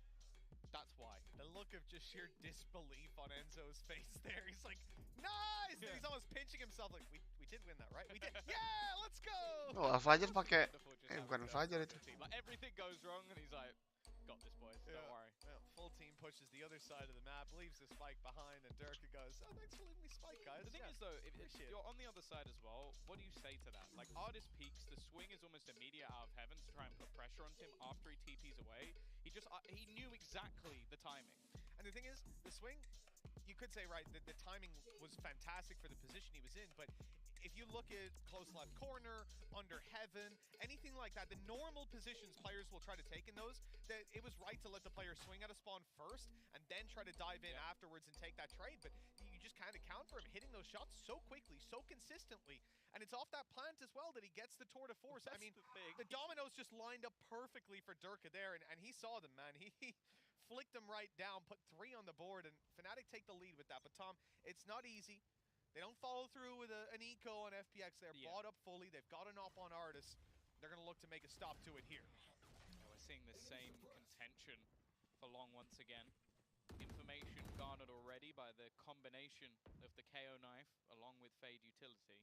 That's why. The look of just sheer disbelief on Enzo's face there. He's like, nice! Yeah. He's almost pinching himself like, we did win that, right? We did. Yeah, let's go! Oh, Alfajar pakai Wonderful, just bukan having Alfajar itu. Like everything goes wrong, and he's like, got this, boys. Yeah. Don't worry. Well, full team pushes the other side of the map, leaves the spike behind, and Durka goes, oh, thanks for leaving me spike, guys. The thing is, though, if you're on the other side as well, what do you say to that? Like, Artist peaks, the swing is almost immediate out of heaven to try and put pressure onto him after he TPs away. He knew exactly the timing. And the thing is, the swing, you could say, right, the timing was fantastic for the position he was in, but if you look at close left corner, under heaven, anything like that, the normal positions players will try to take in those, that it was right to let the player swing out of spawn first and then try to dive in afterwards and take that trade, but you just kind of count for him hitting those shots so quickly, so consistently, and it's off that plant as well that he gets the tour de force. I mean, the dominoes just lined up perfectly for Durka there, and he saw them, man. He flicked them right down, put 3 on the board, and Fnatic take the lead with that. But Tom, it's not easy. They don't follow through with an eco on FPX. They're bought up fully. They've got an op on Artis. They're going to look to make a stop to it here. We're seeing the same contention for long once again. Information garnered already by the combination of the KO knife along with Fade utility.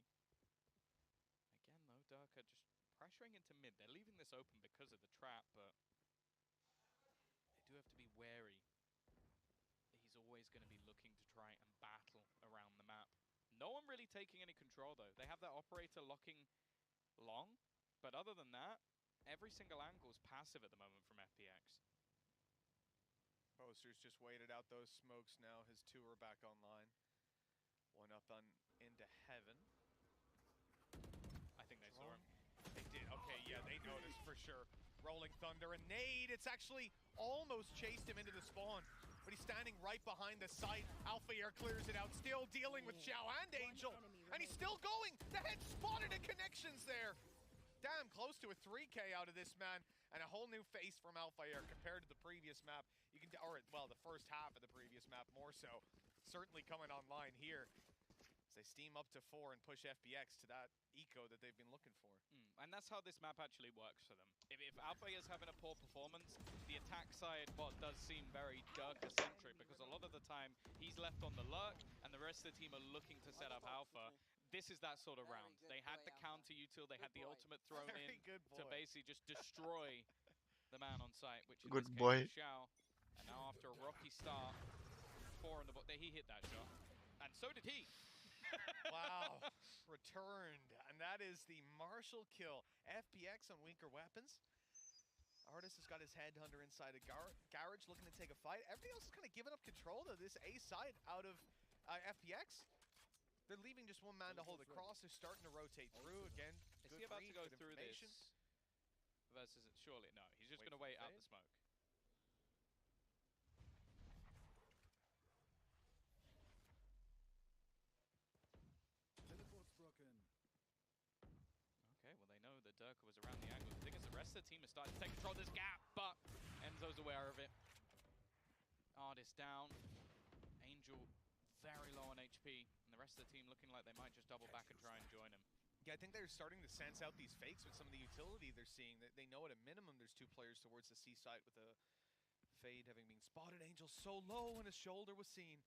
Again, though, Durka just pressuring into mid. They're leaving this open because of the trap, but they do have to be wary. He's always going to be looking to try and battle around the map. No one really taking any control, though. They have that operator locking long, but other than that, every single angle is passive at the moment from FPX. Posters just waited out those smokes now. His 2 are back online. 1 up on into heaven. I think they saw him. They did. Okay, yeah, they noticed for sure. Rolling Thunder and nade. It's actually almost chased him into the spawn, but he's standing right behind the site. Alpha Air clears it out, still dealing with Xiao and Angel, and he's still going. The head spotted at connections there. Damn close to a 3K out of this man, and a whole new face from Alpha Air compared to the previous map. You can, or well, the first half of the previous map more so. Certainly coming online here. They steam up to 4 and push FPX to that eco that they've been looking for. And that's how this map actually works for them. If Alpha is having a poor performance, the attack side bot does seem very Durka-centric, because a lot of the time he's left on the lurk and the rest of the team are looking to set up Alpha. This is that sort of round. They had the counter util, they had the ultimate thrown in to basically just destroy the man on site, which in Good this boy. case is Xiao. And now after a rocky start, 4 on the bot, he hit that shot. And so did he. Wow, returned, and that is the Marshall kill. FPX on weaker weapons. Artis has got his headhunter inside a garage looking to take a fight. Everybody else is kind of giving up control of this A side out of FPX. They're leaving just 1 man to hold across. They're starting to rotate through again. Is he about to go through this versus it? Surely no. He's just going to wait out the smoke. Teleport's broken. Okay, well they know that Durka was around the angle. The thing is, the rest of the team is starting to take control of this gap, but Enzo's aware of it. Artist down. Angel very low on HP, and the rest of the team looking like they might just double back and try and join him. Yeah, I think they're starting to sense out these fakes with some of the utility they're seeing. That they know at a minimum there's two players towards the C side with a fade having been spotted. Angel so low and his shoulder was seen.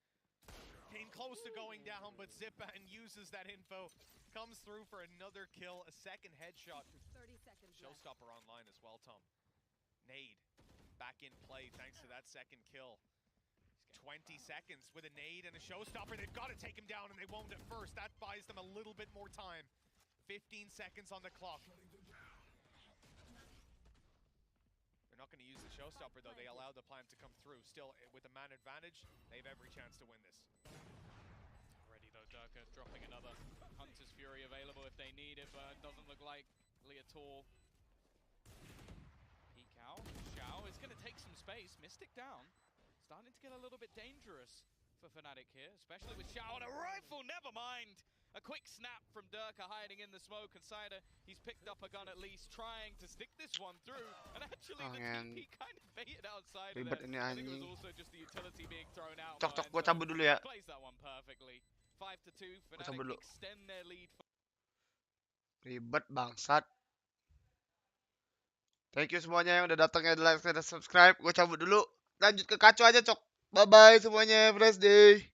Came close to going down, but Zipan uses that info. Comes through for another kill, a second headshot. 30 seconds Showstopper online as well, Tom. Nade back in play thanks to that second kill. 20 seconds with a nade and a showstopper. They've got to take him down, and they won't at first. That buys them a little bit more time. 15 seconds on the clock. They're not going to use the showstopper, though. They allowed the plant to come through. Still, with a man advantage, they have every chance to win this. Already, though, Durka dropping another Hunter's Fury available if they need it, but it doesn't look likely at all. Peek out. Xiao is going to take some space. Mystic down. Starting to get a little bit dangerous for Fnatic here, especially with Xiao on a rifle. Never mind. A quick snap from Durka hiding in the smoke, and Cider, he's picked up a gun at least, trying to stick this one through. And actually, the TP kind of baited outside of Ribet there. ini I think it anjing. was also just the utility being thrown out. Cok, gua cabut dulu ya. Plays that one perfectly. 5-2. Gua cabut dulu. Fnatic extend their lead. Ribet bangsat. Thank you semuanya yang udah datang, ya, like, share, dan subscribe. Gue cabut dulu. Lanjut ke kacau aja, Cok. Bye bye semuanya. Have a nice day.